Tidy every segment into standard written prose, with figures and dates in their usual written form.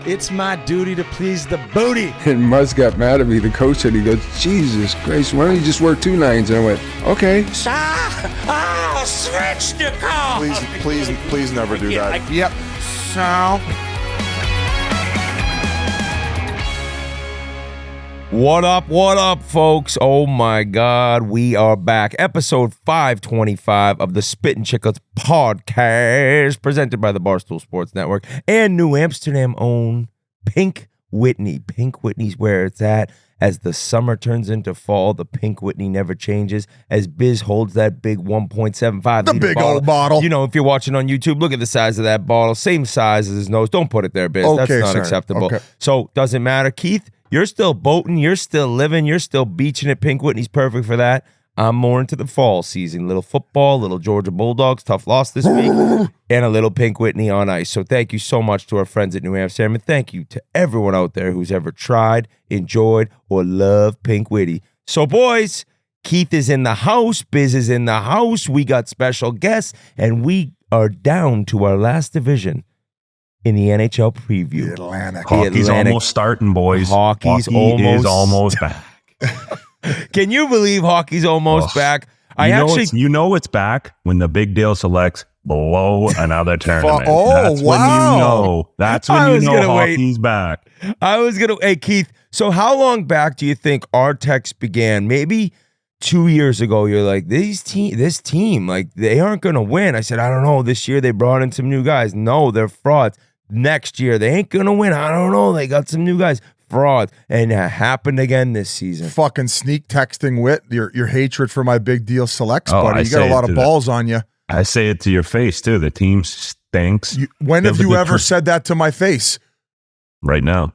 It's my duty to please the booty. And Muzz got mad at me, the coach said, he goes, Jesus Christ, why don't you just work 2 nights? And I went, okay. Switch the call. Please never do that. Yep. So... What up, folks? Oh my God, we are back. Episode 525 of the Spittin Chiclets podcast, presented by the Barstool Sports Network and New Amsterdam own Pink Whitney. Pink Whitney's where it's at. As the summer turns into fall, the Pink Whitney never changes. As Biz holds that big 1.75 the big bottle. Old bottle. You know, if you're watching on YouTube, look at the size of that bottle. Same size as his nose. Don't put it there, Biz. Okay, That's not acceptable. Okay. So, doesn't matter. Keith, you're still boating, you're still living, you're still beaching it. Pink Whitney's perfect for that. I'm more into the fall season. Little football, little Georgia Bulldogs, tough loss this week, and a little Pink Whitney on ice. So thank you so much to our friends at New Amsterdam, and thank you to everyone out there who's ever tried, enjoyed, or loved Pink Whitney. So boys, Keith is in the house, Biz is in the house, we got special guests, and we are down to our last division in the NHL preview. The Atlantic. Hockey's almost starting, boys. Hockey is almost back. Can you believe hockey's almost back? You know it's back when the big deal selects below another tournament. That's when you know. That's when you know hockey's back. Hey, Keith, so how long back do you think our text began? Maybe 2 years ago, you're like, this team, like, they aren't going to win. I said, I don't know. This year they brought in some new guys. No, they're frauds. Next year, they ain't going to win. I don't know. They got some new guys. Fraud. And it happened again this season. Fucking sneak texting wit, your hatred for my big deal selects, buddy. You got a lot of balls on you. I say it to your face, too. The team stinks. When have you ever said that to my face? Right now.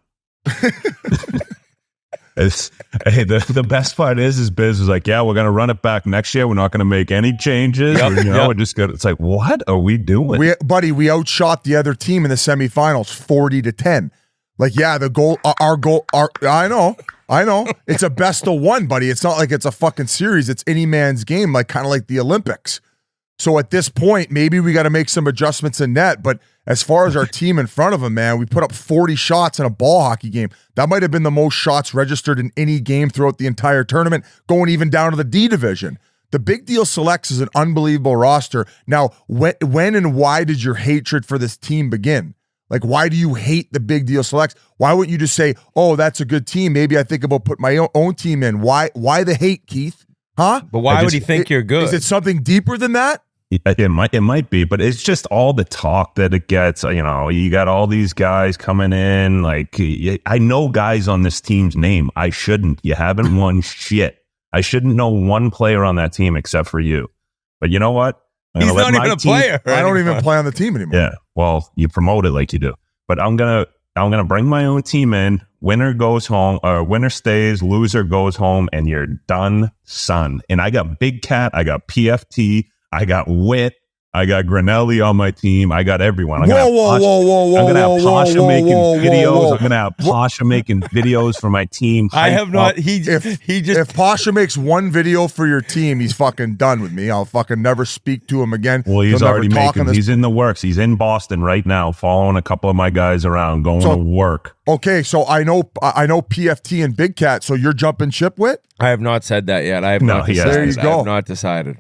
The best part is Biz is like, yeah, we're going to run it back next year. We're not going to make any changes. We're just going to, it's like, what are we doing? We outshot the other team in the semifinals 40-10. Like, yeah, our goal, I know. It's a best of one, buddy. It's not like it's a fucking series. It's any man's game, like kind of like the Olympics. So at this point, maybe we got to make some adjustments in net. But as far as our team in front of them, man, we put up 40 shots in a ball hockey game. That might have been the most shots registered in any game throughout the entire tournament, going even down to the D division. The Big Deal Selects is an unbelievable roster. Now, when and why did your hatred for this team begin? Like, why do you hate the Big Deal Selects? Why wouldn't you just say, oh, that's a good team. Maybe I think about putting my own team in. Why the hate, Keith? Huh? But why would he think you're good? Is it something deeper than that? It might be, but it's just all the talk that it gets. You know, you got all these guys coming in. Like, I know guys on this team's name. I shouldn't. You haven't won shit. I shouldn't know one player on that team except for you. But you know what? He's not even a player. I don't even play on the team anymore. Yeah. Well, you promote it like you do. But I'm gonna bring my own team in. Winner goes home, or winner stays, loser goes home, and you're done, son. And I got Big Cat, I got PFT, I got Wit, I got Granelli on my team. I got everyone. I'm gonna have Pasha making videos. I'm gonna have Pasha making videos for my team. I have not. If Pasha makes one video for your team, he's fucking done with me. I'll fucking never speak to him again. Well, he's already making. He's in the works. He's in Boston right now, following a couple of my guys around, going to work. Okay, so I know PFT and Big Cat. So you're jumping ship with? I have not said that yet. I have not decided. There you go. I have not decided.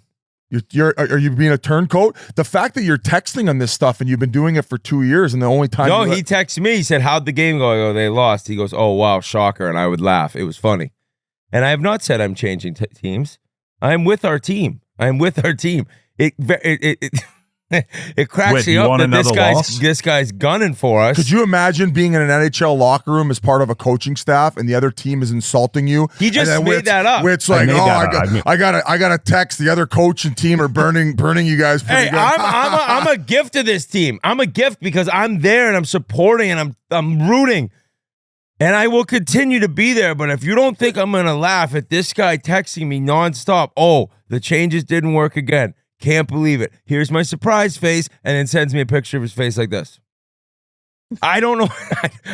Are you being a turncoat? The fact that you're texting on this stuff and you've been doing it for 2 years and the only time he texted me. He said, how'd the game go? I go, they lost. He goes, oh, wow, shocker. And I would laugh. It was funny. And I have not said I'm changing teams. I'm with our team. It cracks me up that this guy's gunning for us. Could you imagine being in an NHL locker room as part of a coaching staff and the other team is insulting you? He just made that up. Where it's like, I got a text. The other coach and team are burning you guys. Hey, I'm a gift to this team. I'm a gift because I'm there and I'm supporting and I'm rooting. And I will continue to be there. But if you don't think I'm going to laugh at this guy texting me nonstop, oh, the changes didn't work again. Can't believe it. Here's my surprise face, and then sends me a picture of his face like this. I don't know.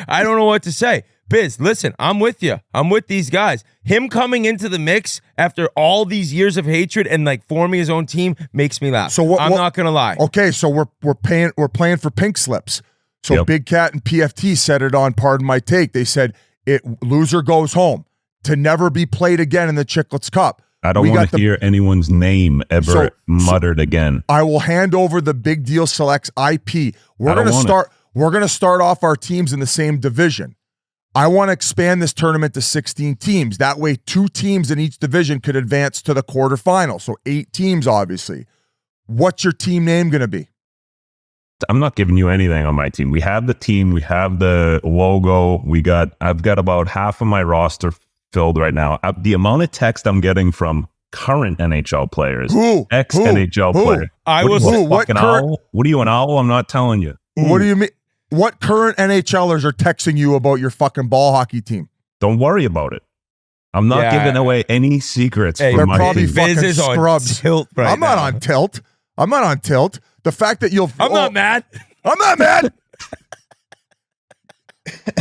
I don't know what to say. Biz, listen, I'm with you. I'm with these guys. Him coming into the mix after all these years of hatred and like forming his own team makes me laugh. So I'm not gonna lie. Okay, so we're playing for pink slips. So Yep. Big Cat and PFT said it on Pardon My Take. They said loser goes home to never be played again in the Chiclets Cup. I don't want to hear anyone's name ever muttered again. I will hand over the Big Deal Selects IP. We're going to start off our teams in the same division. I want to expand this tournament to 16 teams. That way, 2 teams in each division could advance to the quarterfinal. So 8 teams, obviously. What's your team name going to be? I'm not giving you anything on my team. We have the team. We have the logo. I've got about half of my roster filled right now. The amount of text I'm getting from current NHL players, ex-NHL players. What are you, an owl? I'm not telling you. What do you mean? What current NHLers are texting you about your fucking ball hockey team? Don't worry about it. I'm not giving away any secrets. They're probably team. fucking scrubs. I'm not on tilt. The fact that I'm not mad. I'm not mad.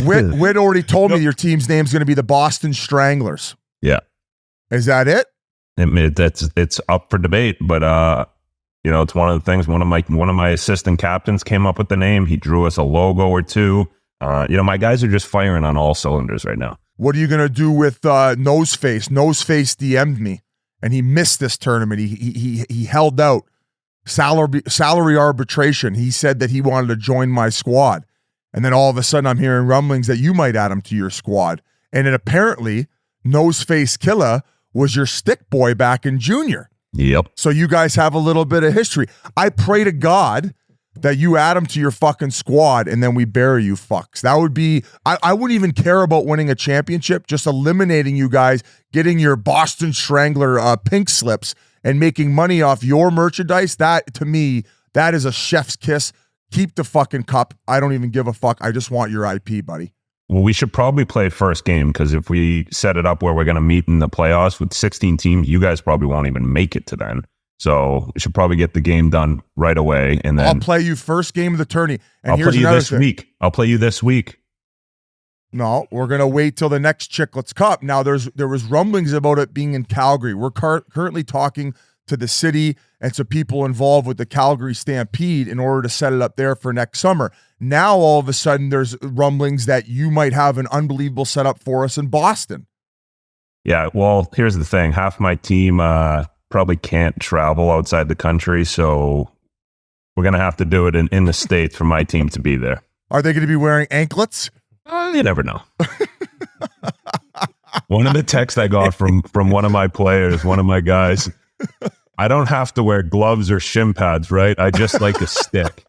Whit already told me your team's name's going to be the Boston Stranglers. Yeah. Is that it? It's up for debate, but it's one of the things. One of my assistant captains came up with the name. He drew us a logo or two. My guys are just firing on all cylinders right now. What are you going to do with Noseface? Noseface DM'd me, and he missed this tournament. He held out salary arbitration. He said that he wanted to join my squad. And then all of a sudden I'm hearing rumblings that you might add him to your squad. And it apparently, Noseface Killa was your stick boy back in junior. Yep. So you guys have a little bit of history. I pray to God that you add him to your fucking squad and then we bury you fucks. That would be, I wouldn't even care about winning a championship, just eliminating you guys, getting your Boston Strangler pink slips and making money off your merchandise. That, to me, that is a chef's kiss. Keep the fucking cup. I don't even give a fuck. I just want your IP, buddy. Well, we should probably play first game because if we set it up where we're going to meet in the playoffs with 16 teams, you guys probably won't even make it to then. So we should probably get the game done right away. And then I'll play you first game of the tourney. And I'll here's play you another this thing. week. I'll play you this week. No, we're going to wait till the next Chiclets Cup. Now, there was rumblings about it being in Calgary. We're currently talking to the city and to people involved with the Calgary Stampede in order to set it up there for next summer. Now, all of a sudden, there's rumblings that you might have an unbelievable setup for us in Boston. Yeah, well, here's the thing. Half my team probably can't travel outside the country, so we're going to have to do it in the States for my team to be there. Are they going to be wearing anklets? You never know. One of the texts I got from one of my players, one of my guys, I don't have to wear gloves or shin pads, right? I just like a stick.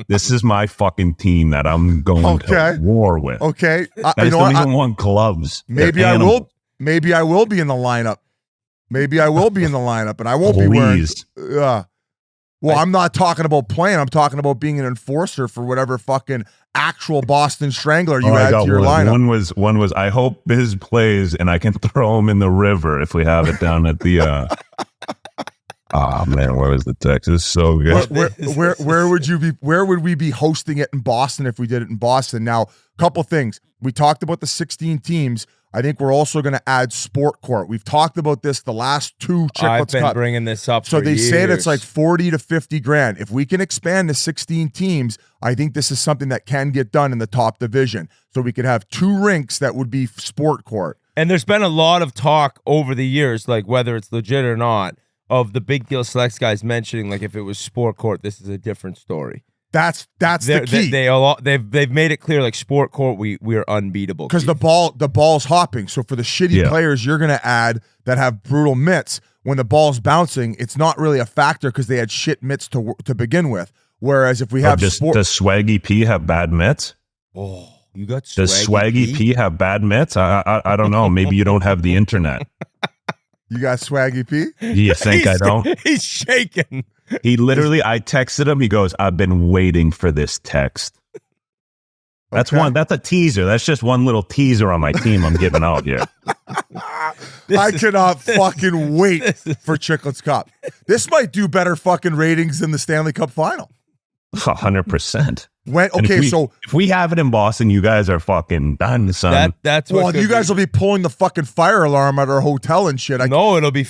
This is my fucking team that I'm going to war with. Okay. I just don't even want gloves. Maybe I will. Maybe I will be in the lineup. And I won't be wearing. Well, I'm not talking about playing. I'm talking about being an enforcer for whatever fucking actual Boston Strangler you add to your lineup. One was I hope Biz plays and I can throw him in the river if we have it down at the. Oh man, where was the text? It's so good. Where would you be? Where would we be hosting it in Boston if we did it in Boston? Now, a couple things. We talked about the 16 teams. I think we're also going to add Sport Court. We've talked about this the last 2 Chiclets I've been Cup. bringing this up. So for they years. say it's like 40 to 50 grand. If we can expand to 16 teams, I think this is something that can get done in the top division. So we could have 2 rinks that would be Sport Court. And there's been a lot of talk over the years, like whether it's legit or not, of the Big Deal Selects guys mentioning like if it was Sport Court, this is a different story. That's the key. They've made it clear like Sport Court we are unbeatable because the ball's hopping. So for the shitty players you're gonna add that have brutal mitts, when the ball's bouncing, it's not really a factor because they had shit mitts to begin with. Whereas if we have does Swaggy P have bad mitts? Oh, you got Swaggy does Swaggy P have bad mitts? I don't know. Maybe you don't have the internet. You got Swaggy P? You think I don't? He's shaking. He literally, I texted him. He goes, "I've been waiting for this text." That's one. That's a teaser. That's just one little teaser on my team I'm giving out here. I cannot fucking wait for Chiclets Cup. This might do better fucking ratings than the Stanley Cup final. 100%. When And okay, if we have it in Boston, you guys are fucking done, son. That's what. well, you guys will be pulling the fucking fire alarm at our hotel and shit. No, it'll be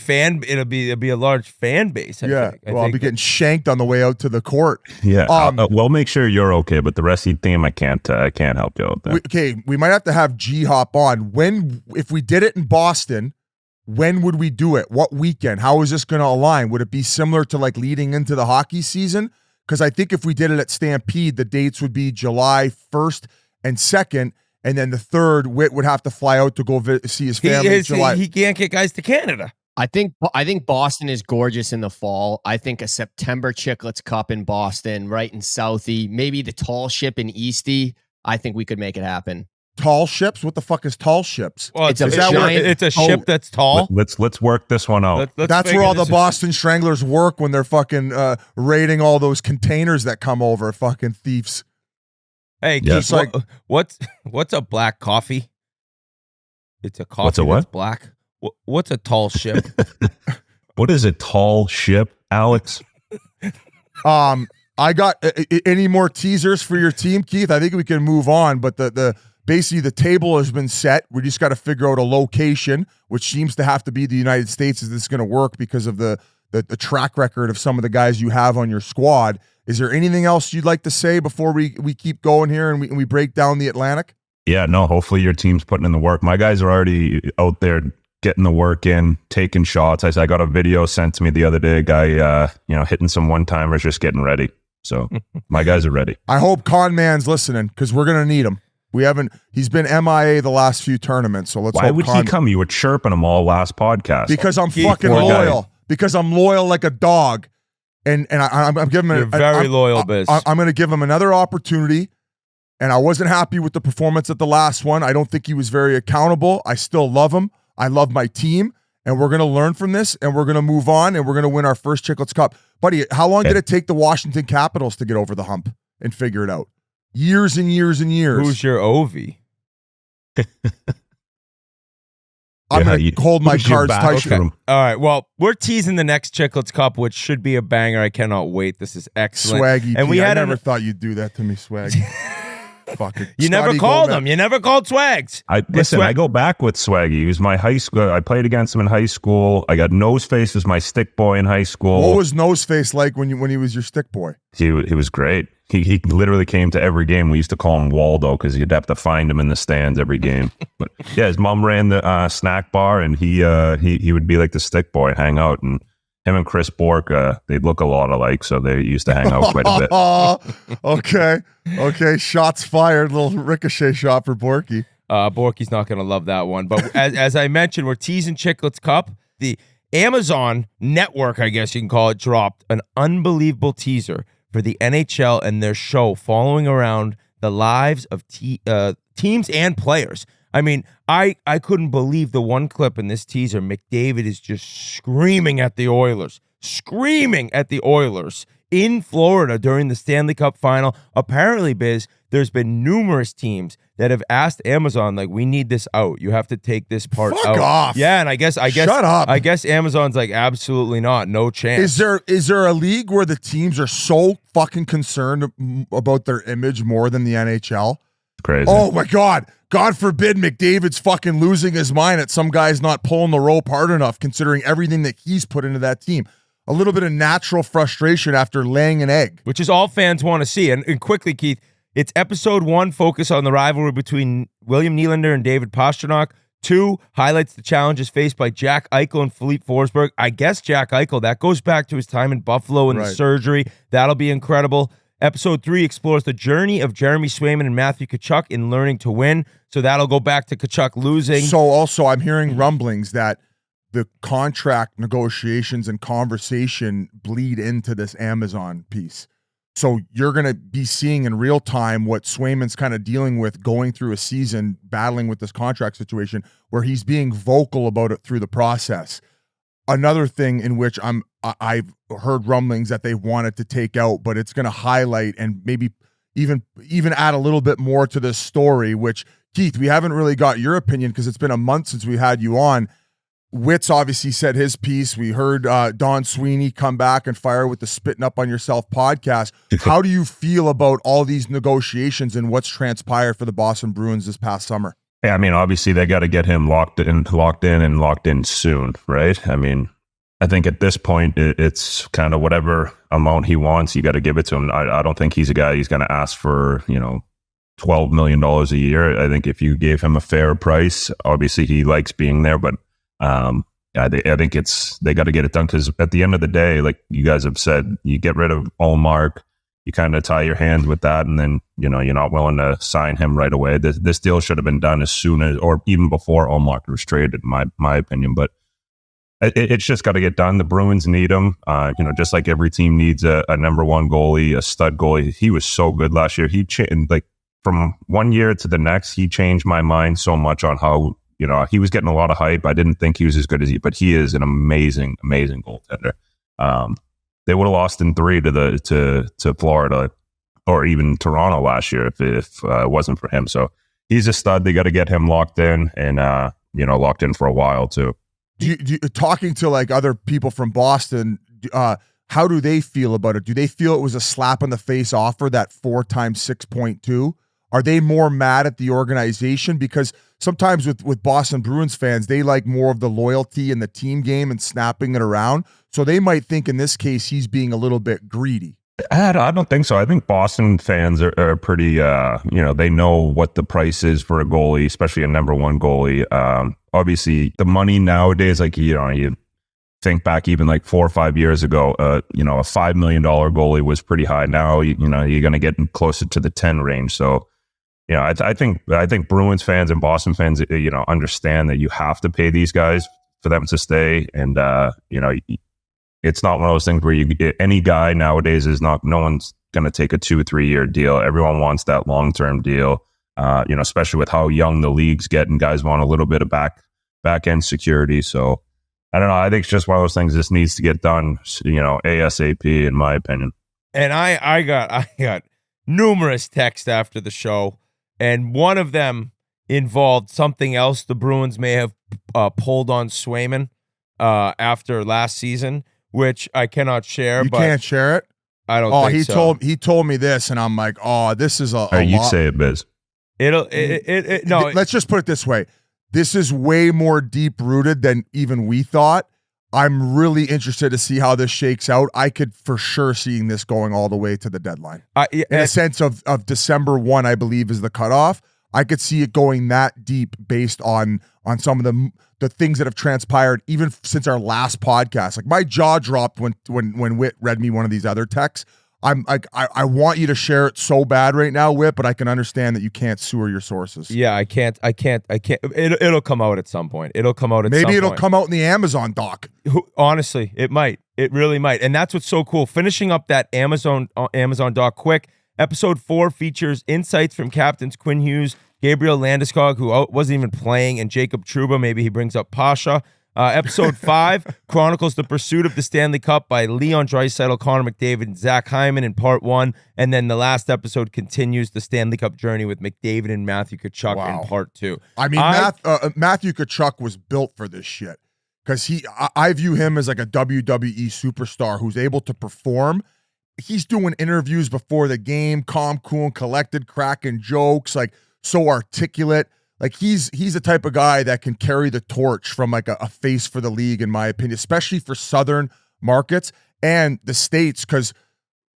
a large fan base. I think. I'll be getting shanked on the way out to the court. Yeah, we'll make sure you're okay, but the rest of the team, I can't help you out there. We might have to have G hop on. If we did it in Boston, when would we do it? What weekend? How is this going to align? Would it be similar to like leading into the hockey season? Because I think if we did it at Stampede, the dates would be July 1st and 2nd, and then the 3rd, Whit would have to fly out to go see his family in July. He can't get guys to Canada. I think Boston is gorgeous in the fall. I think a September Chiclets Cup in Boston, right in Southie, maybe the Tall Ship in Eastie. I think we could make it happen. Tall ships? What the fuck is tall ships? Well, it's a ship that's tall. Let's work this one out. That's where all the Boston Stranglers work when they're fucking raiding all those containers that come over. Fucking thieves. Hey, Yeah. Keith, what's a black coffee? It's a coffee What's a what? that's black. What's a tall ship? What is a tall ship, Alex? I got any more teasers for your team, Keith? I think we can move on, but the basically the table has been set. We just got to figure out a location, which seems to have to be the United States. Is this going to work because of the track record of some of the guys you have on your squad? Is there anything else you'd like to say before we keep going here and we break down the Atlantic? Yeah, no, hopefully your team's putting in the work. My guys are already out there getting the work in, taking shots. I got a video sent to me the other day, a guy hitting some one-timers, just getting ready. So my guys are ready. I hope Con Man's listening because we're going to need him. He's been MIA the last few tournaments, so let's hope. Why would he come? You were chirping him all last podcast. Because I'm fucking loyal. Guy. Because I'm loyal like a dog. And I'm giving him You're very loyal, Biz. I'm going to give him another opportunity. And I wasn't happy with the performance at the last one. I don't think he was very accountable. I still love him. I love my team. And we're going to learn from this, and we're going to move on, and we're going to win our first Chiclets Cup. Buddy, how long did it take the Washington Capitals to get over the hump and figure it out? Years and years and years. Who's your Ovi? I'm going to hold my cards tight. Okay. All right. Well, we're teasing the next Chiclets Cup, which should be a banger. I cannot wait. This is excellent. Swaggy. And I never thought you'd do that to me, Swaggy. Fuck it. You never called him. You never called Swags. I go back with Swaggy. He was my high school. I played against him in high school. I got Noseface as my stick boy in high school. What was Noseface like when he was your stick boy? He was great. He literally came to every game. We used to call him Waldo because you'd have to find him in the stands every game. But yeah, his mom ran the snack bar, and he would be like the stick boy, hang out, and him and Chris Bork, they look a lot alike, so they used to hang out quite a bit. Okay. Shots fired. Little ricochet shot for Borky. Borky's not going to love that one. But as I mentioned, we're teasing Chiclets Cup. The Amazon network, I guess you can call it, dropped an unbelievable teaser for the NHL and their show following around the lives of teams and players. I mean, I couldn't believe the one clip in this teaser. McDavid is just screaming at the Oilers in Florida during the Stanley Cup final. Apparently, Biz, there's been numerous teams that have asked Amazon, like, we need this out. You have to take this part out. Fuck off. Yeah, and I guess Shut up. I guess Amazon's like, absolutely not, no chance. Is there a league where the teams are so fucking concerned about their image more than the NHL? Crazy. Oh my God. God forbid McDavid's fucking losing his mind at some guy's not pulling the rope hard enough, considering everything that he's put into that team. A little bit of natural frustration after laying an egg. Which is all fans want to see. And quickly, Keith, it's episode 1, focus on the rivalry between William Nylander and David Pastrnak. 2, highlights the challenges faced by Jack Eichel and Philippe Forsberg. I guess Jack Eichel, that goes back to his time in Buffalo and the surgery. That'll be incredible. Episode 3 explores the journey of Jeremy Swayman and Matthew Tkachuk in learning to win. So that'll go back to Tkachuk losing. So also, I'm hearing rumblings that the contract negotiations and conversation bleed into this Amazon piece. So you're going to be seeing in real time what Swayman's kind of dealing with going through a season, battling with this contract situation, where he's being vocal about it through the process. Another thing in which I've heard rumblings that they wanted to take out, but it's going to highlight and maybe even add a little bit more to this story, which, Keith, we haven't really got your opinion because it's been a month since we had you on. Witt's obviously said his piece. We heard Don Sweeney come back and fire with the Spitting Up on Yourself podcast. How do you feel about all these negotiations and what's transpired for the Boston Bruins this past summer? Yeah, I mean, obviously they got to get him locked in soon, right? I mean, I think at this point it's kind of whatever amount he wants, you got to give it to him. I don't think he's a guy he's going to ask for, $12 million a year. I think if you gave him a fair price, obviously he likes being there, but I think they got to get it done, because at the end of the day, like you guys have said, you get rid of Ullmark, you kind of tie your hands with that, and then you're not willing to sign him right away. This deal should have been done as soon as, or even before Ullmark was traded, in my opinion. But it's just got to get done. The Bruins need him, just like every team needs a number one goalie, a stud goalie. He was so good last year. He from one year to the next, he changed my mind so much on how, he was getting a lot of hype. I didn't think he was as good as but he is an amazing, amazing goaltender. They would have lost in 3 to Florida or even Toronto last year if it wasn't for him. So he's a stud. They got to get him locked in and, locked in for a while too. Talking to like other people from Boston, how do they feel about it? Do they feel it was a slap in the face offer, that 4 times 6.2? Are they more mad at the organization? Because sometimes with Boston Bruins fans, they like more of the loyalty and the team game and snapping it around. So they might think in this case, he's being a little bit greedy. I don't think so. I think Boston fans are pretty, they know what the price is for a goalie, especially a number one goalie. Obviously, the money nowadays, like, you think back even like 4 or 5 years ago, a $5 million goalie was pretty high. Now, you're going to get closer to the 10 range. So, I think Bruins fans and Boston fans, understand that you have to pay these guys for them to stay. And, it's not one of those things where any guy nowadays no one's going to take a 2 or 3 year deal. Everyone wants that long-term deal, especially with how young the league's getting. Guys want a little bit of back end security. So I don't know. I think it's just one of those things. This needs to get done, ASAP, in my opinion. And I got numerous texts after the show, and one of them involved something else the Bruins may have pulled on Swayman after last season, which I cannot share. You can't share it? I don't think so. He told me this, and I'm like, this is a you lot. say it, Biz. No. Let's just put it this way. This is way more deep-rooted than even we thought. I'm really interested to see how this shakes out. I could for sure seeing this going all the way to the deadline. In a sense of December 1, I believe, is the cutoff. I could see it going that deep based on some of the things that have transpired even since our last podcast. Like, my jaw dropped when Whit read me one of these other texts. I'm like, I want you to share it so bad right now, Whit, but I can understand that you can't sewer your sources. Yeah, I can't. It'll come out at some point. It'll come out at some point. Maybe it'll come out in the Amazon doc. Honestly, it might. It really might. And that's what's so cool. Finishing up that Amazon doc quick. Episode 4 features insights from captains Quinn Hughes, Gabriel Landeskog, who wasn't even playing, and Jacob Trouba. Maybe he brings up Pasha. Episode 5 chronicles the pursuit of the Stanley Cup by Leon Draisaitl, Connor McDavid, and Zach Hyman in part 1. And then the last episode continues the Stanley Cup journey with McDavid and Matthew Tkachuk in part 2. I mean, Matthew Tkachuk was built for this shit, because I view him as like a WWE superstar who's able to perform. He's doing interviews before the game, calm, cool, and collected, cracking jokes, like so articulate. Like, he's the type of guy that can carry the torch from like a face for the league, in my opinion, especially for Southern markets and the States. Because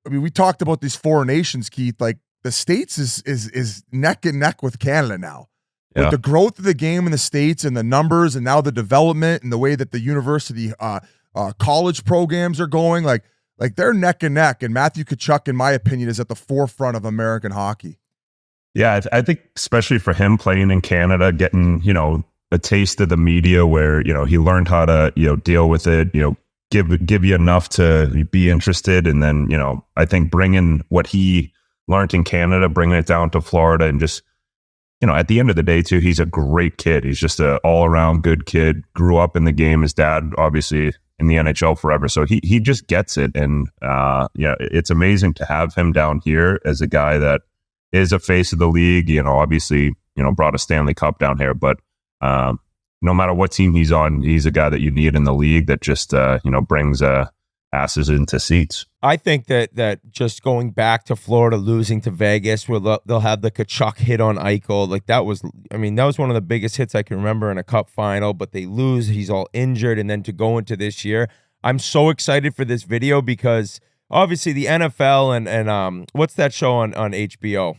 I mean, we talked about these foreign nations, Keith. Like, the States is neck and neck with Canada now. Yeah. With the growth of the game in the States and the numbers, and now the development and the way that the university college programs are going, like they're neck and neck. And Matthew Tkachuk, in my opinion, is at the forefront of American hockey. Yeah, I think especially for him playing in Canada, getting, a taste of the media where, he learned how to, deal with it, give you enough to be interested. And then, I think bringing what he learned in Canada, bringing it down to Florida, and just, at the end of the day too, he's a great kid. He's just an all around good kid, grew up in the game. His dad, obviously in the NHL forever. So he just gets it. And it's amazing to have him down here as a guy that is a face of the league, obviously, brought a Stanley Cup down here, but no matter what team he's on, he's a guy that you need in the league that just brings asses into seats. I think that just going back to Florida, losing to Vegas, where they'll have the Kachuk hit on Eichel, like that was one of the biggest hits I can remember in a cup final, but they lose, he's all injured, and then to go into this year, I'm so excited for this video because obviously the NFL and what's that show on HBO?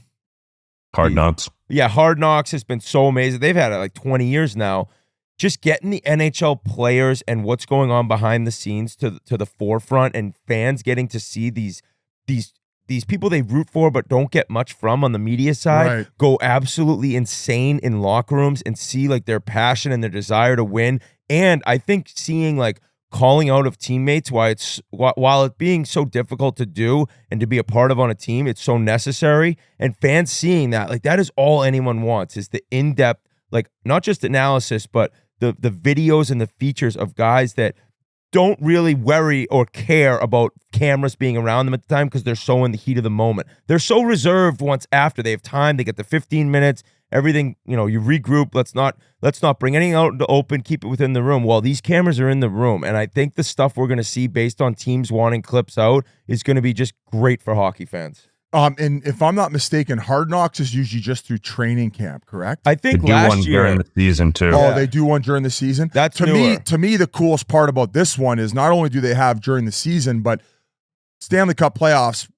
Hard Knocks. Yeah, Hard Knocks has been so amazing. They've had it like 20 years now. Just getting the NHL players and what's going on behind the scenes to the forefront, and fans getting to see these people they root for but don't get much from on the media side go absolutely insane in locker rooms and see like their passion and their desire to win. And I think seeing like calling out of teammates, while it being so difficult to do and to be a part of on a team, it's so necessary. And fans seeing that, like that is all anyone wants, is the in-depth, like not just analysis, but the videos and the features of guys that don't really worry or care about cameras being around them at the time because they're so in the heat of the moment. They're so reserved once after they have time. They get the 15 minutes, everything, you regroup. Let's not bring anything out into open, keep it within the room. Well, these cameras are in the room. And I think the stuff we're going to see based on teams wanting clips out is going to be just great for hockey fans. And if I'm not mistaken, Hard Knocks is usually just through training camp, correct? I think they do last one year during the season too. Oh, they do one during the season. That's to newer. me, the coolest part about this one is not only do they have during the season, but Stanley Cup playoffs,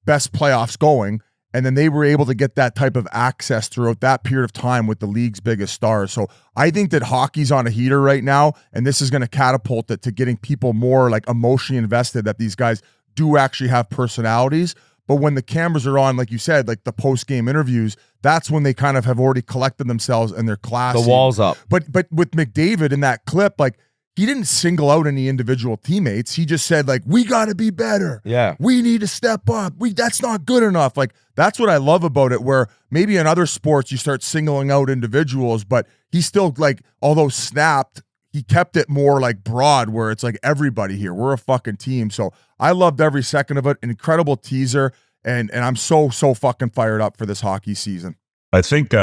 best playoffs going, and then they were able to get that type of access throughout that period of time with the league's biggest stars. So I think that hockey's on a heater right now, and this is going to catapult it to getting people more like emotionally invested that these guys do actually have personalities. But when the cameras are on, like you said, like the post-game interviews, that's when they kind of have already collected themselves and they're classy. The wall's up. But with McDavid in that clip, like he didn't single out any individual teammates. He just said like, we got to be better. Yeah. We need to step up. That's not good enough. Like that's what I love about it, where maybe in other sports you start singling out individuals, but he still like, although snapped, he kept it more like broad where it's like everybody here. We're a fucking team. So I loved every second of it. An incredible teaser. And I'm so fucking fired up for this hockey season. I think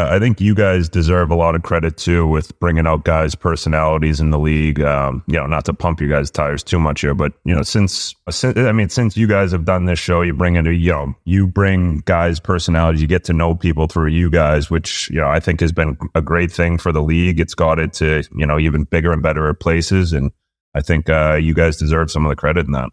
you guys deserve a lot of credit too with bringing out guys' personalities in the league. Not to pump you guys' tires too much here, but since you guys have done this show, you bring guys' personalities. You get to know people through you guys, which I think has been a great thing for the league. It's got it to even bigger and better places, and I think you guys deserve some of the credit in that.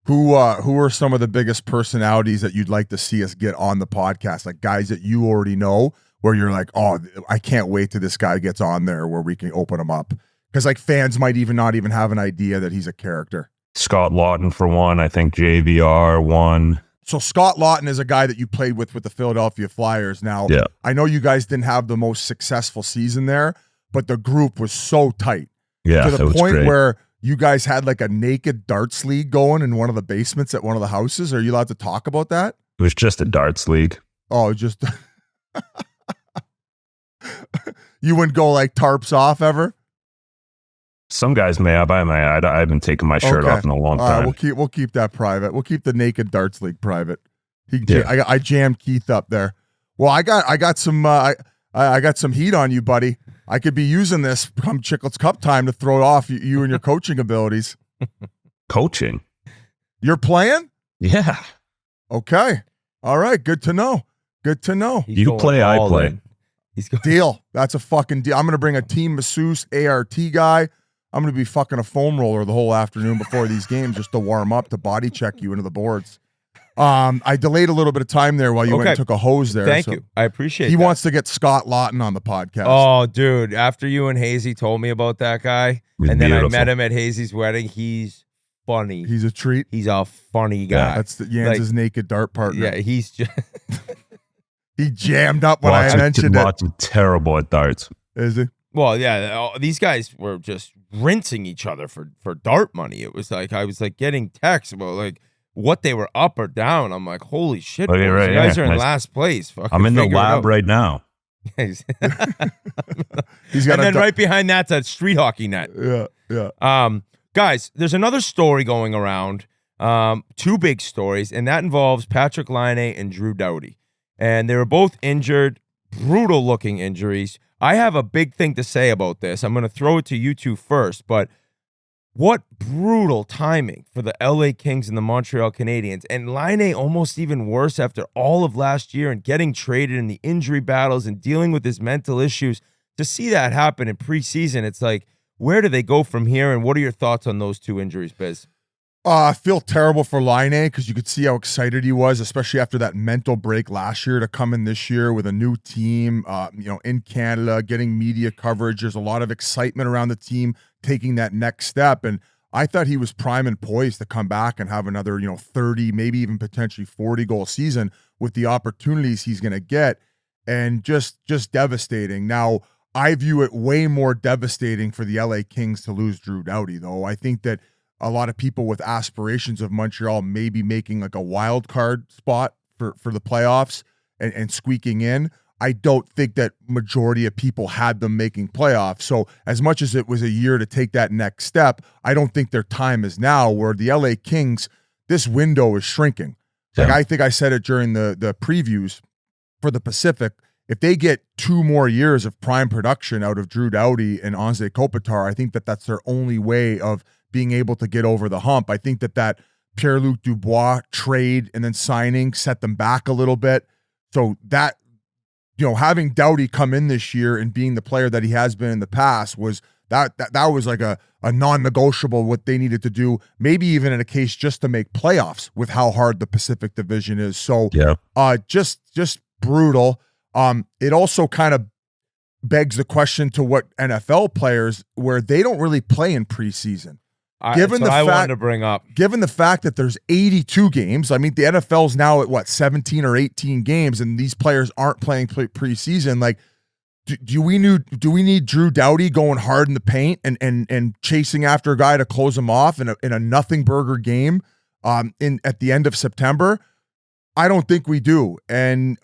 Who are some of the biggest personalities that you'd like to see us get on the podcast? Like guys that you already know, where you're like, oh, I can't wait till this guy gets on there where we can open him up. Because like fans might not even have an idea that he's a character. Scott Lawton for one. I think JVR one. So Scott Lawton is a guy that you played with the Philadelphia Flyers. Now, yeah. I know you guys didn't have the most successful season there, but the group was so tight. Yeah, to the it was point great. where you guys had like a naked darts league going in one of the basements at one of the houses. Are you allowed to talk about that? It was just a darts league. Oh, just you wouldn't go like tarps off ever? Some guys may have. I haven't taken my shirt off in a long time. We'll keep that private. We'll keep the naked darts league private. I jammed Keith up there. Well, I got some I got some heat on you, buddy. I could be using this come Chiclets Cup time to throw off you and your coaching abilities. Coaching? You're playing? Yeah. Okay. All right. Good to know. You play, I play. Deal. That's a fucking deal. I'm going to bring a team masseuse, ART guy. I'm going to be fucking a foam roller the whole afternoon before these games just to warm up, to body check you into the boards. I delayed a little bit of time there while you went and took a hose there. Thank you. I appreciate it. He wants to get Scott Lawton on the podcast. Oh, dude. After you and Hazy told me about that guy, and then I met him at Hazy's wedding, he's funny. He's a treat. He's a funny guy. Yeah, that's Jans' naked dart partner. Yeah, he's just... He jammed up when I mentioned it. Terrible at darts. Is he? Well, yeah, these guys were just rinsing each other for dart money. It was like, I was like getting texts about like what they were up or down. I'm like, holy shit, boys, right, you guys are in last place. I'm in the lab right now. He's got and then right behind that's a street hockey net. Yeah. Guys, there's another story going around, two big stories, and that involves Patrik Laine and Drew Doughty. And they were both injured brutal looking injuries. I have a big thing to say about this. I'm going to throw it to you two first, but what brutal timing for the LA Kings and the Montreal Canadiens. And Laine almost even worse after all of last year and getting traded in the injury battles and dealing with his mental issues. To see that happen in preseason, it's like, where do they go from here? And what are your thoughts on those two injuries, Biz? I feel terrible for Laine because you could see how excited he was, especially after that mental break last year, to come in this year with a new team, in Canada, getting media coverage. There's a lot of excitement around the team taking that next step. And I thought he was prime and poised to come back and have another, 30, maybe even potentially 40 goal season with the opportunities he's going to get. And just devastating. Now, I view it way more devastating for the LA Kings to lose Drew Doughty, though. I think that a lot of people with aspirations of Montreal maybe making like a wild card spot for the playoffs and squeaking in. I don't think that majority of people had them making playoffs. So as much as it was a year to take that next step, I don't think their time is now, where the LA Kings, this window is shrinking. Like I think I said it during the previews for the Pacific. If they get 2 more years of prime production out of Drew Doughty and Anze Kopitar, I think that that's their only way of being able to get over the hump. I think that Pierre-Luc Dubois trade and then signing set them back a little bit. So that, having Doughty come in this year and being the player that he has been in the past was that was like a non-negotiable, what they needed to do, maybe even in a case just to make playoffs with how hard the Pacific Division is. So just brutal. It also kind of begs the question to what NFL players, where they don't really play in preseason. Given the fact, wanted to bring up. Given the fact that there's 82 games, I mean, the NFL's now at 17 or 18 games, and these players aren't playing preseason. Like, do we need Drew Doughty going hard in the paint and chasing after a guy to close him off in a nothing burger game at the end of September? I don't think we do. And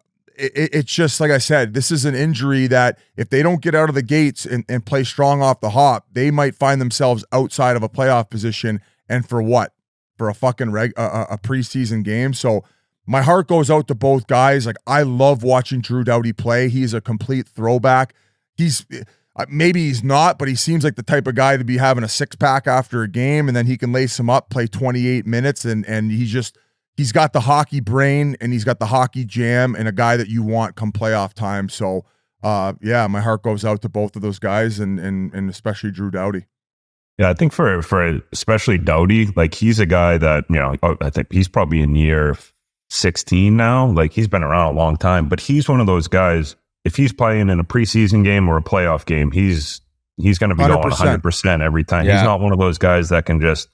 it's just, like I said, this is an injury that if they don't get out of the gates and play strong off the hop, they might find themselves outside of a playoff position. And for what? For a fucking a preseason game. So my heart goes out to both guys. Like, I love watching Drew Doughty play. He's a complete throwback. He's maybe he's not, but he seems like the type of guy to be having a 6-pack after a game, and then he can lace him up, play 28 minutes, and he's got the hockey brain and he's got the hockey jam, and a guy that you want come playoff time. So, my heart goes out to both of those guys and especially Drew Doughty. Yeah, I think for especially Doughty, like, he's a guy that, I think he's probably in year 16 now. Like, he's been around a long time, but he's one of those guys, if he's playing in a preseason game or a playoff game, he's going to be 100%. Going 100% every time. Yeah. He's not one of those guys that can just,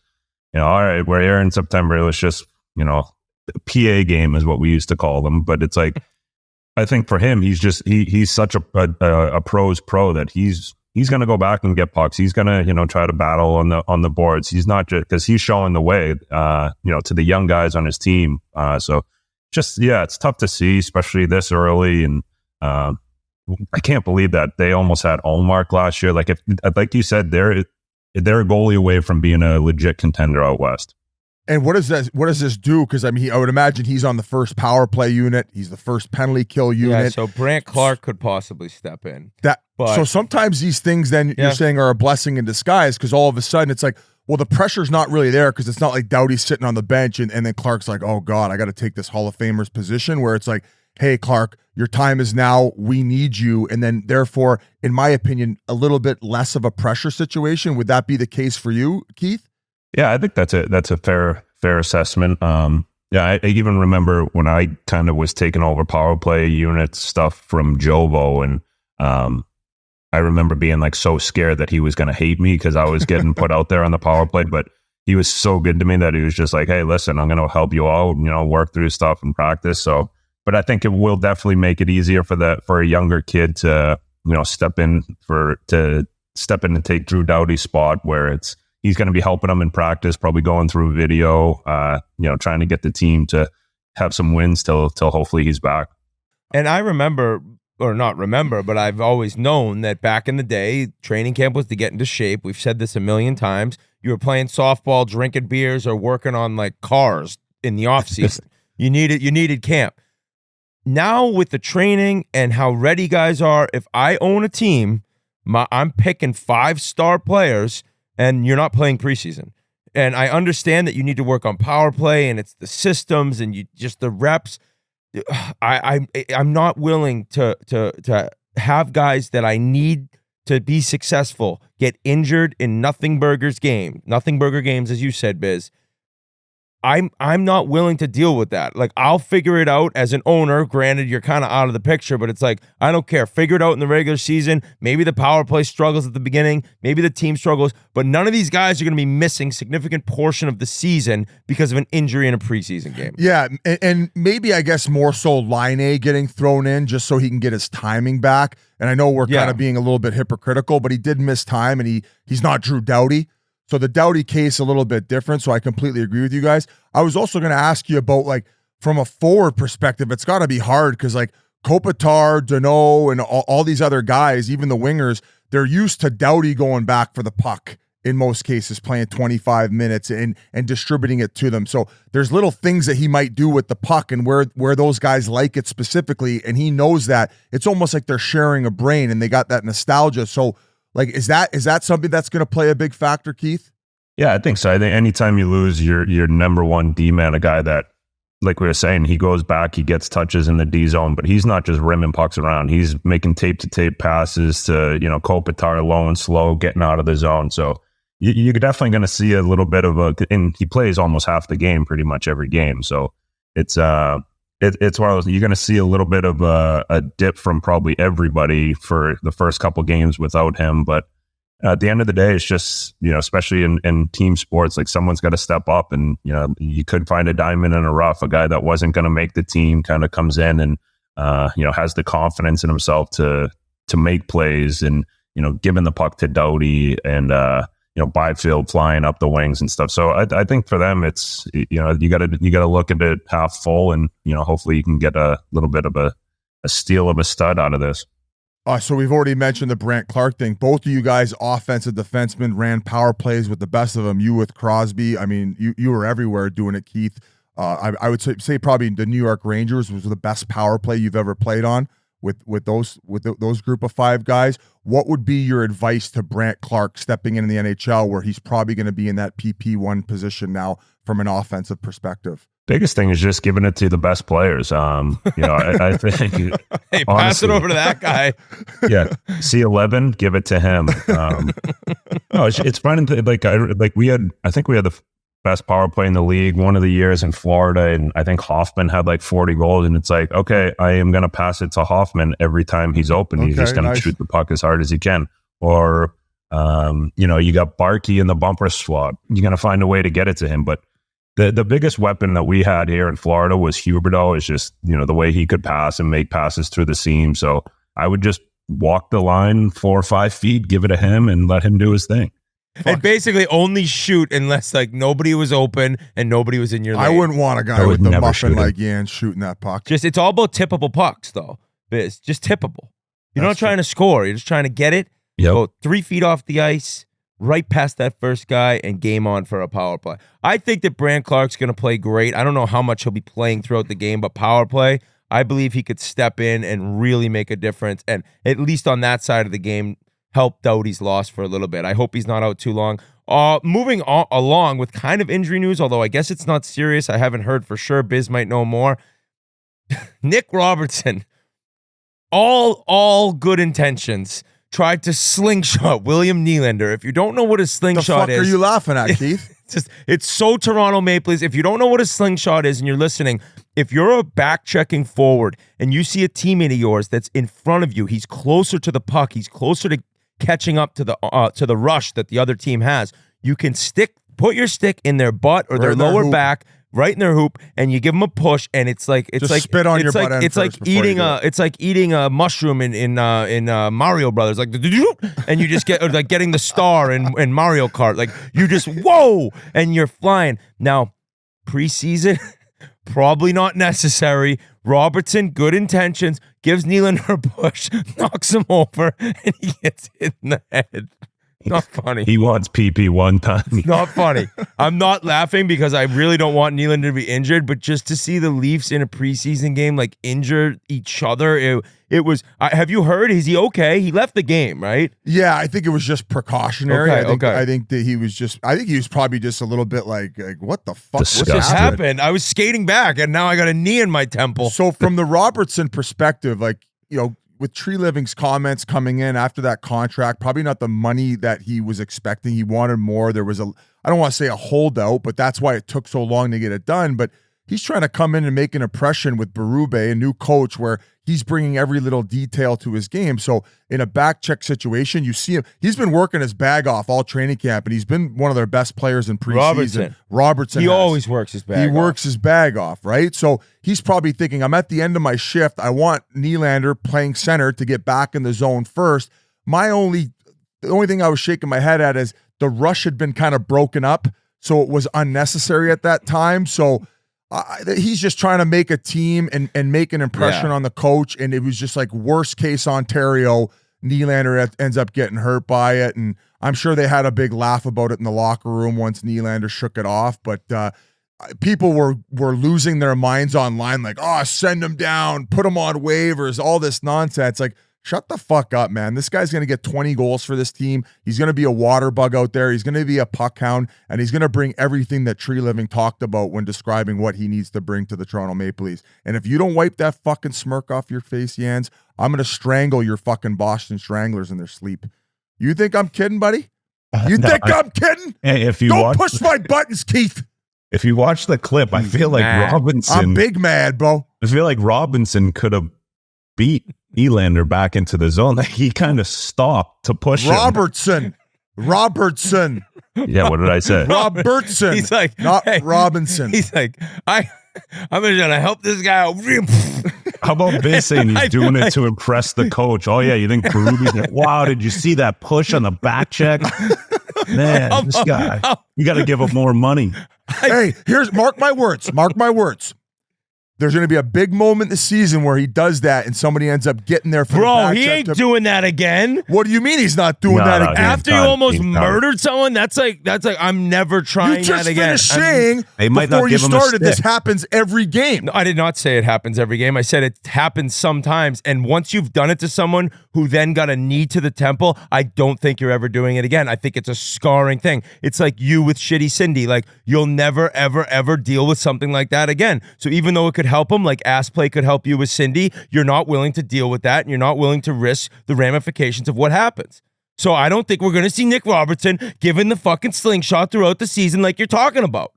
all right, we're here in September, let's just, PA game is what we used to call them. But it's like, I think for him, he's such a pro's pro that he's going to go back and get pucks. He's going to, try to battle on the boards. He's not just, because he's showing the way, to the young guys on his team. So just, it's tough to see, especially this early. And I can't believe that they almost had Allmark last year. Like, like you said, they're a goalie away from being a legit contender out west. And what does this do? Because I would imagine he's on the first power play unit. He's the first penalty kill unit. Yeah, so Brant Clark could possibly step in. So sometimes these things then you're saying are a blessing in disguise, because all of a sudden it's like, well, the pressure's not really there, because it's not like Doughty's sitting on the bench and then Clark's like, oh God, I got to take this Hall of Famer's position, where it's like, hey, Clark, your time is now. We need you. And then therefore, in my opinion, a little bit less of a pressure situation. Would that be the case for you, Keith? Yeah, I think that's a fair assessment. I even remember when I kind of was taking over power play unit stuff from Jovo, and I remember being like so scared that he was going to hate me because I was getting put out there on the power play. But he was so good to me that he was just like, hey, listen, I'm going to help you out, work through stuff and practice. So, but I think it will definitely make it easier for a younger kid to step in and take Drew Doughty's spot, where he's going to be helping them in practice, probably going through video, trying to get the team to have some wins till hopefully he's back. And I remember, or not remember, but I've always known that back in the day, training camp was to get into shape. We've said this a million times. You were playing softball, drinking beers, or working on like cars in the off season. You needed camp. now with the training and how ready guys are, if I own a team, I'm picking 5-star players, and you're not playing preseason. And I understand that you need to work on power play, and it's the systems and you just the reps. I'm not willing to have guys that I need to be successful get injured in nothing burger games, as you said, Biz. I'm not willing to deal with that. Like, I'll figure it out as an owner. Granted, you're kind of out of the picture, but it's like, I don't care. Figure it out in the regular season. Maybe the power play struggles at the beginning. Maybe the team struggles. But none of these guys are going to be missing significant portion of the season because of an injury in a preseason game. Yeah, and maybe, I guess, more so Laine getting thrown in just so he can get his timing back. And I know we're kind of being a little bit hypocritical, but he did miss time, and he's not Drew Doughty. So the Doughty case a little bit different, so I completely agree with you guys. I was also going to ask you about, like, from a forward perspective, it's got to be hard because, like, Kopitar, Danault, and all these other guys, even the wingers, they're used to Doughty going back for the puck in most cases, playing 25 minutes and distributing it to them. So there's little things that he might do with the puck and where those guys like it specifically, and he knows that. It's almost like they're sharing a brain, and they got that nostalgia. So, like, is that something that's going to play a big factor, Keith? Yeah, I think so. I think anytime you lose your number one D-man, a guy that, like we were saying, he goes back, he gets touches in the D zone, but he's not just rimming pucks around. He's making tape-to-tape passes to, Kopitar low and slow, getting out of the zone. So you're definitely going to see a little bit of and he plays almost half the game pretty much every game. So it's one of those, you're going to see a little bit of a dip from probably everybody for the first couple games without him. But at the end of the day, it's just, especially in team sports, like, someone's got to step up, and, you could find a diamond in a rough. A guy that wasn't going to make the team kind of comes in and, has the confidence in himself to make plays, and, giving the puck to Doughty and, Byfield flying up the wings and stuff. So I think for them, it's, you got to look at it half full, and, hopefully you can get a little bit of a steal of a stud out of this. So we've already mentioned the Brandt Clarke thing. Both of you guys, offensive defensemen, ran power plays with the best of them. You with Crosby. I mean, you were everywhere doing it, Keith. I would say probably the New York Rangers was the best power play you've ever played on with those group of 5 guys. What would be your advice to Brandt Clarke stepping in the NHL, where he's probably going to be in that PP1 position now from an offensive perspective? Biggest thing is just giving it to the best players. I think. Hey, pass it over to that guy. Yeah, C11, give it to him. No, it's fun. I think we had the best power play in the league one of the years in Florida, and I think Hoffman had like 40 goals. And it's like, okay, I am going to pass it to Hoffman every time he's open. He's just going to shoot the puck as hard as he can. Or, you got Barkey in the bumper slot. You're going to find a way to get it to him, but. The biggest weapon that we had here in Florida was Huberdeau. Is just, the way he could pass and make passes through the seam. So I would just walk the line 4 or 5 feet, give it to him, and let him do his thing. And basically only shoot unless, like, nobody was open and nobody was in your lane. I wouldn't want a guy with the muffin like Yan shooting that puck. It's all about tippable pucks, though. Biz, just tippable. You're not trying to score. You're just trying to get it. Yep. Go 3 feet off the ice, right past that first guy, and game on for a power play. I think that Brandt Clarke's going to play great. I don't know how much he'll be playing throughout the game, but power play, I believe he could step in and really make a difference, and at least on that side of the game, help Doughty's loss for a little bit. I hope he's not out too long. Moving along with kind of injury news, although I guess it's not serious. I haven't heard for sure. Biz might know more. Nick Robertson, all good intentions, tried to slingshot William Nylander. If you don't know what a slingshot is... The fuck are you laughing at, Keith? It's so Toronto Maple Leafs. If you don't know what a slingshot is and you're listening, if you're a back-checking forward and you see a teammate of yours that's in front of you, he's closer to the puck, he's closer to catching up to the rush that the other team has, you can put your stick in their butt or their lower back, right in their hoop, and you give them a push, and it's like spit on your butt. It's like eating a mushroom in Mario Brothers, like, and you just get like getting the star in Mario Kart, like you just whoa, and you're flying. Now, preseason, probably not necessary. Robertson, good intentions, gives Nylander a push, knocks him over, and he gets hit in the head. Not funny. He wants PP one time. Not funny. I'm not laughing because I really don't want Nylander to be injured, but just to see the Leafs in a preseason game like injure each other, it was. Have you heard? Is he okay? He left the game, right? Yeah, I think it was just precautionary. Okay, I think that he was probably just a little bit like what the fuck Disgusting. What just happened? I was skating back, and now I got a knee in my temple. So from the Robertson perspective, like, you know, with Treliving's comments coming in after that contract, probably not the money that he was expecting. He wanted more. There was I don't want to say a holdout, but that's why it took so long to get it done. But he's trying to come in and make an impression with Berube, a new coach, where he's bringing every little detail to his game. So in a back check situation, you see him. He's been working his bag off all training camp, and he's been one of their best players in preseason. Robertson. He has. always works his bag. He works his bag off, right? So he's probably thinking, I'm at the end of my shift. I want Nylander playing center to get back in the zone first. The only thing I was shaking my head at is the rush had been kind of broken up, so it was unnecessary at that time. So he's just trying to make a team and make an impression on the coach, and it was just like worst case Ontario. Nylander ends up getting hurt by it, and I'm sure they had a big laugh about it in the locker room once Nylander shook it off. But people were losing their minds online, like, oh, send him down, put him on waivers, all this nonsense. Like, shut the fuck up, man. This guy's going to get 20 goals for this team. He's going to be a water bug out there. He's going to be a puck hound, and he's going to bring everything that Treliving talked about when describing what he needs to bring to the Toronto Maple Leafs. And if you don't wipe that fucking smirk off your face, Yans, I'm going to strangle your fucking Boston Stranglers in their sleep. You think I'm kidding, buddy? You think I'm kidding? Hey, if you don't push my buttons, Keith. If you watch the clip, I feel like Robinson. I'm big mad, bro. I feel like Robinson could have beat Nylander back into the zone. He kind of stopped to push him. Robertson. Yeah, what did I say? Robertson. He's like, not hey, Robinson. He's like, I'm just gonna help this guy out. How about Biz saying he's doing it to impress the coach? Oh yeah, you think Berube's wow, did you see that push on the back check? Man, this guy. You got to give him more money. Hey, mark my words. There's going to be a big moment this season where he does that and somebody ends up getting there for the back he check ain't doing that again. What do you mean he's not doing that again? After you almost murdered someone, that's like I'm never trying that again. You just finished saying they might before not you give him a started, this stick. happens every game. No, I did not say it happens every game. I said it happens sometimes. And once you've done it to someone who then got a knee to the temple, I don't think you're ever doing it again. I think it's a scarring thing. It's like you with Shitty Cindy. Like, you'll never, ever, ever deal with something like that again. So even though it could help him, like ass play could help you with Cindy, you're not willing to deal with that, and you're not willing to risk the ramifications of what happens. So I don't think we're going to see Nick Robertson given the fucking slingshot throughout the season like you're talking about.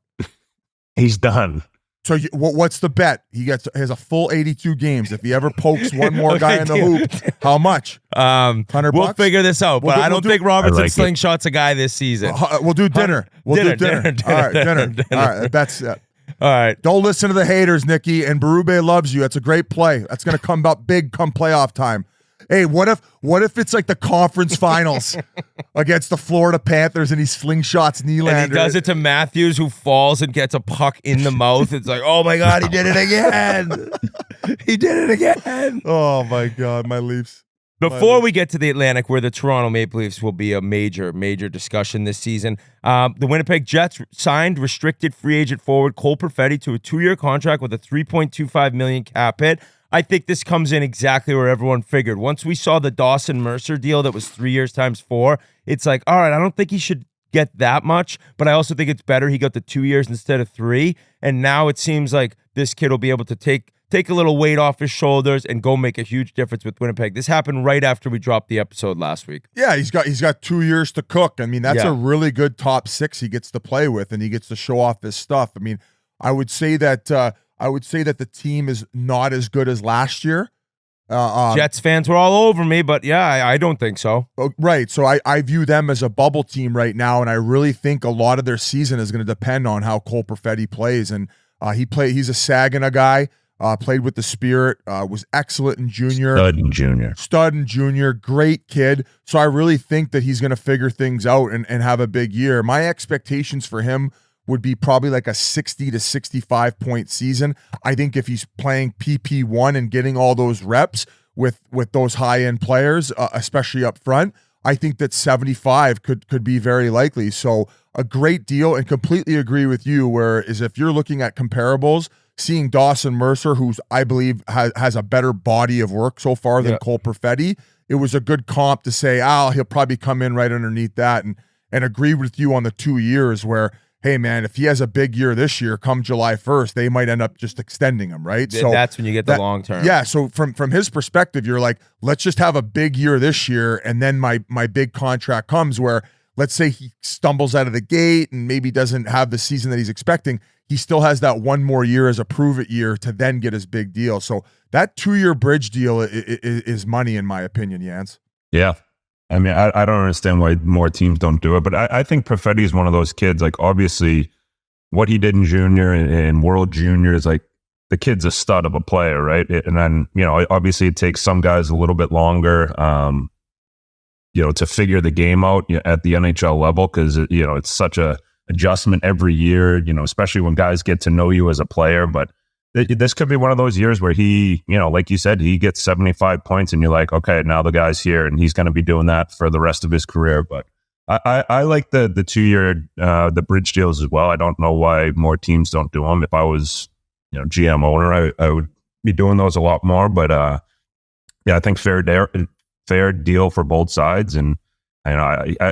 He's done. So what's the bet? He has a full 82 games. If he ever pokes one more guy in the hoop, how much? $100. We'll figure this out, but I don't think Robertson slingshot's a guy this season. We'll do dinner. We'll do dinner. All right, dinner. All right, that's it. All right. Don't listen to the haters, Nikki. And Berube loves you. That's a great play. That's going to come out big come playoff time. Hey, what if it's like the conference finals against the Florida Panthers and he slingshots Nylander? And he does it to Matthews, who falls and gets a puck in the mouth. It's like, oh my God, he did it again. He did it again. Oh my God, my Leafs. Before we get to the Atlantic, where the Toronto Maple Leafs will be a major, major discussion this season, the Winnipeg Jets signed restricted free agent forward Cole Perfetti to a 2-year contract with a $3.25 million cap hit. I think this comes in exactly where everyone figured. Once we saw the Dawson Mercer deal that was 3 years times 4, it's like, all right, I don't think he should get that much, but I also think it's better he got the 2 years instead of 3. And now it seems like this kid will be able to take a little weight off his shoulders and go make a huge difference with Winnipeg. This happened right after we dropped the episode last week. Yeah, he's got 2 years to cook. I mean, that's a really good top 6 he gets to play with, and he gets to show off his stuff. I mean, I would say that the team is not as good as last year. Jets fans were all over me, but yeah, I don't think so. Right. So I view them as a bubble team right now, and I really think a lot of their season is going to depend on how Cole Perfetti plays. And he's a Saginaw guy. Played with the Spirit, was excellent in junior. Stud in junior, great kid. So I really think that he's going to figure things out and have a big year. My expectations for him would be probably like a 60 to 65 point season. I think if he's playing PP1 and getting all those reps with those high-end players, especially up front, I think that 75 could be very likely. So a great deal, and completely agree with you, whereas if you're looking at comparables, seeing Dawson Mercer, who's I believe has a better body of work so far than Cole Perfetti, it was a good comp to say, he'll probably come in right underneath that, and agree with you on the 2 years where, hey man, if he has a big year this year, come July 1st, they might end up just extending him, right? So that's when you get the long term. Yeah. So from his perspective, you're like, let's just have a big year this year, and then my big contract comes where, let's say he stumbles out of the gate and maybe doesn't have the season that he's expecting. He still has that one more year as a prove-it year to then get his big deal. So that 2-year bridge deal is money, in my opinion, Jans. Yeah. I mean, I don't understand why more teams don't do it, but I think Perfetti is one of those kids. Like, obviously, what he did in junior and World Juniors, like, the kid's a stud of a player, right? And then, obviously it takes some guys a little bit longer, to figure the game out at the NHL level, because, it's such a adjustment every year, especially when guys get to know you as a player. But this could be one of those years where he, like you said, he gets 75 points and you're like, okay, now the guy's here and he's going to be doing that for the rest of his career. But I like the 2-year, the bridge deals as well. I don't know why more teams don't do them. If I was, GM owner, I would be doing those a lot more. But I think fair deal for both sides. And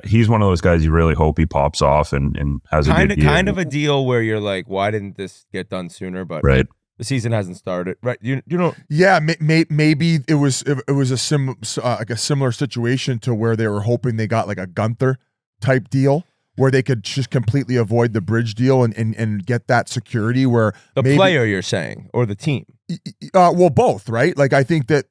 he's one of those guys you really hope he pops off and has a good year. Kind of a deal where you're like, why didn't this get done sooner? But right. The season hasn't started, right? You know. Yeah, maybe it was a similar situation to where they were hoping they got like a Gunther type deal where they could just completely avoid the bridge deal and get that security where the player you're saying or the team. Well, both, right? Like I think that.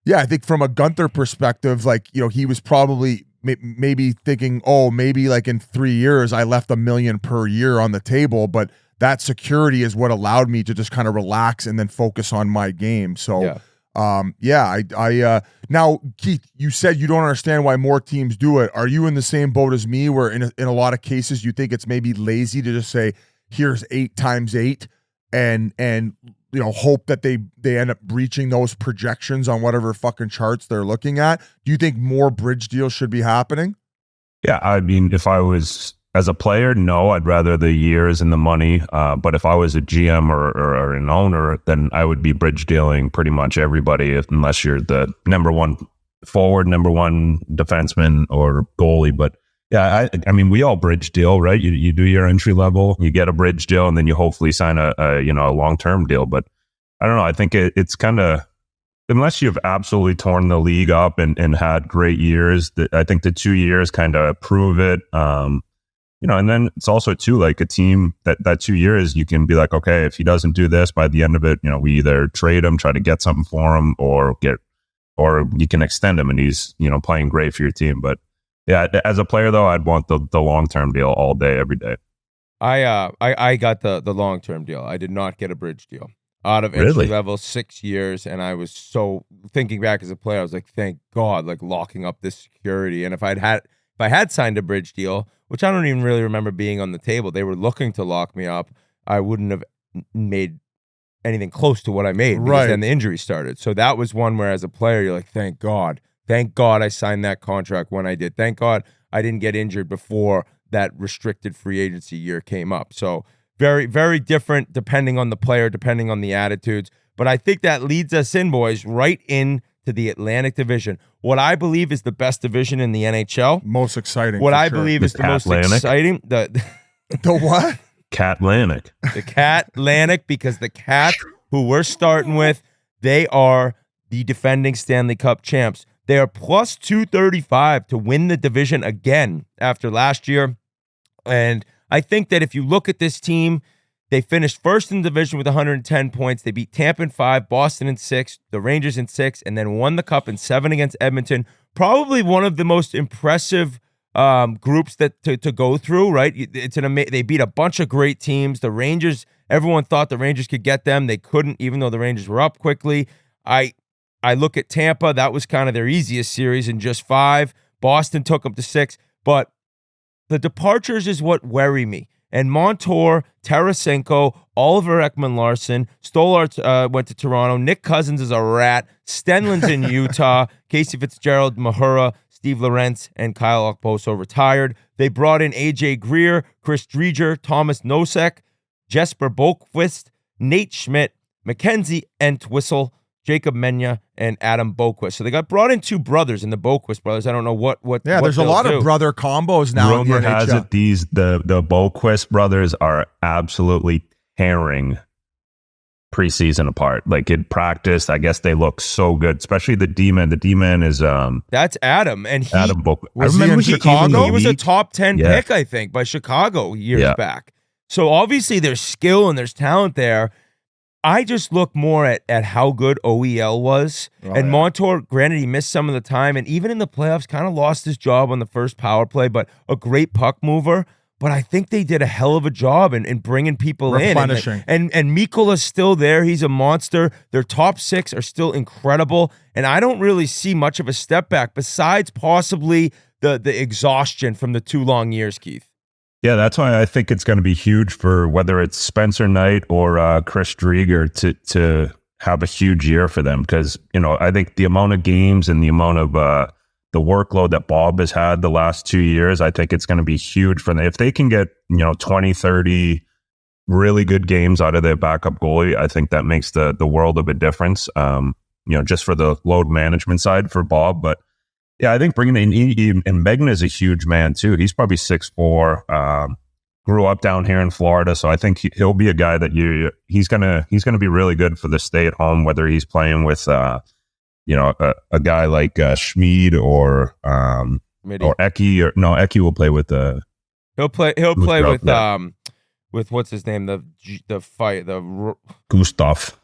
Yeah, I think from a Gunther perspective, like, he was probably maybe thinking, maybe like in 3 years, I left $1 million per year on the table, but that security is what allowed me to just kind of relax and then focus on my game. So, now, Keith, you said you don't understand why more teams do it. Are you in the same boat as me where in a lot of cases you think it's maybe lazy to just say, here's 8 times 8 and hope that they end up reaching those projections on whatever fucking charts they're looking at? Do you think more bridge deals should be happening? Yeah, I mean, if I was as a player, no, I'd rather the years and the money. But if I was a GM or an owner, then I would be bridge dealing pretty much everybody, unless you're the number one forward, number one defenseman or goalie. But yeah, I mean, we all bridge deal, right? You do your entry level, you get a bridge deal, and then you hopefully sign a long-term deal. But I don't know. I think it's kind of, unless you've absolutely torn the league up and had great years, I think the 2 years kind of prove it. And then it's also too like a team that 2 years you can be like, okay, if he doesn't do this by the end of it, we either trade him, try to get something for him, or you can extend him and he's playing great for your team. But yeah, as a player though, I'd want the long-term deal all day, every day. I got the long-term deal. I did not get a bridge deal out of entry level 6 years, and I was so thinking back as a player, I was like, thank God, like locking up this security. And if I had signed a bridge deal, which I don't even really remember being on the table, they were looking to lock me up, I wouldn't have made anything close to what I made because then the injury started. So that was one where as a player, you're like, thank God I signed that contract when I did. Thank God I didn't get injured before that restricted free agency year came up. So very, very different depending on the player, depending on the attitudes. But I think that leads us in, boys, right into the Atlantic Division. What I believe is the best division in the NHL. Most exciting. What I believe is the most exciting. The what? Catlantic. The Catlantic, because the Cats, who we're starting with, they are the defending Stanley Cup champs. They are plus 235 to win the division again after last year. And I think that if you look at this team, they finished first in the division with 110 points. They beat Tampa in 5, Boston in 6, the Rangers in 6, and then won the Cup in 7 against Edmonton. Probably one of the most impressive groups that to go through, right? They beat a bunch of great teams. The Rangers, everyone thought the Rangers could get them. They couldn't, even though the Rangers were up quickly. I look at Tampa. That was kind of their easiest series in just 5. Boston took them to 6. But the departures is what worry me. And Montour, Tarasenko, Oliver Ekman-Larsson, Stolarz went to Toronto. Nick Cousins is a rat. Stenlin's in Utah. Casey Fitzgerald, Mahura, Steve Lorentz and Kyle Okposo retired. They brought in AJ Greer, Chris Drieger, Thomas Nosek, Jesper Boqvist, Nate Schmidt, Mackenzie Entwistle, Jacob Menya, and Adam Boqvist. So they got brought in two brothers in the Boqvist brothers. I don't know what. Yeah, what there's a they'll lot do. of brother combos now. Rumor in the has NHL. it the Boqvist brothers are absolutely tearing preseason apart. Like in practice, I guess they look so good, especially the D-man. The D-man is That's Adam, and he Adam Boqvist. Was he in Chicago? He was a top 10 Yeah. pick, I think, by Chicago years Yeah. back. So obviously there's skill and there's talent there. I just look more at how good OEL was. And Montour, granted, he missed some of the time, and even in the playoffs, kind of lost his job on the first power play, but a great puck mover. But I think they did a hell of a job in bringing people in. Replenishing. And Mikola's still there. He's a monster. Their top six are still incredible. And I don't really see much of a step back besides possibly the exhaustion from the 2 long years, Keith. Yeah, that's why I think it's going to be huge for whether it's Spencer Knight or Chris Drieger to have a huge year for them. Because, I think the amount of games and the amount of the workload that Bob has had the last 2 years, I think it's going to be huge for them. If they can get, 20, 30 really good games out of their backup goalie, I think that makes the world of a difference, just for the load management side for Bob. But yeah, I think bringing in and Megan is a huge man too. He's probably 6'4", grew up down here in Florida, so I think he'll be a guy that he's gonna be really good for the stay at home. Whether he's playing with a guy like Schmid or Eki, or no, Eki will play with the. He'll play with yeah. With what's his name, the Gustav.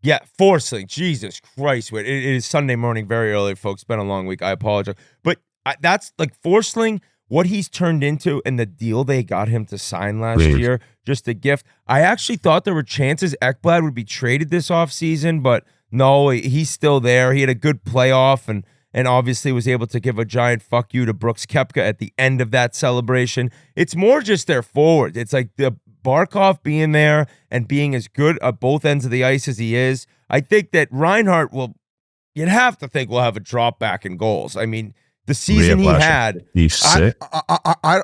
Yeah, Forsling. Jesus Christ. It is Sunday morning, very early, folks. It's been a long week. I apologize. But that's like Forsling, what he's turned into, and the deal they got him to sign last year, just a gift. I actually thought there were chances Ekblad would be traded this offseason, but no, he's still there. He had a good playoff and obviously was able to give a giant fuck you to Brooks Koepka at the end of that celebration. It's more just their forward. It's like the Barkov being there and being as good at both ends of the ice as he is. I think that Reinhart you'd have to think will have a drop back in goals. I mean, the season he had. He's sick.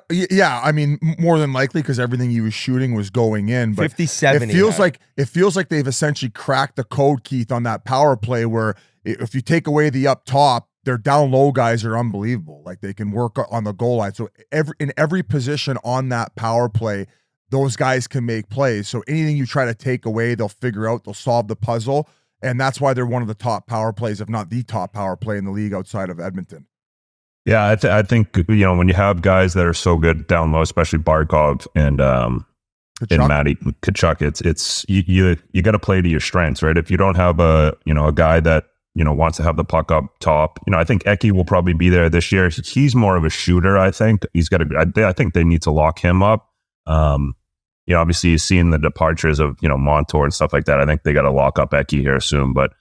Yeah, I mean, more than likely because everything he was shooting was going in. But 57. It feels like they've essentially cracked the code, Keith, on that power play where if you take away the up top, their down low guys are unbelievable. Like they can work on the goal line. So in every position on that power play, those guys can make plays. So anything you try to take away, they'll figure out, they'll solve the puzzle. And that's why they're one of the top power plays, if not the top power play in the league outside of Edmonton. Yeah, I think, when you have guys that are so good down low, especially Barkov and Matty Tkachuk, it's you got to play to your strengths, right? If you don't have a guy that, wants to have the puck up top, I think Eki will probably be there this year. He's more of a shooter, I think. I think they need to lock him up. Obviously you've seen the departures of, Montour and stuff like that. I think they got to lock up Eki here soon. But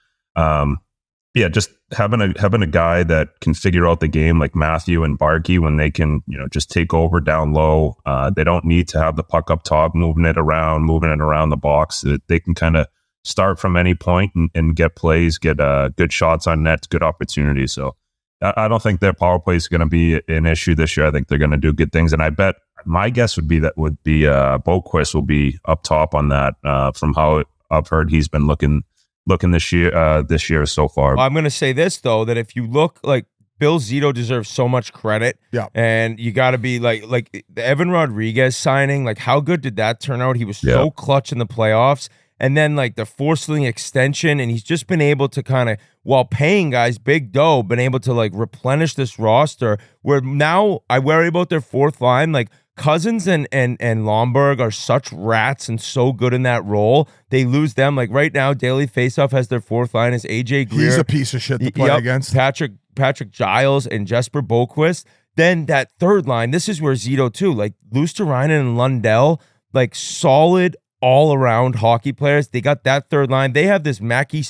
just having a guy that can figure out the game like Matthew and Barkey when they can, just take over down low. They don't need to have the puck up top, moving it around the box. They can kind of start from any point and get plays, get good shots on net, good opportunities. So I don't think their power play is going to be an issue this year. I think they're going to do good things. And I bet my guess would be Boqvist will be up top on that from how I've heard he's been looking this year so far. I'm going to say this, though, that if you look like Bill Zito deserves so much credit. Yeah. And you got to be like the Evan Rodriguez signing, like how good did that turn out? He was so clutch in the playoffs. And then like the Forsling extension, and he's just been able to kind of, while paying guys big dough, been able to like replenish this roster where now I worry about their fourth line. Like Cousins and Lomberg are such rats and so good in that role. They lose them. Like right now, Daily Faceoff has their fourth line as AJ Greer. He's a piece of shit to play against. Patrik Giles and Jesper Boqvist. Then that third line, this is where Zito too, like Luosterainen and Lundell, like solid all-around hockey players. They got that third line. They have this Mackie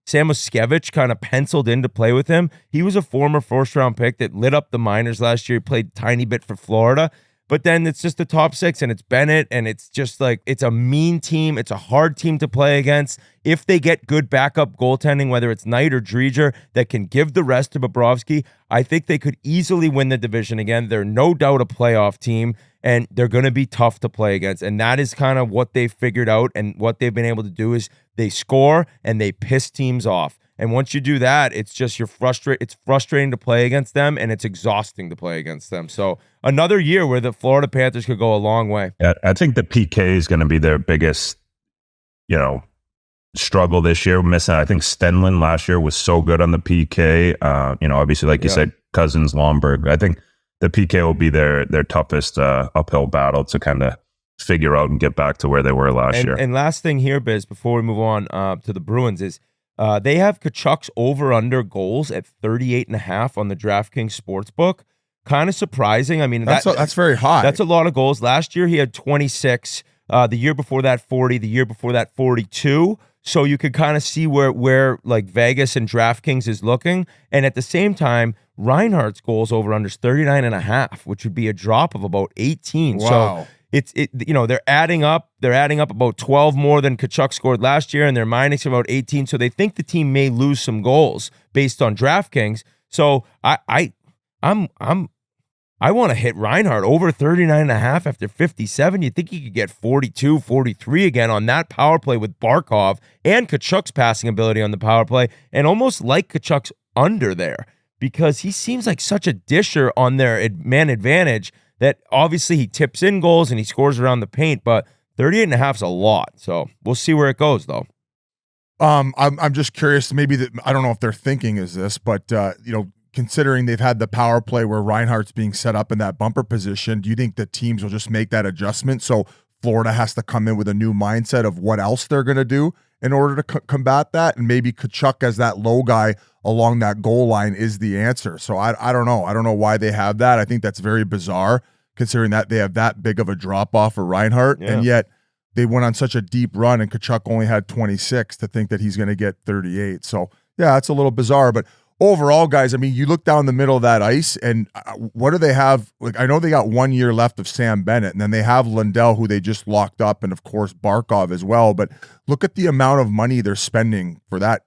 Samoskevich kind of penciled in to play with him. He was a former first-round pick that lit up the minors last year. He played a tiny bit for Florida. But then it's just the top 6, and it's Bennett, and it's just like, it's a mean team. It's a hard team to play against. If they get good backup goaltending, whether it's Knight or Dreger, that can give the rest to Bobrovsky, I think they could easily win the division again. They're no doubt a playoff team, and they're going to be tough to play against. And that is kind of what they've figured out, and what they've been able to do is they score and they piss teams off. And once you do that, it's just it's frustrating to play against them, and it's exhausting to play against them. So another year where the Florida Panthers could go a long way. Yeah, I think the PK is going to be their biggest, struggle this year. Missing, I think Stenlund last year was so good on the PK. Obviously, like you said, Cousins, Lomberg. I think the PK will be their toughest uphill battle to kind of figure out and get back to where they were last year. And last thing here, Biz, before we move on to the Bruins is, they have Tkachuk's over-under goals at 38.5 on the DraftKings Sportsbook. Kind of surprising. I mean, that's very high. That's a lot of goals. Last year, he had 26. The year before that, 40. The year before that, 42. So you could kind of see where like Vegas and DraftKings is looking. And at the same time, Reinhardt's goals over-under is 39.5, which would be a drop of about 18. Wow. So they're adding up about 12 more than Tkachuk scored last year, and they're minus about 18. So they think the team may lose some goals based on DraftKings. So I want to hit Reinhardt over 39.5 after 57. You think he could get 42, 43 again on that power play with Barkov and Tkachuk's passing ability on the power play, and almost like Tkachuk's under there, because he seems like such a disher on their man advantage that obviously he tips in goals and he scores around the paint, but 38.5 is a lot. So we'll see where it goes, though. I'm just curious. Maybe I don't know if their thinking is this, but considering they've had the power play where Reinhardt's being set up in that bumper position, do you think the teams will just make that adjustment? So Florida has to come in with a new mindset of what else they're going to do in order to combat that, and maybe Tkachuk as that low guy along that goal line is the answer. So I don't know. I don't know why they have that. I think that's very bizarre considering that they have that big of a drop off for Reinhardt, and yet they went on such a deep run and Tkachuk only had 26 to think that he's going to get 38. So yeah, it's a little bizarre, but overall, guys, I mean, you look down the middle of that ice, and what do they have? Like, I know they got 1 year left of Sam Bennett, and then they have Lundell, who they just locked up, and of course Barkov as well. But look at the amount of money they're spending for that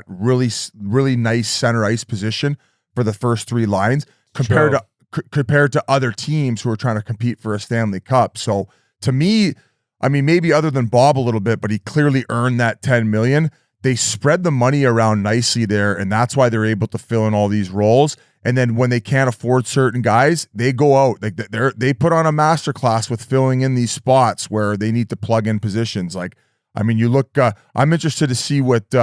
really, really nice center ice position for the first 3 lines compared to other teams who are trying to compete for a Stanley Cup. So to me, I mean, maybe other than Bob a little bit, but he clearly earned that $10 million. They spread the money around nicely there, and that's why they're able to fill in all these roles. And then when they can't afford certain guys, they go out. Like they put on a masterclass with filling in these spots where they need to plug in positions. Like, I mean, you look. I'm interested to see what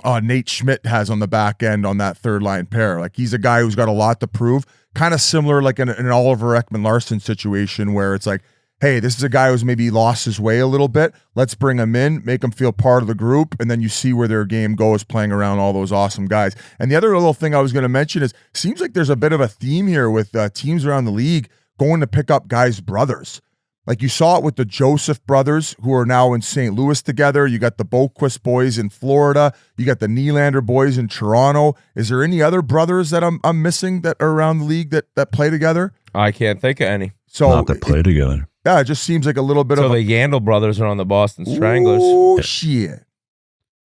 Nate Schmidt has on the back end on that third line pair. Like, he's a guy who's got a lot to prove. Kind of similar, like in an Oliver Ekman-Larsson situation, where it's like, hey, this is a guy who's maybe lost his way a little bit. Let's bring him in, make him feel part of the group, and then you see where their game goes playing around all those awesome guys. And the other little thing I was going to mention is, seems like there's a bit of a theme here with teams around the league going to pick up guys' brothers. Like, you saw it with the Joseph brothers, who are now in St. Louis together. You got the Boquist boys in Florida. You got the Nylander boys in Toronto. Is there any other brothers that I'm missing that are around the league that play together? I can't think of any. So Not that play together. Yeah, it just seems like a little bit of So the Yandle brothers are on the Boston Stranglers. Oh, shit.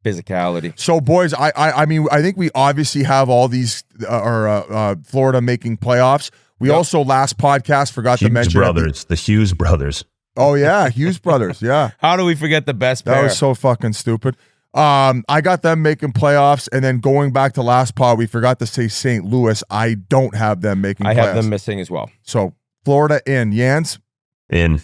Physicality. So, boys, I mean, I think we obviously have all these Florida making playoffs. We also, last podcast, forgot to mention the Hughes brothers. Oh, yeah, Hughes brothers, yeah. How do we forget the best pair? That was so fucking stupid. I got them making playoffs, and then going back to last pod, we forgot to say St. Louis. I don't have them making playoffs. I have them missing as well. So, Florida in. Jans? In.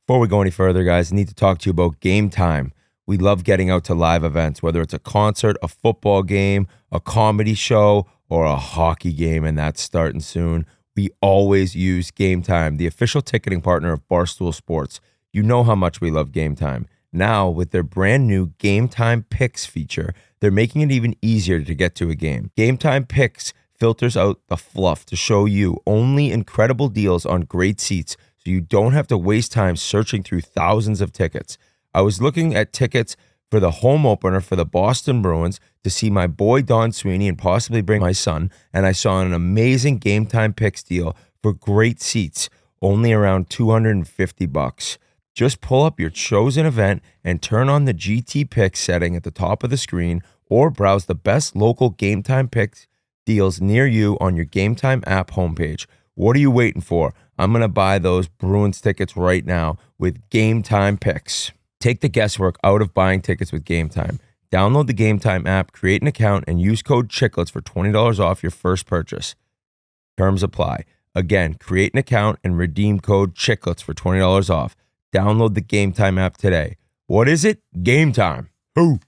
Before we go any further, guys, I need to talk to you about Game Time. We love getting out to live events, whether it's a concert, a football game, a comedy show, or a hockey game, and that's starting soon. We always use Game Time, the official ticketing partner of Barstool Sports. You know how much we love Game Time. Now, with their brand new Game Time Picks feature, they're making it even easier to get to a game. Game Time Picks filters out the fluff to show you only incredible deals on great seats, so you don't have to waste time searching through thousands of tickets. I was looking at tickets for the home opener for the Boston Bruins to see my boy Don Sweeney and possibly bring my son, and I saw an amazing Game Time Picks deal for great seats, only around $250. Just pull up your chosen event and turn on the GT Picks setting at the top of the screen, or browse the best local Game Time Picks deals near you on your Game Time app homepage. What are you waiting for? I'm going to buy those Bruins tickets right now with Game Time Picks. Take the guesswork out of buying tickets with Game Time. Download the Game Time app, create an account, and use code Chiclets for $20 off your first purchase. Terms apply. Again, create an account and redeem code Chiclets for $20 off. Download the Game Time app today. What is it? Game Time. Who?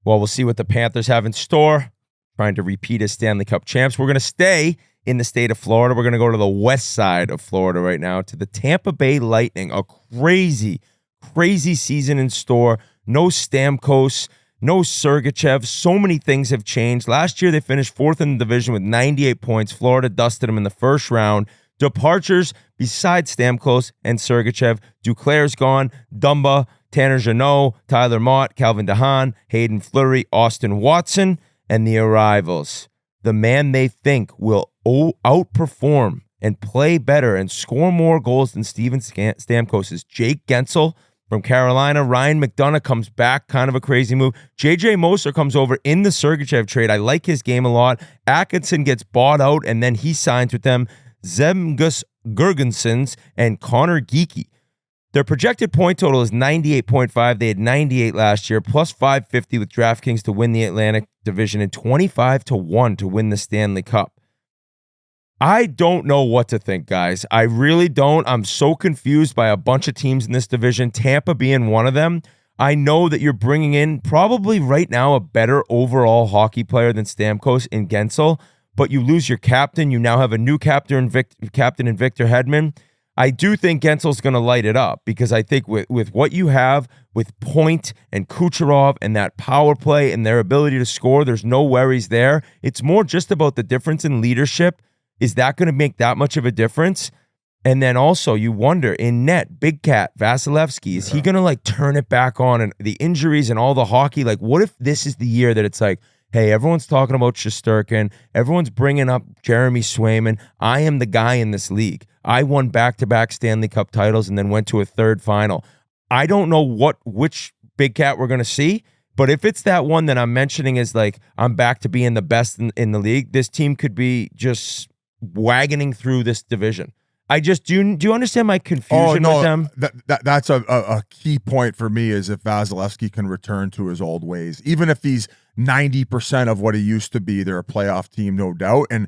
Well, we'll see what the Panthers have in store. Trying to repeat as Stanley Cup champs. We're going to stay in the state of Florida. We're going to go to the west side of Florida right now, to the Tampa Bay Lightning. A crazy, crazy season in store. No Stamkos, no Sergachev. So many things have changed. Last year, they finished fourth in the division with 98 points. Florida dusted them in the first round. Departures besides Stamkos and Sergachev. Duclair's gone. Dumba, Tanner Jeannot, Tyler Mott, Calvin DeHaan, Hayden Fleury, Austin Watson, and the arrivals. The man they think will outperform and play better and score more goals than Steven Stamkos is Jake Gensel from Carolina. Ryan McDonough comes back, kind of a crazy move. JJ Moser comes over in the Sergachev trade. I like his game a lot. Atkinson gets bought out, and then he signs with them. Zemgus Girgensons and Connor Geekie. Their projected point total is 98.5. They had 98 last year, plus 550 with DraftKings to win the Atlantic Division, and 25-1 to win the Stanley Cup. I don't know what to think, guys. I really don't. I'm so confused by a bunch of teams in this division, Tampa being one of them. I know that you're bringing in probably right now a better overall hockey player than Stamkos in Gensel, but you lose your captain. You now have a new captain in Victor Hedman. I do think Gensel's going to light it up, because I think with what you have with Point and Kucherov and that power play and their ability to score, there's no worries there. It's more just about the difference in leadership. Is that going to make that much of a difference? And then also you wonder, in net, Big Cat, Vasilevsky, is he going to like turn it back on? And the injuries and all the hockey, like what if this is the year that it's like, hey, everyone's talking about Shesterkin. Everyone's bringing up Jeremy Swayman. I am the guy in this league. I won back-to-back Stanley Cup titles and then went to a third final. I don't know which Big Cat we're going to see, but if it's that one that I'm mentioning is like, I'm back to being the best in the league, this team could be just wagoning through this division. I just, do you understand my confusion with them? That's a key point for me, is if Vasilevsky can return to his old ways. Even if he's 90% of what he used to be, they're a playoff team, no doubt. And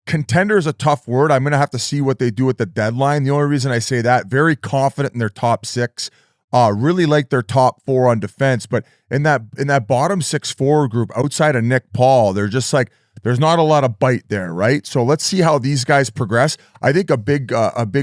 contender is a tough word. I'm going to have to see what they do at the deadline. The only reason I say that, very confident in their top six, really like their top four on defense. But in that bottom six forward group, outside of Nick Paul, they're just like, there's not a lot of bite there, right? So let's see how these guys progress. I think a big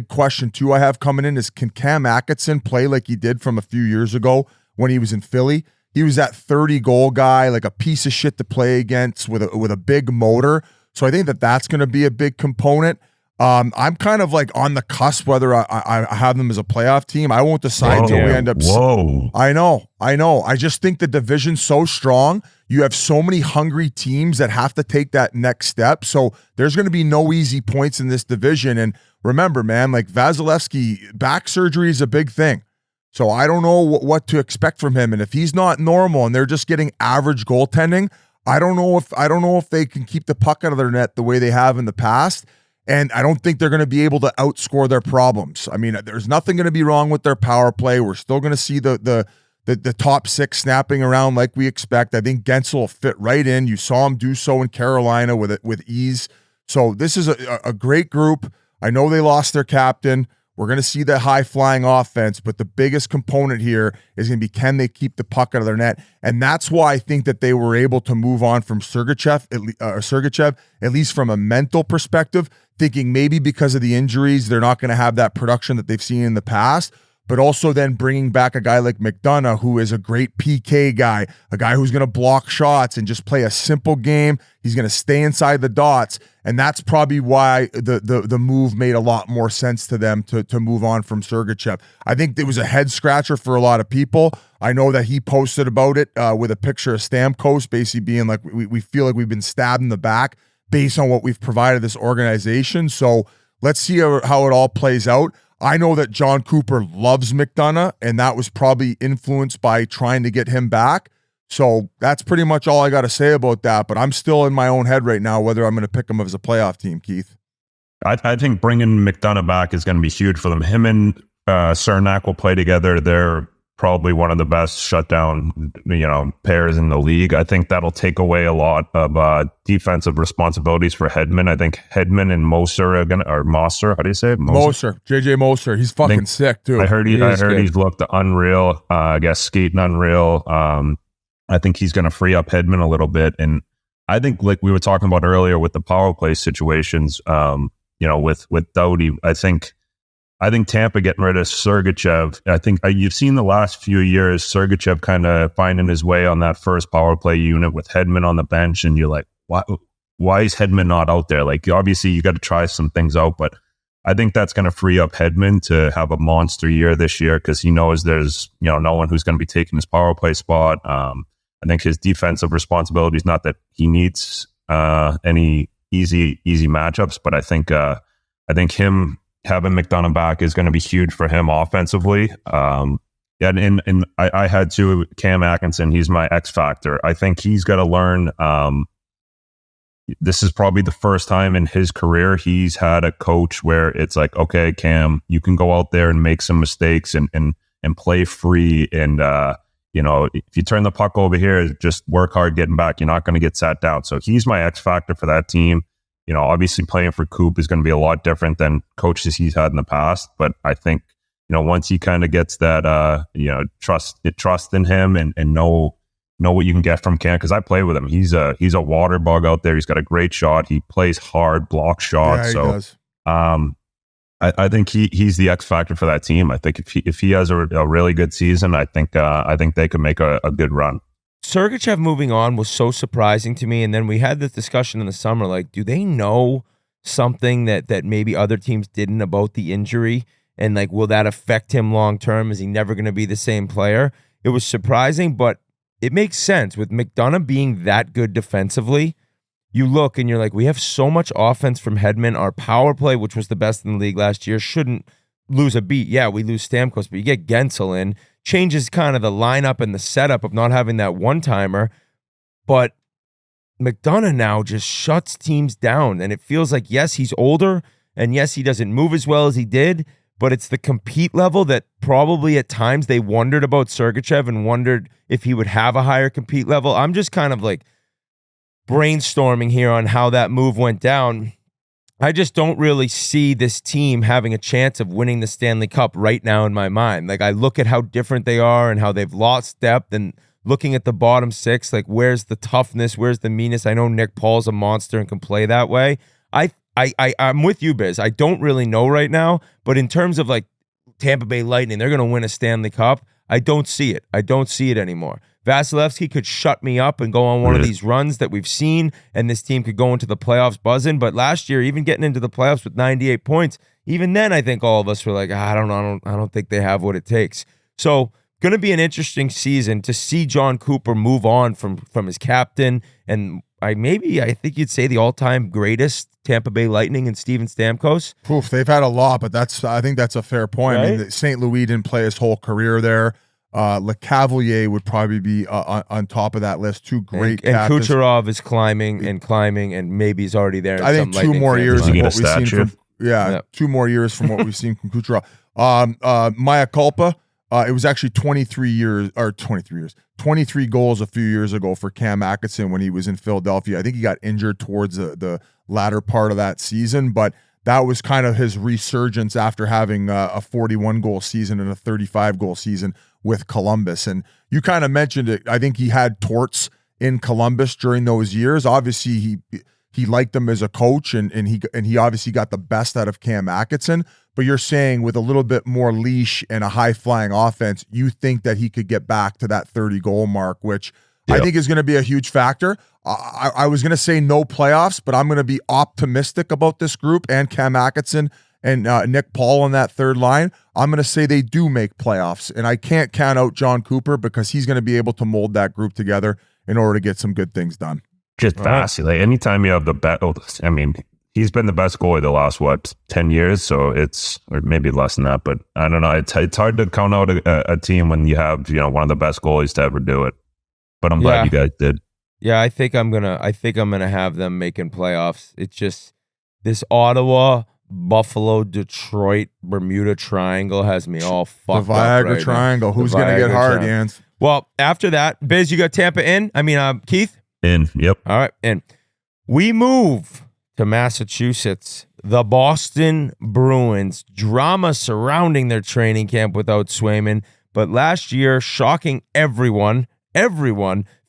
question too I have coming in is, can Cam Atkinson play like he did from a few years ago when he was in Philly? He was that 30-goal guy, like a piece of shit to play against with a big motor. So I think that's going to be a big component. I'm kind of like on the cusp whether I have them as a playoff team. I won't decide until we end up. Whoa. I know. I just think the division's so strong. You have so many hungry teams that have to take that next step. So there's going to be no easy points in this division. And remember, man, like Vasilevsky, back surgery is a big thing. So I don't know what to expect from him. And if he's not normal and they're just getting average goaltending, I don't know if they can keep the puck out of their net the way they have in the past. And I don't think they're going to be able to outscore their problems. I mean, there's nothing going to be wrong with their power play. We're still going to see the top six snapping around like we expect. I think Gensel will fit right in. You saw him do so in Carolina with ease. So this is a great group. I know they lost their captain. We're going to see the high-flying offense, but the biggest component here is going to be, can they keep the puck out of their net? And that's why I think that they were able to move on from Sergachev, at least from a mental perspective, thinking maybe because of the injuries, they're not going to have that production that they've seen in the past, but also then bringing back a guy like McDonough, who is a great PK guy, a guy who's going to block shots and just play a simple game. He's going to stay inside the dots, and that's probably why the move made a lot more sense to them to move on from Sergachev. I think it was a head scratcher for a lot of people. I know that he posted about it with a picture of Stamkos, basically being like, we feel like we've been stabbed in the back. based on what we've provided this organization. So let's see how it all plays out. I know that John Cooper loves McDonough, and that was probably influenced by trying to get him back. So that's pretty much all I got to say about that. But I'm still in my own head right now whether I'm going to pick him as a playoff team, Keith. I think bringing McDonough back is going to be huge for them. Him and Cernak will play together. They're probably one of the best shutdown, pairs in the league. I think that'll take away a lot of defensive responsibilities for Hedman. I think Hedman and Moser or Moser, how do you say it? Moser, JJ Moser. He's fucking sick too. I heard he's looked unreal. I guess skating unreal. I think he's going to free up Hedman a little bit, and I think like we were talking about earlier with the power play situations, with Doughty, I think Tampa getting rid of Sergachev. I think you've seen the last few years Sergachev kind of finding his way on that first power play unit with Hedman on the bench, and you're like, why is Hedman not out there? Like, obviously you got to try some things out, but I think that's going to free up Hedman to have a monster year this year because he knows there's no one who's going to be taking his power play spot. I think his defensive responsibility is not that he needs any easy matchups, but I think him having McDonough back is going to be huge for him offensively. And I had to Cam Atkinson. He's my X factor. I think he's got to learn. This is probably the first time in his career he's had a coach where it's like, okay, Cam, you can go out there and make some mistakes and play free. And, if you turn the puck over here, just work hard getting back. You're not going to get sat down. So he's my X factor for that team. Obviously playing for Coop is going to be a lot different than coaches he's had in the past. But I think, once he kind of gets that, trust in him and know what you can get from Cam, because I play with him. He's a water bug out there. He's got a great shot. He plays hard, block shots. Yeah, he does. I think he's the X factor for that team. I think if he has a really good season, I think they could make a good run. Sergachev moving on was so surprising to me, and then we had this discussion in the summer, like, do they know something that maybe other teams didn't about the injury, and like, will that affect him long term? Is he never going to be the same player? It was surprising, but it makes sense with McDonough being that good defensively. You look and you're like, we have so much offense from Hedman. Our power play, which was the best in the league last year, shouldn't lose a beat. Yeah, we lose Stamkos, but you get Gensel in, changes kind of the lineup and the setup of not having that one-timer. But McDonough now just shuts teams down. And it feels like, yes, he's older, and yes, he doesn't move as well as he did, but it's the compete level that probably at times they wondered about Sergachev and wondered if he would have a higher compete level. I'm just kind of like brainstorming here on how that move went down. I just don't really see this team having a chance of winning the Stanley Cup right now in my mind. Like, I look at how different they are and how they've lost depth, and looking at the bottom six, like, where's the toughness? Where's the meanness? I know Nick Paul's a monster and can play that way. I'm with you, Biz. I don't really know right now, but in terms of like Tampa Bay Lightning, they're going to win a Stanley Cup. I don't see it. I don't see it anymore. Vasilevsky could shut me up and go on one of these runs that we've seen, and this team could go into the playoffs buzzing. But last year, even getting into the playoffs with 98 points, even then, I think all of us were like, I don't think they have what it takes. So, going to be an interesting season to see John Cooper move on from his captain, and I think you'd say the all-time greatest Tampa Bay Lightning and Steven Stamkos. Oof, they've had a lot, but I think that's a fair point. Right? I mean, St. Louis didn't play his whole career there. LeCavalier would probably be on top of that list. Two great captains. And Kucherov is climbing, and maybe he's already there. I think 2 more years from what we've seen from 2 more years from what we've seen from Kucherov. Maya Culpa, it was actually 23 goals a few years ago for Cam Atkinson when he was in Philadelphia. I think he got injured towards the latter part of that season, but that was kind of his resurgence after having a 41-goal season and a 35-goal season with Columbus. And you kind of mentioned it. I think he had torts in Columbus during those years. Obviously, he liked them as a coach, and he obviously got the best out of Cam Atkinson. But you're saying with a little bit more leash and a high-flying offense, you think that he could get back to that 30-goal mark, which I think is going to be a huge factor. I was going to say no playoffs, but I'm going to be optimistic about this group and Cam Atkinson and Nick Paul on that third line. I'm going to say they do make playoffs, and I can't count out John Cooper because he's going to be able to mold that group together in order to get some good things done. Just vacillate. Anytime you have the best, I mean, he's been the best goalie the last, 10 years? So or maybe less than that, but I don't know. It's hard to count out a team when you have, one of the best goalies to ever do it. But I'm glad you guys did. Yeah, I think I'm gonna have them making playoffs. It's just this Ottawa, Buffalo, Detroit, Bermuda Triangle has me all fucked The up Viagra right Triangle. now. Who's The going to get Viagra hard, Triangle. Jans? Well, after that, Biz, you got Tampa in? Keith? In, yep. All right, and we move to Massachusetts. The Boston Bruins. Drama surrounding their training camp without Swayman, but last year, shocking everyone,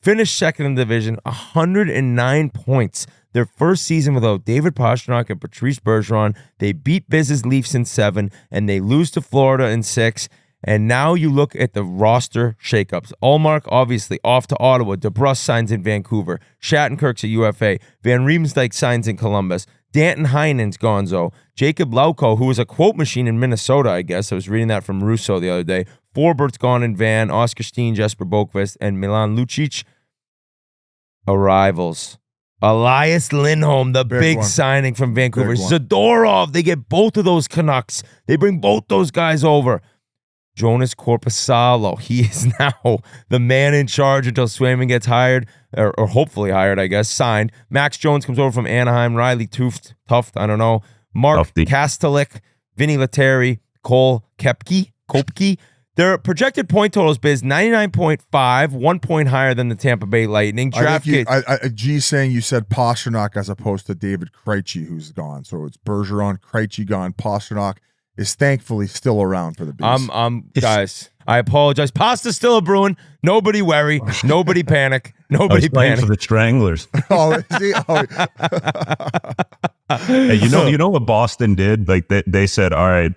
finished second in the division, 109 points. Their first season without David Pastrnak and Patrice Bergeron. They beat Biz's Leafs in 7, and they lose to Florida in 6. And now you look at the roster shakeups. Ullmark, obviously, off to Ottawa. DeBrusk signs in Vancouver. Shattenkirk's a UFA. Van Riemsdyk signs in Columbus. Danton Heinen's gonzo. Jacob Lauko, who was a quote machine in Minnesota, I guess. I was reading that from Russo the other day. Forbert's gone in Van. Oscar Steen, Jesper Boqvist, and Milan Lucic. Arrivals. Elias Lindholm, the big one. signing from Vancouver. Big one. Zadorov, they get both of those Canucks. They bring both those guys over. Jonas Corposalo, he is now the man in charge until Swayman gets hired, or hopefully hired, I guess, signed. Max Jones comes over from Anaheim. Riley Tuft, I don't know. Mark Tufty. Kastelik, Vinny Lettieri, Cole Kopke. Their projected point totals, Biz, 99.5, 1 point higher than the Tampa Bay Lightning. Draft kits. G's saying you said Pastrnak as opposed to David Krejci, who's gone. So it's Bergeron, Krejci gone. Pastrnak is thankfully still around for the Bees. Guys, I apologize. Pasta's still a Bruin. Nobody worry. Nobody panic. I was Nobody playing panic. for the Stranglers. Hey, you know what Boston did? Like they said, all right,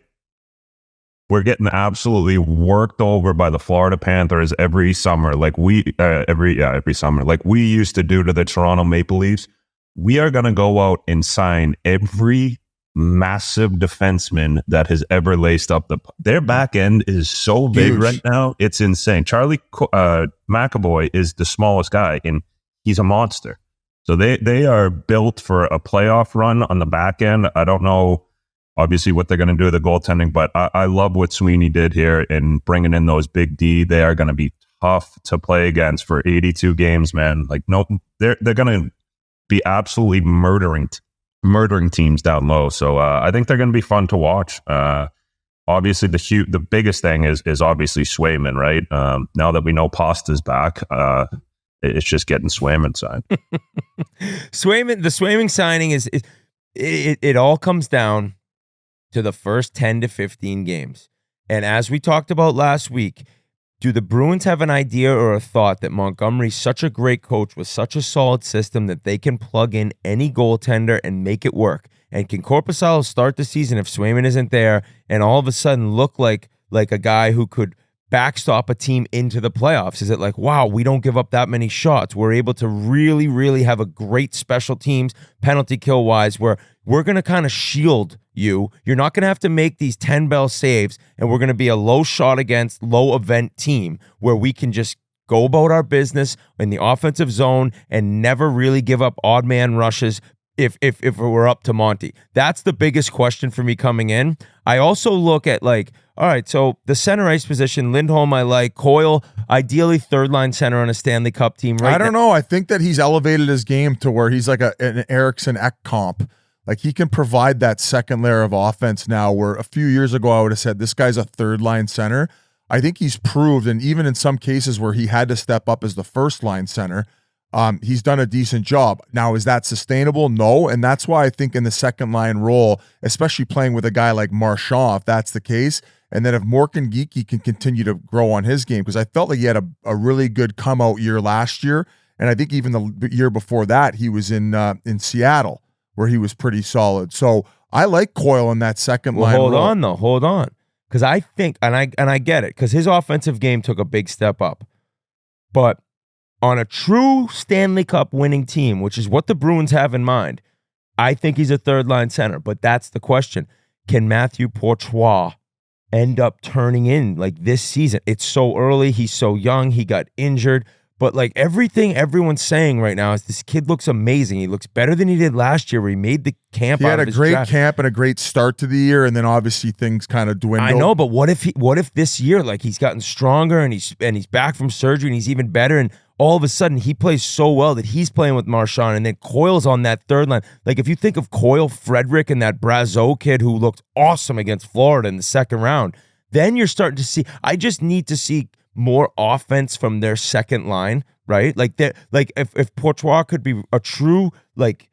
we're getting absolutely worked over by the Florida Panthers every summer, like every summer, like we used to do to the Toronto Maple Leafs. We are going to go out and sign every massive defenseman that has ever laced up their back end is so big right now. It's insane. Charlie McAvoy is the smallest guy and he's a monster. So they are built for a playoff run on the back end. I don't know obviously what they're going to do with the goaltending, but I love what Sweeney did here in bringing in those big D. They are going to be tough to play against for 82 games, man. Like, no, they're going to be absolutely murdering teams down low. So I think they're going to be fun to watch. Obviously, the biggest thing is obviously Swayman, right? Now that we know Pasta's back, it's just getting Swayman signed. The Swayman signing it all comes down to the first 10 to 15 games. And as we talked about last week, do the Bruins have an idea or a thought that Montgomery's such a great coach with such a solid system that they can plug in any goaltender and make it work? And can Korpisalo start the season if Swayman isn't there and all of a sudden look like a guy who could backstop a team into the playoffs? Is it like, wow, we don't give up that many shots. We're able to really, really have a great special teams penalty kill wise where we're going to kind of shield you. You're not going to have to make these 10 bell saves, and we're going to be a low shot against low event team where we can just go about our business in the offensive zone and never really give up odd man rushes if it were up to Monty. That's the biggest question for me coming in. I also look at all right, so the center ice position, Lindholm I like, Coyle, ideally third line center on a Stanley Cup team. Right? I don't know. I think that he's elevated his game to where he's like an Eriksson Ek comp. Like he can provide that second layer of offense now where a few years ago I would have said this guy's a third line center. I think he's proved, and even in some cases where he had to step up as the first line center, he's done a decent job. Now, is that sustainable? No. And that's why I think in the second line role, especially playing with a guy like Marchand, if that's the case, and then if Morgan Geekie can continue to grow on his game, because I felt like he had a really good come out year last year. And I think even the year before that, he was in Seattle where he was pretty solid. So I like Coyle in that second line role. Hold on. Because I think, and I get it, because his offensive game took a big step up. But on a true Stanley Cup winning team, which is what the Bruins have in mind, I think he's a third line center. But that's the question. Can Matthew Pourtois end up turning in like this season? It's so early. He's so young. He got injured. But like everything everyone's saying right now is this kid looks amazing. He looks better than he did last year where he made the camp. He had out a of his great draft. camp and a great start to the year, and then obviously things kind of dwindled. I know, but what if this year, like he's gotten stronger and he's back from surgery and he's even better, and all of a sudden he plays so well that he's playing with Marchand, and then Coyle's on that third line. Like if you think of Coyle, Frederick, and that Brazeau kid who looked awesome against Florida in the second round, then you're starting to see. I just need to see more offense from their second line, right? Like that, like if Courtois could be a true like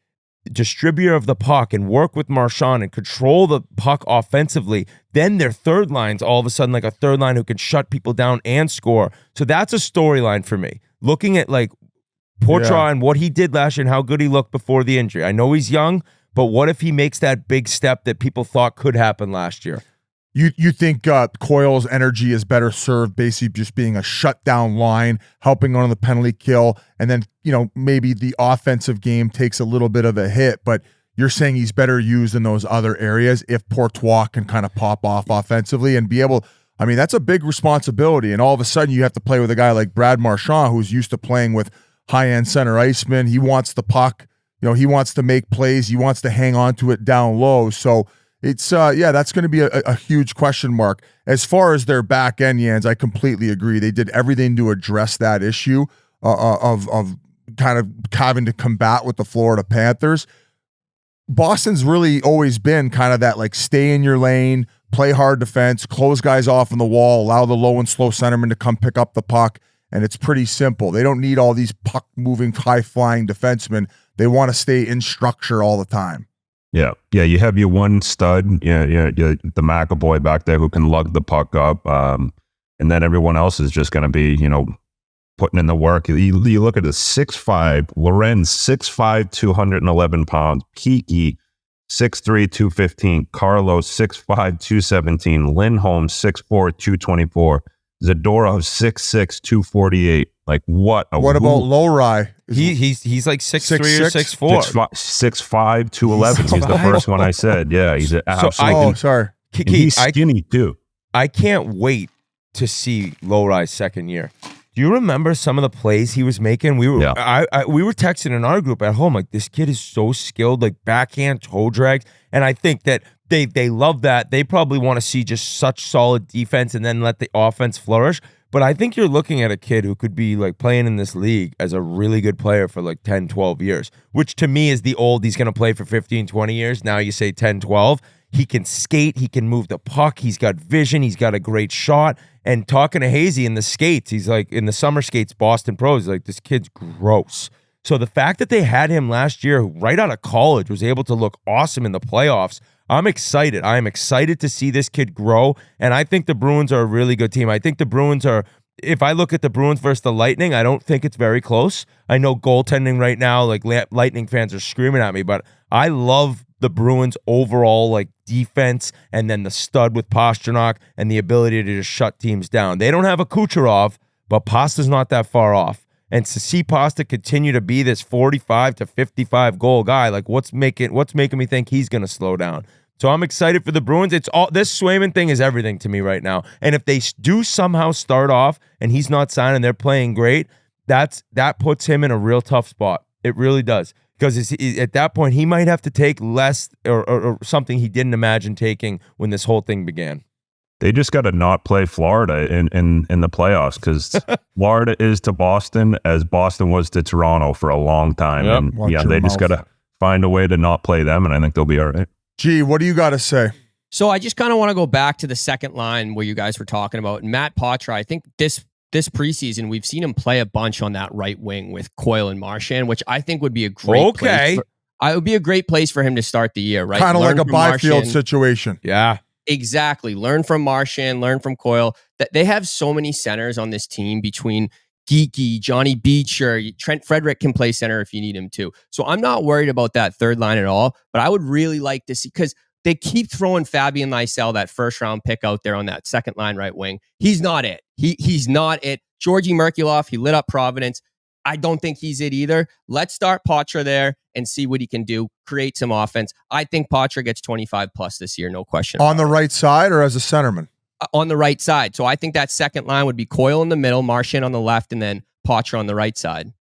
distributor of the puck and work with Marchand and control the puck offensively, then their third line's all of a sudden like a third line who can shut people down and score. So that's a storyline for me. Looking at like Courtois and what he did last year and how good he looked before the injury. I know he's young, but what if he makes that big step that people thought could happen last year? You think Coyle's energy is better served basically just being a shutdown line, helping on the penalty kill, and then, maybe the offensive game takes a little bit of a hit, but you're saying he's better used in those other areas if Courtois can kind of pop off offensively and be able, I mean, that's a big responsibility, and all of a sudden you have to play with a guy like Brad Marchand who's used to playing with high-end center icemen. He wants the puck, he wants to make plays, he wants to hang on to it down low, so it's that's going to be a huge question mark. As far as their back end, Yans, I completely agree. They did everything to address that issue of kind of having to combat with the Florida Panthers. Boston's really always been kind of that like stay in your lane, play hard defense, close guys off on the wall, allow the low and slow centerman to come pick up the puck, and it's pretty simple. They don't need all these puck moving, high flying defensemen. They want to stay in structure all the time. Yeah. You have your one stud, the McAvoy back there who can lug the puck up, and then everyone else is just going to be, putting in the work. You look at the 6'5", Lorenz 6'5", 211 pounds, Kiki 6'3", 215, Carlos 6'5", 217, Lindholm 6'4", 224, Zadorov 6'6", 248. Like what about Lowry? He's like 6'3" or 6'4". 6'5", 211. He's the first one I said. Yeah, he's an absolute. Sorry. He's skinny too. I can't wait to see Lowry's second year. Do you remember some of the plays he was making? We were we were texting in our group at home like, this kid is so skilled, like backhand toe drags, and I think that they love that. They probably want to see just such solid defense and then let the offense flourish. But I think you're looking at a kid who could be like playing in this league as a really good player for like 10, 12 years, which to me is the old he's going to play for 15, 20 years. Now you say 10, 12. He can skate. He can move the puck. He's got vision. He's got a great shot. And talking to Hazy in the skates, he's like in the summer skates, Boston Pros, he's like, this kid's gross. So the fact that they had him last year right out of college was able to look awesome in the playoffs, I'm excited. I am excited to see this kid grow, and I think the Bruins are a really good team. I think the Bruins are, if I look at the Bruins versus the Lightning, I don't think it's very close. I know goaltending right now, like Lightning fans are screaming at me, but I love the Bruins overall like defense and then the stud with Pasternak and the ability to just shut teams down. They don't have a Kucherov, but Pasta's not that far off. And to see Pasta continue to be this 45 to 55 goal guy, like what's making me think he's going to slow down? So I'm excited for the Bruins. It's all this Swayman thing is everything to me right now. And if they do somehow start off and he's not signing, they're playing great, that puts him in a real tough spot. It really does. Because at that point, he might have to take less or something he didn't imagine taking when this whole thing began. They just got to not play Florida in the playoffs because Florida is to Boston as Boston was to Toronto for a long time. Yep. And they just got to find a way to not play them, and I think they'll be all right. Gee, what do you got to say? So I just kind of want to go back to the second line where you guys were talking about. Matt Poitras, I think this preseason, we've seen him play a bunch on that right wing with Coyle and Marchand, which I think would be a great place. It would be a great place for him to start the year, right? Kind of like a Byfield situation. Yeah. Exactly. Learn from Marchand, learn from Coyle. That they have so many centers on this team between Geeky, Johnny Beecher, Trent Frederick can play center if you need him to. So I'm not worried about that third line at all, but I would really like to see, because they keep throwing Fabian Lysell, that first round pick, out there on that second line right wing. He's not it. He's not it. Georgi Merkulov, he lit up Providence. I don't think he's it either. Let's start Poitras there and see what he can do. Create some offense. I think Poitras gets 25 plus this year, no question. On the right side or as a centerman? on the right side. So I think that second line would be Coyle in the middle, Marchand on the left, and then Poitras on the right side.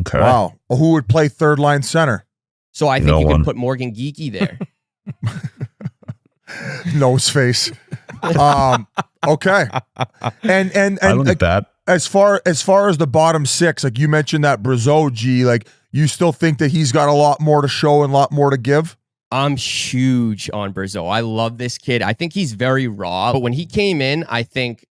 Okay. Wow. Well, who would play third line center? So I think No you one. can put Morgan Geekie there. Nose face. Okay. And I like that. as far as the bottom six, like you mentioned that Brazeau, G, like you still think that he's got a lot more to show and a lot more to give? I'm huge on Brazeau. I love this kid. I think he's very raw. But when he came in, I think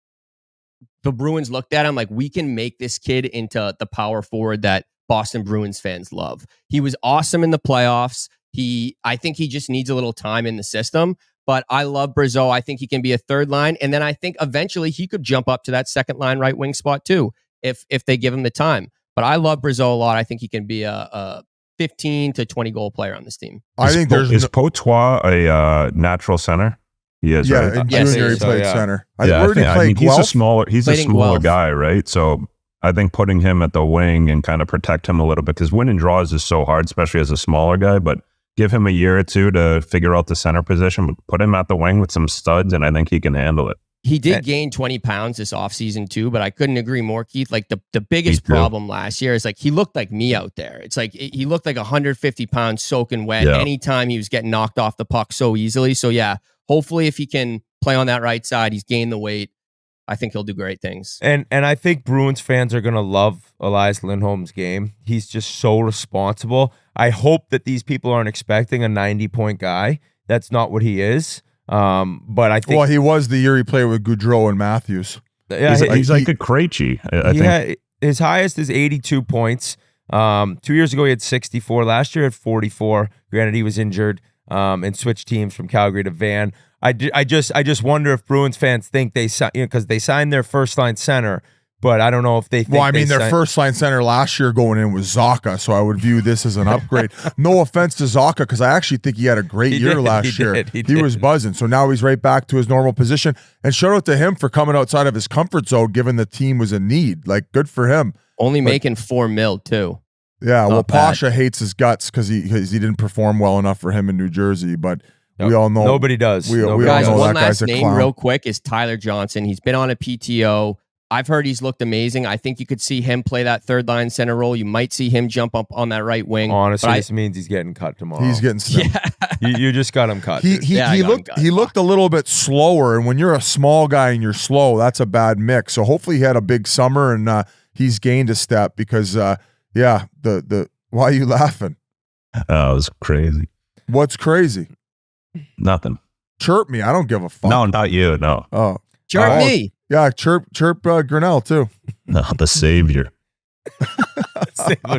the Bruins looked at him like, we can make this kid into the power forward that Boston Bruins fans love. He was awesome in the playoffs. I think he just needs a little time in the system. But I love Brazeau. I think he can be a third line. And then I think eventually he could jump up to that second line right wing spot too, if they give him the time. But I love Brazeau a lot. I think he can be a 15 to 20 goal player on this team. I think there's is Poitras a natural center? He is, yeah, right? in Yes, junior he so, played yeah. center. Yeah, Where did he play? he's a Guelph? smaller Played in Guelph. guy, right? So I think putting him at the wing and kind of protect him a little bit, because winning draws is so hard, especially as a smaller guy. But give him a year or two to figure out the center position. But put him at the wing with some studs, and I think he can handle it. He did gain 20 pounds this offseason too, but I couldn't agree more, Keith. Like the biggest problem last year is like he looked like me out there. It's like he looked like 150 pounds soaking wet anytime he was getting knocked off the puck so easily. So yeah, hopefully if he can play on that right side, he's gained the weight. I think he'll do great things. And I think Bruins fans are going to love Elias Lindholm's game. He's just so responsible. I hope that these people aren't expecting a 90-point guy. That's not what he is. But I think Well, he was the year he played with Goudreau and Matthews. yeah, He's like a Krejci, I think. his highest is 82 points. 2 years ago he had 64. Last year he had 44. Granted, he was injured and switched teams from Calgary to Van. I just wonder if Bruins fans think they because they signed their first line center, but I don't know if they think. Well, I mean, their first line center last year going in was Zacha, so I would view this as an upgrade. No offense to Zacha, because I actually think he had a great year last year. He was buzzing, so now he's right back to his normal position. And shout out to him for coming outside of his comfort zone, given the team was in need. Like, good for him. Only making $4 million too. Yeah, well, Not bad. Pasha hates his guts because he didn't perform well enough for him in New Jersey, but we all know nobody does. We all Guys, know one that guy's last a name clown. real quick is Tyler Johnson. He's been on a PTO. I've heard he's looked amazing. I think you could see him play that third line center role. You might see him jump up on that right wing. Honestly, But this means he's getting cut tomorrow. He's getting snipped. you just got him cut. He dude. he looked a little bit slower, and when you're a small guy and you're slow, that's a bad mix. So hopefully he had a big summer and he's gained a step because the why are you laughing? Oh, it was crazy. What's crazy? Nothing. Chirp me. I don't give a fuck. No, not you. No. Oh, Jeremy. yeah. Chirp Grinnell too. No, the savior.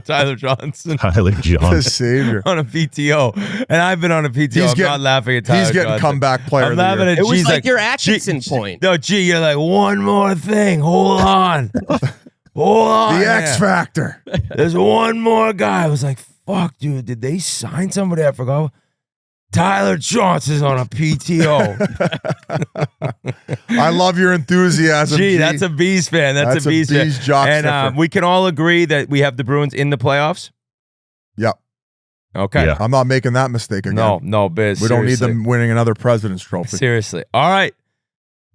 Tyler Johnson Tyler The Johnson. savior. on a PTO, and I've been on a PTO. I'm not laughing at Tyler He's getting Johnson. comeback player. I'm of the laughing year. at It was G's like your Atkinson point. No, G, you're like, one more thing. Hold on. Hold on. The X Factor. There's one more guy. I was like, fuck, dude, did they sign somebody? I forgot. Tyler Johnson's on a PTO. I love your enthusiasm. Gee, G. that's a Bees fan. That's a Bees fan. jock And sniffer. we can all agree that we have the Bruins in the playoffs. Yep. Okay. Yeah. I'm not making that mistake again. No, Biz. We don't need seriously. them winning another President's Trophy. Seriously. All right.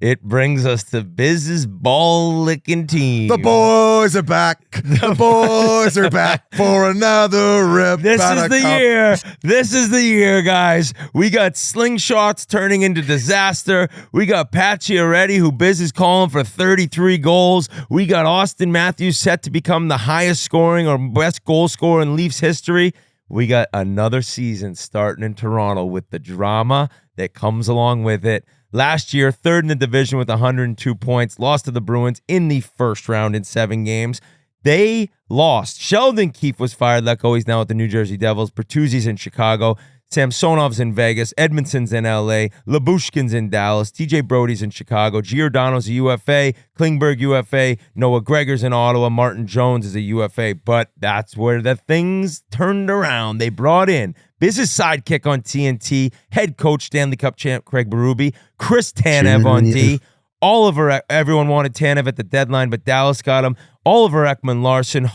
It brings us to Biz's ball-licking team. The boys are back. The boys are back for another rip. This is the year. This is the year, guys. We got slingshots turning into disaster. We got Pacioretty, who Biz is calling for 33 goals. We got Austin Matthews set to become the highest scoring or best goal scorer in Leafs history. We got another season starting in Toronto with the drama that comes along with it. Last year, third in the division with 102 points, lost to the Bruins in the first round in 7 games. They lost. Sheldon Keefe was fired, let go. He's now with the New Jersey Devils. Bertuzzi's in Chicago. Samsonov's in Vegas. Edmondson's in L.A. Labushkin's in Dallas. TJ Brody's in Chicago. Giordano's a UFA. Klingberg UFA. Noah Gregor's in Ottawa. Martin Jones is a UFA. But that's where the things turned around. They brought in Biz's sidekick on TNT, head coach Stanley Cup champ Craig Berube, Chris Tanev on D. Everyone wanted Tanev at the deadline, but Dallas got him. Oliver Ekman-Larsson,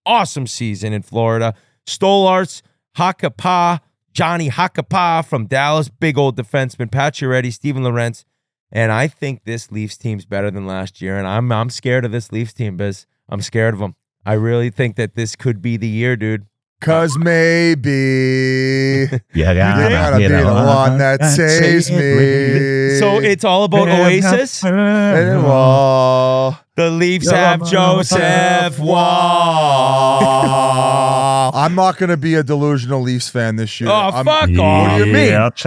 awesome season in Florida. Stolarz, Johnny Hakapa from Dallas, big old defenseman. Pacioretty, Steven Lorentz, And I think this Leafs team's better than last year. And I'm scared of this Leafs team, Biz. I'm scared of them. I really think that this could be the year, dude. Cause maybe You gotta be the one that saves me. So it's all about Oasis. Wall. The Leafs have Joseph Wall. I'm not gonna be a delusional Leafs fan this year. Oh, fuck off. What do you mean? Fuck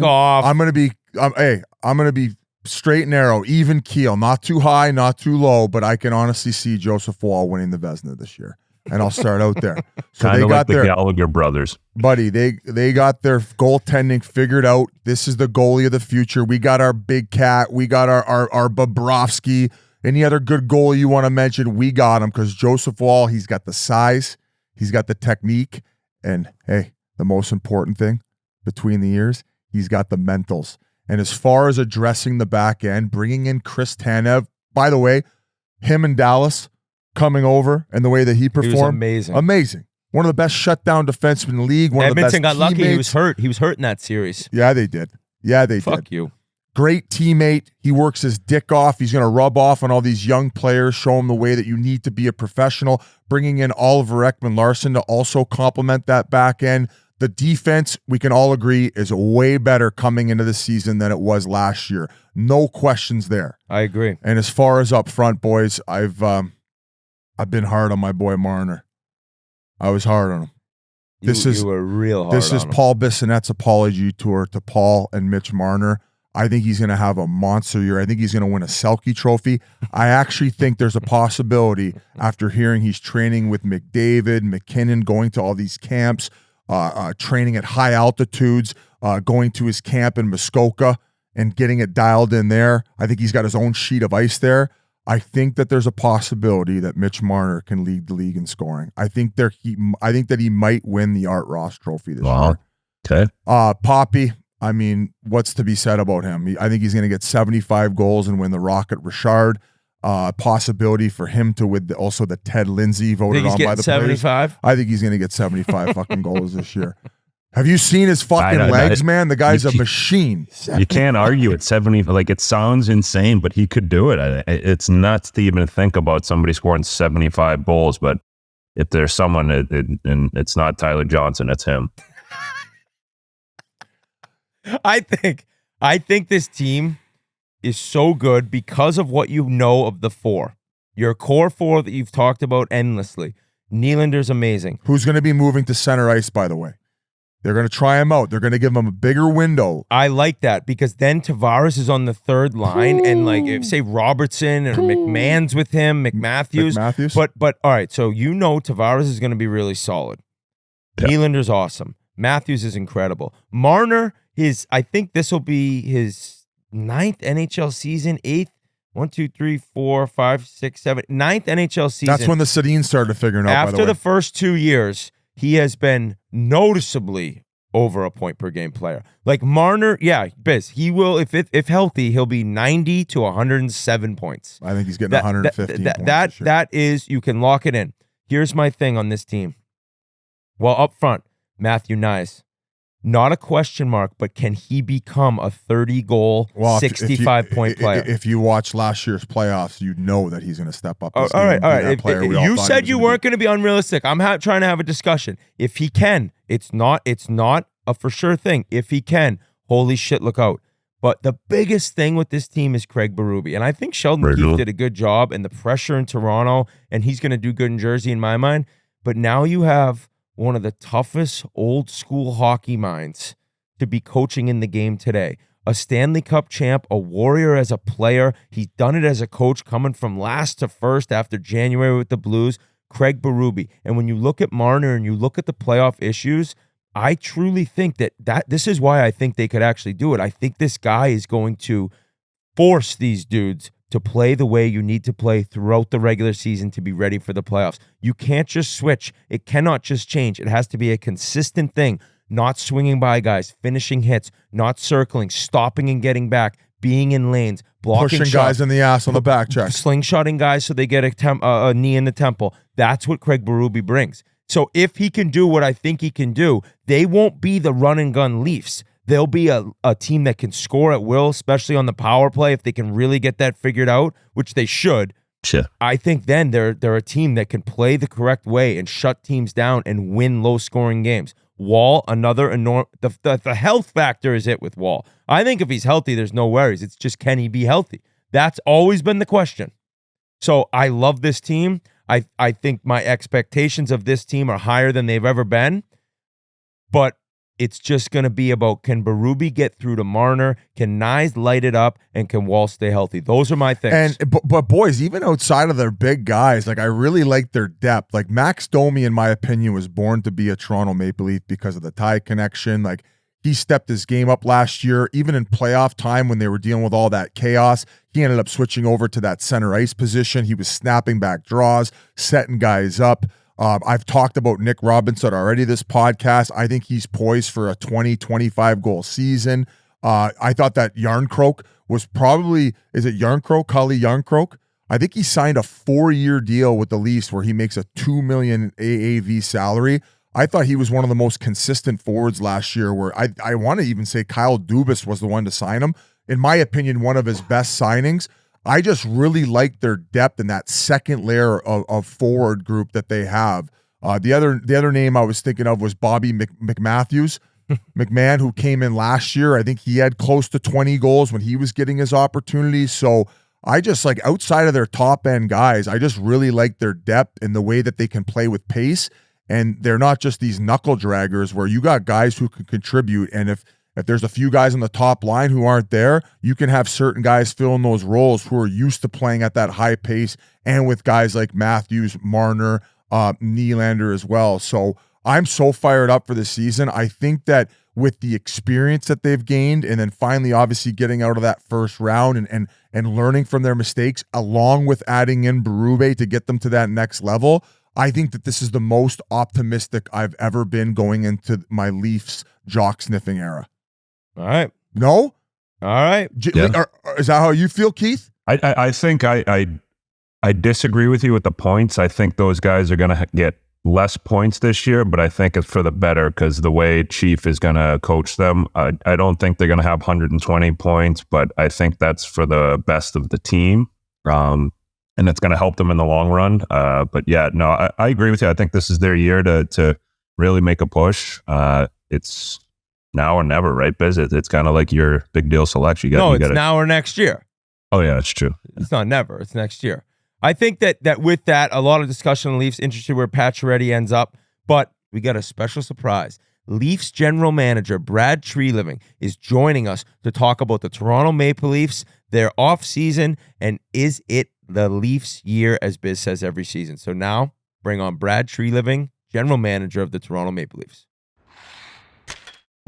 off. I'm gonna be. I'm gonna be straight and narrow, even keel, not too high, not too low. But I can honestly see Joseph Wall winning the Vezina this year. And I'll start out there. So Kind they of got like the their Gallagher brothers. buddy. They got their goaltending figured out. This is the goalie of the future. We got our big cat. We got our Bobrovsky. Any other good goalie you want to mention? We got him because Joseph Wall. He's got the size. He's got the technique. And hey, the most important thing between the ears, he's got the mentals. And as far as addressing the back end, bringing in Chris Tanev. By the way, him and Dallas coming over and the way that he performed. He was amazing. Amazing. One of the best shutdown defensemen in the league. One Edmonton of the best got lucky. He teammates. was hurt. He was hurt in that series. Yeah, they did. Yeah, they Fuck did. you. Great teammate. He works his dick off. He's going to rub off on all these young players, show them the way that you need to be a professional. Bringing in Oliver Ekman-Larsson to also complement that back end. The defense, we can all agree, is way better coming into the season than it was last year. No questions there. I agree. And as far as up front, boys, I've been hard on my boy Marner. I was hard on him. You were real hard This is on him. Paul Bissonnette's apology tour to Paul and Mitch Marner. I think he's going to have a monster year. I think he's going to win a Selke trophy. I actually think there's a possibility after hearing he's training with McDavid, McKinnon, going to all these camps, training at high altitudes, going to his camp in Muskoka and getting it dialed in there. I think he's got his own sheet of ice there. I think that there's a possibility that Mitch Marner can lead the league in scoring. I think that he might win the Art Ross Trophy this year. Okay. Poppy, I mean, what's to be said about him? I think he's going to get 75 goals and win the Rocket Richard. Possibility for him to win also the Ted Lindsay voted on by the 75? players. I think he's going to get 75 fucking goals this year. Have you seen his fucking legs, man? The guy's a machine. You can't argue at 70. Like, it sounds insane, but he could do it. It's nuts to even think about somebody scoring 75 goals. But if there's someone, and it's not Tyler Johnson, it's him. I think this team is so good because of what you know of the four. Your core four that you've talked about endlessly. Nylander's amazing. Who's going to be moving to center ice, by the way? They're going to try him out. They're going to give him a bigger window. I like that because then Tavares is on the third line and like if say Robertson or McMahon's with him, McMatthews. But all right, so you know Tavares is going to be really solid. Yeah. Nylander's awesome. Matthews is incredible. Marner I think this will be his 9th NHL season, 8th, 1, 2, 3, 4, 5, 6, 7, 9th NHL season. That's when the Sedin started figuring out, After by the way. the first 2 years, he has been noticeably over a point per game player. Like Marner, yeah, Biz, he will, if healthy, he'll be 90 to 107 points. I think he's getting 115 points this year. That is, you can lock it in. Here's my thing on this team. Well, up front, Matthew Nyes. Not a question mark, but can he become a 30-goal, 65-point player? If you watch last year's playoffs, you know that he's going to step up. All right. You said you weren't going to be unrealistic. I'm trying to have a discussion. If he can, it's not a for sure thing. If he can, holy shit, look out. But the biggest thing with this team is Craig Berube. And I think Sheldon Keefe did a good job and the pressure in Toronto, and he's going to do good in Jersey in my mind. But now you have one of the toughest old school hockey minds to be coaching in the game today. A Stanley Cup champ, a warrior as a player. He's done it as a coach coming from last to first after January with the Blues, Craig Berube. And when you look at Marner and you look at the playoff issues, I truly think that this is why I think they could actually do it. I think this guy is going to force these dudes to play the way you need to play throughout the regular season to be ready for the playoffs. You can't just switch. It cannot just change. It has to be a consistent thing, not swinging by guys, finishing hits, not circling, stopping and getting back, being in lanes, blocking pushing guys in the ass on the back check, slingshotting guys so they get a knee in the temple. That's what Craig Berube brings. So if he can do what I think he can do, they won't be the run and gun Leafs. they'll be a team that can score at will, especially on the power play if they can really get that figured out, which they should. Sure. I think then they're a team that can play the correct way and shut teams down and win low-scoring games. Wall, another enormous. The health factor is it with Wall. I think if he's healthy, there's no worries. It's just, can he be healthy? That's always been the question. So I love this team. I think my expectations of this team are higher than they've ever been. But it's just going to be about, can Berube get through to Marner? Can Nyes light it up? And can Wall stay healthy? Those are my things. But boys, even outside of their big guys, like I really like their depth. Like Max Domi, in my opinion, was born to be a Toronto Maple Leaf because of the tie connection. Like he stepped his game up last year, even in playoff time when they were dealing with all that chaos. He ended up switching over to that center ice position. He was snapping back draws, setting guys up. I've talked about Nick Robinson already this podcast. I think he's poised for a 20-25 goal season. I thought that Yarncroke was probably, is it Yarncroke, Cully Yarncroke? I think he signed a 4-year deal with the Leafs where he makes a $2 million AAV salary. I thought he was one of the most consistent forwards last year, where I want to even say Kyle Dubas was the one to sign him. In my opinion, one of his best signings. I just really like their depth in that second layer of forward group that they have. The other name I was thinking of was Bobby McMahon, who came in last year. I think he had close to 20 goals when he was getting his opportunities. So I just like, outside of their top end guys, I just really like their depth and the way that they can play with pace. And they're not just these knuckle draggers where you got guys who can contribute. And if there's a few guys on the top line who aren't there, you can have certain guys fill in those roles who are used to playing at that high pace, and with guys like Matthews, Marner, Nylander as well. So I'm so fired up for the season. I think that with the experience that they've gained, and then finally obviously getting out of that first round and learning from their mistakes, along with adding in Berube to get them to that next level, I think that this is the most optimistic I've ever been going into my Leafs jock sniffing era. All right. No? All right. Is that how you feel, Keith? I think I disagree with you with the points. I think those guys are going to get less points this year, but I think it's for the better because the way Chief is going to coach them, I don't think they're going to have 120 points, but I think that's for the best of the team. And it's going to help them in the long run. But yeah, no, I agree with you. I think this is their year to really make a push. It's now or never, right, Biz? It's kind of like your big deal selection. It's now or next year. Oh, yeah, it's true. It's not never. It's next year. I think that with that, a lot of discussion on Leafs, interested where Pacioretty ends up, but we got a special surprise. Leafs general manager Brad Treliving is joining us to talk about the Toronto Maple Leafs, their offseason, and is it the Leafs' year, as Biz says every season. So now, bring on Brad Treliving, general manager of the Toronto Maple Leafs.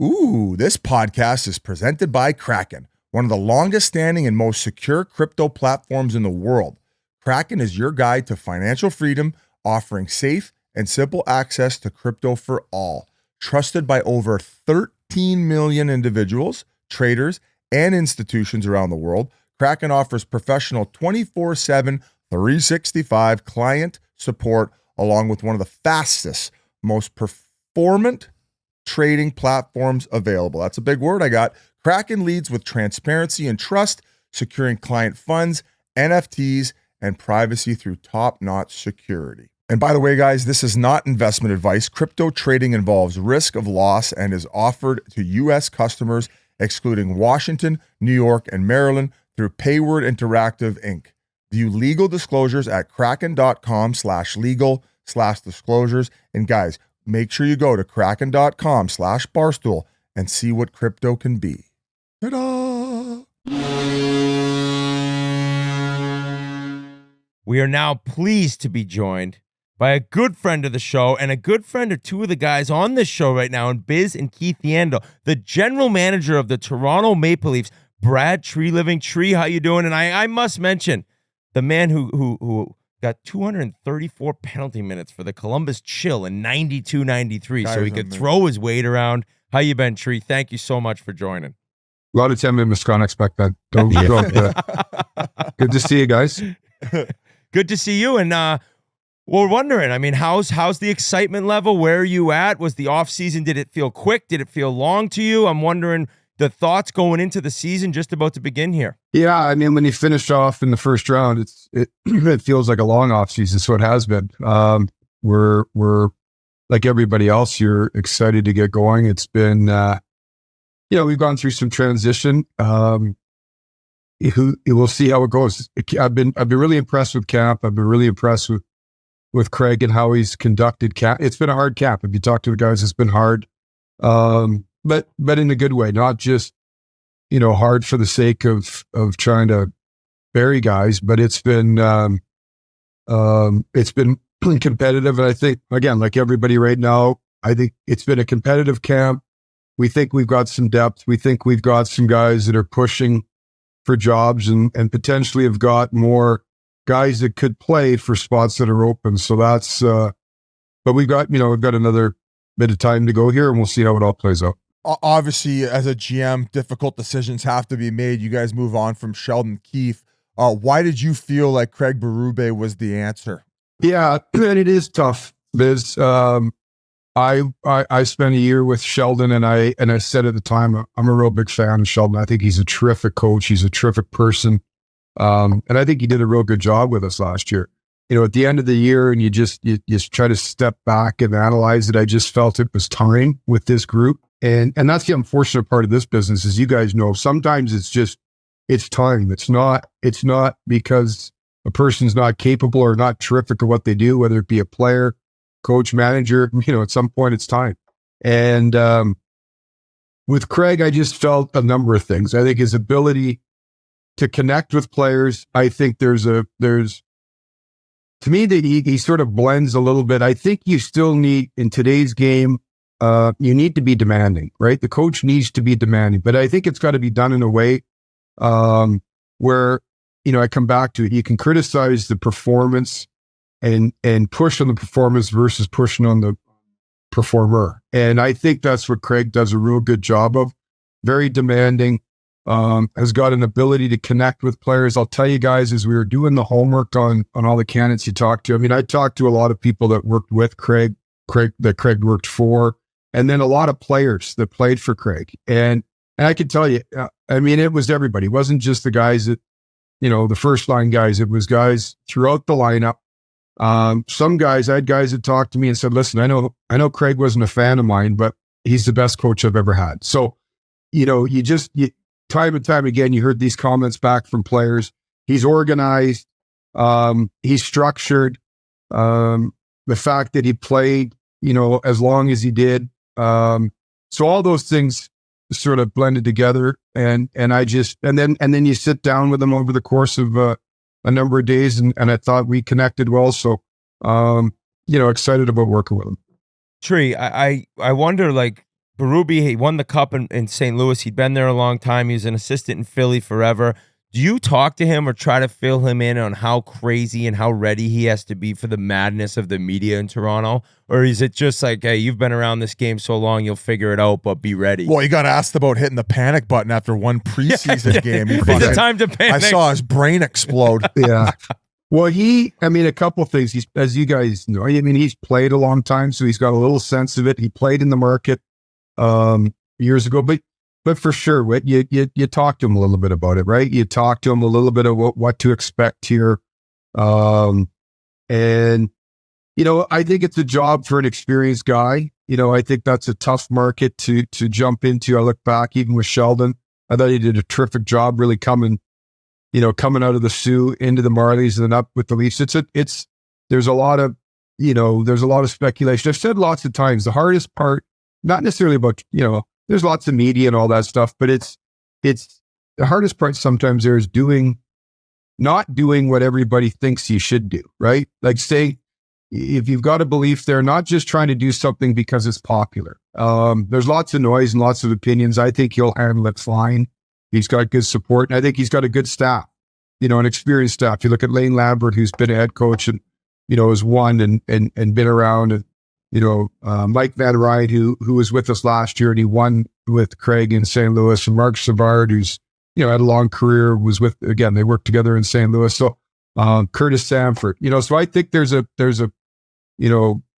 Ooh, this podcast is presented by Kraken, one of the longest standing and most secure crypto platforms in the world. Kraken is your guide to financial freedom, offering safe and simple access to crypto for all. Trusted by over 13 million individuals, traders, and institutions around the world, Kraken offers professional 24/7, 365 client support, along with one of the fastest, most performant trading platforms available. That's a big word I got. Kraken leads with transparency and trust, securing client funds, NFTs, and privacy through top-notch security. And by the way, guys, this is not investment advice. Crypto trading involves risk of loss and is offered to U.S. customers, excluding Washington, New York, and Maryland, through Payward Interactive, Inc. View legal disclosures at kraken.com/legal/disclosures. And guys, make sure you go to kraken.com/barstool and see what crypto can be. Ta-da! We are now pleased to be joined by a good friend of the show and a good friend of two of the guys on this show right now, and Biz and Keith Yandle, the general manager of the Toronto Maple Leafs, Brad Treliving. Tree, how you doing? And I must mention the man who got 234 penalty minutes for the Columbus Chill in 92-93, so he could throw his weight around. How you been, Tree? Thank you so much for joining. A lot of time in Miscon expect that. Don't Good to see you guys. Good to see you. And We're wondering, I mean, how's the excitement level? Where are you at? Was the offseason, did it feel quick? Did it feel long to you? I'm wondering the thoughts going into the season just about to begin here. Yeah, I mean, when he finished off in the first round, it feels like a long offseason, so it has been. We're like everybody else, you're excited to get going. It's been, we've gone through some transition. We'll see how it goes. I've been really impressed with camp. I've been really impressed with Craig and how he's conducted camp. It's been a hard camp. If you talk to the guys, it's been hard. But in a good way, not just, hard for the sake of trying to bury guys, but it's been competitive. And I think, again, like everybody right now, I think it's been a competitive camp. We think we've got some depth. We think we've got some guys that are pushing for jobs and potentially have got more guys that could play for spots that are open. So that's, but we've got another bit of time to go here, and we'll see how it all plays out. Obviously, as a GM, difficult decisions have to be made. You guys move on from Sheldon Keefe. Why did you feel like Craig Berube was the answer? Yeah, and it is tough, Biz. I spent a year with Sheldon, and I said at the time, I'm a real big fan of Sheldon. I think he's a terrific coach. He's a terrific person. And I think he did a real good job with us last year. At the end of the year, and you try to step back and analyze it, I just felt it was time with this group. And that's the unfortunate part of this business, as you guys know. Sometimes it's time. It's not because a person's not capable or not terrific at what they do, whether it be a player, coach, manager, at some point it's time. And with Craig, I just felt a number of things. I think his ability to connect with players, I think there's to me that he sort of blends a little bit. I think you still need, in today's game, you need to be demanding, right? The coach needs to be demanding, but I think it's got to be done in a way where, I come back to it. You can criticize the performance and push on the performance versus pushing on the performer. And I think that's what Craig does a real good job of. Very demanding, has got an ability to connect with players. I'll tell you guys, as we were doing the homework on all the candidates you talked to, I mean, I talked to a lot of people that worked with Craig that Craig worked for, and then a lot of players that played for Craig. And I can tell you, I mean, it was everybody. It wasn't just the guys that, the first line guys. It was guys throughout the lineup. Some guys, I had guys that talked to me and said, listen, I know Craig wasn't a fan of mine, but he's the best coach I've ever had. So, time and time again, you heard these comments back from players. He's organized. He's structured. The fact that he played, as long as he did. So all those things sort of blended together. And then you sit down with him over the course of a number of days, and I thought we connected well. So, excited about working with him. Tree, I wonder, like, Berube, he won the cup in St. Louis. He'd been there a long time. He was an assistant in Philly forever. Do you talk to him or try to fill him in on how crazy and how ready he has to be for the madness of the media in Toronto? Or is it just like, hey, you've been around this game so long, you'll figure it out, but be ready? Well, he got asked about hitting the panic button after one preseason game. Is it time to panic? I saw his brain explode. Yeah. Well, a couple of things. He's, as you guys know, he's played a long time, so he's got a little sense of it. He played in the market years ago, but for sure, Whit, you talk to him a little bit about it, right? You talk to him a little bit about what to expect here. And, I think it's a job for an experienced guy. I think that's a tough market to jump into. I look back, even with Sheldon, I thought he did a terrific job really coming out of the Sioux into the Marlies and then up with the Leafs. There's a lot of speculation. I've said lots of times, the hardest part, not necessarily about, there's lots of media and all that stuff, but it's the hardest part sometimes there is not doing what everybody thinks you should do, right? Like, say, if you've got a belief there, not just trying to do something because it's popular. There's lots of noise and lots of opinions. I think he'll handle it fine. He's got good support, and I think he's got a good staff, an experienced staff. You look at Laine Lambert, who's been a head coach and, has won and been around, and, Mike Van Ryn, who was with us last year and he won with Craig in St. Louis, and Mark Savard, who's, had a long career, was with, again, they worked together in St. Louis. So Curtis Sanford. So I think there's a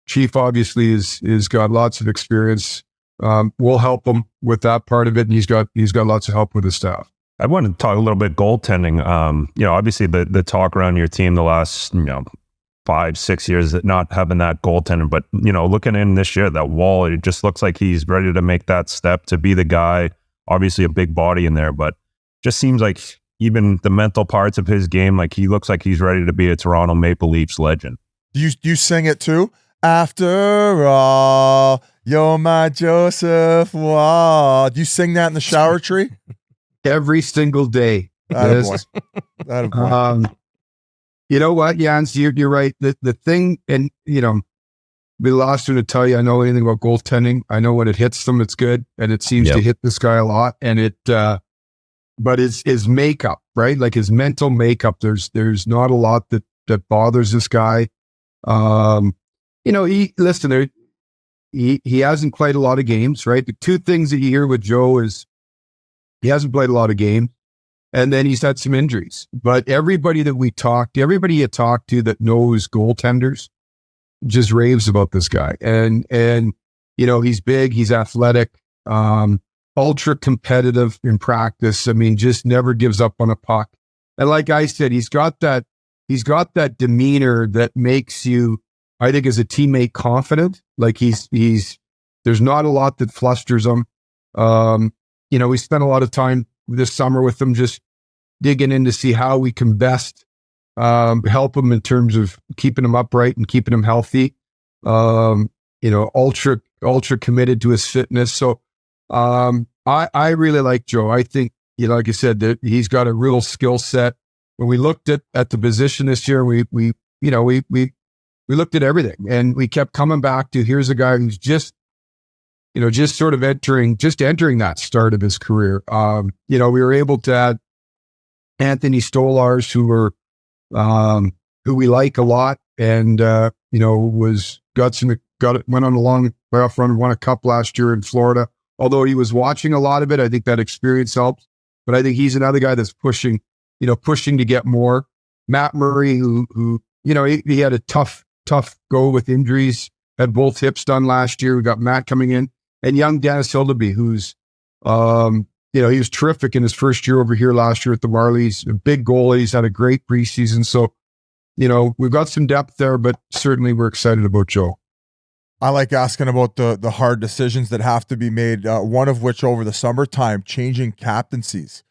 Chief obviously is got lots of experience. We'll help him with that part of it, and he's got lots of help with his staff. I want to talk a little bit goaltending. Obviously the talk around your team the last 5-6 years that not having that goaltender, but looking in this year, that Wall, it just looks like he's ready to make that step to be the guy. Obviously a big body in there, but just seems like even the mental parts of his game, like he looks like he's ready to be a Toronto Maple Leafs legend. Do you sing it too? After all, you're my Joseph Wall. Do you sing that in the shower tree? Every single day. Attaboy. You know what, Jans, you're right. The thing, and be the last one to tell you I know anything about goaltending. I know when it hits them, it's good, and it seems to hit this guy a lot. And but his makeup, right? Like his mental makeup. There's not a lot that bothers this guy. He hasn't played a lot of games, right? The two things that you hear with Joe is he hasn't played a lot of games, and then he's had some injuries. But everybody you talk to that knows goaltenders just raves about this guy. And he's big, he's athletic, ultra competitive in practice. I mean, just never gives up on a puck. And like I said, he's got that demeanor that makes you, I think, as a teammate, confident. Like he's there's not a lot that flusters him. We spent a lot of time this summer with him just digging in to see how we can best help him in terms of keeping him upright and keeping him healthy. Ultra committed to his fitness. So I really like Joe. I think, like I said, that he's got a real skill set. When we looked at the position this year, we looked at everything, and we kept coming back to here's a guy who's just sort of entering that start of his career. We were able to add Anthony Stolars, who we like a lot, and went on a long playoff run, won a cup last year in Florida. Although he was watching a lot of it, I think that experience helps. But I think he's another guy that's pushing to get more. Matt Murray, who he had a tough go with injuries, had both hips done last year. We got Matt coming in, and young Dennis Hildeby, who's he was terrific in his first year over here last year at the Marlies. A big goalie. He's had a great preseason. So, we've got some depth there, but certainly we're excited about Joe. I like asking about the hard decisions that have to be made, one of which over the summertime, changing captaincies.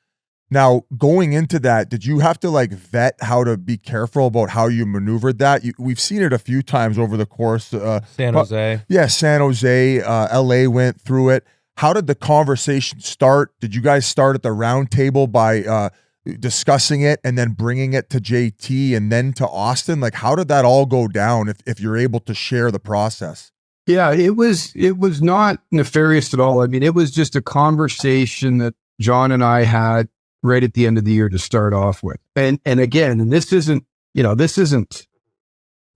Now, going into that, did you have to vet how to be careful about how you maneuvered that? We've seen it a few times over the course. San Jose. San Jose, LA went through it. How did the conversation start? Did you guys start at the round table by discussing it and then bringing it to JT and then to Austin? How did that all go down if you're able to share the process? Yeah, it was not nefarious at all. I mean, it was just a conversation that John and I had right at the end of the year to start off with. And again, this isn't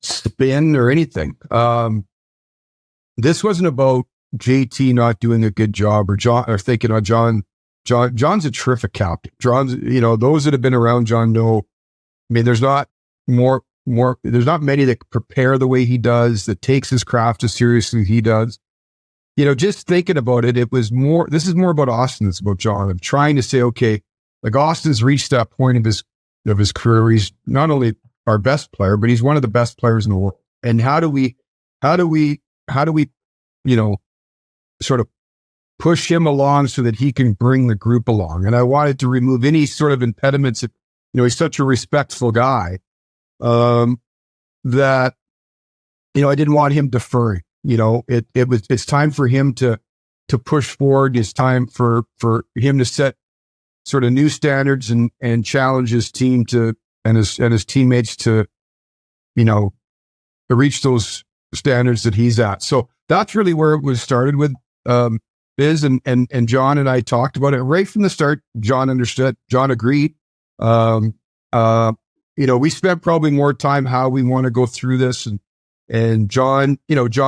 spin or anything. This wasn't about JT not doing a good job or thinking, John's a terrific captain. John's, those that have been around John know, I mean, there's not many that prepare the way he does, that takes his craft as seriously as he does. Just thinking about it, this is more about Austin. It's about John. I'm trying to say, okay, Austin's reached that point of his career. He's not only our best player, but he's one of the best players in the world. And how do we, sort of push him along so that he can bring the group along? And I wanted to remove any sort of impediments. He's such a respectful guy, that, I didn't want him deferring. It's time for him to push forward. It's time for him to set sort of new standards and challenge his team and his teammates to reach those standards that he's at. So that's really where it was started with Biz and John and I talked about it right from the start. John understood. John agreed. We spent probably more time how we want to go through this, and John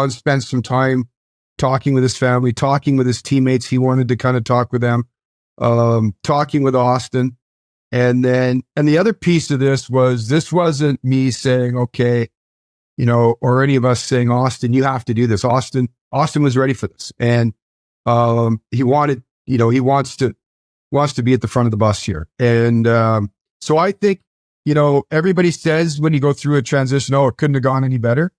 spent some time talking with his family, talking with his teammates. He wanted to kind of talk with them, talking with Austin. And the other piece of this wasn't me saying, okay, or any of us saying, Austin, you have to do this. Austin was ready for this. And he wanted, he wants to be at the front of the bus here. And so I think, everybody says when you go through a transition, it couldn't have gone any better.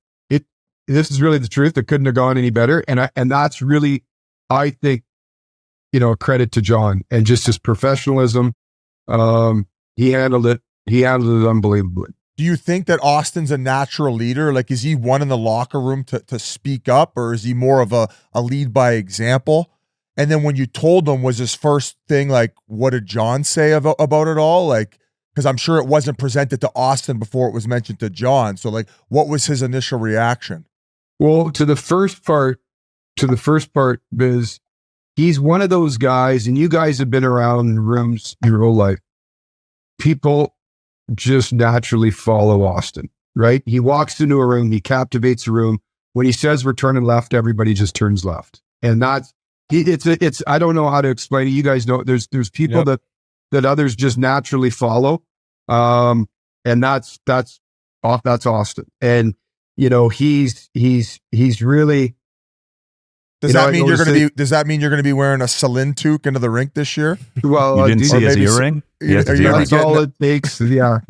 This is really the truth. It couldn't have gone any better. And that's really, I think, credit to John and just his professionalism. He handled it unbelievably. Do you think that Austin's a natural leader? Like, is he one in the locker room to speak up, or is he more of a lead by example? And then when you told him, was his first thing like, what did John say about it all? Like, because I'm sure it wasn't presented to Austin before it was mentioned to John. So like, what was his initial reaction? Well, to the first part, Biz, he's one of those guys, and you guys have been around rooms your whole life. People just naturally follow Austin, right? He walks into a room, he captivates a room. When he says we're turning left, everybody just turns left. And it's I don't know how to explain it. You guys know there's people that others just naturally follow. And that's Austin. And he's really. Does that mean you're gonna be wearing a Celine toque into the rink this year? Well, you didn't see his earring? That's all it takes. Yeah,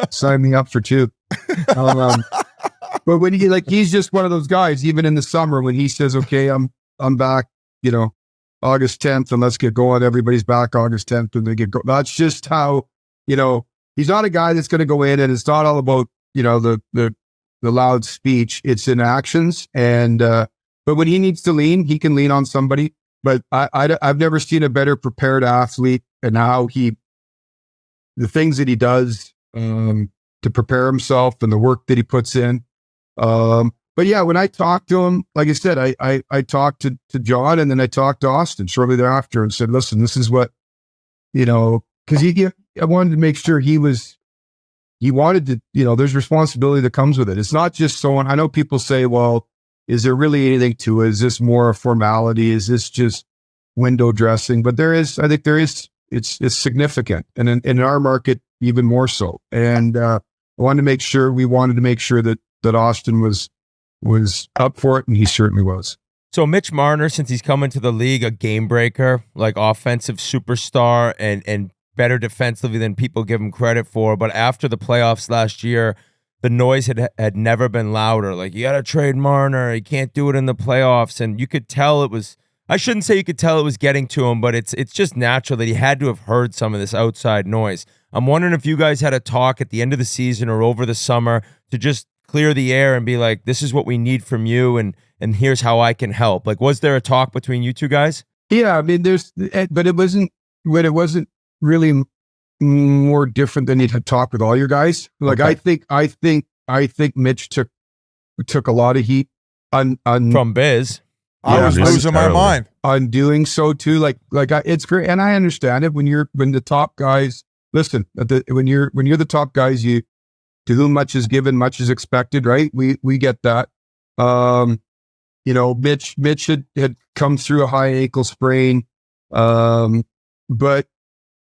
sign me up for 2. But when he's just one of those guys. Even in the summer, when he says, "Okay, I'm back," August 10th, and let's get going. Everybody's back August 10th, and they get going. That's just how he's not a guy that's going to go in, and it's not all about the loud speech. It's in actions, and but when he needs to lean, he can lean on somebody. But I've never seen a better prepared athlete, and how the things that he does to prepare himself and the work that he puts in. But yeah, when I talked to him, like I said, I talked to John, and then I talked to Austin shortly thereafter and said, listen, this is what, because I wanted to make sure he wanted to, there's responsibility that comes with it. It's not just someone. I know people say, well, is there really anything to it? Is this more a formality? Is this just window dressing? But I think there is, it's significant. And in our market, even more so. And we wanted to make sure that Austin was up for it, and he certainly was. So Mitch Marner, since he's come into the league, a game breaker, like offensive superstar and better defensively than people give him credit for. But after the playoffs last year, the noise had never been louder. Like, you got to trade Marner. He can't do it in the playoffs. And you could tell it was, I shouldn't say you could tell it was getting to him, but it's just natural that he had to have heard some of this outside noise. I'm wondering if you guys had a talk at the end of the season or over the summer to just clear the air and be like, this is what we need from you, and here's how I can help. Like, was there a talk between you two guys? Yeah, I mean, but it wasn't really more different than you'd had talked with all your guys. Like, okay. I think Mitch took a lot of heat on from Biz. I was losing my mind on doing so too. Like it's great, and I understand it when the top guys listen. When you're the top guys, to whom much is given, much is expected, right? We get that. Mitch had come through a high ankle sprain, but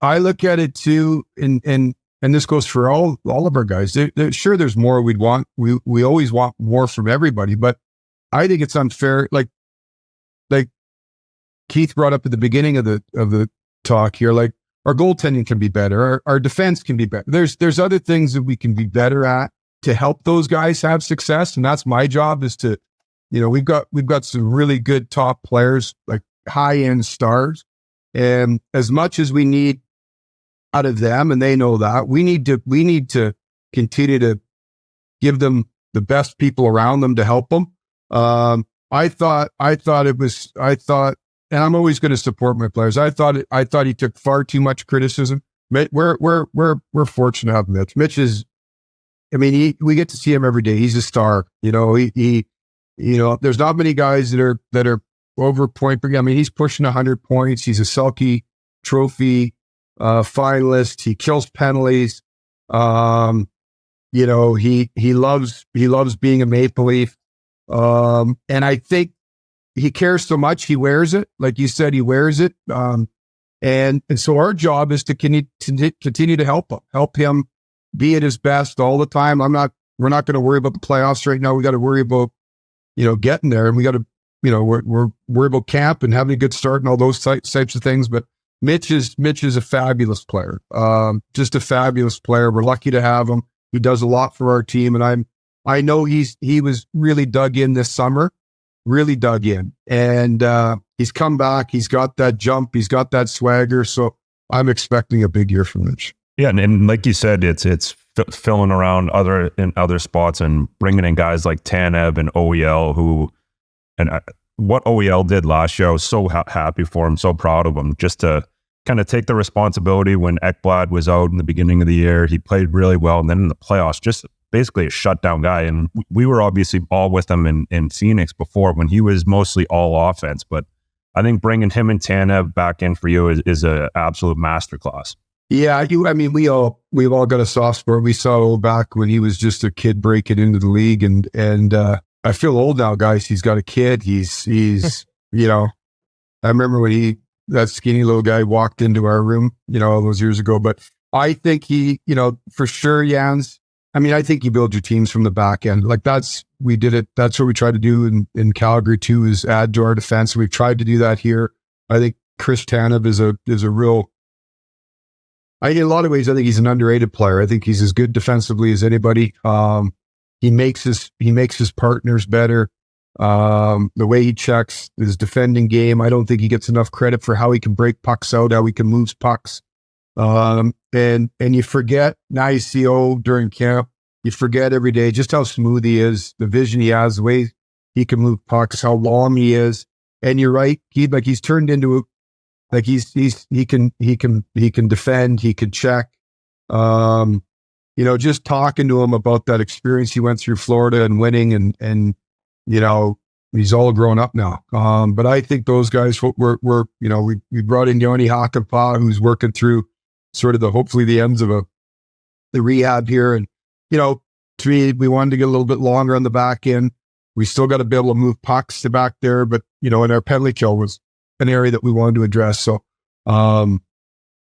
I look at it too, and this goes for all of our guys. Sure, there's more we'd want. We always want more from everybody, but I think it's unfair. Like Keith brought up at the beginning of the talk here, like, our goaltending can be better. Our defense can be better. There's other things that we can be better at to help those guys have success. And that's my job, is to, we've got some really good top players, like high-end stars. And as much as we need out of them, and they know that, we need to continue to give them the best people around them to help them. I thought, and I'm always going to support my players. I thought he took far too much criticism. We're fortunate to have Mitch. Mitch is, we get to see him every day. He's a star. He there's not many guys that are over point. He's pushing 100 points. He's a Selke Trophy finalist. He kills penalties. He loves being a Maple Leaf. And I think he cares so much, he wears it. Like you said, he wears it. And so our job is to continue to help him be at his best all the time. We're not going to worry about the playoffs right now. We got to worry about, getting there, and we got to, we're worried about camp and having a good start and all those types of things. But Mitch is a fabulous player. Just a fabulous player. We're lucky to have him. He does a lot for our team. And I know he was really dug in this summer, really dug in, and, he's come back. He's got that jump. He's got that swagger. So I'm expecting a big year from Mitch. Yeah, and like you said, it's filling around in other spots and bringing in guys like Tanev and OEL what OEL did last year, I was so happy for him, so proud of him, just to kind of take the responsibility when Ekblad was out in the beginning of the year. He played really well, and then in the playoffs, just basically a shutdown guy. And we were obviously all with him in Phoenix before when he was mostly all offense, but I think bringing him and Tanev back in for you is an absolute masterclass. Yeah, we've all got a soft spot. We saw back when he was just a kid breaking into the league, and I feel old now, guys. He's got a kid. He's I remember when that skinny little guy walked into our room, all those years ago. But I think he, for sure, Jans. I think you build your teams from the back end. Like we did it. That's what we tried to do in Calgary too, is add to our defense. We've tried to do that here. I think Chris Tanev is a real. In a lot of ways, I think he's an underrated player. I think he's as good defensively as anybody. He makes his partners better. The way he checks his defending game, I don't think he gets enough credit for how he can break pucks out, how he can move pucks. And you forget, now you see during camp, you forget every day just how smooth he is, the vision he has, the way he can move pucks, how long he is. And you're right, he's turned into he can defend, he can check. Just talking to him about that experience he went through Florida and winning, and he's all grown up now. But I think those guys we brought in Yoni Hakanpää, who's working through sort of hopefully the ends of the rehab here. And, to me, we wanted to get a little bit longer on the back end. We still got to be able to move pucks to back there, but, and our penalty kill was an area that we wanted to address. So,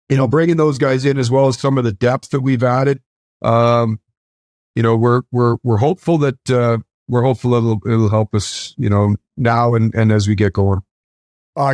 bringing those guys in, as well as some of the depth that we've added, we're hopeful that, it'll help us, now and as we get going.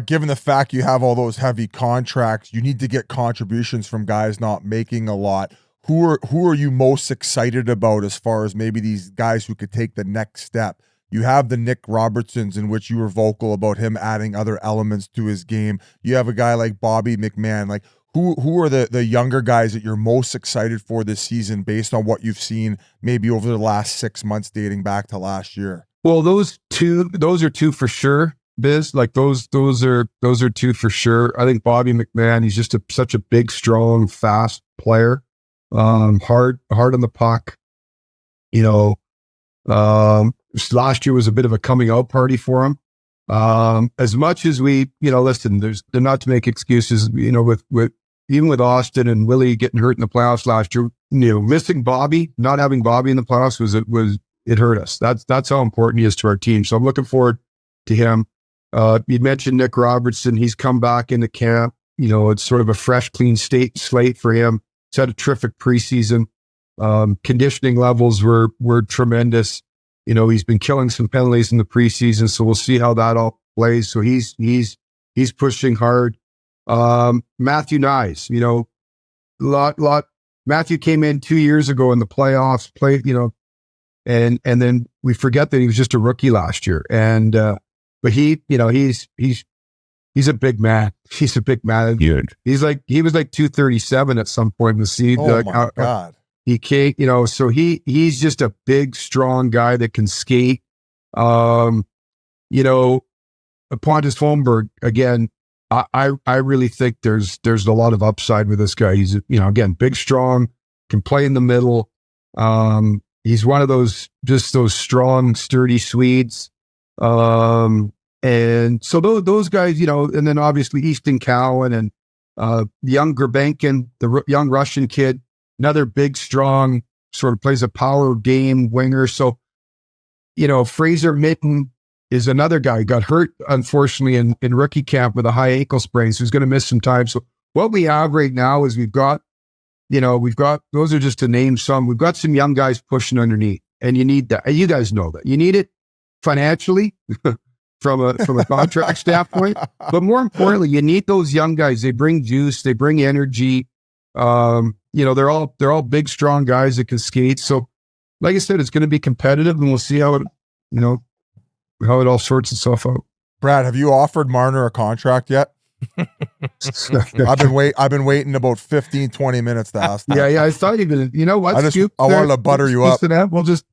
Given the fact you have all those heavy contracts, you need to get contributions from guys not making a lot. Who are you most excited about as far as maybe these guys who could take the next step? You have the Nick Robertsons, in which you were vocal about him adding other elements to his game. You have a guy like Bobby McMahon. Like, who are the younger guys that you're most excited for this season based on what you've seen maybe over the last 6 months dating back to last year? Well, those are two for sure, Biz. Like those are two for sure. I think Bobby McMahon, he's just such a big, strong, fast player. Hard on the puck. Last year was a bit of a coming out party for him. As much as we, listen, they're not to make excuses, with even with Austin and Willie getting hurt in the playoffs last year, missing Bobby, not having Bobby in the playoffs it hurt us. That's how important he is to our team. So I'm looking forward to him. You mentioned Nick Robertson. He's come back into camp. It's sort of a fresh, clean slate for him. He's had a terrific preseason. Conditioning levels were tremendous. He's been killing some penalties in the preseason, so we'll see how that all plays. So he's pushing hard. Matthew Nyes, lot. Matthew came in 2 years ago in the playoffs, played, and then we forget that he was just a rookie last year. And but he, he's a big man. He's a big man. Huge. He was like 237 at some point in the season. Oh my God. He can't, so he's just a big, strong guy that can skate. Pontus Holmberg, again, I really think there's a lot of upside with this guy. He's, again, big, strong, can play in the middle. He's one of those strong, sturdy Swedes. And so those guys, and then obviously Easton Cowan and young Grabenkin, the young Russian kid, another big, strong, sort of plays a power game winger. So, Fraser Mitten, is another guy got hurt, unfortunately, in rookie camp with a high ankle sprain. So he's going to miss some time. So what we have right now is we've got, those are just to name some, we've got some young guys pushing underneath, and you need that. And you guys know that. You need it financially from a contract standpoint, but more importantly, you need those young guys. They bring juice, they bring energy. They're all big, strong guys that can skate. So like I said, it's going to be competitive, and we'll see how it all sorts itself out. Brad, have you offered Marner a contract yet? I've been waiting about 15, 20 minutes to ask that. Yeah. I thought you were going to, you know what? I wanted to butter you up. We'll just,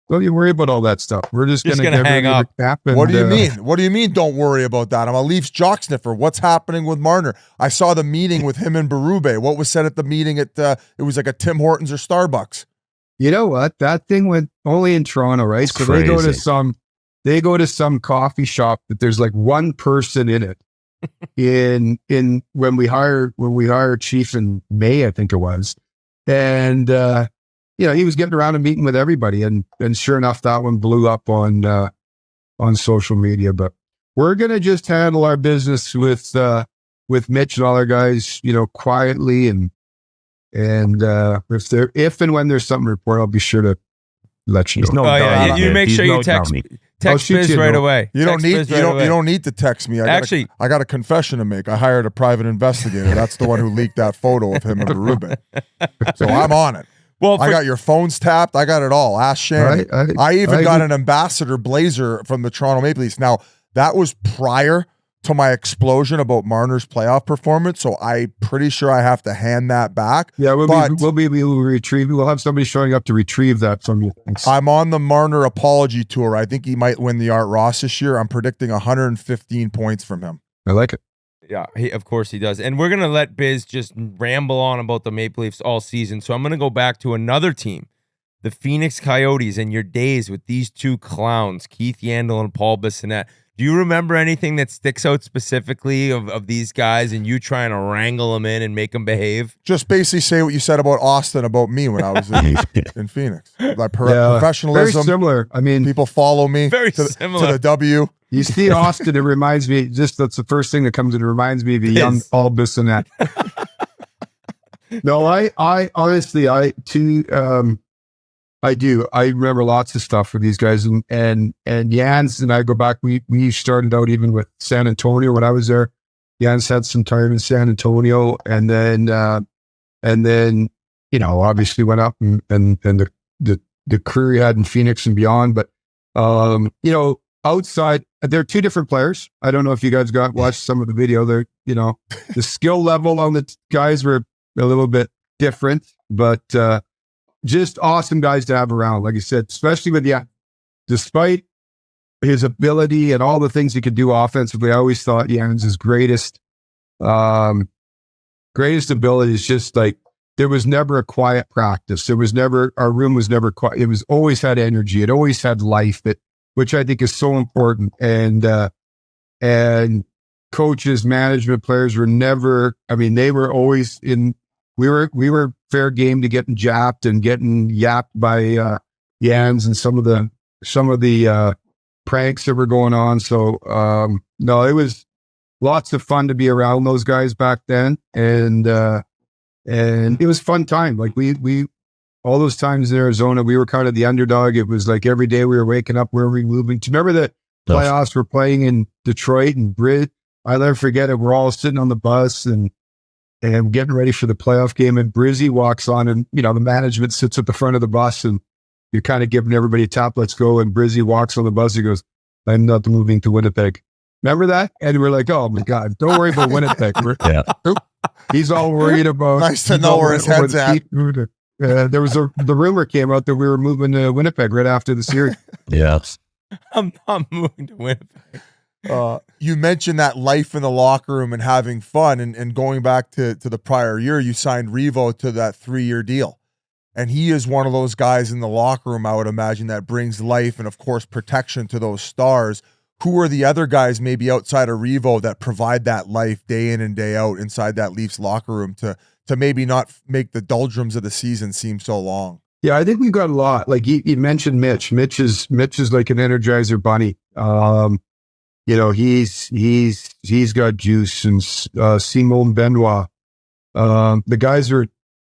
don't you worry about all that stuff. We're just going to hang up. What do you mean? What do you mean don't worry about that? I'm a Leafs jock sniffer. What's happening with Marner? I saw the meeting with him and Berube. What was said at the meeting it was like a Tim Hortons or Starbucks. You know what? That thing went only in Toronto, right? It's so crazy. they go to some coffee shop that there's like one person in it. in when we hired Chief in May, I think it was. And he was getting around and meeting with everybody, and sure enough, that one blew up on social media. But we're gonna just handle our business with Mitch and all our guys, quietly, and if and when there's something to report, I'll be sure to let you know. You make sure you text Biz right away. You don't need to text me. I got a confession to make. I hired a private investigator. That's the one who leaked that photo of him and Berube. So I'm on it. Well, I got your phones tapped. I got it all. Ask Shannon. Right, I even got an ambassador blazer from the Toronto Maple Leafs. Now, that was prior to my explosion about Marner's playoff performance, so I'm pretty sure I have to hand that back. Yeah, we'll retrieve. We'll have somebody showing up to retrieve that from you. I'm on the Marner apology tour. I think he might win the Art Ross this year. I'm predicting 115 points from him. I like it. Yeah, of course he does. And we're going to let Biz just ramble on about the Maple Leafs all season. So I'm going to go back to another team, the Phoenix Coyotes, and your days with these two clowns, Keith Yandle and Paul Bissonnette. Do you remember anything that sticks out specifically of these guys and you trying to wrangle them in and make them behave? Just basically say what you said about Austin about me when I was in Phoenix. Like professionalism. Very similar. I mean, people follow me very to similar. the W. You see Austin, it reminds me, that's the first thing that comes in. It reminds me of a young Paul Bissonnette. No, I honestly, I do. I remember lots of stuff for these guys, and Jans and I go back. We started out even with San Antonio when I was there. Jans had some time in San Antonio, and then obviously went up and the career he had in Phoenix and beyond. But outside, they're two different players. I don't know if you guys watched some of the video. They're the skill level on the guys were a little bit different, but. Just awesome guys to have around, like I said, especially with despite his ability and all the things he could do offensively. I always thought Jans' greatest ability is just like there was never a quiet practice. Our room was never quiet. It was always had energy. It always had life, which I think is so important. And coaches, management, players were never. I mean, they were always in. We were fair game to getting japped and getting yapped by Jans and some of the pranks that were going on. So no, it was lots of fun to be around those guys back then, and it was a fun time. Like we all those times in Arizona, we were kind of the underdog. It was like every day we were waking up, where were we moving? Do you remember the playoffs were playing in Detroit and Brid? I'll never forget it. We're all sitting on the bus and getting ready for the playoff game, and Brizzy walks on, and the management sits at the front of the bus, and you're kind of giving everybody a tap, let's go, and Brizzy walks on the bus. He goes, "I'm not moving to Winnipeg." Remember that? And we're like, "Oh my God, don't worry about Winnipeg." He's all worried about. Nice to know where his head's at. There was the rumor came out that we were moving to Winnipeg right after the series. Yes, I'm not moving to Winnipeg. You mentioned that life in the locker room and having fun, and going back to the prior year, you signed Revo to that 3-year deal. And he is one of those guys in the locker room, I would imagine, that brings life and, of course, protection to those stars. Who are the other guys maybe outside of Revo that provide that life day in and day out inside that Leafs locker room to maybe not make the doldrums of the season seem so long? Yeah, I think we've got a lot. Like you mentioned Mitch. Mitch is like an Energizer bunny. He's got juice, and Simon Benoit. The guys are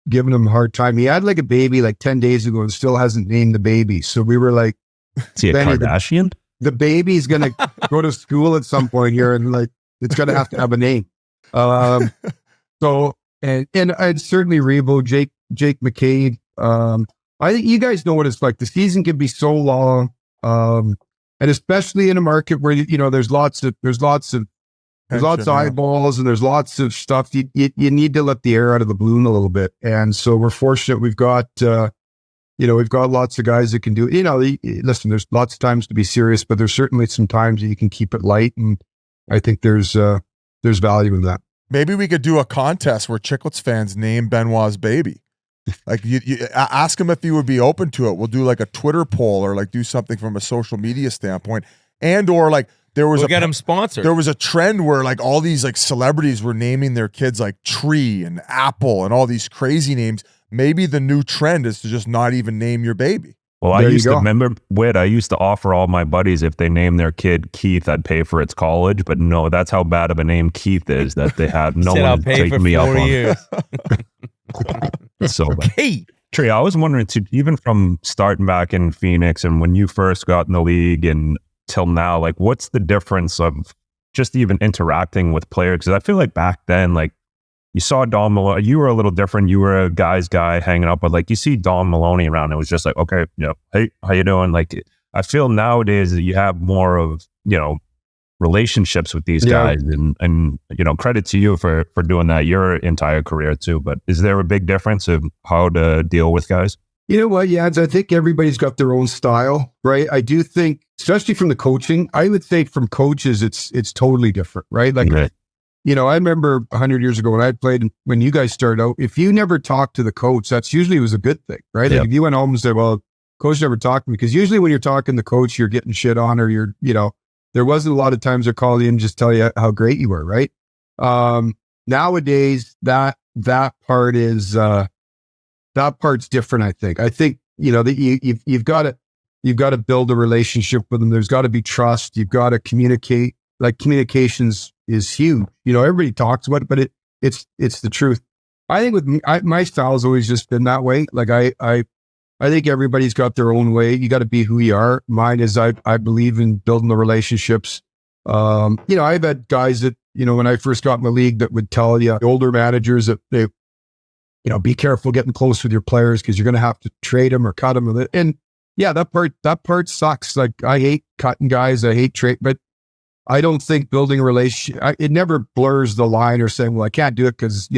giving him a hard time. He had like a baby like 10 days ago and still hasn't named the baby. So we were like, Is he a Benny, Kardashian? the baby's going to go to school at some point here, and like, it's going to have a name. So, and certainly Rebo, Jake McCabe. I think you guys know what it's like. The season can be so long. And especially in a market where, there's lots of eyeballs and there's lots of stuff. You need to let the air out of the balloon a little bit. And so we're fortunate. We've got lots of guys that can do it. Listen, there's lots of times to be serious, but there's certainly some times that you can keep it light. And I think there's value in that. Maybe we could do a contest where Chiclets fans name Benoit's baby. Like you ask him if he would be open to it. We'll do like a Twitter poll or like do something from a social media standpoint, or like we'll get him sponsored. There was a trend where like all these like celebrities were naming their kids like Tree and Apple and all these crazy names. Maybe the new trend is to just not even name your baby. Well, I used to offer all my buddies, if they name their kid Keith, I'd pay for its college. But no, that's how bad of a name Keith is that they have no one taking me up on years. So bad. Keith. Trey, I was wondering too, even from starting back in Phoenix and when you first got in the league and till now, like what's the difference of just even interacting with players? Because I feel like back then, like you saw Don Maloney, you were a little different. You were a guy's guy hanging out, but like you see Don Maloney around, it was just like, okay, hey, how you doing? Like I feel nowadays that you have more of, relationships with these guys, and credit to you for doing that your entire career too. But is there a big difference of how to deal with guys? You know what, Yads? I think everybody's got their own style, right? I do think, especially from the coaching, I would say from coaches, it's totally different, right? Like, Right. I remember 100 years ago when I played, when you guys started out, if you never talked to the coach, that's usually was a good thing, right? Like if you went home and said, well, coach never talked to me, because usually when you're talking to the coach, you're getting shit on, or you're, there wasn't a lot of times they're calling you and just tell you how great you were, right? Nowadays, that part is that part's different. I think that you've got to build a relationship with them. There's got to be trust. You've got to communicate. Like communications is huge. Everybody talks about it, but it's the truth. I think with me, my style has always just been that way. Like I think everybody's got their own way. You got to be who you are. Mine is I believe in building the relationships. I've had guys that, when I first got in the league, that would tell you, older managers, that they, be careful getting close with your players because you're going to have to trade them or cut them. And yeah, that part sucks. Like I hate cutting guys. I hate trade, but I don't think building a relationship, it never blurs the line or saying, well, I can't do it because,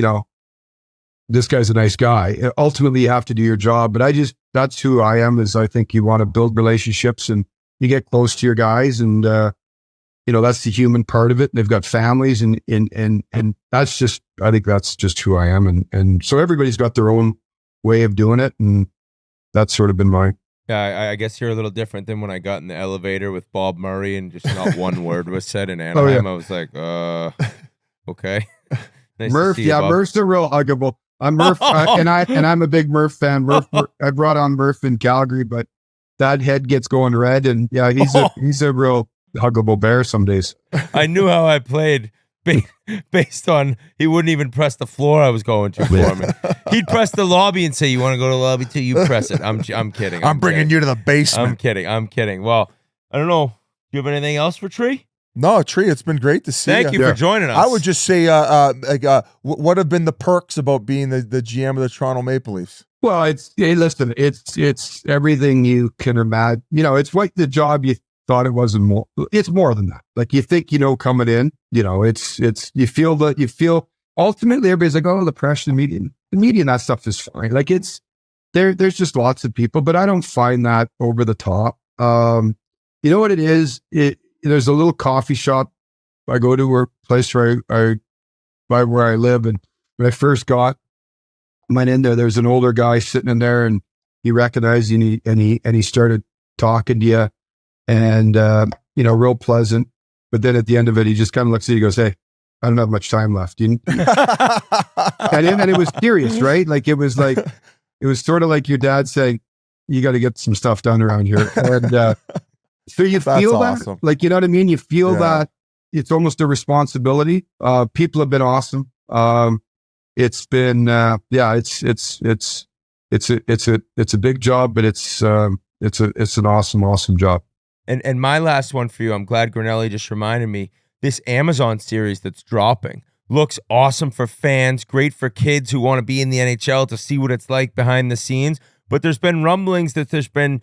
this guy's a nice guy. Ultimately, you have to do your job. But that's who I am, is I think you want to build relationships and you get close to your guys. And, that's the human part of it. They've got families and that's just, I think that's just who I am. And so everybody's got their own way of doing it. And that's sort of been mine. Yeah, I guess you're a little different than when I got in the elevator with Bob Murray and just not one word was said in Anaheim. I was like, okay. Nice Murph, to see you, Bob. Murph's a real huggable. I'm Murph, and I'm a big Murph fan. I brought on Murph in Calgary, but that head gets going red, and yeah, he's a real huggable bear some days. I knew how I played based on he wouldn't even press the floor I was going to for me. He'd press the lobby and say, "You want to go to the lobby too? You press it." I'm kidding. I'm bringing kidding. you to the basement. I'm kidding. Well, I don't know. Do you have anything else for Tree? No, Tree, it's been great to see Thank you for joining us. I would just say, what have been the perks about being the GM of the Toronto Maple Leafs? Well, listen, it's everything you can imagine. It's like the job you thought it was, and more. It's more than that. Like you think, coming in, it's you feel ultimately everybody's like, oh, the pressure, the media, and that stuff is fine. Like there's just lots of people, but I don't find that over the top. You know what it is? There's a little coffee shop I go to, or place where by where I live. And when I first went in there, there's an older guy sitting in there, and he recognized you, and he started talking to you, and real pleasant. But then at the end of it, he just kind of looks at you and goes, "Hey, I don't have much time left." and it was serious, right? Like it was sort of like your dad saying, "You got to get some stuff done around here." And So you That's feel awesome. that? Like, you know what I mean? You feel Yeah. that it's almost a responsibility. People have been awesome. It's been, it's a big job, but it's an awesome job. And my last one for you, I'm glad Grinelli just reminded me, this Amazon series that's dropping looks awesome for fans, great for kids who want to be in the NHL to see what it's like behind the scenes. But there's been rumblings that there's been,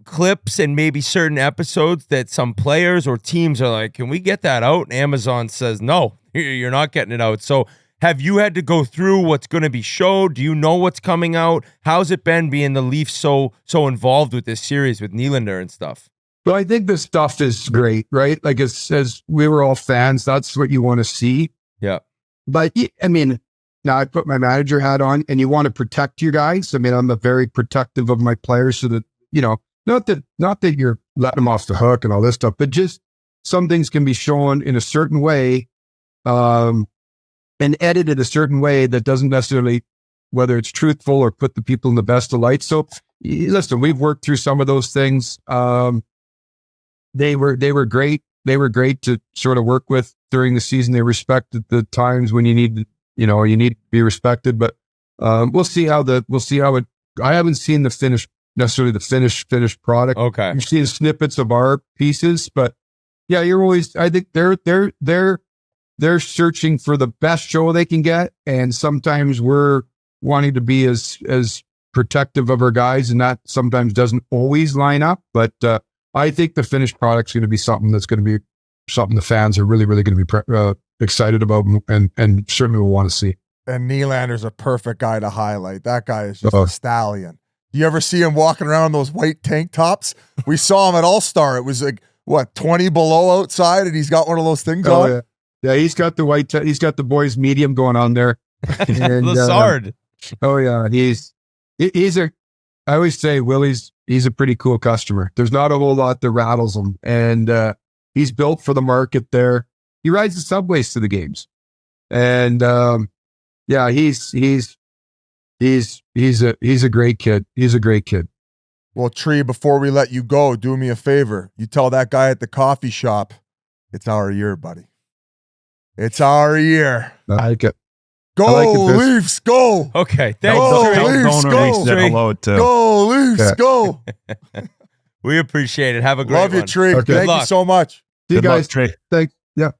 clips and maybe certain episodes that some players or teams are like, can we get that out? And Amazon says, no, you're not getting it out. So have you had to go through what's going to be showed? Do you know what's coming out? How's it been being the Leafs so involved with this series with Nylander and stuff? Well, I think this stuff is great, right? Like, as we were all fans, that's what you want to see. Yeah. But I mean, now I put my manager hat on, and you want to protect your guys. I mean, I'm a very protective of my players, so that, not that you're letting them off the hook and all this stuff, but just some things can be shown in a certain way, and edited a certain way that doesn't necessarily, whether it's truthful or put the people in the best of light. So listen, we've worked through some of those things. They were great. They were great to sort of work with during the season. They respected the times when you need to be respected. But we'll see how it. I haven't seen the finished product. Okay. You've seen snippets of our pieces, but yeah, I think they're searching for the best show they can get, and sometimes we're wanting to be as protective of our guys, and that sometimes doesn't always line up. But I think the finished product's going to be something that's going to be something the fans are really, really going to be excited about and certainly will want to see. And Nylander's a perfect guy to highlight. That guy is just a stallion. You ever see him walking around in those white tank tops? We saw him at All-Star. It was like, 20 below outside, and he's got one of those things on? Yeah. Yeah, he's got the he's got the boys medium going on there. And, Lazard. I always say Willie's, he's a pretty cool customer. There's not a whole lot that rattles him. And he's built for the market there. He rides the subways to the games. And he's a great kid. He's a great kid. Well, Tree, before we let you go, do me a favor. You tell that guy at the coffee shop, it's our year, buddy. It's our year. I like it. Go, I like it, Leafs, go. Okay. Go, Thanks. Leafs, Donor go. reached it hello to. Go, Leafs, go. We appreciate it. Have a great Love you, one. Tree. Okay. Thank Good you luck. so much. See you Good luck, guys. Trey. Thanks. Yeah.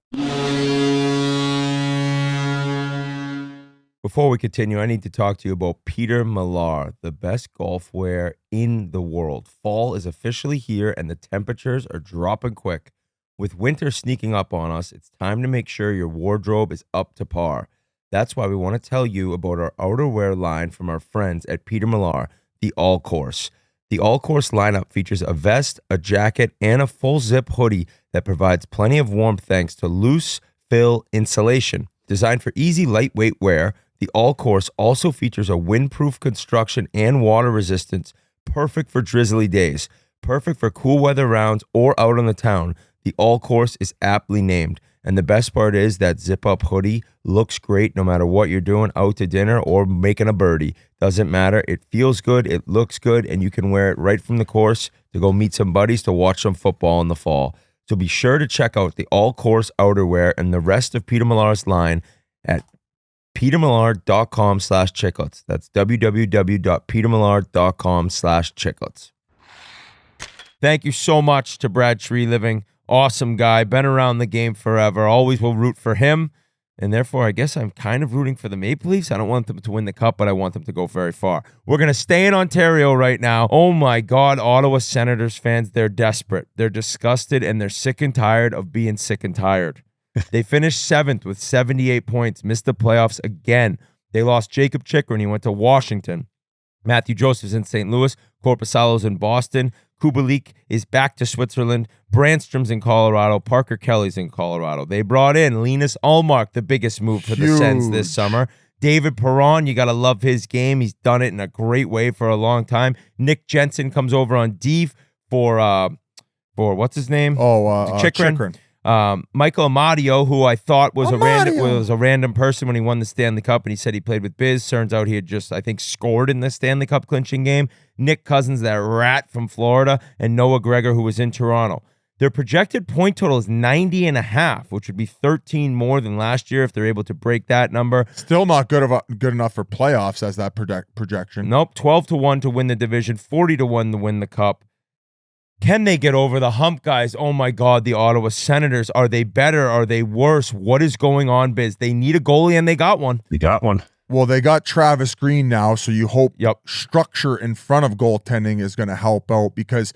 Before we continue, I need to talk to you about Peter Millar, the best golf wear in the world. Fall is officially here and the temperatures are dropping quick. With winter sneaking up on us, it's time to make sure your wardrobe is up to par. That's why we want to tell you about our outerwear line from our friends at Peter Millar, the All Course. The All Course lineup features a vest, a jacket, and a full zip hoodie that provides plenty of warmth thanks to loose fill insulation. Designed for easy, lightweight wear, the All Course also features a windproof construction and water resistance, perfect for drizzly days, perfect for cool weather rounds or out on the town. The All Course is aptly named. And the best part is that zip-up hoodie looks great no matter what you're doing, out to dinner or making a birdie. Doesn't matter. It feels good, it looks good, and you can wear it right from the course to go meet some buddies to watch some football in the fall. So be sure to check out the All Course outerwear and the rest of Peter Millar's line at petermillar.com/chiclets. That's www.petermillar.com/chiclets. Thank you so much to Brad Treliving. Awesome guy, been around the game forever, always will root for him, and therefore I guess I'm kind of rooting for the Maple Leafs. I don't want them to win the cup, but I want them to go very far. We're going to stay in Ontario right now. Oh my God, Ottawa Senators fans, they're desperate. They're disgusted, and they're sick and tired of being sick and tired. They finished 7th with 78 points, missed the playoffs again. They lost Jacob Chikrin, he went to Washington. Matthew Joseph's in St. Louis, Korpisalo's in Boston, Kubalik is back to Switzerland. Brandstrom's in Colorado. Parker Kelly's in Colorado. They brought in Linus Ullmark, the biggest move for the Sens this summer. David Perron, you got to love his game. He's done it in a great way for a long time. Nick Jensen comes over on D for what's his name? Chikrin. Michael Amadio, who I thought was a random person when he won the Stanley Cup, and he said he played with Biz. Turns out he had just, I think, scored in the Stanley Cup clinching game. Nick Cousins, that rat from Florida, and Noah Gregor, who was in Toronto. Their projected point total is 90.5, which would be 13 more than last year if they're able to break that number. Still not good enough for playoffs as that projection. Nope, 12-1 to win the division, 40-1 to win the cup. Can they get over the hump, guys? Oh my God, the Ottawa Senators. Are they better? Are they worse? What is going on, Biz? They need a goalie, and they got one. You got one. Well, they got Travis Green now, so you hope structure in front of goaltending is going to help out, because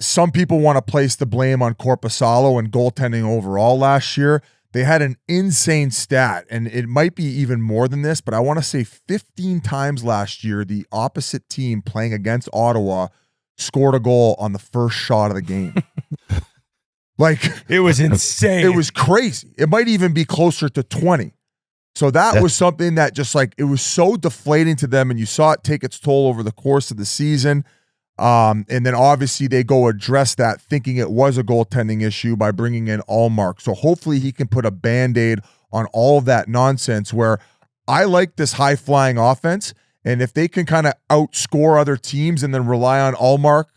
some people want to place the blame on Korpisalo and goaltending overall last year. They had an insane stat, and it might be even more than this, but I want to say 15 times last year, the opposite team playing against Ottawa scored a goal on the first shot of the game. Like, it was insane. It was crazy. It might even be closer to 20. So that was something that just, like, it was so deflating to them, and you saw it take its toll over the course of the season. And then obviously they go address that, thinking it was a goaltending issue by bringing in Allmark. So hopefully he can put a Band-Aid on all of that nonsense, where I like this high-flying offense. And if they can kind of outscore other teams and then rely on Allmark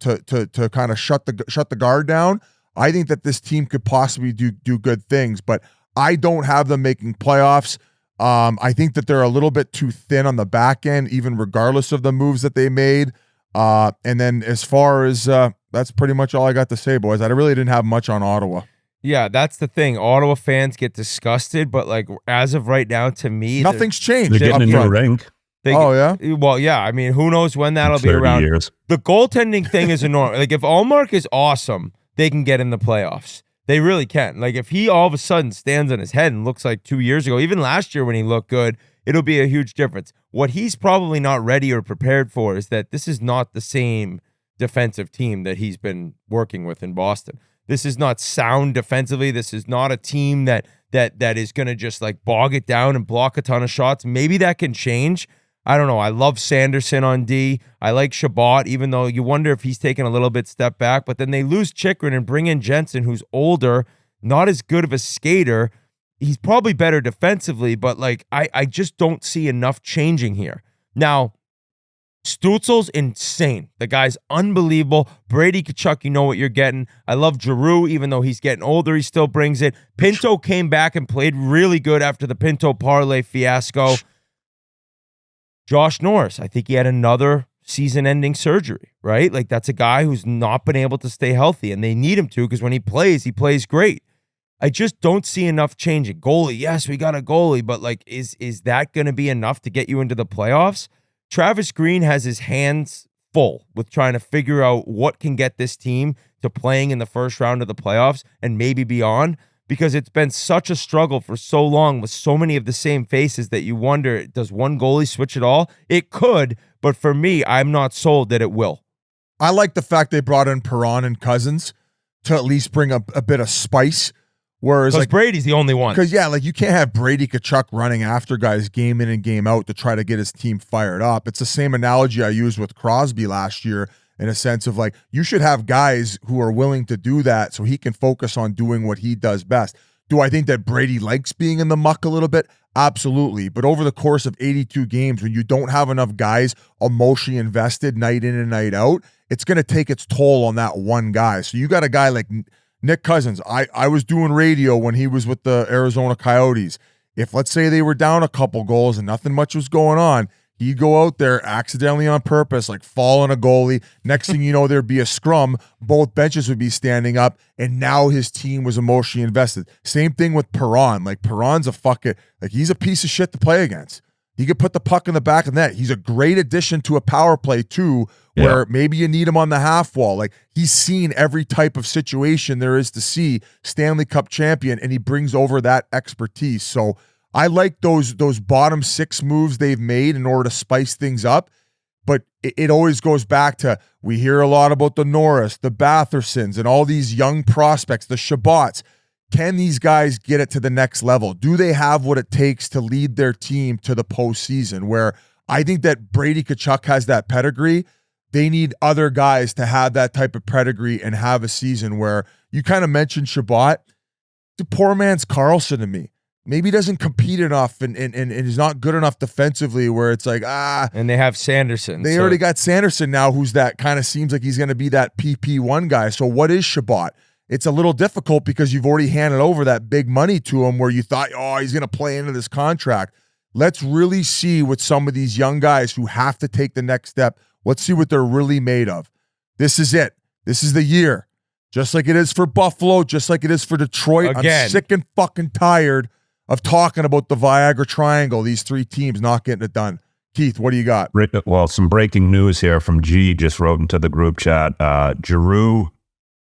to kind of shut the guard down, I think that this team could possibly do good things. But I don't have them making playoffs. I think that they're a little bit too thin on the back end, even regardless of the moves that they made. And then as far as that's pretty much all I got to say, boys. I really didn't have much on Ottawa. Yeah, that's the thing. Ottawa fans get disgusted, but like as of right now, to me, nothing's changed. They're getting a new ring. Yeah? Well, yeah. I mean, who knows when that'll be around. Years. The goaltending thing is enormous. Like, if Allmark is awesome, they can get in the playoffs. They really can. Like, if he all of a sudden stands on his head and looks like 2 years ago, even last year when he looked good, it'll be a huge difference. What he's probably not ready or prepared for is that this is not the same defensive team that he's been working with in Boston. This is not sound defensively. This is not a team that is going to just like bog it down and block a ton of shots. Maybe that can change. I don't know. I love Sanderson on D. I like Shabbat, even though you wonder if he's taken a little bit step back. But then they lose Chikrin and bring in Jensen, who's older, not as good of a skater. He's probably better defensively, but like I just don't see enough changing here. Now, Stutzel's insane. The guy's unbelievable. Brady Tkachuk, you know what you're getting. I love Giroux, even though he's getting older, he still brings it. Pinto came back and played really good after the Pinto parlay fiasco. Josh Norris, I think he had another season-ending surgery, right? Like, that's a guy who's not been able to stay healthy, and they need him to, because when he plays great. I just don't see enough changing. Goalie, yes, we got a goalie, but like, is that going to be enough to get you into the playoffs? Travis Green has his hands full with trying to figure out what can get this team to playing in the first round of the playoffs and maybe beyond, because it's been such a struggle for so long with so many of the same faces that you wonder, does one goalie switch it all? It could, but for me, I'm not sold that it will. I like the fact they brought in Perron and Cousins to at least bring a bit of spice. Whereas, like, Brady's the only one. Because, yeah, like, you can't have Brady Tkachuk running after guys game in and game out to try to get his team fired up. It's the same analogy I used with Crosby last year, in a sense of, like, you should have guys who are willing to do that so he can focus on doing what he does best. Do I think that Brady likes being in the muck a little bit? Absolutely. But over the course of 82 games, when you don't have enough guys emotionally invested night in and night out, it's going to take its toll on that one guy. So you got a guy like Nick Cousins. I was doing radio when he was with the Arizona Coyotes. If, let's say, they were down a couple goals and nothing much was going on, he'd go out there accidentally on purpose, like fall on a goalie. Next thing you know, there'd be a scrum. Both benches would be standing up, and now his team was emotionally invested. Same thing with Perron. Like, Perron's he's a piece of shit to play against. He could put the puck in the back of the net. He's a great addition to a power play too, where maybe you need him on the half wall. Like, he's seen every type of situation there is to see. Stanley Cup champion, and he brings over that expertise. So I like those bottom six moves they've made in order to spice things up. But it always goes back to, we hear a lot about the Norris, the Bathersons, and all these young prospects, the Shabbats. Can these guys get it to the next level? Do they have what it takes to lead their team to the postseason? Where I think that Brady Tkachuk has that pedigree. they need other guys to have that type of pedigree and have a season where you kind of mentioned Shabbat. The poor man's Carlson to me. Maybe he doesn't compete enough and is not good enough defensively where it's like, And they have Sanderson. They already got Sanderson now, who's that kind of seems like he's going to be that PP1 guy. So what is Shabbat? It's a little difficult because you've already handed over that big money to him where you thought, he's going to play into this contract. Let's really see what some of these young guys who have to take the next step, let's see what they're really made of. This is it. This is the year. Just like it is for Buffalo, just like it is for Detroit. Again. I'm sick and fucking tired of talking about the Viagra Triangle, these three teams not getting it done. Keith, what do you got? Well, some breaking news here from G just wrote into the group chat. Giroux,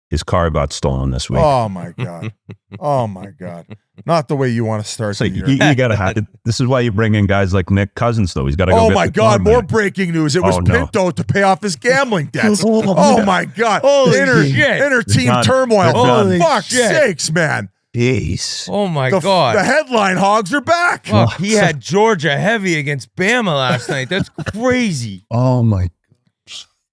his car got stolen this week. Oh, my God. Oh, my God. Not the way you want to start So the year. you got to have it. This is why you bring in guys like Nick Cousins, though. He's got to go. Oh, get my the God. car More back. breaking news. It was Oh, no. Pinto to pay off his gambling debts. Oh, my God. Holy shit. Inner team Done. turmoil. Holy For fuck's shit. sakes, man. Jeez. Oh my The God. headline hogs are back. Fuck, he had Georgia heavy against Bama last night. That's crazy. Oh, my.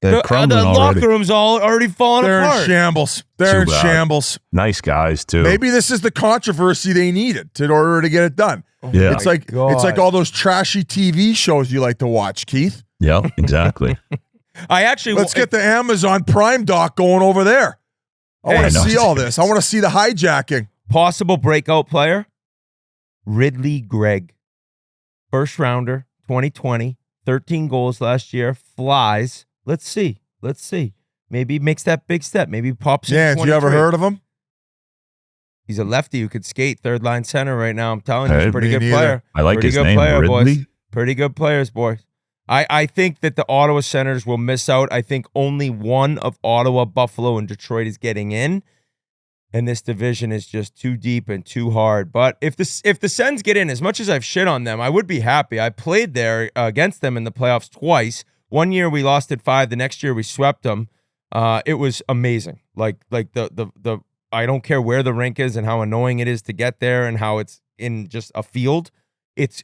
They're The crumbling locker already. room's already falling They're apart. in shambles. They're in Too bad. shambles. Nice guys, too. Maybe this is the controversy they needed in order to get it done. Yeah. It's like God. it's like all those trashy TV shows you like to watch, Keith. Yeah, exactly. I actually Let's get the Amazon Prime doc going over there. I want I to know. see all this. I want to see the hijacking. possible breakout player. Ridley Gregg, first rounder, 2020, 13 goals last year, flies. Let's see. Maybe he makes that big step. Maybe he pops in. Yeah, you ever heard of him? He's a lefty who could skate third line center right now. I'm telling you, he's Hey, a pretty me good neither. player. I like Pretty his good name, player, Ridley. boys. Pretty good players, boys. I think that the Ottawa Senators will miss out. I think only one of Ottawa, Buffalo, and Detroit is getting in. And this division is just too deep and too hard. But if the Sens get in, as much as I've shit on them, I would be happy. I played there against them in the playoffs twice. One year we lost at 5. The next year we swept them. It was amazing. Like the I don't care where the rink is and how annoying it is to get there and how it's in just a field. It's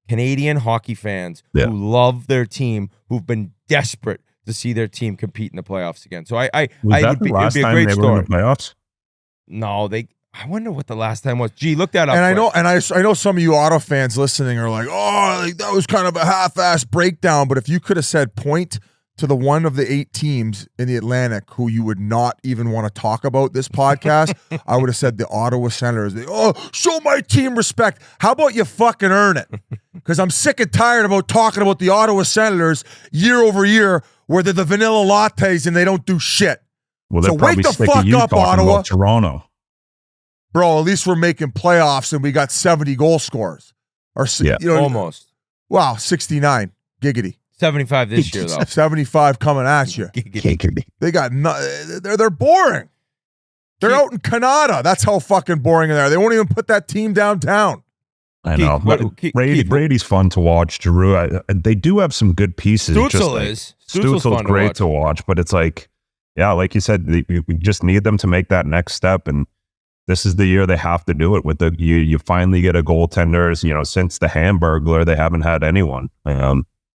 Canadian hockey fans Yeah. who love their team, who've been desperate to see their team compete in the playoffs again. So Was it that would the be last a time great they story. were in the playoffs? No, I wonder what the last time was. Gee, look that up. And I quick. know, I know some of you Auto fans listening are like, that was kind of a half-ass breakdown. But if you could have said point to the one of the 8 teams in the Atlantic who you would not even want to talk about this podcast, I would have said the Ottawa Senators. Show my team respect. How about you fucking earn it? Because I'm sick and tired about talking about the Ottawa Senators year over year where they're the vanilla lattes and they don't do shit. Well, they're So probably wake the sick of fuck you up, talking Ottawa. about Toronto. Bro, at least we're making playoffs and we got 70 goal scorers. Or, Yeah. Almost. Wow, 69. Giggity. 75 this year, though. 75 coming at you. They got they're boring. They're out in Canada. That's how fucking boring they are. They won't even put that team downtown. I Keith, know. what- But Keith, Brady's fun to watch. Giroux, they do have some good pieces. Stützle is. Stützle's fun to great watch. to watch, but it's like, yeah, like you said, we just need them to make that next step, and this is the year they have to do it. With you finally get a goaltender. Since the Hamburglar, they haven't had anyone.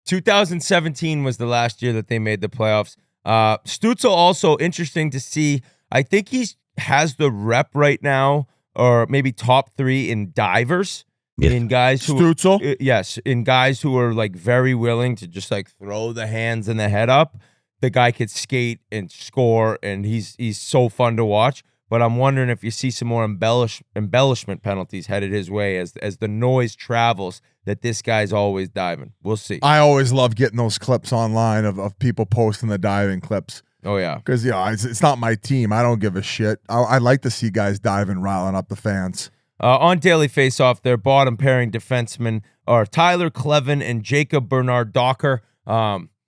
2017 was the last year that they made the playoffs. Stützle also interesting to see. I think he has the rep right now, or maybe top 3 in divers. Yeah. In guys who Stützle? yes, in guys who are like very willing to just like throw the hands and the head up. The guy could skate and score, and he's so fun to watch. But I'm wondering if you see some more embellishment penalties headed his way as the noise travels, that this guy's always diving. We'll see. I always love getting those clips online of people posting the diving clips. Oh, yeah. Because, it's not my team. I don't give a shit. I like to see guys diving, riling up the fans. On Daily Faceoff, their bottom pairing defensemen are Tyler Clevin and Jacob Bernard Docker.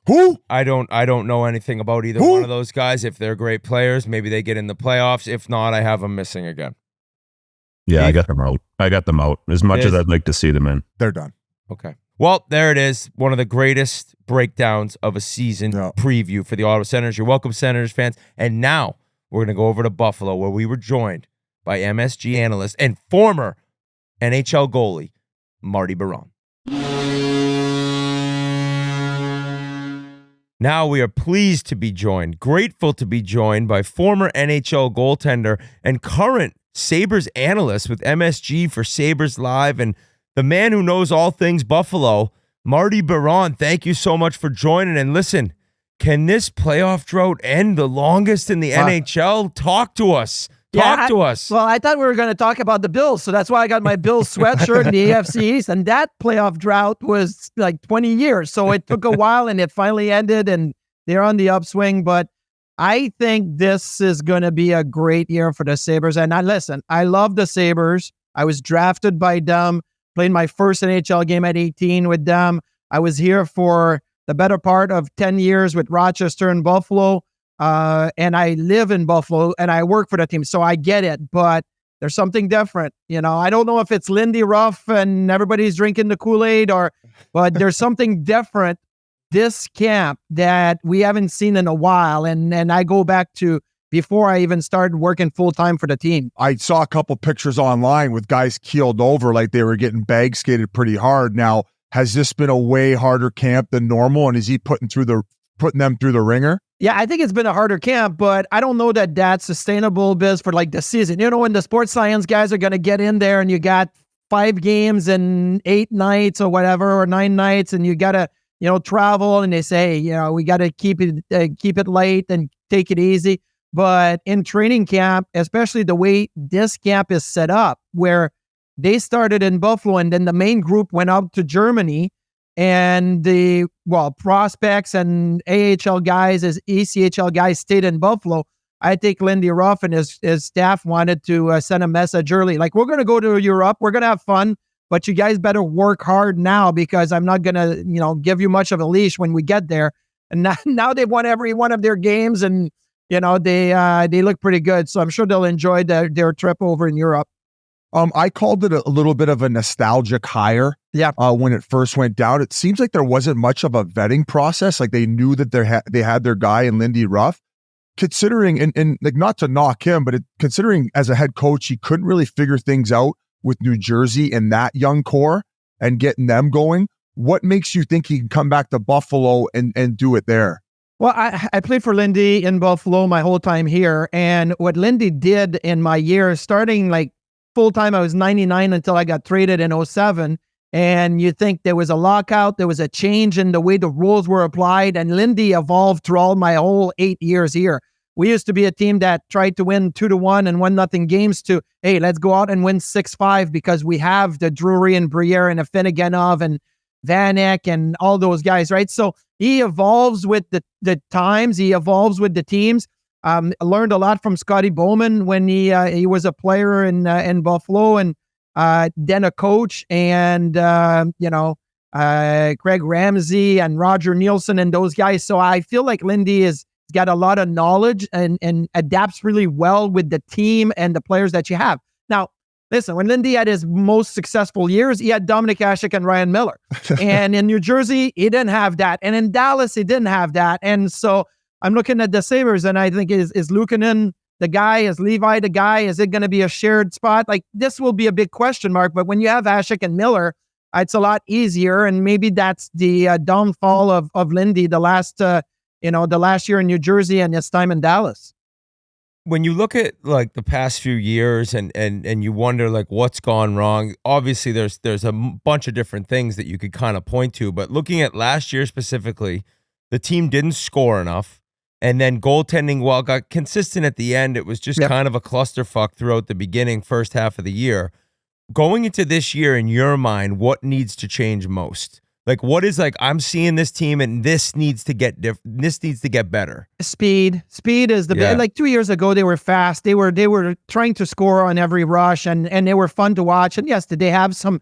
Who? I don't know anything about either Who? one of those guys. If they're great players, maybe they get in the playoffs. If not, I have them missing again. Yeah, I Keith? got them out. As much as I'd like to see them in. They're done. Okay. Well, there it is. One of the greatest breakdowns of a season preview for the Ottawa Senators. You're welcome, Senators fans. And now we're going to go over to Buffalo, where we were joined by MSG analyst and former NHL goalie, Marty Biron. Now we are pleased to be joined, grateful to be joined by former NHL goaltender and current Sabres analyst with MSG for Sabres Live and the man who knows all things Buffalo, Marty Biron. Thank you so much for joining. And listen, can this playoff drought end the longest in the NHL? Talk to us. Talk to us. Well, I thought we were going to talk about the Bills, so that's why I got my Bills sweatshirt in the AFC East, and that playoff drought was like 20 years, so it took a while, and it finally ended, and they're on the upswing, but I think this is going to be a great year for the Sabres, and I love the Sabres. I was drafted by them, played my first NHL game at 18 with them. I was here for the better part of 10 years with Rochester and Buffalo. And I live in Buffalo and I work for the team, so I get it, but there's something different. I don't know if it's Lindy Ruff and everybody's drinking the Kool-Aid but there's something different this camp that we haven't seen in a while. And I go back to before I even started working full-time for the team. I saw a couple pictures online with guys keeled over like they were getting bag skated pretty hard. Now, has this been a way harder camp than normal? And is he putting them through the ringer? Yeah, I think it's been a harder camp, but I don't know that that's sustainable, Biz, for like the season. When the sports science guys are going to get in there and you got 5 games and 8 nights or whatever, or 9 nights, and you got to, travel, and they say, we got to keep it light and take it easy. But in training camp, especially the way this camp is set up, where they started in Buffalo and then the main group went out to Germany, and the prospects and AHL guys as ECHL guys stayed in Buffalo. I think Lindy Ruff and his staff wanted to send a message early. Like, we're going to go to Europe. We're going to have fun, but you guys better work hard now because I'm not going to, give you much of a leash when we get there. And now they've won every one of their games and, they look pretty good. So I'm sure they'll enjoy their trip over in Europe. I called it a little bit of a nostalgic hire. Yeah. When it first went down, it seems like there wasn't much of a vetting process. Like, they knew that they had their guy in Lindy Ruff. Considering, and like, not to knock him, but considering as a head coach, he couldn't really figure things out with New Jersey and that young core and getting them going. What makes you think he can come back to Buffalo and do it there? Well, I played for Lindy in Buffalo my whole time here. And what Lindy did in my year, starting like full-time, I was 99 until I got traded in 07. And you think there was a lockout, there was a change in the way the rules were applied. And Lindy evolved through all my whole 8 years here. We used to be a team that tried to win 2-1 and 1-0 games to, hey, let's go out and win 6-5 because we have the Drury and Briere and Afinogenov and Vanek and all those guys, right? So he evolves with the times. He evolves with the teams. I learned a lot from Scotty Bowman when he was a player in Buffalo and then a coach, and Craig Ramsey and Roger Nielsen and those guys. So I feel like Lindy has got a lot of knowledge and adapts really well with the team and the players that you have. Now, listen, when Lindy had his most successful years, he had Dominic Hasek and Ryan Miller. And in New Jersey, he didn't have that. And in Dallas, he didn't have that. And so I'm looking at the Sabres, and I think is Luukkonen the guy? Is Levi the guy? Is it going to be a shared spot? Like, this will be a big question mark. But when you have Hasek and Miller, it's a lot easier. And maybe that's the downfall of Lindy the last year in New Jersey and his time in Dallas. When you look at like the past few years and you wonder like what's gone wrong, obviously there's a bunch of different things that you could kind of point to, but looking at last year specifically, the team didn't score enough, and then goaltending, while got consistent at the end, it was just kind of a clusterfuck throughout the beginning first half of the year. Going into this year, in your mind, what needs to change most? Like, what is like, I'm seeing this team and this needs to get this needs to get better. Speed is the like 2 years ago, they were fast. They were trying to score on every rush and they were fun to watch. And yes, did they have some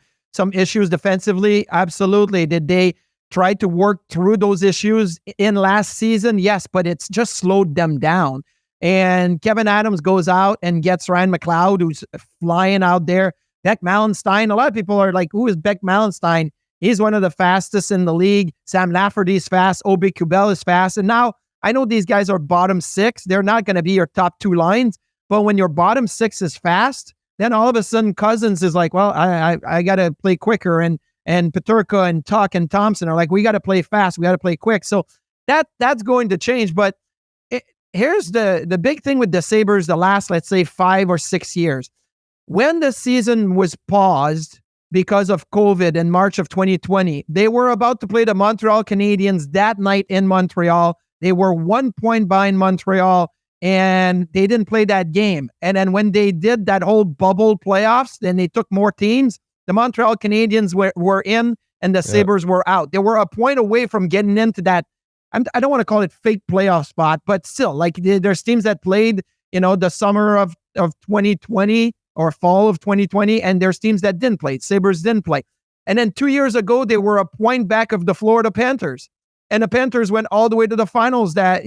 issues defensively? Absolutely. Did they try to work through those issues in last season? Yes, but it's just slowed them down. And Kevin Adams goes out and gets Ryan McLeod, who's flying out there. Beck Malenstein. A lot of people are like, who is Beck Malenstein? He's one of the fastest in the league. Sam Lafferty's fast. Obi Kubel is fast. And now I know these guys are bottom six. They're not going to be your top two lines. But when your bottom six is fast, then all of a sudden Cousins is like, well, I got to play quicker. And Peterka and Tuck and Thompson are like, we got to play fast. We got to play quick. So that's going to change. But here's the big thing with the Sabres the last, let's say, 5 or 6 years. When the season was paused because of COVID in March of 2020, they were about to play the Montreal Canadiens that night in Montreal. They were 1 point behind Montreal, and they didn't play that game. And then when they did that whole bubble playoffs, then they took more teams. The Montreal Canadiens were in, and the Sabres were out. They were a point away from getting into that. I don't want to call it fake playoff spot, but still, like there's teams that played, the summer of 2020 or fall of 2020, and there's teams that didn't play. Sabres didn't play. And then 2 years ago, they were a point back of the Florida Panthers. And the Panthers went all the way to the finals that,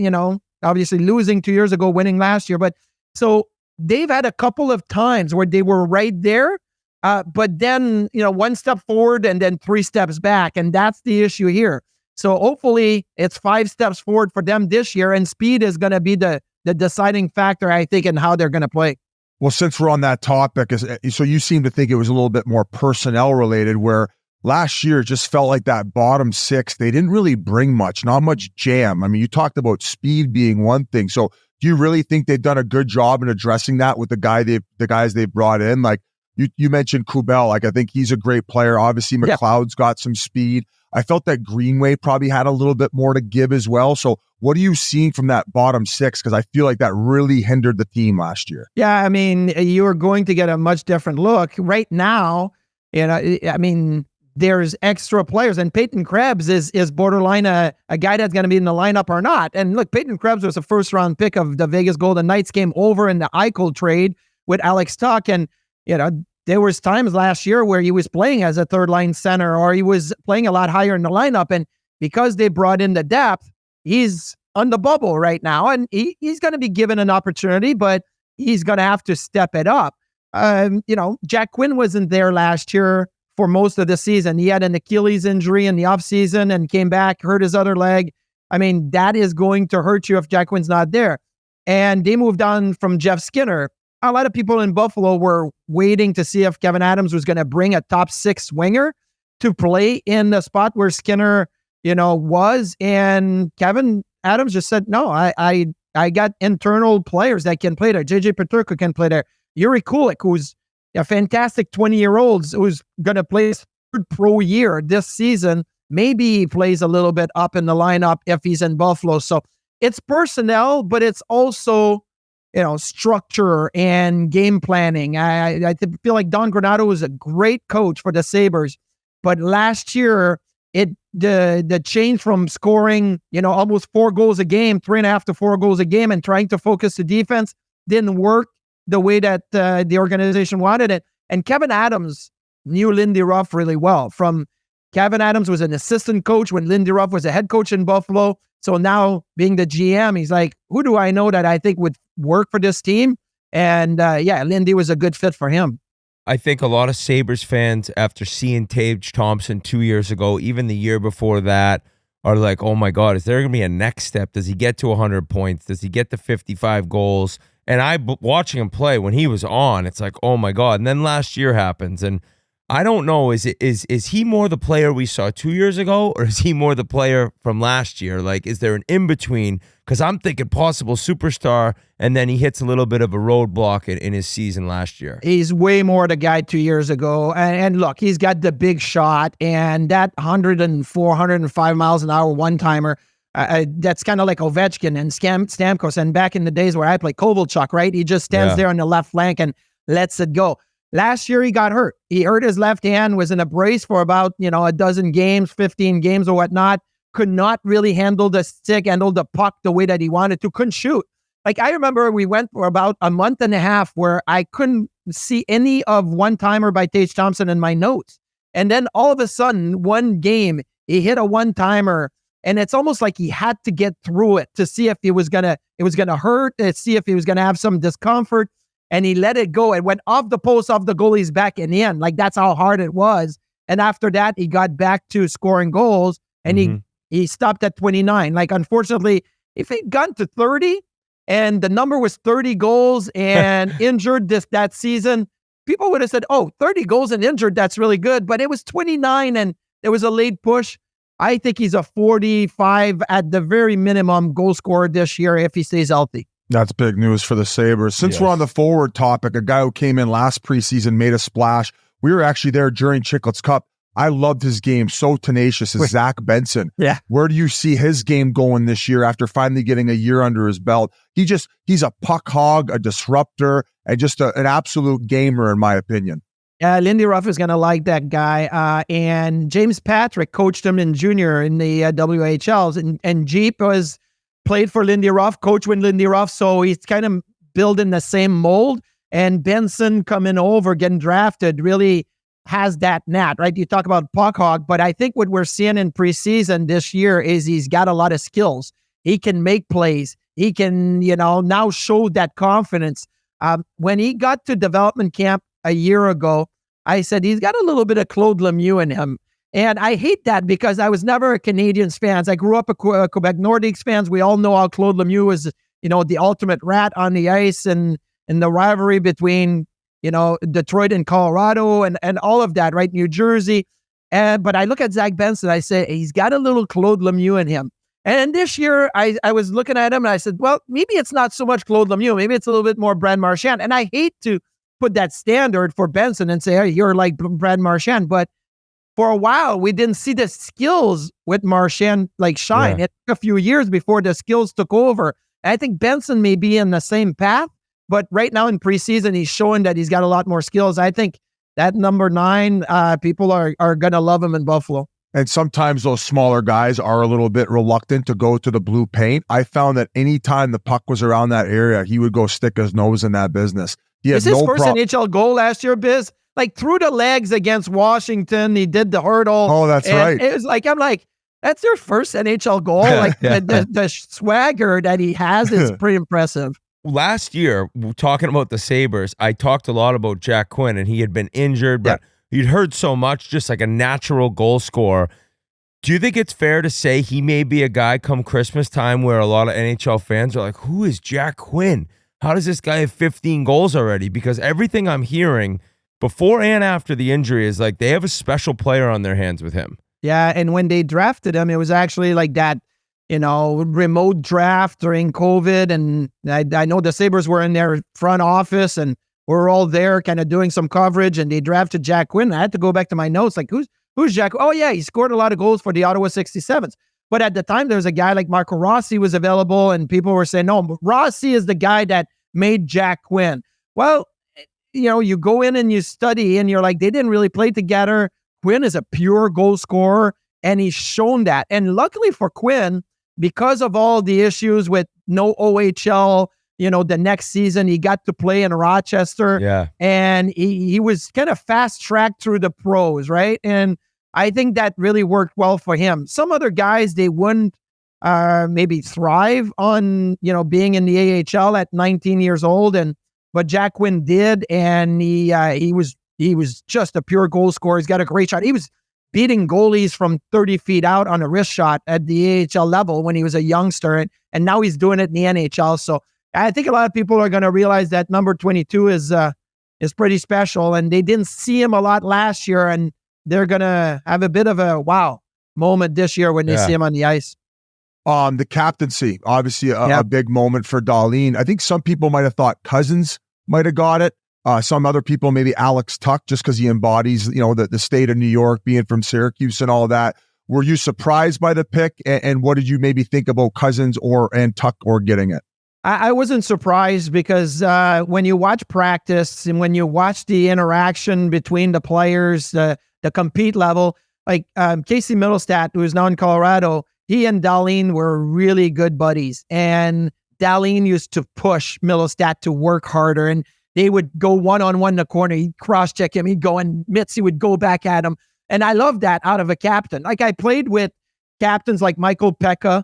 obviously losing 2 years ago, winning last year. But so they've had a couple of times where they were right there, but then, 1 step forward and then 3 steps back. And that's the issue here. So hopefully it's 5 steps forward for them this year, and speed is going to be the deciding factor, I think, in how they're going to play. Well, since we're on that topic, so you seem to think it was a little bit more personnel related, where last year it just felt like that bottom 6, they didn't really bring much, not much jam. I mean, you talked about speed being one thing. So do you really think they've done a good job in addressing that with the guys they've brought in? Like you mentioned Kubel, like I think he's a great player. Obviously, McLeod's got some speed. I felt that Greenway probably had a little bit more to give as well. So what are you seeing from that bottom 6? Because I feel like that really hindered the team last year. Yeah, I mean, you're going to get a much different look. Right now, there's extra players, and Peyton Krebs is borderline a guy that's going to be in the lineup or not. And look, Peyton Krebs was a first-round pick of the Vegas Golden Knights, came over in the Eichel trade with Alex Tuch, and, there was times last year where he was playing as a third-line center, or he was playing a lot higher in the lineup, and because they brought in the depth, he's on the bubble right now, and he's going to be given an opportunity, but he's going to have to step it up. Jack Quinn wasn't there last year for most of the season. He had an Achilles injury in the offseason and came back, hurt his other leg. I mean, that is going to hurt you if Jack Quinn's not there. And they moved on from Jeff Skinner. A lot of people in Buffalo were waiting to see if Kevin Adams was going to bring a top 6 winger to play in the spot where Skinner, was. And Kevin Adams just said, no, I got internal players that can play there. JJ Peterka can play there. Yuri Kulik, who's a fantastic 20-year-old who's going to play his 3rd pro year this season. Maybe he plays a little bit up in the lineup if he's in Buffalo. So it's personnel, but it's also, structure and game planning. I feel like Don Granato was a great coach for the Sabres, but last year, the change from scoring, almost 4 goals a game, 3.5 to 4 goals a game, and trying to focus the defense didn't work the way that the organization wanted it. And Kevin Adams knew Lindy Ruff really well. Kevin Adams was an assistant coach when Lindy Ruff was a head coach in Buffalo. So now being the GM, he's like, who do I know that I think would work for this team? And Lindy was a good fit for him. I think a lot of Sabres fans, after seeing Tage Thompson 2 years ago, even the year before that, are like, oh my God, is there going to be a next step? Does he get to 100 points? Does he get to 55 goals? And watching him play when he was on, it's like, oh my God. And then last year happens, and I don't know, is he more the player we saw 2 years ago, or is he more the player from last year? Like, is there an in-between? Because I'm thinking possible superstar, and then he hits a little bit of a roadblock in his season last year. He's way more the guy 2 years ago. And look, he's got the big shot, and that 104, 105 miles an hour one-timer, that's kind of like Ovechkin and Stamkos, and back in the days where I played Kovalchuk, right? He just stands there on the left flank and lets it go. Last year, he got hurt. He hurt his left hand, was in a brace for about, a dozen games, 15 games or whatnot. Could not really handle the stick, handle the puck the way that he wanted to. Couldn't shoot. Like, I remember we went for about a month and a half where I couldn't see any of one-timer by Tage Thompson in my notes. And then all of a sudden, one game, he hit a one-timer, and it's almost like he had to get through it to see if it was gonna hurt, to see if he was gonna have some discomfort. And he let it go. It went off the post, off the goalie's back and in. Like, that's how hard it was. And after that, he got back to scoring goals, and he stopped at 29. Like, unfortunately, if he'd gone to 30 and the number was 30 goals and injured that season, people would have said, 30 goals and injured, that's really good. But it was 29 and there was a late push. I think he's a 45 at the very minimum goal scorer this year if he stays healthy. That's big news for the Sabres. Since we're on the forward topic, a guy who came in last preseason, made a splash. We were actually there during Chiclets Cup. I loved his game. So tenacious is Zach Benson. Yeah. Where do you see his game going this year after finally getting a year under his belt? He's a puck hog, a disruptor, and just an absolute gamer, in my opinion. Yeah, Lindy Ruff is going to like that guy. And James Patrik coached him in junior in the WHLs. And Jeep played for Lindy Ruff, coached with Lindy Ruff. So he's kind of building the same mold. And Benson coming over, getting drafted, really has that knack, right? You talk about puck hog, but I think what we're seeing in preseason this year is he's got a lot of skills. He can make plays. He can, now show that confidence. When he got to development camp a year ago, I said, he's got a little bit of Claude Lemieux in him. And I hate that because I was never a Canadiens fan. I grew up a Quebec Nordiques fans. We all know how Claude Lemieux was, the ultimate rat on the ice and the rivalry between, Detroit and Colorado and all of that, right? New Jersey. But I look at Zach Benson, I say, he's got a little Claude Lemieux in him. And this year, I was looking at him and I said, well, maybe it's not so much Claude Lemieux. Maybe it's a little bit more Brad Marchand. And I hate to put that standard for Benson and say, hey, you're like Brad Marchand. But for a while, we didn't see the skills with Marchand shine. It took a few years before the skills took over. And I think Benson may be in the same path. But right now in preseason, he's showing that he's got a lot more skills. I think that number 9, people are going to love him in Buffalo. And sometimes those smaller guys are a little bit reluctant to go to the blue paint. I found that anytime the puck was around that area, he would go stick his nose in that business. He had his first NHL goal last year, Biz? Through the legs against Washington, he did the hurdle. Oh, that's right. It was that's their first NHL goal. The swagger that he has is pretty impressive. Last year, talking about the Sabres, I talked a lot about Jack Quinn, and he had been injured, but you'd heard so much, just like a natural goal scorer. Do you think it's fair to say he may be a guy come Christmas time where a lot of NHL fans are like, who is Jack Quinn? How does this guy have 15 goals already? Because everything I'm hearing before and after the injury is like they have a special player on their hands with him. Yeah, and when they drafted him, it was actually like that, remote draft during COVID. And I know the Sabres were in their front office and we're all there kind of doing some coverage, and they drafted Jack Quinn. I had to go back to my notes, like, who's Jack? Oh, yeah, he scored a lot of goals for the Ottawa 67s. But at the time, there was a guy like Marco Rossi was available, and people were saying, no, Rossi is the guy that made Jack Quinn. Well, you go in and you study, and you're like, they didn't really play together. Quinn is a pure goal scorer, and he's shown that. And luckily for Quinn, because of all the issues with no OHL, the next season, he got to play in Rochester. Yeah. And he was kind of fast-tracked through the pros, right? And I think that really worked well for him. Some other guys, they wouldn't maybe thrive on, being in the AHL at 19 years old. But Jack Quinn did, and he was just a pure goal scorer. He's got a great shot. He was beating goalies from 30 feet out on a wrist shot at the AHL level when he was a youngster, and now he's doing it in the NHL. So I think a lot of people are going to realize that number 22 is pretty special, and they didn't see him a lot last year, and they're going to have a bit of a wow moment this year when they see him on the ice. The captaincy, obviously a big moment for Dahlin. I think some people might have thought Cousins might have got it. Some other people, maybe Alex Tuch, just because he embodies, the state of New York, being from Syracuse and all that. Were you surprised by the pick? And what did you maybe think about Cousins and Tuch or getting it? I wasn't surprised because when you watch practice and when you watch the interaction between the players, the compete level, like Casey Middlestat, who is now in Colorado, he and Dahlin were really good buddies. And Dahlin used to push Middlestat to work harder, and they would go one-on-one in the corner. He'd cross-check him. He'd go, and Mitzi would go back at him. And I love that out of a captain. Like, I played with captains like Michael Pekka,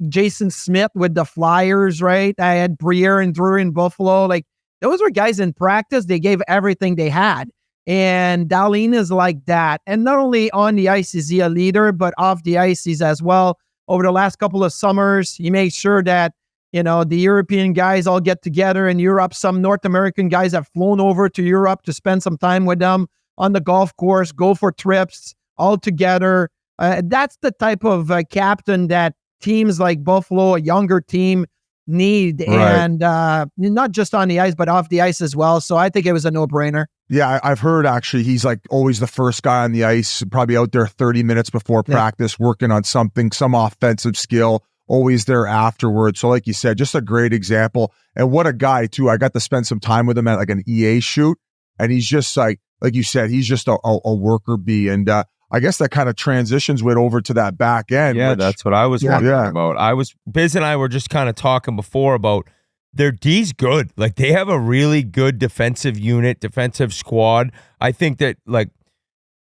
Jason Smith with the Flyers, right? I had Briere and Drury in Buffalo. Like, those were guys in practice. They gave everything they had. And Dahlin is like that. And not only on the ice is he a leader, but off the ice he's as well. Over the last couple of summers, he made sure that, the European guys all get together in Europe. Some North American guys have flown over to Europe to spend some time with them on the golf course, go for trips all together. That's the type of captain that teams like Buffalo, a younger team, need, and not just on the ice, but off the ice as well. So I think it was a no-brainer. Yeah, I've heard actually he's like always the first guy on the ice, probably out there 30 minutes before practice, working on something, some offensive skill, always there afterwards. So like you said, just a great example. And what a guy too. I got to spend some time with him at like an EA shoot, and he's just like you said, he's just a worker bee. And I guess that kind of transitions with over to that back end. Yeah, that's what I was wondering about. Biz and I were just kind of talking before about their D's good. Like, they have a really good defensive unit, defensive squad. I think that, like,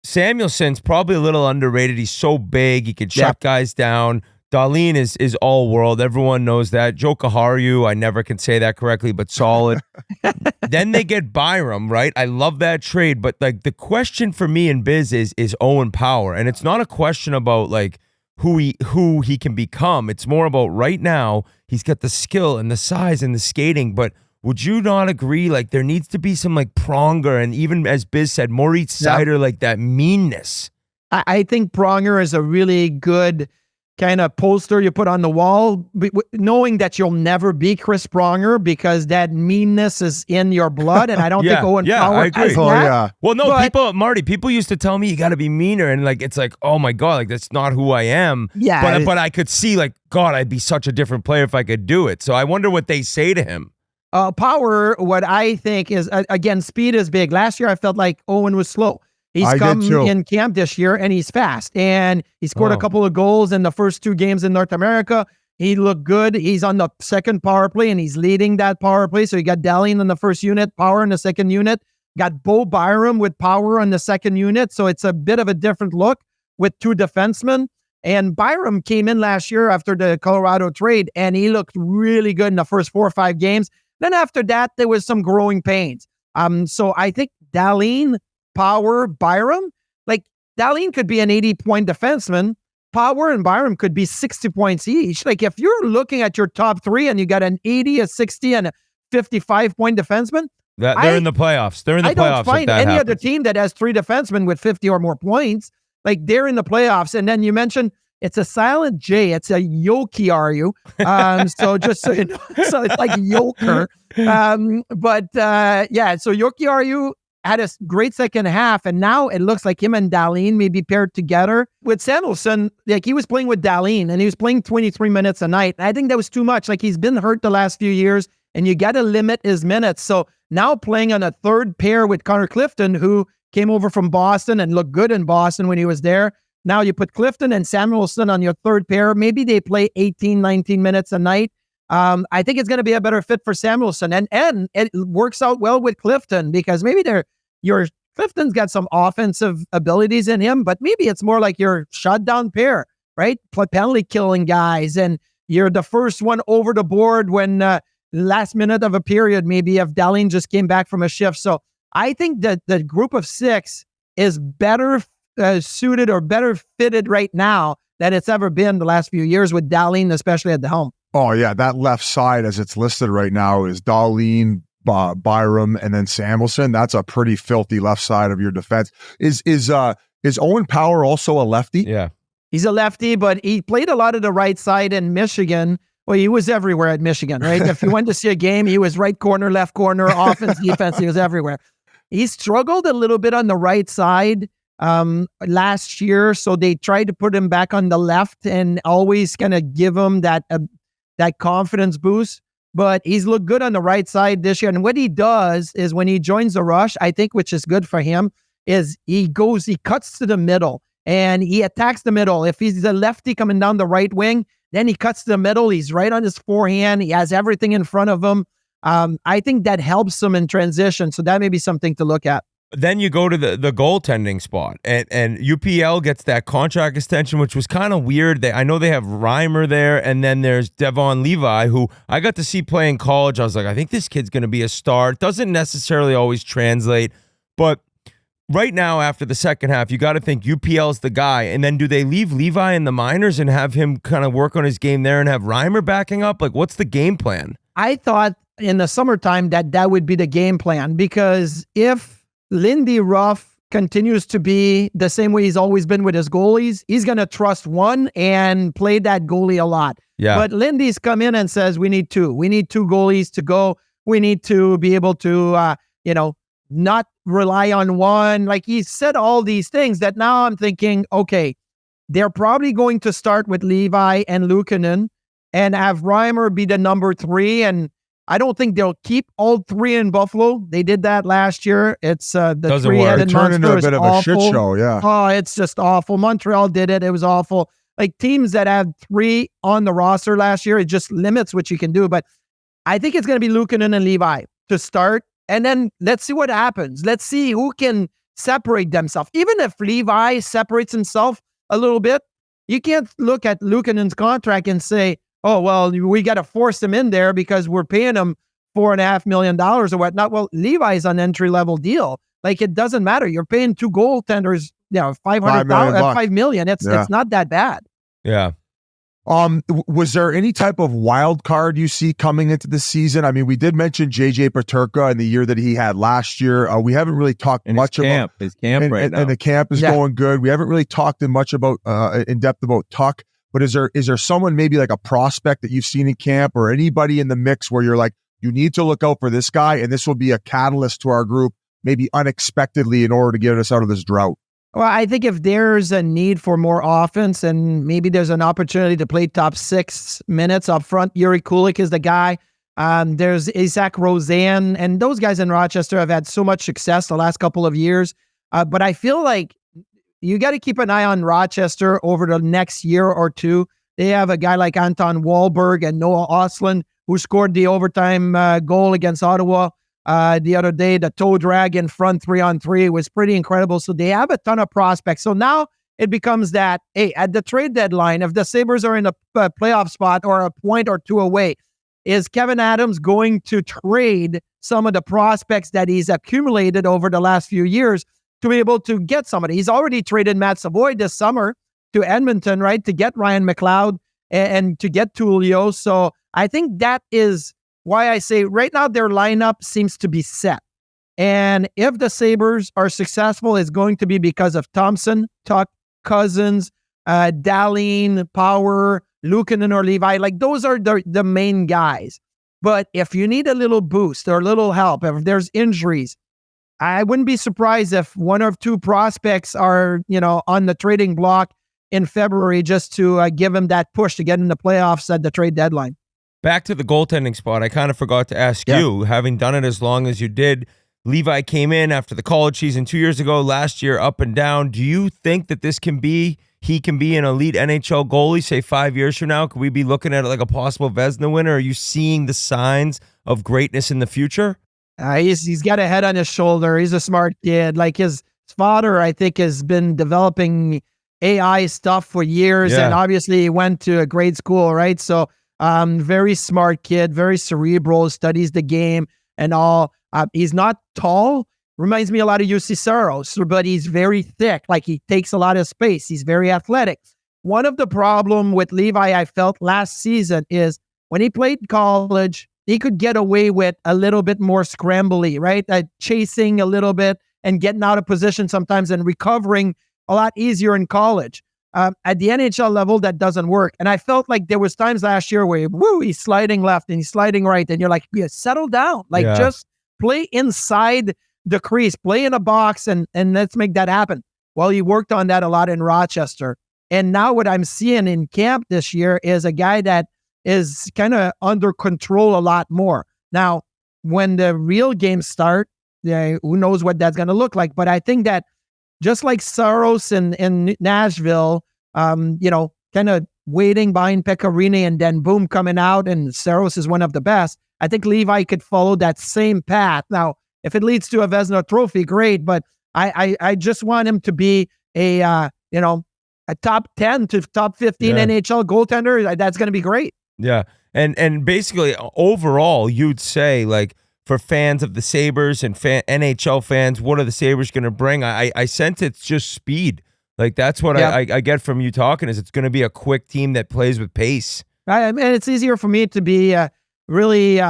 Samuelson's probably a little underrated. He's so big. He can shut guys down. Dahlin is all world. Everyone knows that. Joe Kaharu, I never can say that correctly, but solid. Then they get Biron, right? I love that trade. But, like, the question for me and Biz is Owen Power. And it's not a question about, like, who he can become. It's more about right now, he's got the skill and the size and the skating. But would you not agree, like, there needs to be some, like, Pronger and even, as Biz said, Moritz Seider, like, that meanness? I think Pronger is a really good kind of poster you put on the wall, knowing that you'll never be Chris Pronger because that meanness is in your blood. And I don't think Owen Power I agree. has that. Well, no, people used to tell me you got to be meaner, and like it's like, oh my god, like that's not who I am. Yeah, but I could see, like, God, I'd be such a different player if I could do it. So I wonder what they say to him. Power, what I think is, again, speed is big. Last year, I felt like Owen was slow. He's come in camp this year, and he's fast. And he scored a couple of goals in the first 2 games in North America. He looked good. He's on the second power play, and he's leading that power play. So you got Dahlin in the first unit, Power in the second unit. Got Bo Byram with Power on the second unit. So it's a bit of a different look with 2 defensemen. And Byram came in last year after the Colorado trade, and he looked really good in the first 4 or 5 games. Then after that, there was some growing pains. So I think Dahlin, Power, Byram, like Dahlin could be an 80-point defenseman. Power and Byram could be 60 points each. Like, if you're looking at your top 3 and you got an 80, a 60, and a 55-point defenseman, they're in the playoffs. They're in the playoffs. I don't find any other team that has 3 defensemen with 50 or more points. Like, they're in the playoffs. And then you mentioned it's a silent J. It's a Yokiaru. So just so you know, so it's like Yoker. So Yokiaru had a great second half, and now it looks like him and Dahlin may be paired together. With Samuelsson, like, he was playing with Dahlin, and he was playing 23 minutes a night. And I think that was too much. Like, he's been hurt the last few years, and you got to limit his minutes. So now playing on a third pair with Connor Clifton, who came over from Boston and looked good in Boston when he was there. Now you put Clifton and Samuelsson on your third pair. Maybe they play 18, 19 minutes a night. I think it's going to be a better fit for Samuelsson. And it works out well with Clifton because maybe Clifton's got some offensive abilities in him, but maybe it's more like your shutdown pair, right? Penalty killing guys, and you're the first one over the board when last minute of a period, maybe if Dahlin just came back from a shift. So I think that the group of 6 is better suited or better fitted right now than it's ever been the last few years with Dahlin, especially at the helm. Oh yeah, that left side as it's listed right now is Dahlin, Byram, and then Samuelsson. That's a pretty filthy left side of your defense. Is Owen Power also a lefty? Yeah, he's a lefty, but he played a lot of the right side in Michigan. Well, he was everywhere at Michigan, right? If you went to see a game, he was right corner, left corner, offense, defense. He was everywhere. He struggled a little bit on the right side last year, so they tried to put him back on the left and always kind of give him that confidence boost. But he's looked good on the right side this year. And what he does is when he joins the rush, I think, which is good for him, is he cuts to the middle and he attacks the middle. If he's a lefty coming down the right wing, then he cuts to the middle. He's right on his forehand. He has everything in front of him. I think that helps him in transition. So that may be something to look at. Then you go to the goaltending spot, and UPL gets that contract extension, which was kind of weird. I know they have Reimer there, and then there's Devon Levi, who I got to see play in college. I was like, I think this kid's going to be a star. It doesn't necessarily always translate, but right now, after the second half, you got to think UPL's the guy. And then do they leave Levi in the minors and have him kind of work on his game there and have Reimer backing up? Like, what's the game plan? I thought in the summertime that would be the game plan, because if Lindy Ruff continues to be the same way he's always been with his goalies, he's going to trust one and play that goalie a lot. Yeah. But Lindy's come in and says, we need two. We need two goalies to go. We need to be able to, not rely on one. Like he said all these things that now I'm thinking, okay, they're probably going to start with Levi and Luukkonen and have Reimer be the number 3. And I don't think they'll keep all 3 in Buffalo. They did that last year. It's the Doesn't three-headed It turned into monster a is bit of a shit awful. show. Yeah. Oh, it's just awful. Montreal did it. It was awful. Like teams that had 3 on the roster last year, it just limits what you can do. But I think it's going to be Luukkonen and Levi to start. And then let's see what happens. Let's see who can separate themselves. Even if Levi separates himself a little bit, you can't look at Luukkonen's contract and say, oh, well, we got to force him in there because we're paying him $4.5 million or whatnot. Well, Levi's an entry-level deal. Like, it doesn't matter. You're paying 2 goaltenders, $5 million. It's not that bad. Yeah. Was there any type of wild card you see coming into the season? I mean, we did mention JJ Peterka in the year that he had last year. We haven't really talked much about his camp right now. And the camp is going good. We haven't really talked in depth about Tuck. But is there someone maybe like a prospect that you've seen in camp or anybody in the mix where you're like, you need to look out for this guy and this will be a catalyst to our group, maybe unexpectedly in order to get us out of this drought? Well, I think if there's a need for more offense and maybe there's an opportunity to play top 6 minutes up front, Yuri Kulik is the guy. There's Isaac Rosen, and those guys in Rochester have had so much success the last couple of years. But I feel like you got to keep an eye on Rochester over the next year or two. They have a guy like Anton Wahlberg and Noah Ostlund, who scored the overtime goal against Ottawa the other day. The toe drag in front 3-on-3 was pretty incredible. So they have a ton of prospects. So now it becomes that, hey, at the trade deadline, if the Sabres are in a playoff spot or a point or 2 away, is Kevin Adams going to trade some of the prospects that he's accumulated over the last few years to be able to get somebody? He's already traded Matt Savoy this summer to Edmonton, right, to get Ryan McLeod and to get Tullio. So I think that is why I say right now their lineup seems to be set. And if the Sabres are successful, it's going to be because of Thompson, Tuck, Cousins, Dahlin, Power, Luukkonen or Levi. Like those are the main guys. But if you need a little boost or a little help, if there's injuries, I wouldn't be surprised if 1 or 2 prospects are, on the trading block in February just to give him that push to get in the playoffs at the trade deadline. Back to the goaltending spot, I kind of forgot to ask you, having done it as long as you did, Levi came in after the college season 2 years ago, last year up and down. Do you think that he can be an elite NHL goalie, say 5 years from now? Could we be looking at it like a possible Vezina winner? Are you seeing the signs of greatness in the future? He's got a head on his shoulder. He's a smart kid. Like his father, I think, has been developing AI stuff for years, and obviously he went to a grade school, right? So very smart kid, very cerebral, studies the game and all. He's not tall. Reminds me a lot of UC Saros, but he's very thick. Like he takes a lot of space. He's very athletic. One of the problem with Levi I felt last season is when he played college, he could get away with a little bit more scrambly, right? Chasing a little bit and getting out of position sometimes and recovering a lot easier in college. At the NHL level, that doesn't work. And I felt like there was times last year where, he's sliding left and he's sliding right. And you're like, settle down. Like just play inside the crease, play in a box and let's make that happen. Well, he worked on that a lot in Rochester. And now what I'm seeing in camp this year is a guy that is kind of under control a lot more. Now, when the real games start, who knows what that's going to look like. But I think that just like Saros in Nashville, kind of waiting behind Pecorine and then boom, coming out, and Saros is one of the best. I think Levi could follow that same path. Now, if it leads to a Vezina trophy, great. But I just want him to be a top 10 to top 15 NHL goaltender. That's going to be great. Yeah. And basically, overall, you'd say, like, for fans of the Sabres and NHL fans, what are the Sabres going to bring? I sense it's just speed. Like, that's what I get from you talking, is it's going to be a quick team that plays with pace. And it's easier for me to be really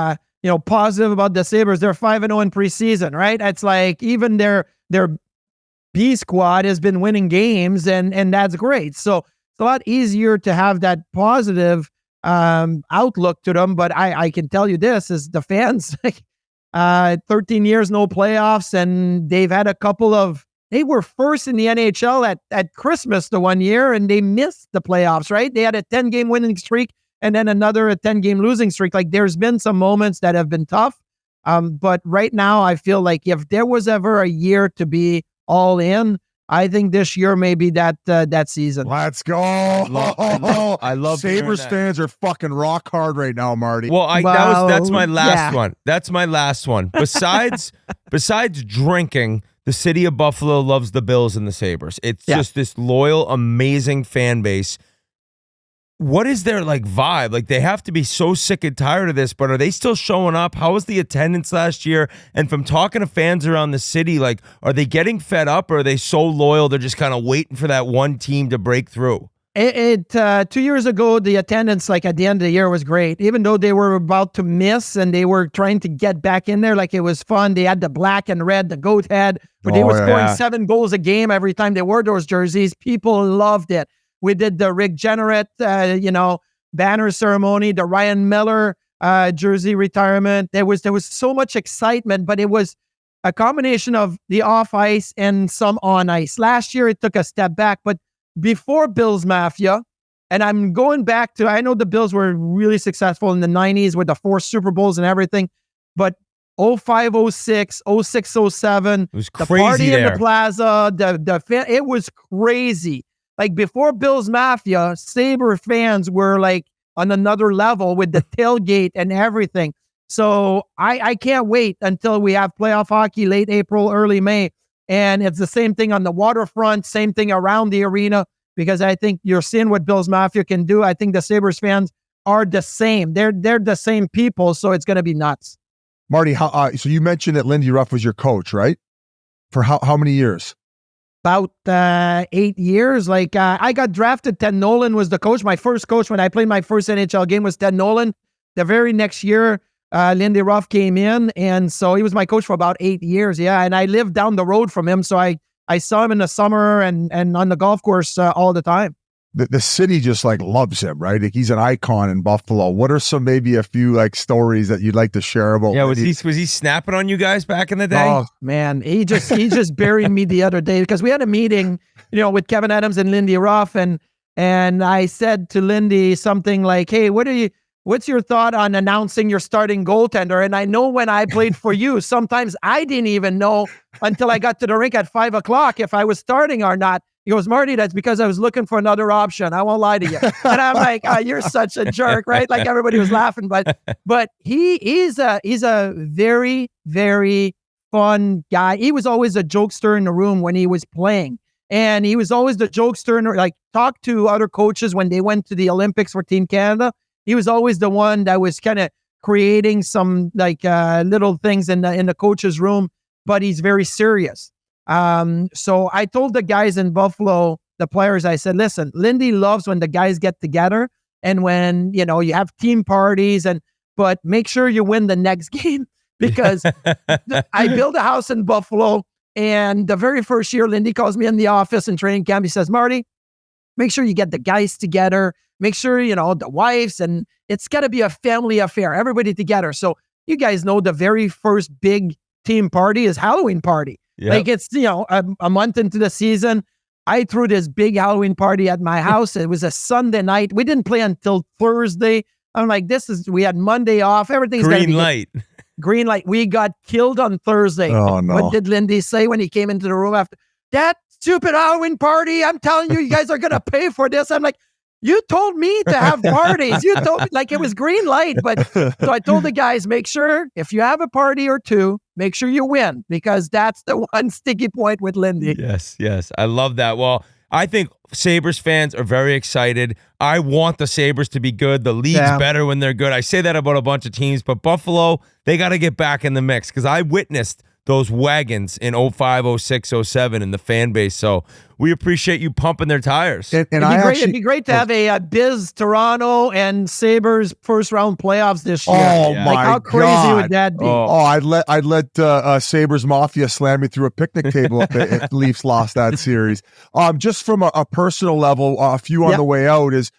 positive about the Sabres. They're 5-0 in preseason, right? It's like even their B squad has been winning games, and that's great. So it's a lot easier to have that positive outlook to them. But I can tell you this is the fans, 13 years, no playoffs, and they've had a couple of, they were first in the NHL at Christmas the one year, and they missed the playoffs, right? They had a 10-game winning streak and then another a 10-game losing streak. Like, there's been some moments that have been tough. But right now, I feel like if there was ever a year to be all in, I think this year may be that season. Let's go. I love Sabres hearing that. fans are fucking rock hard right now, Marty. Well, that's my last yeah. one. That's my last one. Besides drinking, the city of Buffalo loves the Bills and the Sabres. It's just this loyal, amazing fan base. What is their vibe? Like, they have to be so sick and tired of this, but are they still showing up? How was the attendance last year? And from talking to fans around the city, are they getting fed up, or are they so loyal they're just kind of waiting for that one team to break through? 2 years ago, the attendance, at the end of the year, was great. Even though they were about to miss and they were trying to get back in there, it was fun. They had the black and red, the goat head, but they were scoring 7 goals a game every time they wore those jerseys. People loved it. We did the Rick Jenneret, banner ceremony, the Ryan Miller jersey retirement. There was so much excitement, but it was a combination of the off ice and some on ice. Last year, it took a step back, but before Bills Mafia, and I'm going back to, I know the Bills were really successful in the 90s with the 4 Super Bowls and everything, but 05, 06, 06, 07, it was the crazy party there. in the plaza, it was crazy. Before Bills Mafia, Sabre fans were on another level with the tailgate and everything. So I can't wait until we have playoff hockey late April, early May. And it's the same thing on the waterfront, same thing around the arena, because I think you're seeing what Bills Mafia can do. I think the Sabres fans are the same. They're the same people, so it's going to be nuts. Marty, so you mentioned that Lindy Ruff was your coach, right? For how many years? About 8 years. I got drafted. Ted Nolan was the coach. My first coach when I played my first NHL game was Ted Nolan. The very next year, Lindy Ruff came in, and so he was my coach for about 8 years. Yeah, and I lived down the road from him, so I saw him in the summer and on the golf course all the time. The city just loves him, right? He's an icon in Buffalo. What are maybe a few stories that you'd like to share about? Yeah, was he snapping on you guys back in the day? Oh man, he just buried me the other day because we had a meeting, with Kevin Adams and Lindy Ruff, and I said to Lindy something like, "Hey, what's your thought on announcing your starting goaltender?" And I know when I played for you, sometimes I didn't even know until I got to the rink at 5:00 if I was starting or not. He goes, "Marty, that's because I was looking for another option. I won't lie to you." And I'm like, "Oh, you're such a jerk," right? Everybody was laughing, but he's a very, very fun guy. He was always a jokester in the room when he was playing, and he was always the jokester and talk to other coaches when they went to the Olympics for Team Canada. He was always the one that was kind of creating some little things in the coach's room, but he's very serious. So I told the guys in Buffalo, the players, I said, listen, Lindy loves when the guys get together and when, you have team parties, but make sure you win the next game because I built a house in Buffalo, and the very first year, Lindy calls me in the office in training camp. He says, "Marty, make sure you get the guys together. Make sure, the wives, and it's got to be a family affair, everybody together." So you guys know the very first big team party is Halloween party. Yep. It's, a month into the season, I threw this big Halloween party at my house. It was a Sunday night. We didn't play until Thursday. I'm like, we had Monday off. Everything's Green light. Green light. We got killed on Thursday. Oh, no. What did Lindy say when he came into the room after that stupid Halloween party? I'm telling you, you guys are going to pay for this. I'm like, you told me to have parties. You told me it was green light. But so I told the guys, make sure if you have a party or two, make sure you win, because that's the one sticky point with Lindy. Yes. I love that. Well, I think Sabres fans are very excited. I want the Sabres to be good. The league's better when they're good. I say that about a bunch of teams, but Buffalo, they got to get back in the mix because I witnessed those wagons in 05, 06, 07 in the fan base. So we appreciate you pumping their tires. And It'd be great to have a Biz Toronto and Sabres first round playoffs this year. Oh Yeah. my Like, how crazy God. would that be? I'd let Sabres Mafia slam me through a picnic table if the Leafs lost that series. Just from a personal level, a few on the way out is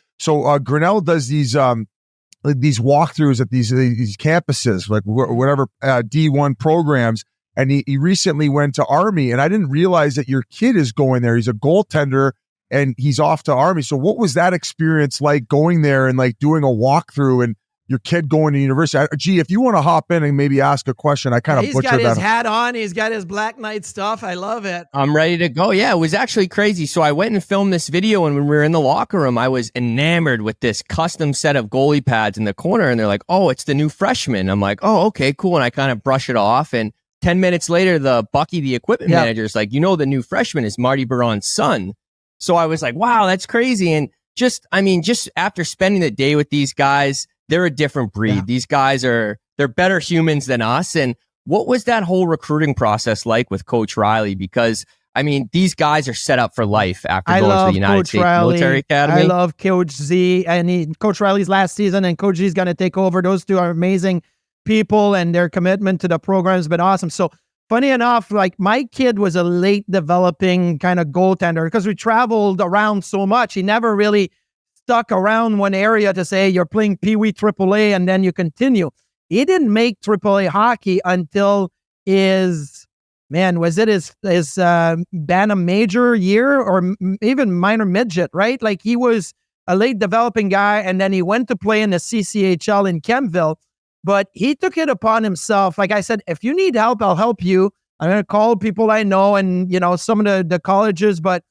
Grinnell does these walkthroughs at these campuses, like whatever D1 programs. And he recently went to Army, and I didn't realize that your kid is going there. He's a goaltender, and he's off to Army. So what was that experience like going there and like doing a walkthrough and your kid going to university? Gee, if you want to hop in and maybe ask a question, I kind of butchered that. He's got his hat on. He's got his Black Knight stuff. I love it. I'm ready to go. Yeah, it was actually crazy. So I went and filmed this video, and when we were in the locker room, I was enamored with this custom set of goalie pads in the corner, and they're like, "Oh, it's the new freshman." I'm like, "Oh, okay, cool." And I kind of brush it off, and 10 minutes later, the equipment manager is like, the new freshman is Marty Biron's son. So I was like, wow, that's crazy. And just after spending the day with these guys, they're a different breed. Yeah. These guys they're better humans than us. And what was that whole recruiting process like with Coach Riley? Because these guys are set up for life after going to the United States Military Academy. I love Coach Z and Coach Riley's last season, and Coach Z is going to take over. Those two are amazing people, and their commitment to the program has been awesome. So funny enough, like my kid was a late developing kind of goaltender because we traveled around so much. He never really stuck around one area to say you're playing Pee Wee AAA and then you continue. He didn't make AAA hockey until his Bantam major year or even minor midget, right? Like he was a late developing guy, and then he went to play in the CCHL in Kempville. But he took it upon himself. Like I said, if you need help, I'll help you. I'm going to call people I know and, some of the colleges. But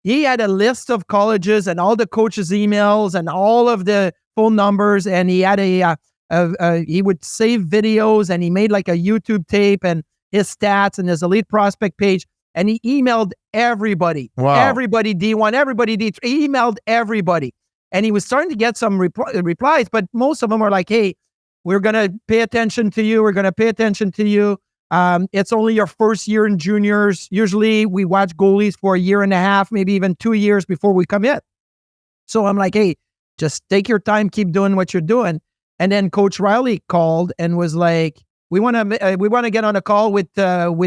he had a list of colleges and all the coaches' emails and all of the phone numbers. And he had he would save videos, and he made like a YouTube tape and his stats and his elite prospect page. And he emailed everybody. Wow. Everybody D1, everybody D3. He emailed everybody. And he was starting to get some replies, but most of them are like, hey, we're going to pay attention to you. We're going to pay attention to you. It's only your first year in juniors. Usually we watch goalies for a year and a half, maybe even 2 years before we come in. So I'm like, hey, just take your time, keep doing what you're doing. And then Coach Riley called and was like, we want to get on a call with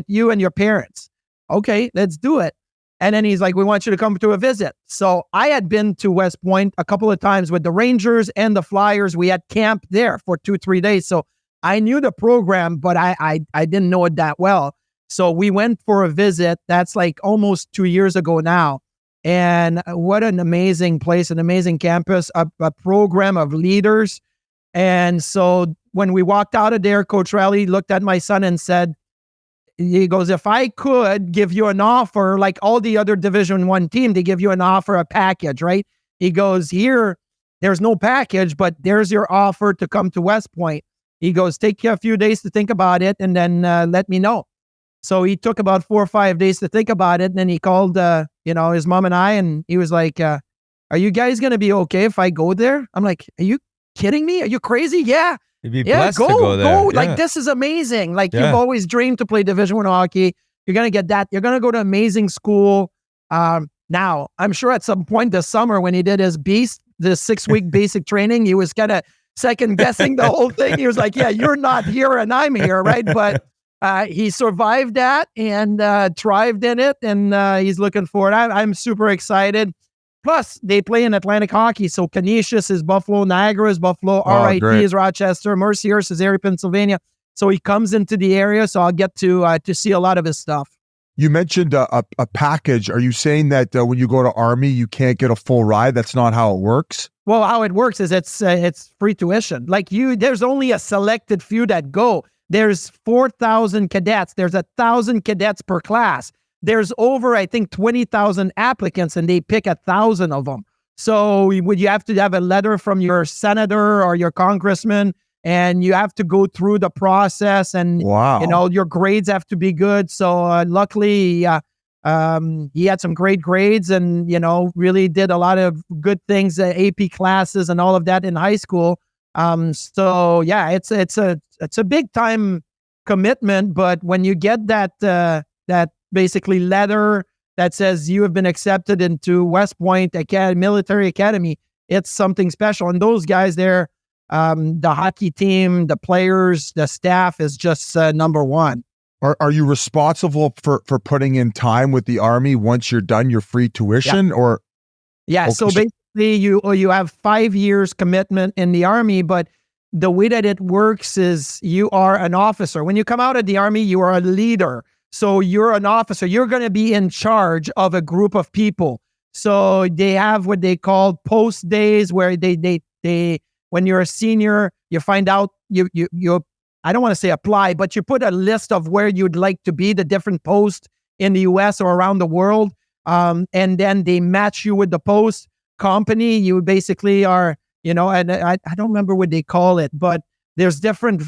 you and your parents. Okay, let's do it. And then he's like, we want you to come to a visit. So I had been to West Point a couple of times with the Rangers and the Flyers. We had camp there for 2-3 days. So I knew the program, but I didn't know it that well. So we went for a visit. That's like almost 2 years ago now. And what an amazing place, an amazing campus, a program of leaders. And so when we walked out of there, Coach Riley looked at my son and said, he goes, if I could give you an offer, like all the other Division I team, they give you an offer, a package, right? He goes, here, there's no package, but there's your offer to come to West Point. He goes, take you a few days to think about it and then let me know. So he took about 4 or 5 days to think about it. And then he called, his mom and I, and he was like, are you guys going to be okay if I go there? I'm like, are you kidding me? Are you crazy? Yeah. You'd be blessed to go there. Go. Like, this is amazing. Like, you've always dreamed to play Division I hockey. You're going to get that. You're going to go to amazing school. Now, I'm sure at some point this summer when he did his the 6-week basic training, he was kind of second guessing the whole thing. He was like, yeah, you're not here and I'm here, right? But he survived that and thrived in it, and he's looking forward. I'm super excited. Plus, they play in Atlantic hockey, so Canisius is Buffalo, Niagara is Buffalo, RIT is Rochester, Mercyhurst is Erie, Pennsylvania. So he comes into the area, so I'll get to see a lot of his stuff. You mentioned a package. Are you saying that when you go to Army, you can't get a full ride? That's not how it works? Well, how it works is it's free tuition. Like there's only a selected few that go. There's 4,000 cadets. There's 1,000 cadets per class. There's over, I think, 20,000 applicants, and they pick 1,000 of them. So you have to have a letter from your senator or your congressman, and you have to go through the process, and your grades have to be good. So luckily, he had some great grades, and really did a lot of good things, AP classes and all of that in high school. So yeah, it's a big time commitment, but when you get that basically letter that says you have been accepted into West Point Military Academy, it's something special. And those guys there, the hockey team, the players, the staff is just number one. Are you responsible for putting in time with the Army once you're done your free tuition or? Yeah. Okay. So basically you have 5 years commitment in the Army, but the way that it works is you are an officer. When you come out of the Army, you are a leader. So you're an officer. You're going to be in charge of a group of people. So they have what they call post days where they when you're a senior, you find out you I don't want to say apply, but you put a list of where you'd like to be, the different posts in the US or around the world. And then they match you with the post company. You basically are, and I don't remember what they call it, but there's different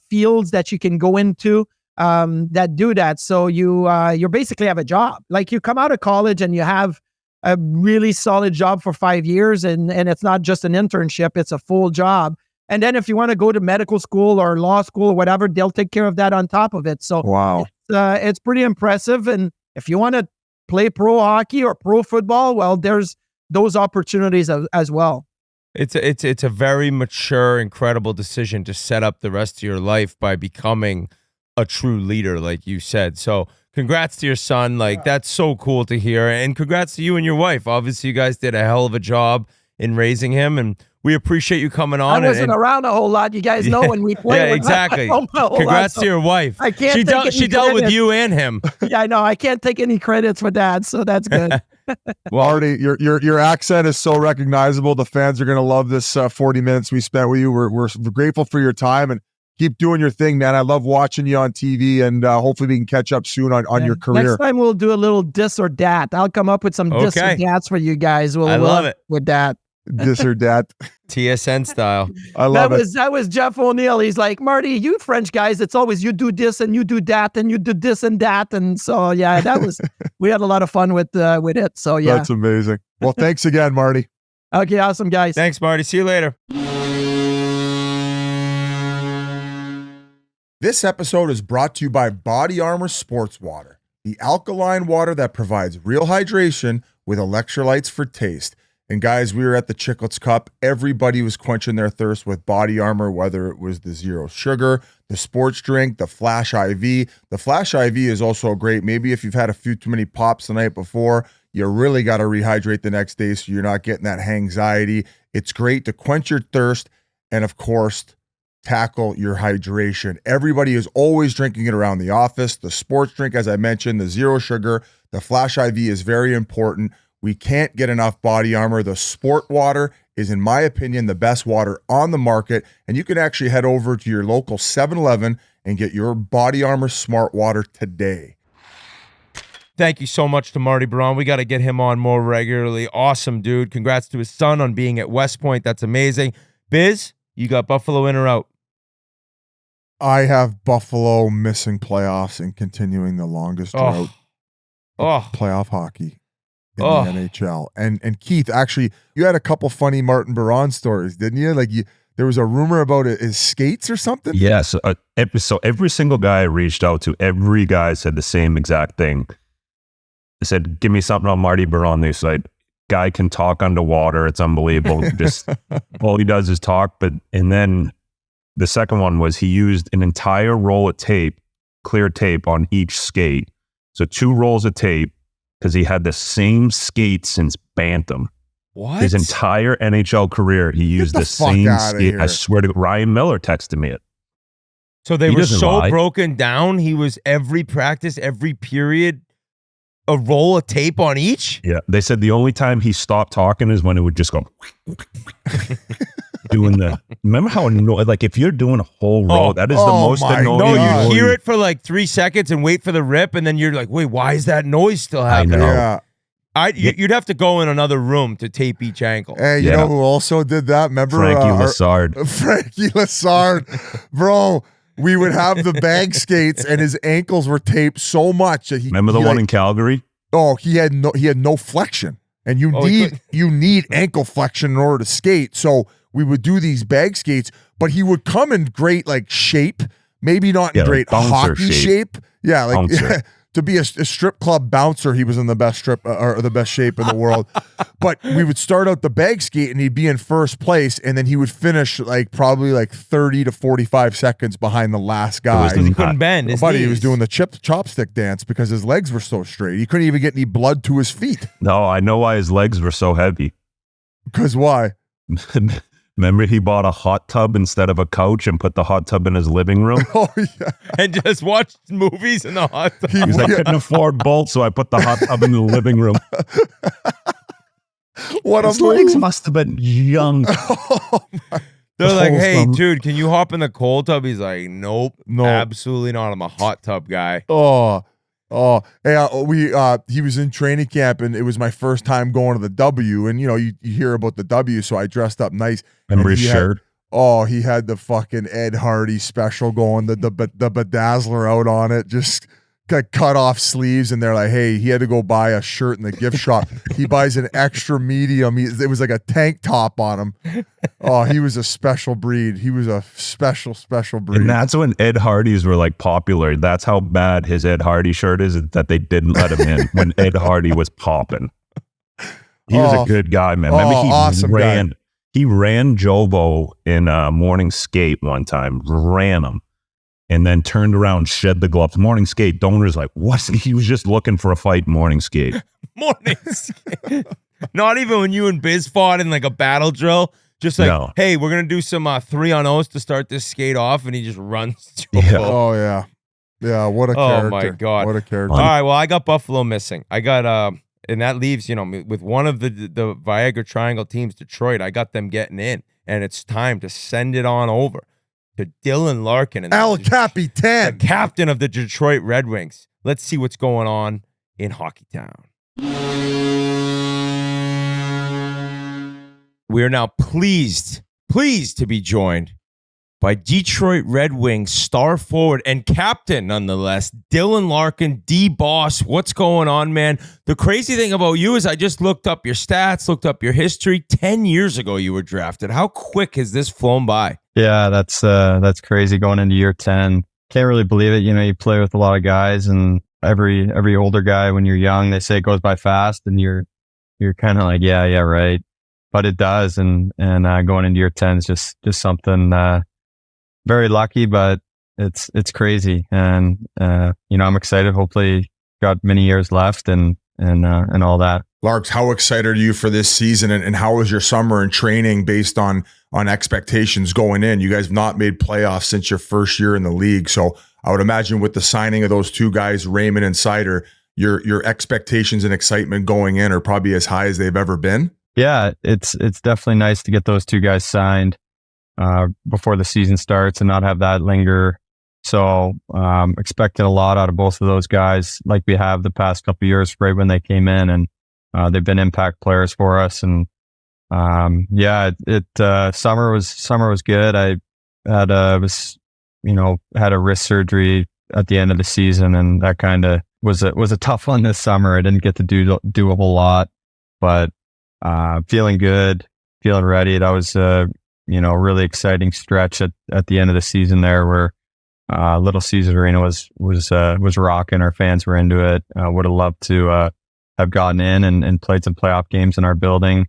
fields that you can go into that do that. So you basically have a job. Like you come out of college and you have a really solid job for 5 years, and it's not just an internship, it's a full job. And then if you want to go to medical school or law school or whatever, they'll take care of that on top of it. So wow, it's pretty impressive. And if you want to play pro hockey or pro football, well, there's those opportunities as well. It's a very mature, incredible decision to set up the rest of your life by becoming a true leader, like you said. So congrats to your son. Like, that's so cool to hear. And congrats to you and your wife. Obviously, you guys did a hell of a job in raising him, and we appreciate you coming on. I wasn't around a whole lot. You guys know when we play. Yeah, exactly. Congrats to your wife. I can't. She dealt with you and him. Yeah, I know. I can't take any credits for that, so that's good. Well, Artie, your accent is so recognizable. The fans are going to love this 40 minutes we spent with you. We're grateful for your time, and keep doing your thing, man. I love watching you on TV, and hopefully we can catch up soon on your career. Next time we'll do a little this or that. I'll come up with some this or dats for you guys. I love it. With that. This or that. TSN style. I love it. That was Jeff O'Neill. He's like, Marty, you French guys, it's always you do this and you do that and you do this and that. And so, yeah, we had a lot of fun with it. So, yeah. That's amazing. Well, thanks again, Marty. Okay, awesome, guys. Thanks, Marty. See you later. This episode is brought to you by Body Armor Sports Water, the alkaline water that provides real hydration with electrolytes for taste. And guys, we were at the Chiclets Cup. Everybody was quenching their thirst with Body Armor, whether it was the zero sugar, the sports drink, the Flash IV. The Flash IV is also great. Maybe if you've had a few too many pops the night before, you really got to rehydrate the next day so you're not getting that anxiety. It's great to quench your thirst and, of course, tackle your hydration. Everybody is always drinking it around the office. The sports drink, as I mentioned, the zero sugar, the Flash IV is very important. We can't get enough Body Armor. The sport water is, in my opinion, the best water on the market. And you can actually head over to your local 7-Eleven and get your Body Armor Smart Water today. Thank you so much to Marty Biron. We got to get him on more regularly. Awesome, dude. Congrats to his son on being at West Point. That's amazing. Biz, you got Buffalo in or out? I have Buffalo missing playoffs and continuing the longest drought of playoff hockey in the NHL. And Keith, actually, you had a couple funny Martin Biron stories, didn't you? Like there was a rumor about his skates or something? Yes. So every single guy I reached out to, every guy said the same exact thing. They said, give me something on Marty Biron. They said, guy can talk underwater. It's unbelievable. Just all he does is talk. And then the second one was he used an entire roll of tape, clear tape on each skate. So 2 rolls of tape, because he had the same skate since Bantam. What? His entire NHL career, he used the same skate. I swear to God, Ryan Miller texted me it. So they were so broken down, he was every practice, every period, a roll of tape on each? Yeah. They said the only time he stopped talking is when it would just go doing the, remember how annoying, like if you're doing a whole roll, that is the most annoying. No, you hear it for like 3 seconds and wait for the rip, and then you're like, wait, why is that noise still happening? Yeah. You'd have to go in another room to tape each ankle. Hey, you know who also did that? Remember Frankie Lassard. Frankie Lassard. Bro, we would have the bag skates and his ankles were taped so much that remember the one in Calgary? Oh, he had no flexion. And you need ankle flexion in order to skate. So we would do these bag skates, but he would come in great like shape, maybe not in Yeah, great like bouncer hockey shape. Yeah, like Bouncer. to be a strip club bouncer, he was in the best or the best shape in the world. But we would start out the bag skate and he'd be in first place, and then he would finish like probably like 30 to 45 seconds behind the last guy. Because he couldn't bend. His Buddy, he knees. was doing the chopstick dance because his legs were so straight. He couldn't even get any blood to his feet. No, I know why his legs were so heavy. Because why? Remember, he bought a hot tub instead of a couch and put the hot tub in his living room. Oh yeah. and just watched movies in the hot tub. He was like, I couldn't afford both, so I put the hot tub in the living room. What a His legs move. must have been young. They're like, hey, Wholesome. dude, can you hop in the cold tub? He's like, nope, No. absolutely not. I'm a hot tub guy. Oh, hey, he was in training camp, and it was my first time going to the W. And you hear about the W, so I dressed up nice. Remember And his he had- shirt? He had the fucking Ed Hardy special going, the bedazzler out on it, just got cut off sleeves, and they're like, hey, he had to go buy a shirt in the gift shop. He buys an extra medium. It was like a tank top on him. Oh, he was a special breed. He was a special breed. And that's when Ed Hardy's were like popular. That's how bad his Ed Hardy shirt is that they didn't let him in when Ed Hardy was popping. He was Oh. a good guy, man. Remember Awesome guy. He ran Jovo in morning skate one time, ran him, and then turned around, shed the gloves. Morning skate, Donor's like, what? He was just looking for a fight in morning skate. Mornings. Not even when you and Biz fought in like a battle drill. Just like, No. hey, we're going to do some 3-on-0s to start this skate off. And he just runs. Yeah. Oh yeah, yeah. What a character! Oh, my God. What a character! All right, well, I got Buffalo missing. I got, and that leaves, with one of the Viagra Triangle teams, Detroit, I got them getting in. And it's time to send it on over to Dylan Larkin. And El the Capitan. captain of the Detroit Red Wings. Let's see what's going on in Hockey Town. We are now pleased to be joined by Detroit Red Wings star forward and captain, nonetheless, Dylan Larkin, D-Boss. What's going on, man? The crazy thing about you is I just looked up your stats, looked up your history. 10 years ago you were drafted. How quick has this flown by? Yeah, that's crazy going into year 10. Can't really believe it. You play with a lot of guys, and every older guy when you're young, they say it goes by fast, and you're kind of like, yeah, right. But it does, and going into year 10 is just something very lucky, but it's crazy, and I'm excited. Hopefully, got many years left, and all that. Larks, how excited are you for this season, and how was your summer and training based on expectations going in? You guys have not made playoffs since your first year in the league, so I would imagine with the signing of those two guys, Raymond and Sider, your expectations and excitement going in are probably as high as they've ever been. Yeah, it's definitely nice to get those two guys signed before the season starts and not have that linger. So expecting a lot out of both of those guys, like we have the past couple of years, right when they came in, and they've been impact players for us. And summer was good. I had had a wrist surgery at the end of the season, and that kind of was a tough one this summer. I didn't get to do a whole lot, but feeling good, feeling ready. That was really exciting stretch at the end of the season there, where Little Caesars Arena was rocking. Our fans were into it. Would have loved to have gotten in and played some playoff games in our building.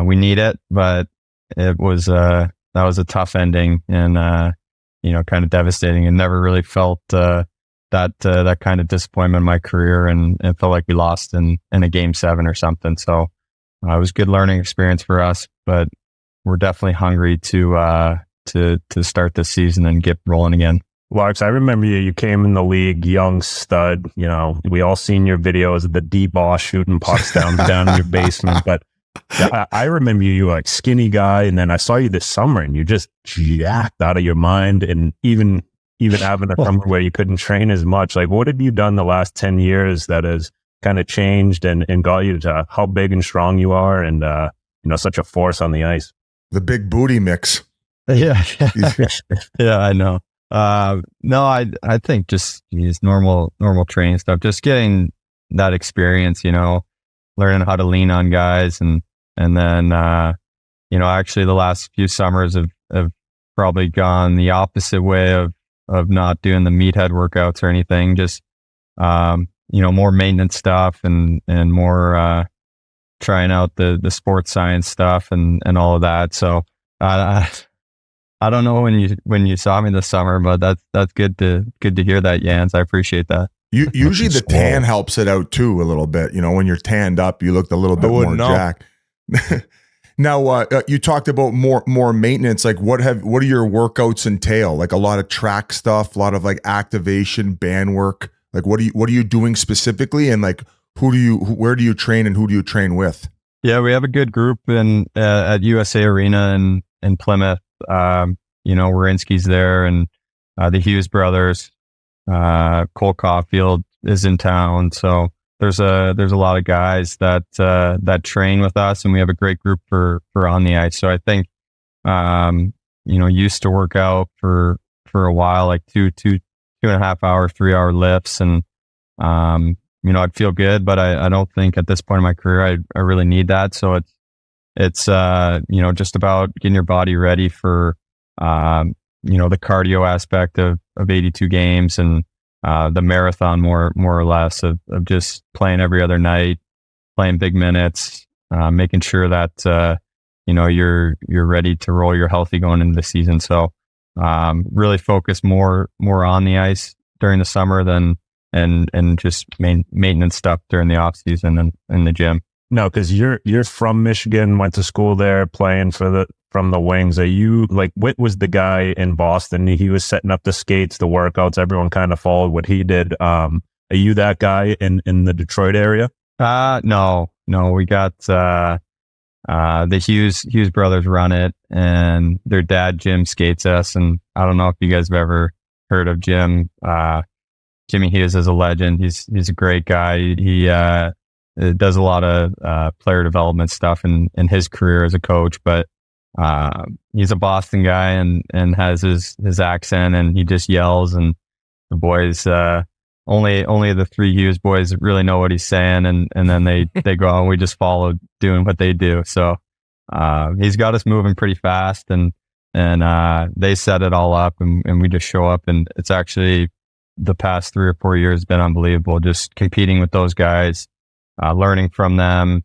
We need it, but it was that was a tough ending, and kind of devastating, and never really felt that kind of disappointment in my career, and it felt like we lost in a game 7 or something. So it was a good learning experience for us, but we're definitely hungry to start this season and get rolling again. Larks, I remember you came in the league, young stud. We all seen your videos of the D-Boss shooting pucks down in your basement. But I remember you like skinny guy, and then I saw you this summer, and you just jacked out of your mind, and even having a summer where you couldn't train as much. Like, what have you done the last 10 years that has kind of changed and got you to how big and strong you are, and such a force on the ice? The big booty mix. Yeah, yeah, I know. No, I think just normal training stuff, just getting that experience, learning how to lean on guys, and then actually the last few summers have probably gone the opposite way of not doing the meathead workouts or anything, just more maintenance stuff and more trying out the sports science stuff and all of that. So I don't know when you saw me this summer, but that's good to hear that, Jans. I appreciate that. Usually the tan helps it out too a little bit. When you're tanned up, you look a little bit more jacked. Now, you talked about more maintenance. Like, what do your workouts entail? Like a lot of track stuff, a lot of like activation, band work. Like, what are you doing specifically? And like, where do you train and who do you train with? Yeah, we have a good group at USA Arena in Plymouth. Wierenski's there, and the Hughes brothers. Cole Caulfield is in town, so there's a lot of guys that train with us, and we have a great group for on the ice. So I think used to work out for a while, like 2.5 hour, 3 hour lifts, and I'd feel good, but I don't think at this point in my career I really need that. So it's just about getting your body ready for the cardio aspect of 82 games and the marathon more or less of just playing every other night, playing big minutes, making sure that you're ready to roll, you're healthy going into the season. So really focus more on the ice during the summer and just maintenance stuff during the off season and in the gym. No, because you're from Michigan, went to school there, playing from the wings. Are you like Whit was the guy in Boston? He was setting up the skates, the workouts. Everyone kind of followed what he did. Are you that guy in the Detroit area? No. We got the Hughes brothers run it, and their dad Jim skates us. And I don't know if you guys have ever heard of Jim. Jimmy Hughes is a legend. He's a great guy. He does a lot of player development stuff in his career as a coach, but he's a Boston guy and has his accent, and he just yells, and the boys only the three Hughes boys really know what he's saying, and then they go and we just follow doing what they do. So he's got us moving pretty fast, and they set it all up, and we just show up, and it's actually the past 3 or 4 years been unbelievable, just competing with those guys, learning from them.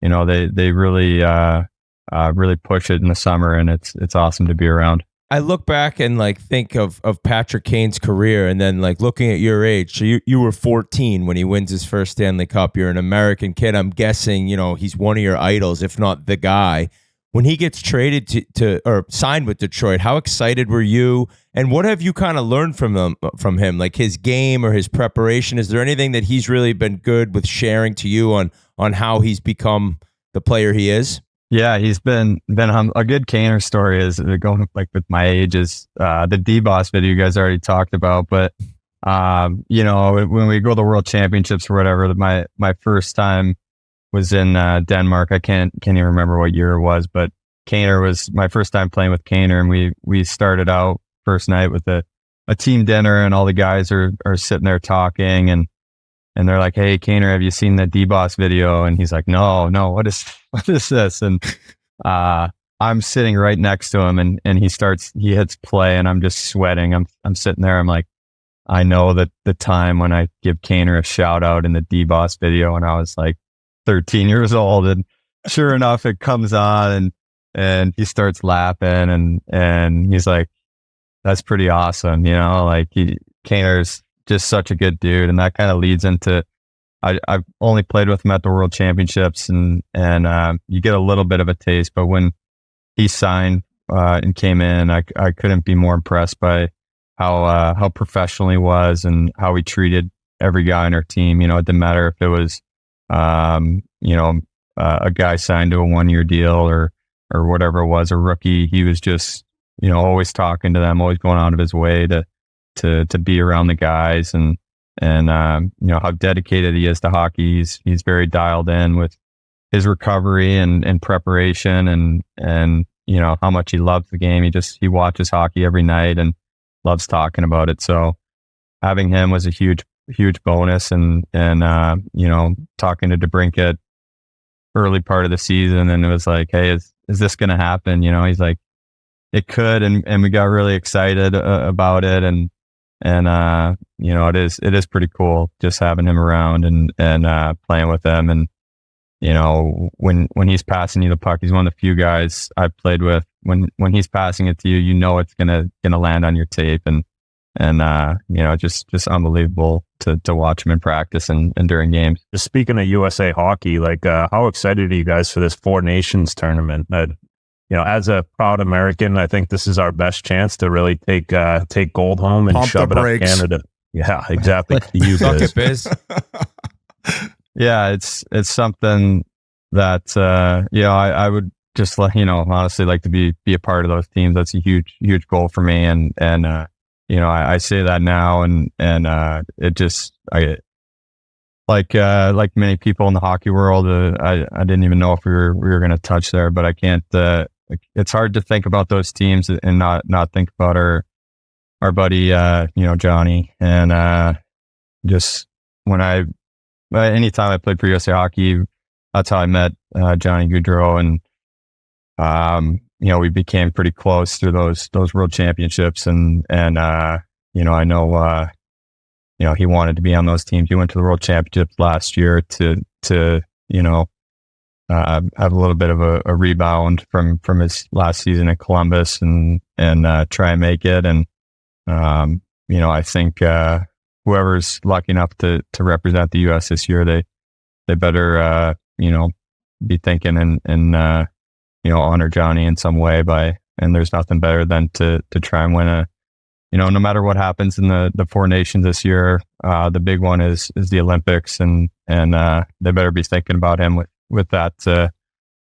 They really push it in the summer, and it's awesome to be around. I look back and like think of Patrick Kane's career, and then like looking at your age. So you were 14 when he wins his first Stanley Cup. You're an American kid. I'm guessing, he's one of your idols, if not the guy. When he gets traded to or signed with Detroit, how excited were you? And what have you kind of learned from him, like his game or his preparation? Is there anything that he's really been good with sharing to you on how he's become the player he is? Yeah, he's been a good Kaner story is going like with my age is the D-Boss video you guys already talked about. But when we go to the World Championships or whatever, my first time was in Denmark. I can't even remember what year it was, but Kaner was my first time playing with Kaner, and we started out first night with a team dinner, and all the guys are sitting there talking, and they're like, "Hey, Kaner, have you seen the D-Boss video?" And he's like, No, what is this? And I'm sitting right next to him, and he hits play, and I'm just sweating. I'm sitting there. I'm like, I know that the time when I give Kaner a shout out in the D-Boss video, and I was like 13 years old, and sure enough, it comes on, and he starts laughing, and he's like, "That's pretty awesome," like Kaner's just such a good dude, and that kind of leads into I've only played with him at the World Championships, and you get a little bit of a taste, but when he signed and came in, I couldn't be more impressed by how professional he was and how he treated every guy on our team. It didn't matter if it was a guy signed to a 1-year deal or whatever it was, a rookie. He was just always talking to them, always going out of his way to be around the guys, and how dedicated he is to hockey. He's very dialed in with his recovery and preparation, and how much he loves the game. He watches hockey every night and loves talking about it. So having him was a huge bonus, and talking to DeBrincat early part of the season, and it was like, hey, is this going to happen? He's like, it could, and we got really excited about it, and you know, it is pretty cool just having him around and playing with him. And, you know, when he's passing you the puck, he's one of the few guys I've played with. When he's passing it to you, you know it's gonna land on your tape, and you know, just unbelievable to watch him in practice and during games. Just speaking of USA hockey, like how excited are you guys for this Four Nations tournament? You know, as a proud American, I think this is our best chance to really take gold home and Pump shove the it brakes. up Canada. Yeah, exactly. You Suck guys. it, Biz. Yeah, it's something that you know, I would just you know, honestly like to be a part of those teams. That's a huge goal for me, and you know, I say that now, and it just like many people in the hockey world, I didn't even know if we were going to touch there, but I can't. It's hard to think about those teams and not think about our buddy, you know, Johnny, and just anytime I played for USA Hockey, that's how I met Johnny Gaudreau, and you know, we became pretty close through those world championships, and you know, I know you know, he wanted to be on those teams. He went to the world championships last year to you know, have a little bit of a rebound from his last season at Columbus, and try and make it. And you know, I think whoever's lucky enough to represent the U.S. this year, they better you know, be thinking and you know, honor Johnny in some way and there's nothing better than to try and win you know, no matter what happens in the Four Nations this year, the big one is the Olympics, and they better be thinking about him with that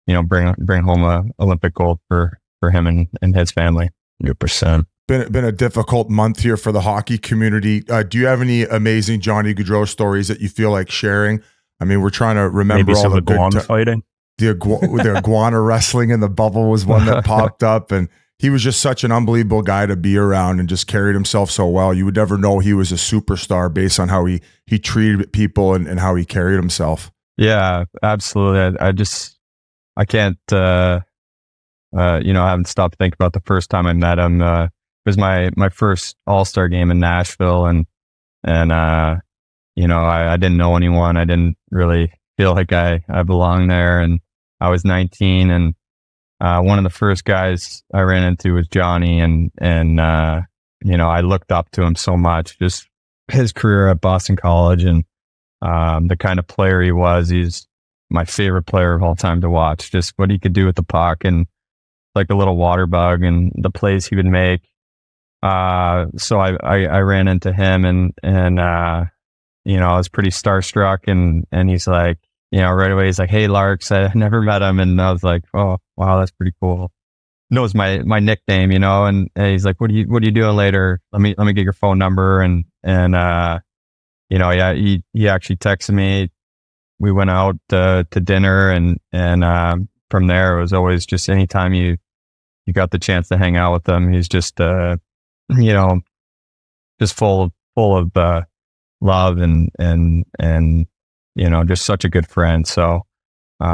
you know, bring home a Olympic gold for him and his family. 100%. Been a difficult month here for the hockey community. Do you have any amazing Johnny Gaudreau stories that you feel like sharing? I mean, we're trying to remember Maybe all some the good iguana fighting. The iguana wrestling in the bubble was one that popped up, and he was just such an unbelievable guy to be around and just carried himself so well. You would never know he was a superstar based on how he treated people and how he carried himself. Yeah, absolutely. I can't, you know, I haven't stopped to think about the first time I met him. It was my first All-Star game in Nashville, and you know, I didn't know anyone. I didn't really feel like I belonged there, and I was 19, and one of the first guys I ran into was Johnny, and you know, I looked up to him so much, just his career at Boston College, and the kind of player he was. He's my favorite player of all time to watch. Just what he could do with the puck, and like a little water bug, and the plays he would make. So I ran into him, and you know, I was pretty starstruck, and he's like, you know, right away he's like, "Hey, Larks," I never met him, and I was like, "Oh, wow, that's pretty cool." Knows my nickname, you know, and he's like, "What are you doing later? Let me get your phone number," and you know, yeah, he actually texted me. We went out to dinner, and from there it was always just anytime you got the chance to hang out with him, he's just you know, just full of love and you know, just such a good friend. So you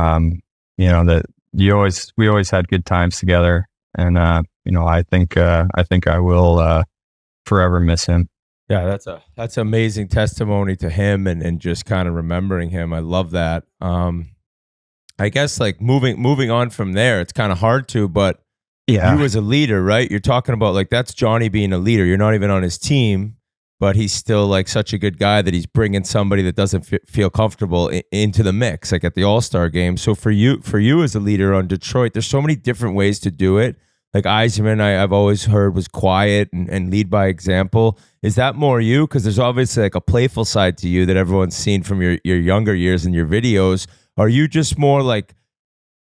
know, that we always had good times together, and you know, I think I will forever miss him. Yeah, that's amazing testimony to him and just kind of remembering him. I love that. I guess like moving on from there, it's kind of hard to, but Yeah, you as a leader, right? You're talking about like that's Johnny being a leader. You're not even on his team, but he's still like such a good guy that he's bringing somebody that doesn't feel comfortable into the mix, like at the All-Star game. So for you as a leader on Detroit, there's so many different ways to do it. Like Yzerman, I've always heard was quiet and lead by example. Is that more you? Because there's obviously like a playful side to you that everyone's seen from your younger years and your videos. Are you just more like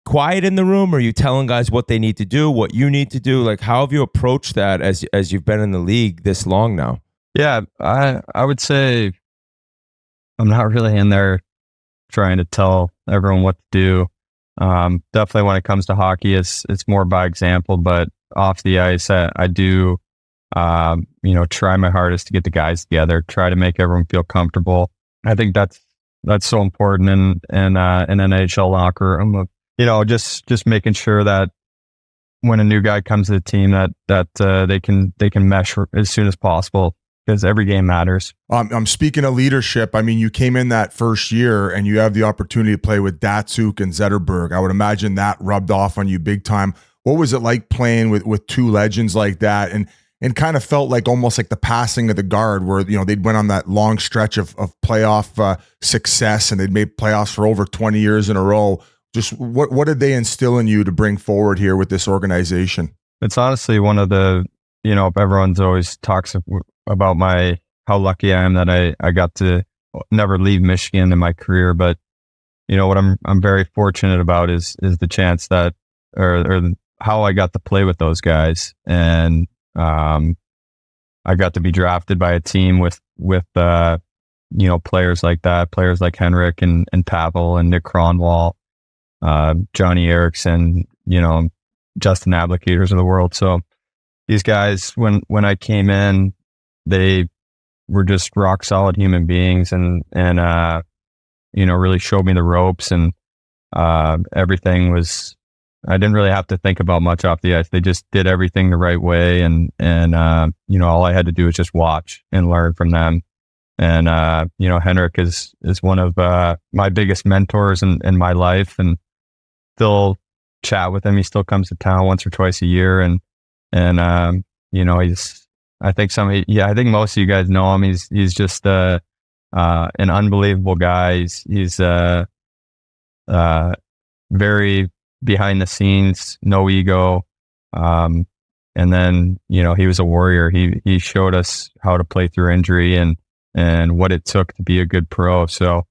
quiet in the room? Or are you telling guys what they need to do, what you need to do? Like, how have you approached that as you've been in the league this long now? yeah. I would say I'm not really in there trying to tell everyone what to do. Definitely when it comes to hockey, it's more by example, but off the ice, I do, you know, try my hardest to get the guys together, try to make everyone feel comfortable. I think that's so important in an NHL locker room of, you know, just making sure that when a new guy comes to the team that they can mesh as soon as possible. because every game matters. I'm speaking of leadership. I mean, you came in that first year and you have the opportunity to play with Datsuk and Zetterberg. I would imagine that rubbed off on you big time. What was it like playing with two legends like that, and kind of felt like almost like the passing of the guard, where they'd went on that long stretch of playoff success, and they'd made playoffs for over 20 years in a row. Just what did they instill in you to bring forward here with this organization? It's honestly one of the, everyone's always talks about how lucky I am that I got to never leave Michigan in my career. But, what I'm very fortunate about is the chance that, or how I got to play with those guys. And, I got to be drafted by a team with players like that, players like Henrik and Pavel and Nick Kronwall, Johnny Erickson, Justin Applicators of the world. So these guys, when I came in, they were just rock solid human beings and really showed me the ropes, and everything was, I didn't really have to think about much off the ice. They just did everything the right way. And all I had to do was just watch and learn from them. And, Henrik is one of my biggest mentors in my life, and still chat with him. He still comes to town once or twice a year. And he's, I think I think most of you guys know him. He's just an unbelievable guy. He's very behind the scenes, no ego. And then, he was a warrior. He showed us how to play through injury and what it took to be a good pro. So,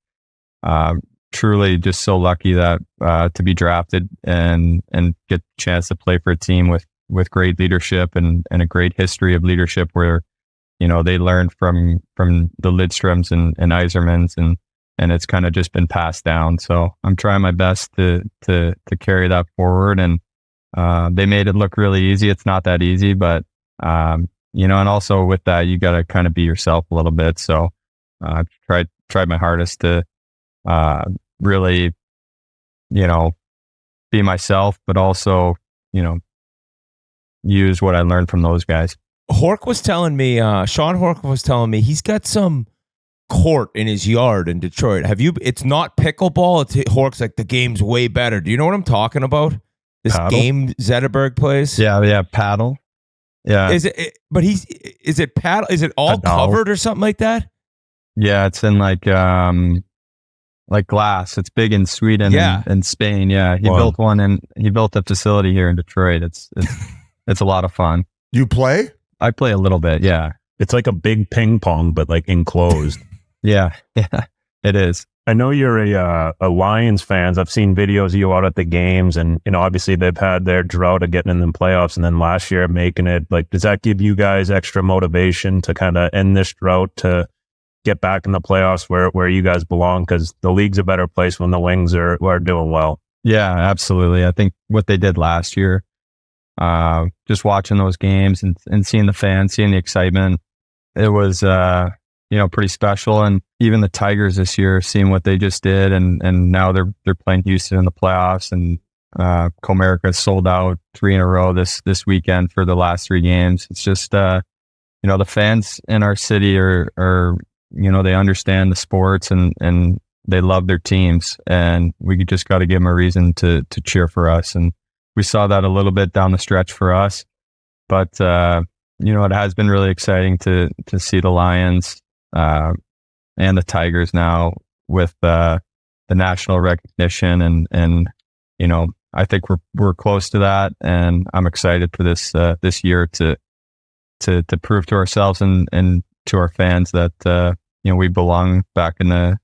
truly just so lucky that, to be drafted and get the chance to play for a team with great leadership and a great history of leadership where, they learned from the Lidstroms and Yzermans, and it's kind of just been passed down. So I'm trying my best to carry that forward. And they made it look really easy. It's not that easy, but and also with that, you got to kind of be yourself a little bit. So I've tried my hardest to really, be myself, but also, use what I learned from those guys. Hork was telling me, Sean Hork was telling me he's got some court in his yard in Detroit. It's not pickleball. Hork's like, the game's way better. Do you know what I'm talking about? This Paddle? Game Zetterberg plays? Yeah, paddle. Yeah. Is it paddle? Is it all covered or something like that? Yeah, it's in like glass. It's big in Sweden and Spain. Yeah. He built one, and he built a facility here in Detroit. It's a lot of fun. You play? I play a little bit. Yeah. It's like a big ping pong, but like enclosed. Yeah, it is. I know you're a Lions fan. I've seen videos of you out at the games, and obviously they've had their drought of getting in the playoffs, and then last year making it. Like, does that give you guys extra motivation to kind of end this drought to get back in the playoffs where you guys belong? Because the league's a better place when the Wings are doing well. Yeah, absolutely. I think what they did last year, just watching those games and seeing the fans, seeing the excitement, it was pretty special. And even the Tigers this year, seeing what they just did, and now they're playing Houston in the playoffs, and Comerica sold out 3 in a row this weekend for the last 3 games. It's just the fans in our city are they understand the sports and they love their teams, and we just got to give them a reason to cheer for us. And we saw that a little bit down the stretch for us, but it has been really exciting to see the Lions and the Tigers now with the national recognition, and I think we're close to that, and I'm excited for this year to prove to ourselves and to our fans that we belong back in the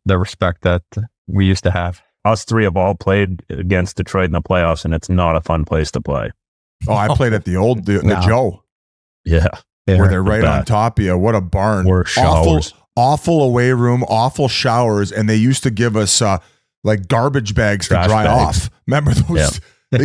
respect that we used to have. Us 3 have all played against Detroit in the playoffs, and it's not a fun place to play. Oh, I played at the Joe. Yeah. Where they're right on top of you. What a barn. Worst showers. Awful away room, awful showers, and they used to give us like garbage bags to dry off. Remember those? Yep.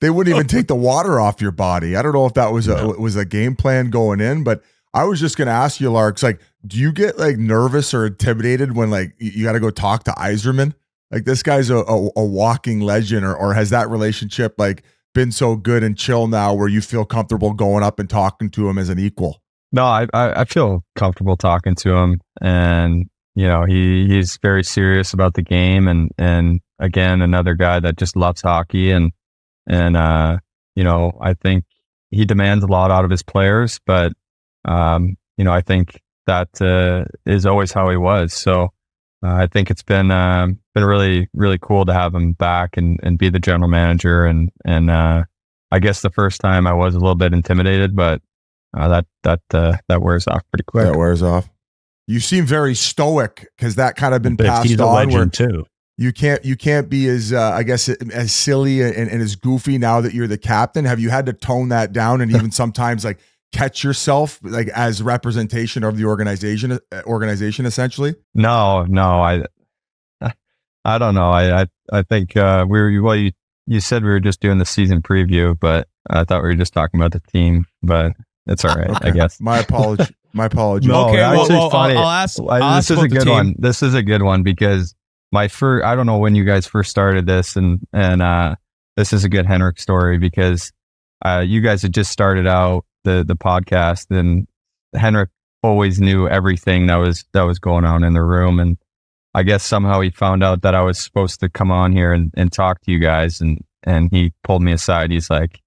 They wouldn't even take the water off your body. I don't know if that was a game plan going in, but I was just going to ask you, Larks, like, do you get like nervous or intimidated when like you got to go talk to Yzerman? Like, this guy's a walking legend, or has that relationship like been so good and chill now where you feel comfortable going up and talking to him as an equal? No, I feel comfortable talking to him, and he's very serious about the game, and again, another guy that just loves hockey, and I think he demands a lot out of his players, but I think that is always how he was. So I think it's been really, really cool to have him back and be the general manager, and I guess the first time I was a little bit intimidated, but that wears off pretty quick. That wears off. You seem very stoic because that kind of been But passed he's a on. Where legend too. you can't be as I guess as silly and as goofy now that you're the captain. Have you had to tone that down and even sometimes like catch yourself like as representation of the organization essentially? No, I don't know. I think you said we were just doing the season preview, but I thought we were just talking about the team, but it's all right, Okay. I guess. My apology. No, Okay, actually, well, funny. I'll ask This about is a the good team. one. This is a good one because I don't know when you guys first started this, and this is a good Henrik story because you guys had just started out the podcast, and Henrik always knew everything that was going on in the room, and I guess somehow he found out that I was supposed to come on here and talk to you guys, and he pulled me aside. He's like,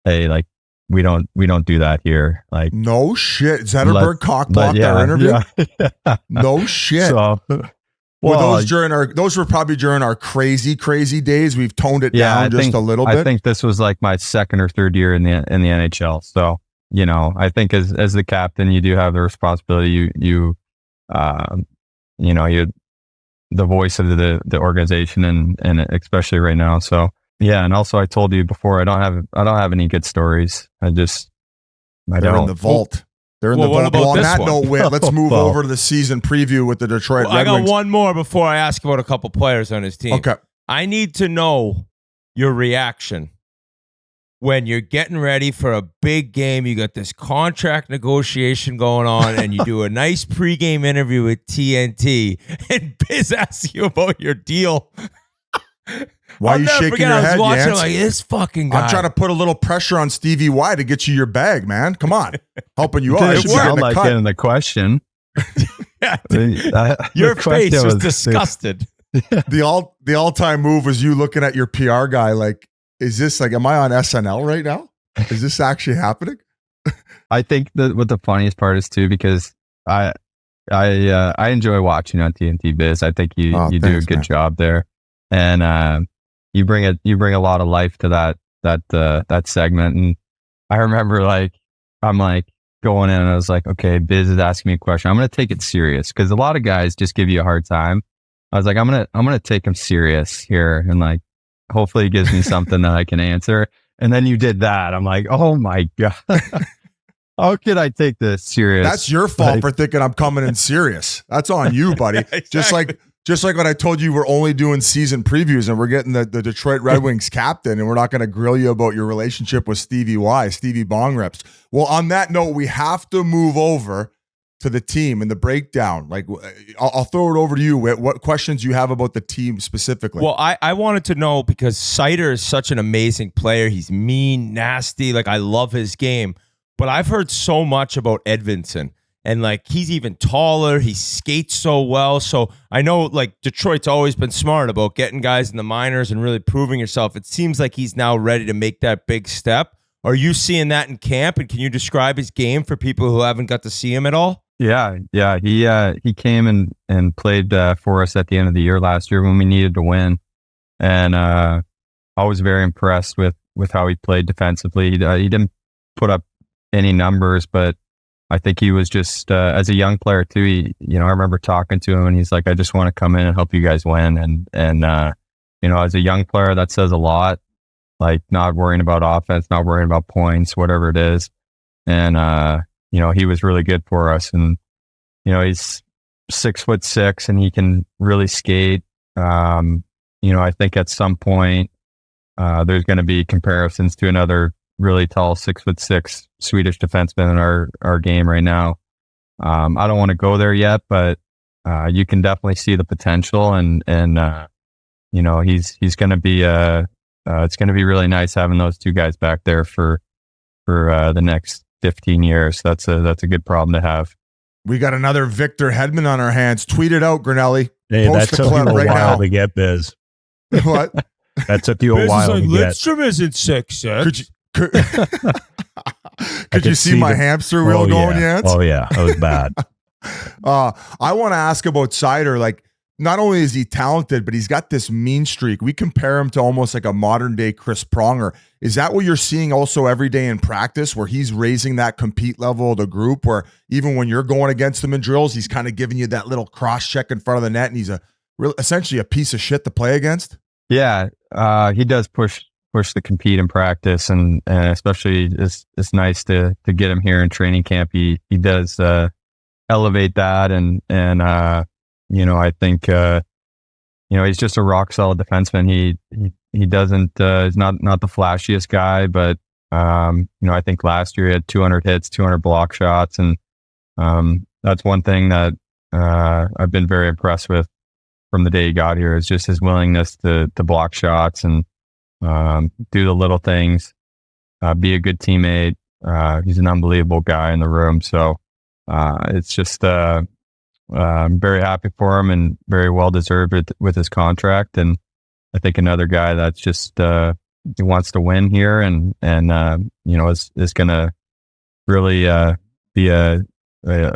"Hey, like we don't do that here." Like, No shit. Zetterberg cockblocked our interview. Yeah. No shit. So, Those were probably during our crazy days. We've toned it yeah, down just a little bit. I think this was like my second or third year in the NHL. So, I think as the captain, you do have the responsibility. You're the voice of the organization, and especially right now. So, yeah. And also, I told you before, I don't have any good stories. They're in the vault. They're in the Well, vault. what about Well, on this that one? note, Whit, let's move Well. over to the season preview with the Detroit Well, Red I Wings. got one more before I ask about a couple players on his team. Okay. I need to know your reaction when you're getting ready for a big game. You got this contract negotiation going on, and you do a nice pregame interview with TNT, and Biz asks you about your deal. Why are I'll you never shaking forget, your I was head, watching, Yance? I'm like, this fucking guy. I'm trying to put a little pressure on Stevie Y to get you your bag, man. Come on. Helping you out. I Didn't should be in sound the like cut. getting the question. Yeah, Your your face was disgusted. The all-time move was you looking at your PR guy like, is this like, am I on SNL right now? Is this actually happening? I think that what the funniest part is too, because I enjoy watching on TNT Biz. I think you do a thanks, good man. job there, and you bring a lot of life to that segment. And I remember I'm going in and I was like, okay, Biz is asking me a question. I'm going to take it serious because a lot of guys just give you a hard time. I was like, I'm gonna take him serious here, and hopefully he gives me something that I can answer. And then you did that. I'm like, oh my God. How could I take this serious? That's your fault for thinking I'm coming in serious. That's on you, buddy. Exactly. Just like when I told you we're only doing season previews and we're getting the Detroit Red Wings captain and we're not going to grill you about your relationship with Stevie Bong Reps. Well, on that note, we have to move over to the team and the breakdown. I'll throw it over to you. Whit. What questions you have about the team specifically? Well, I wanted to know because Seider is such an amazing player. He's mean, nasty. I love his game. But I've heard so much about Edvinsson. And he's even taller. He skates so well. So I know Detroit's always been smart about getting guys in the minors and really proving yourself. It seems like he's now ready to make that big step. Are you seeing that in camp? And can you describe his game for people who haven't got to see him at all? Yeah. He came and played for us at the end of the year last year when we needed to win. And I was very impressed with how he played defensively. He didn't put up any numbers, but I think he was just, as a young player too, I remember talking to him and he's like, I just want to come in and help you guys win. And as a young player, that says a lot, not worrying about offense, not worrying about points, whatever it is. And, he was really good for us. And, he's 6'6" and he can really skate. I think at some point, there's going to be comparisons to another really tall 6'6" Swedish defenseman in our game right now. I don't want to go there yet, but you can definitely see the potential, and he's going to be a it's going to be really nice having those two guys back there for the next 15 years. That's a good problem to have. We got another Victor Hedman on our hands. Tweet it out, Grinelli. Hey, Post that the took you clip a right while now. to get, Biz. What? That took you a while to get. Lidstrom isn't 6'6". Could you see my hamster wheel going, yeah. Yance? Oh, yeah. That was bad. I want to ask about Seider. Like, not only is he talented, but he's got this mean streak. We compare him to almost like a modern day Chris Pronger. Is that what you're seeing also every day in practice, where he's raising that compete level of the group, where even when you're going against him in drills, he's kind of giving you that little cross check in front of the net, and he's essentially a piece of shit to play against? Yeah, he does push the compete in practice, and especially it's nice to get him here in training camp. He does elevate that, and I think he's just a rock solid defenseman. He doesn't is not the flashiest guy, but I think last year he had 200 hits, 200 block shots, and that's one thing that I've been very impressed with from the day he got here, is just his willingness to block shots and do the little things, be a good teammate. He's an unbelievable guy in the room. So it's just I'm very happy for him, and very well deserved with his contract. And I think another guy that's just he wants to win here, and is going to really be a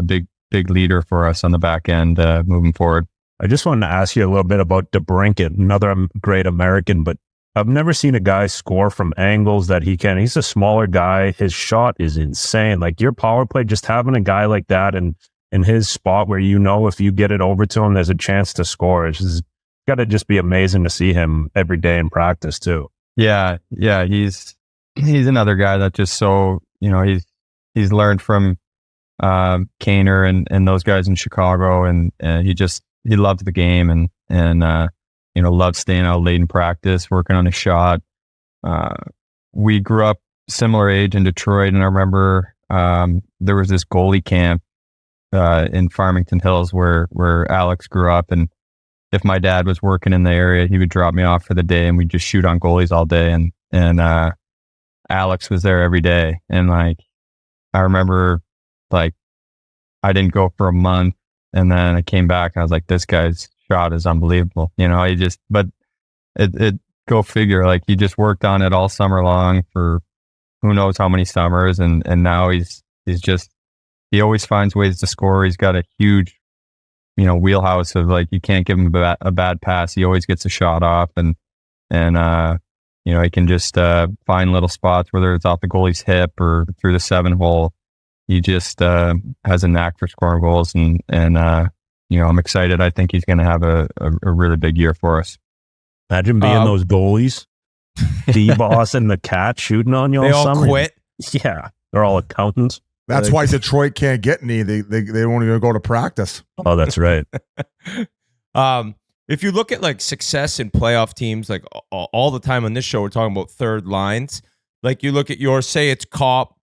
big leader for us on the back end moving forward. I just wanted to ask you a little bit about DeBrincat, another great American, but I've never seen a guy score from angles that he can. He's a smaller guy. His shot is insane. Like, your power play, just having a guy like that and in his spot where if you get it over to him, there's a chance to score. It's got to just be amazing to see him every day in practice too. Yeah. He's another guy that just he's learned from Kaner and those guys in Chicago, and he loves the game and loves staying out late in practice, working on his shot. We grew up similar age in Detroit, and I remember there was this goalie camp in Farmington Hills where Alex grew up, and if my dad was working in the area, he would drop me off for the day, and we'd just shoot on goalies all day. And Alex was there every day, and like I remember, like I didn't go for a month, and then I came back, and I was like, this guy's shot is unbelievable. But it go figure. Like, he just worked on it all summer long for who knows how many summers, and now he always finds ways to score. He's got a huge, wheelhouse of, like, you can't give him a bad pass. He always gets a shot off, and he can just find little spots, whether it's off the goalie's hip or through the 7-hole. He just has a knack for scoring goals, and I'm excited. I think he's going to have a really big year for us. Imagine being those goalies, D-Boss and the Cat shooting on you all They all summer. quit. Yeah, they're all accountants. That's why Detroit can't get any. They won't even go to practice. Oh, that's right. If you look at like success in playoff teams, like all the time on this show, we're talking about third lines. Like, you look at yours, say it's Kopp,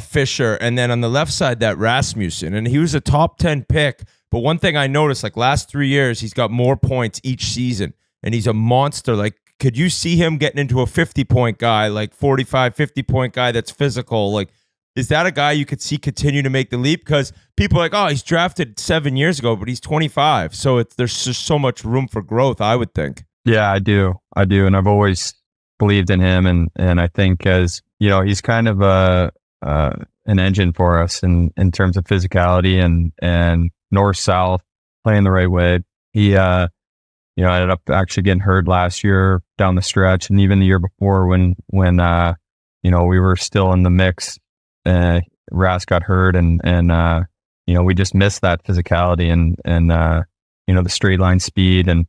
Fisher, and then on the left side, that Rasmussen, and he was a top 10 pick. But one thing I noticed, like last 3 years, he's got more points each season, and he's a monster. Like, could you see him getting into a 50-point guy, like 45, 50-point guy that's physical? Like, is that a guy you could see continue to make the leap? Because people are like, oh, he's drafted 7 years ago, but he's 25. So there's just so much room for growth, I would think. Yeah, I do. And I've always believed in him. And I think, as he's kind of an engine for us in terms of physicality and north-south, playing the right way. He, ended up actually getting hurt last year down the stretch, and even the year before when we were still in the mix. Ras got hurt, and we just missed that physicality and the straight line speed, and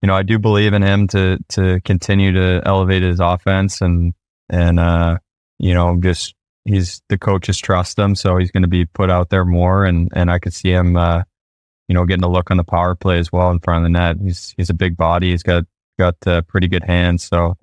I do believe in him to continue to elevate his offense, and just the coaches trust him, so he's going to be put out there more, and I could see him getting a look on the power play as well in front of the net. He's a big body, he's got pretty good hands, so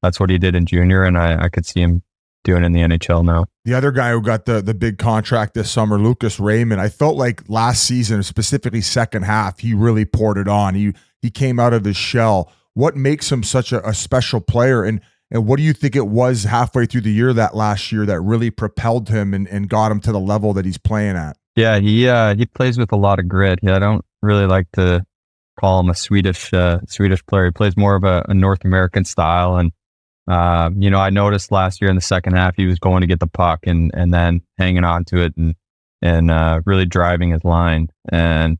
that's what he did in junior, and I could see him doing in the NHL now. The other guy who got the big contract this summer, Lucas Raymond, I felt like last season, specifically second half, he really poured it on. He came out of his shell. what makes him such a special player? And what do you think it was halfway through the year that last year that really propelled him and got him to the level that he's playing at? Yeah, he plays with a lot of grit. I don't really like to call him a Swedish player. He plays more of a North American style. And, I noticed last year in the second half, he was going to get the puck and then hanging on to it and really driving his line. And,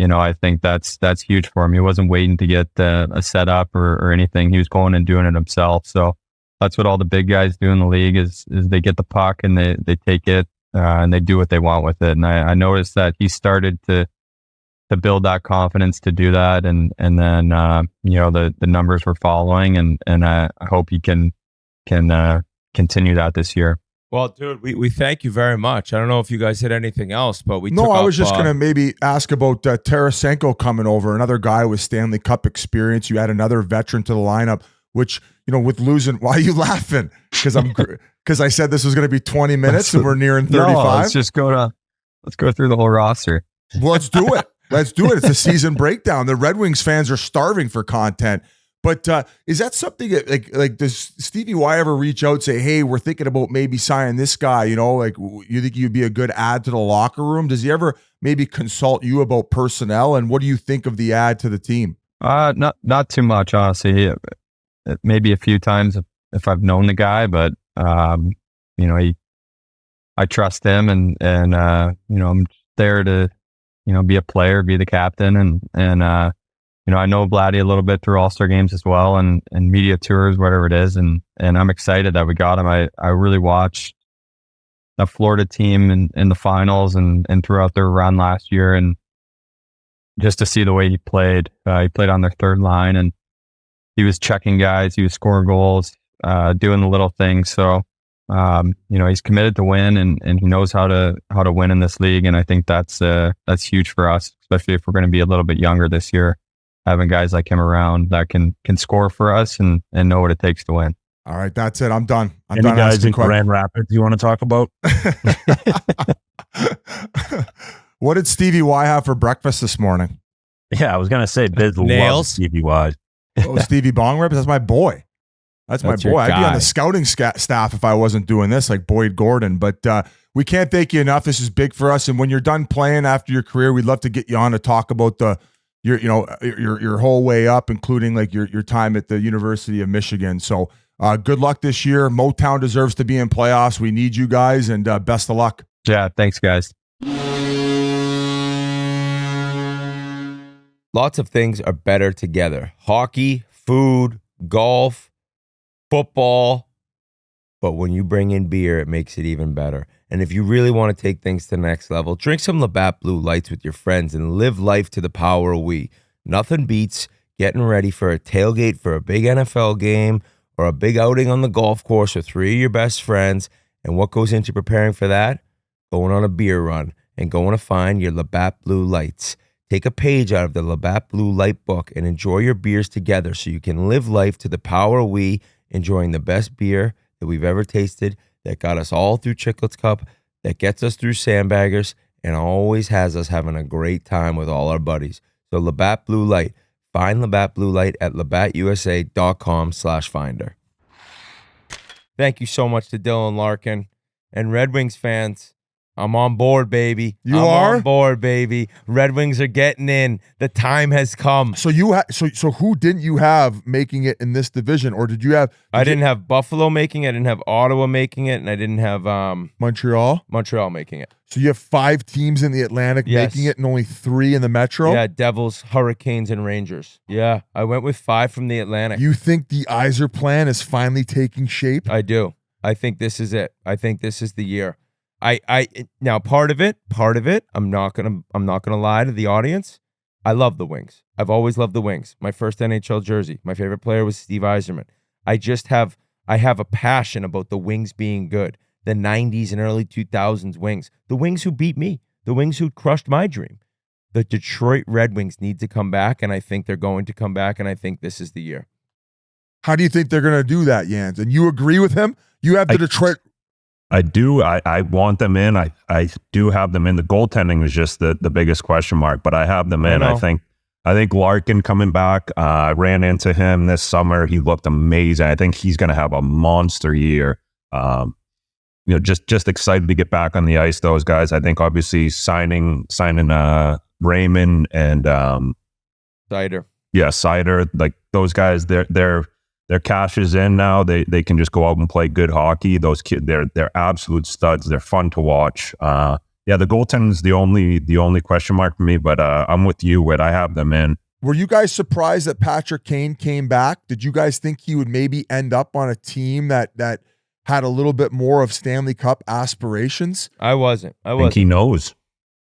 I think that's huge for him. He wasn't waiting to get a setup or anything. He was going and doing it himself. So that's what all the big guys do in the league is they get the puck and they take it and they do what they want with it. And I noticed that he started to build that confidence to do that. And then, the numbers were following and I hope he can continue that this year. Well, dude, we thank you very much. I don't know if you guys hit anything else, but I was just going to maybe ask about Tarasenko coming over, another guy with Stanley Cup experience. You add another veteran to the lineup, which, with losing, why are you laughing? Because I said this was going to be 20 minutes and we're nearing 35. No, let's go through the whole roster. Well, let's do it. Let's do it. It's a season breakdown. The Red Wings fans are starving for content. But is that something that, like does Stevie Y ever reach out and say, hey, we're thinking about maybe signing this guy, you think you'd be a good add to the locker room? Does he ever maybe consult you about personnel? And what do you think of the add to the team? Not too much, honestly. Maybe a few times if I've known the guy, but, I trust him and I'm there to, be a player, be the captain. And I know Vladdy a little bit through All-Star games as well and media tours, whatever it is. And I'm excited that we got him. I really watched the Florida team in the finals and throughout their run last year. And just to see the way he played on their third line and he was checking guys, he was scoring goals, doing the little things. So, he's committed to win and he knows how to win in this league. And I think that's huge for us, especially if we're going to be a little bit younger this year. Having guys like him around that can score for us and know what it takes to win. All right, that's it. I'm done. Any guys in Grand Rapids you want to talk about? What did Stevie Y have for breakfast this morning? Yeah, I was going to say Biz loves Stevie Y. Oh, Stevie Bong Rips? That's my boy. That's my boy. I'd be on the scouting staff if I wasn't doing this, like Boyd Gordon. But we can't thank you enough. This is big for us. And when you're done playing after your career, we'd love to get you on to talk about your whole way up, including like your time at the University of Michigan. So good luck this year. Motown deserves to be in playoffs. We need you guys, and best of luck. Yeah, thanks, guys. Lots of things are better together. Hockey, food, golf, football. But when you bring in beer, it makes it even better. And if you really want to take things to the next level, drink some Labatt Blue Lights with your friends and live life to the power of we. Nothing beats getting ready for a tailgate for a big NFL game or a big outing on the golf course with three of your best friends. And what goes into preparing for that? Going on a beer run and going to find your Labatt Blue Lights. Take a page out of the Labatt Blue Light book and enjoy your beers together so you can live life to the power of we, enjoying the best beer that we've ever tasted, that got us all through Chiclets Cup, that gets us through Sandbaggers, and always has us having a great time with all our buddies. So Labatt Blue Light. Find Labatt Blue Light at labattusa.com/finder. Thank you so much to Dylan Larkin. And Red Wings fans, I'm on board, baby. I'm on board, baby. Red Wings are getting in. The time has come. So so who didn't you have making it in this division, or did you have? I didn't have Buffalo making it. I didn't have Ottawa making it, and I didn't have Montreal making it. So you have 5 teams in the Atlantic making it, and only 3 in the Metro. Yeah, Devils, Hurricanes, and Rangers. Yeah, I went with 5 from the Atlantic. You think the Iser plan is finally taking shape? I do. I think this is it. I think this is the year. Now part of it, I'm not gonna lie to the audience. I love the Wings. I've always loved the Wings. My first NHL jersey. My favorite player was Steve Yzerman. I have a passion about the Wings being good. The 90s and early 2000s Wings. The Wings who beat me. The Wings who crushed my dream. The Detroit Red Wings need to come back, and I think they're going to come back, and I think this is the year. How do you think they're going to do that, Jans? And you agree with him? You have the Detroit... I do. I want them in. I do have them in. The goaltending was just the biggest question mark, but I have them in. I think I think Larkin coming back, I ran into him this summer. He looked amazing. I think he's going to have a monster year. Just excited to get back on the ice. Those guys, I think, obviously signing Raymond and Cider. Yeah, Cider. Like those guys, their cash is in now. They can just go out and play good hockey. Those kids, they're absolute studs. They're fun to watch. The goaltending is the only question mark for me. But I'm with you, Whit. I have them in. Were you guys surprised that Patrik Kane came back? Did you guys think he would maybe end up on a team that had a little bit more of Stanley Cup aspirations? I wasn't. I think he knows.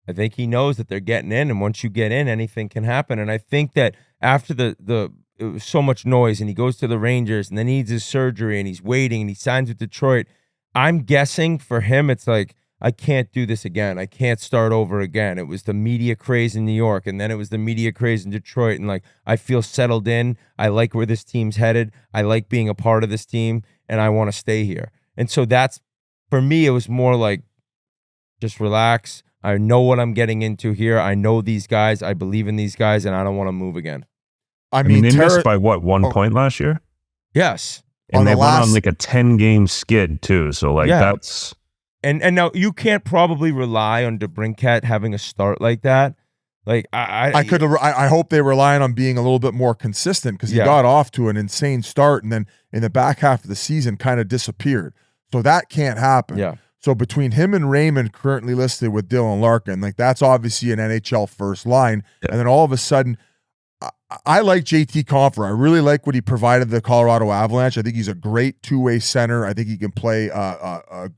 I think he knows that they're getting in, and once you get in, anything can happen. And I think that after it was so much noise, and he goes to the Rangers, and then he needs his surgery, and he's waiting, and he signs with Detroit. I'm guessing for him, it's like, I can't do this again. I can't start over again. It was the media craze in New York, and then it was the media craze in Detroit, and like, I feel settled in. I like where this team's headed. I like being a part of this team, and I want to stay here. And so that's, for me, it was more like, just relax. I know what I'm getting into here. I know these guys. I believe in these guys, and I don't want to move again. I mean, they missed by what, 1 point last year? Yes. And they went on like a 10-game skid too. So like that's and now you can't probably rely on DeBrincat having a start like that. Like I hope they relying on being a little bit more consistent, because he got off to an insane start and then in the back half of the season kind of disappeared. So that can't happen. Yeah. So between him and Raymond, currently listed with Dylan Larkin, like that's obviously an NHL first line. Yeah. And then all of a sudden, I like JT Compher. I really like what he provided the Colorado Avalanche. I think he's a great two-way center. I think he can play a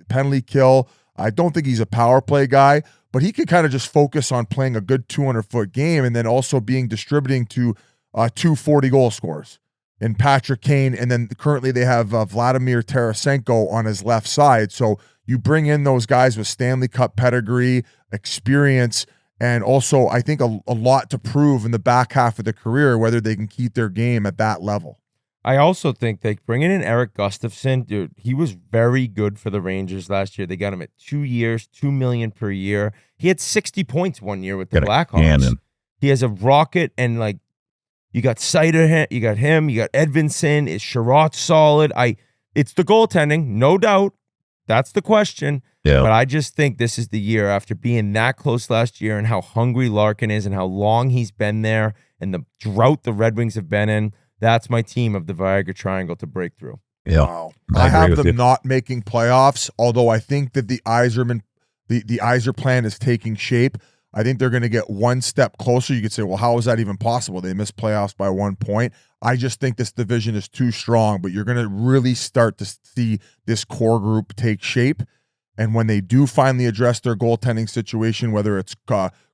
penalty kill. I don't think he's a power play guy, but he can kind of just focus on playing a good 200-foot game and then also distributing to 240 goal scorers in Patrik Kane. And then currently they have Vladimir Tarasenko on his left side. So you bring in those guys with Stanley Cup pedigree, experience, and also I think a lot to prove in the back half of the career, whether they can keep their game at that level. I also think they bringing in Eric Gustafson, dude, he was very good for the Rangers last year. They got him at 2 years, $2 million per year. He had 60 points 1 year with the Blackhawks. He has a rocket, and like you got Cider, you got him, you got Edvinsson. Is Sherratt solid? It's the goaltending, no doubt. That's the question. Yeah. But I just think this is the year, after being that close last year and how hungry Larkin is and how long he's been there and the drought the Red Wings have been in. That's my team of the Viagra Triangle to break through. Yeah. Wow. I have them not making playoffs, although I think that the Yzer plan is taking shape. I think they're going to get one step closer. You could say, well, how is that even possible? They missed playoffs by 1 point. I just think this division is too strong, but you're going to really start to see this core group take shape. And when they do finally address their goaltending situation, whether it's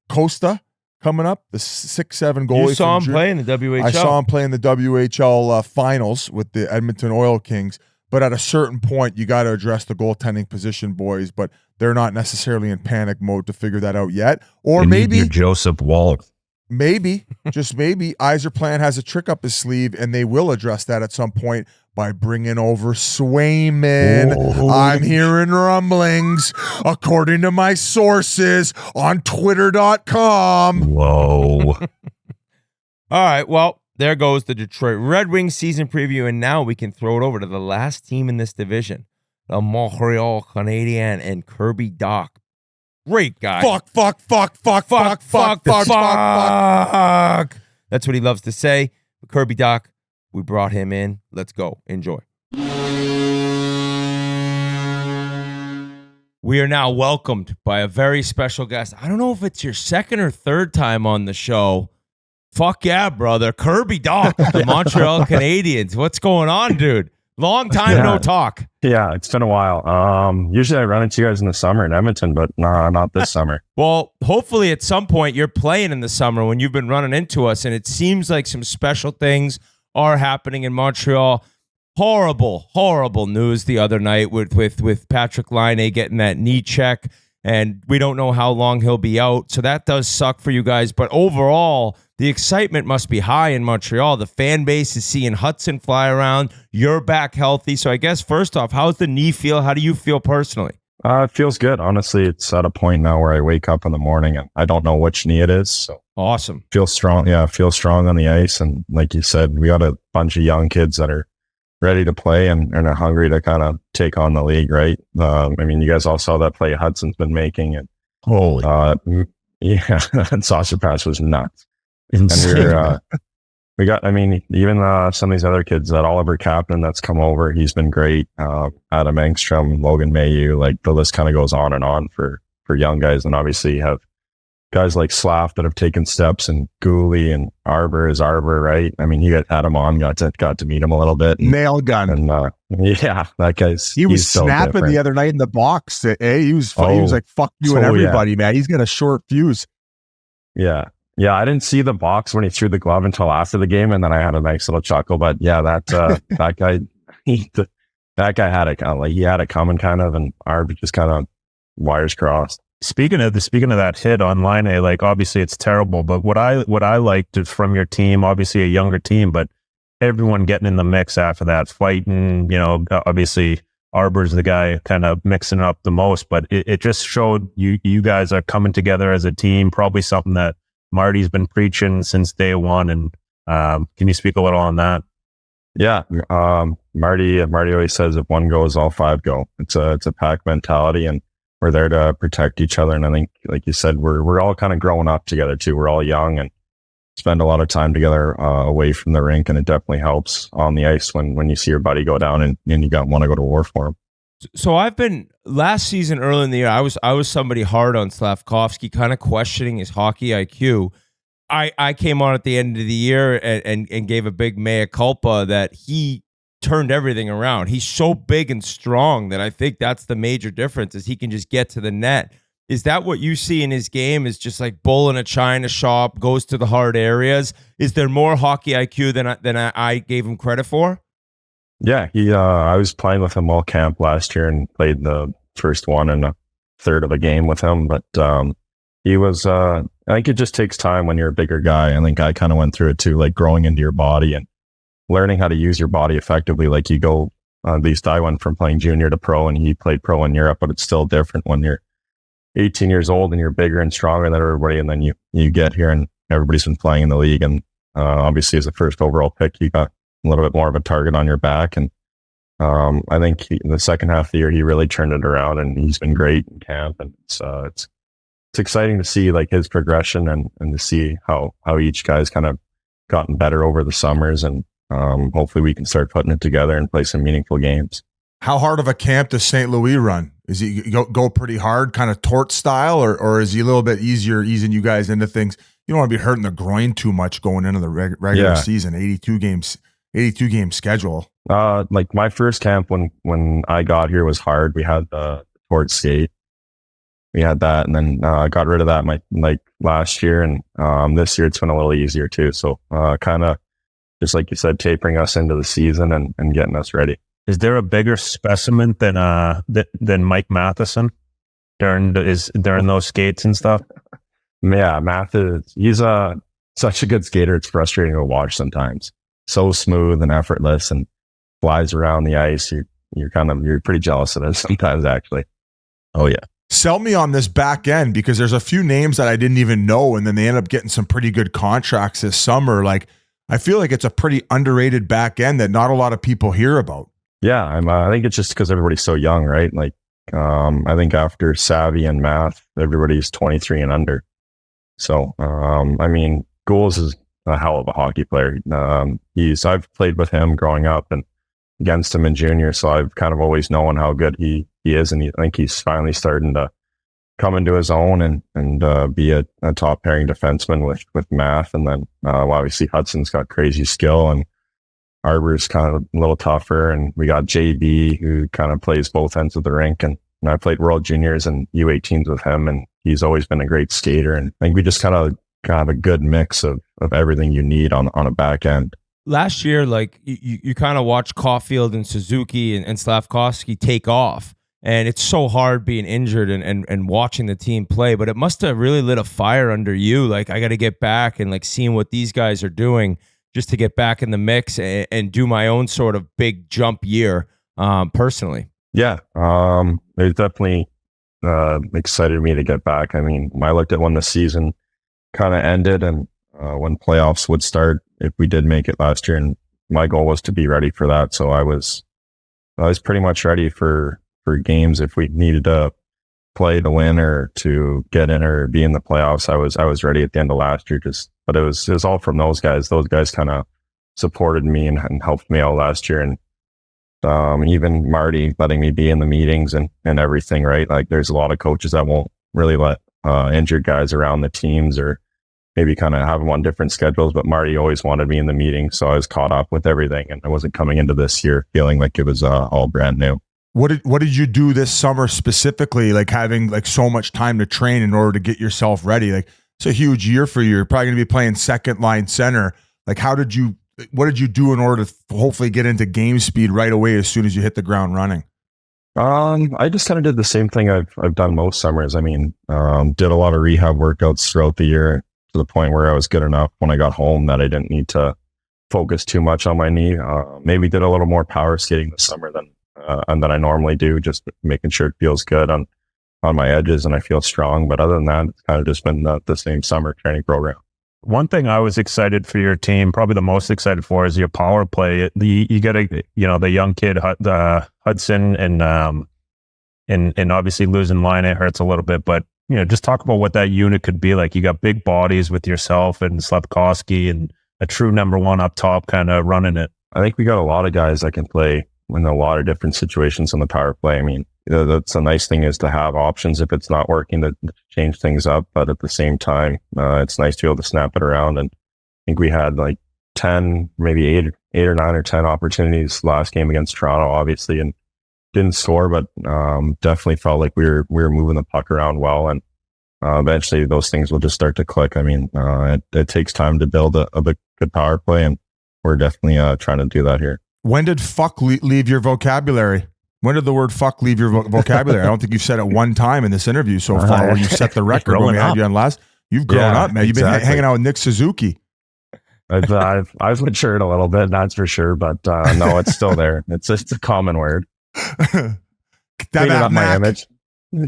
Costa coming up, the 6'7" goalie. You saw him play in the WHL. I saw him play in the WHL finals with the Edmonton Oil Kings. But at a certain point, you got to address the goaltending position, boys. But they're not necessarily in panic mode to figure that out yet. Or maybe Joseph Wall. Maybe, just maybe, Yzerplan has a trick up his sleeve, and they will address that at some point by bringing over Swayman. Oh. I'm hearing rumblings, according to my sources on Twitter.com. Whoa. All right, well, there goes the Detroit Red Wings season preview, and now we can throw it over to the last team in this division, the Montreal Canadiens and Kirby Dach. Great guy. Fuck. That's what he loves to say. Kirby Dach, we brought him in. Let's go. Enjoy. We are now welcomed by a very special guest. I don't know if it's your second or third time on the show. Fuck yeah, brother. Kirby Dach, the Montreal Canadiens. What's going on, dude? Long time no talk. Yeah, it's been a while. Usually I run into you guys in the summer in Edmonton, but no, not this summer. Well, hopefully at some point you're playing in the summer when you've been running into us, and it seems like some special things are happening in Montreal. Horrible news the other night with Patrik Laine getting that knee check, and we don't know how long he'll be out. So that does suck for you guys. But overall, the excitement must be high in Montreal. The fan base is seeing Hudson fly around. You're back healthy. So I guess first off, how's the knee feel? How do you feel personally? It feels good. Honestly, it's at a point now where I wake up in the morning and I don't know which knee it is. So Awesome. feel strong. Yeah, feel strong on the ice. And like you said, we got a bunch of young kids that are ready to play and are hungry to kind of take on the league, right? I mean, you guys all saw that play Hudson's been making, and Holy. yeah, that sausage pass was nuts. Insane. And we got, I mean, even some of these other kids, that Oliver Captain that's come over, he's been great. Adam Engstrom, Logan Mayu, like the list kind of goes on and on for young guys. And obviously you have guys like Slav that have taken steps, and Gooley and Arbor, right? I mean, you got Adam on, got to meet him a little bit. Nail gun. And yeah, that guy's, He was he's so snapping different. the other night in the box. He was like, fuck you and Oh, yeah. everybody, man. He's got a short fuse. Yeah. Yeah, I didn't see the box when he threw the glove until after the game, and then I had a nice little chuckle. But yeah, that that guy, that guy had it he had it coming kind of, and Arb just kind of wires crossed. Speaking of that hit on Laine, like obviously it's terrible, but what I liked is from your team, obviously a younger team, but everyone getting in the mix after that, fighting. Obviously Arbor's the guy kind of mixing up the most, but it just showed you guys are coming together as a team. Probably something that Marty's been preaching since day one. And can you speak a little on that? Yeah, Marty always says if one goes, all five go. It's a pack mentality, and we're there to protect each other. And I think, like you said, we're all kind of growing up together too. We're all young and spend a lot of time together away from the rink, and it definitely helps on the ice when you see your buddy go down and you want to go to war for him. So I've been last season early in the year. I was somebody hard on Slavkovsky, kind of questioning his hockey IQ. I came on at the end of the year and gave a big mea culpa that he turned everything around. He's so big and strong that I think that's the major difference, is he can just get to the net. Is that what you see in his game? Is just like bull in a china shop, goes to the hard areas? Is there more hockey IQ than I gave him credit for? Yeah, I was playing with him all camp last year and played the first one and a third of a game with him. But he was, I think it just takes time when you're a bigger guy. I think I kind of went through it too, like growing into your body and learning how to use your body effectively. Like you go, at least I went from playing junior to pro, and he played pro in Europe, but it's still different when you're 18 years old and you're bigger and stronger than everybody. And then you get here and everybody's been playing in the league. And obviously as a first overall pick, you got a little bit more of a target on your back. And I think in the second half of the year, he really turned it around, and he's been great in camp. And it's exciting to see like his progression and to see how each guy's kind of gotten better over the summers. And hopefully we can start putting it together and play some meaningful games. How hard of a camp does St. Louis run? Is he go pretty hard, kind of tort style, or is he a little bit easier easing you guys into things? You don't want to be hurting the groin too much going into the regular season, 82 game schedule. Like my first camp when I got here was hard. We had the tort skate. We had that, and then got rid of that last year, and this year it's been a little easier too. So kind of just like you said, tapering us into the season and getting us ready. Is there a bigger specimen than Mike Matheson during those skates and stuff? Yeah, he's such a good skater. It's frustrating to watch sometimes. So smooth and effortless, and flies around the ice. You're pretty jealous of it sometimes, actually. Oh yeah. Sell me on this back end, because there's a few names that I didn't even know, and then they end up getting some pretty good contracts this summer. Like, I feel like it's a pretty underrated back end that not a lot of people hear about. Yeah, I think it's just because everybody's so young, right? Like, I think after Savvy and Math, everybody's 23 and under. So, I mean, Goals is a hell of a hockey player. I've played with him growing up and against him in junior, so I've kind of always known how good he is, and I think he's finally starting to come into his own and be a top pairing defenseman with Math. And then obviously Hudson's got crazy skill, and Arbor's kind of a little tougher, and we got JB who kind of plays both ends of the rink, and I played World Juniors and U18s with him, and he's always been a great skater. And I think we just kind of got a good mix of everything you need on a back end. Last year, like you kind of watch Caulfield and Suzuki and Slavkovsky take off, and it's so hard being injured and watching the team play, but it must have really lit a fire under you. Like, I got to get back and like seeing what these guys are doing just to get back in the mix and do my own sort of big jump year personally. Yeah, it definitely excited me to get back. I mean, I looked at when the season kind of ended and when playoffs would start, if we did make it last year, and my goal was to be ready for that. So I was pretty much ready for games if we needed to play to win or to get in or be in the playoffs. I was ready at the end of last year. But it was all from those guys. Those guys kind of supported me and helped me out last year, and even Marty letting me be in the meetings and everything, right? Like there's a lot of coaches that won't really let injured guys around the teams or maybe kind of have them on different schedules, but Marty always wanted me in the meeting. So I was caught up with everything and I wasn't coming into this year feeling like it was all brand new. What did you do this summer specifically, like having like so much time to train in order to get yourself ready? Like it's a huge year for you. You're probably going to be playing second line center. Like what did you do in order to hopefully get into game speed right away as soon as you hit the ground running? I just kind of did the same thing I've done most summers. I mean, did a lot of rehab workouts throughout the year to the point where I was good enough when I got home that I didn't need to focus too much on my knee. Maybe did a little more power skating this summer than I normally do, just making sure it feels good on my edges and I feel strong. But other than that, it's kind of just been the same summer training program. One thing I was excited for your team, probably the most excited for, is your power play. You got the young kid, Hudson, and obviously losing Laine, it hurts a little bit. But just talk about what that unit could be like. You got big bodies with yourself and Slavkovsky and a true number one up top, kind of running it. I think we got a lot of guys that can play in a lot of different situations on the power play. I mean, that's a nice thing, is to have options if it's not working to change things up. But at the same time, it's nice to be able to snap it around. And I think we had like 10, maybe eight or 9 or 10 opportunities last game against Toronto, obviously, and didn't score, but definitely felt like we were moving the puck around well. And eventually those things will just start to click. I mean, it takes time to build a good power play, and we're definitely trying to do that here. When did fuck leave your vocabulary? When did the word fuck leave your vocabulary? I don't think you've said it one time in this interview so far when you set the record when we had you on last. You've grown up, man. You've been hanging out with Nick Suzuki. I've matured a little bit, that's for sure. But no, it's still there. It's just a common word. Cleaning up my image.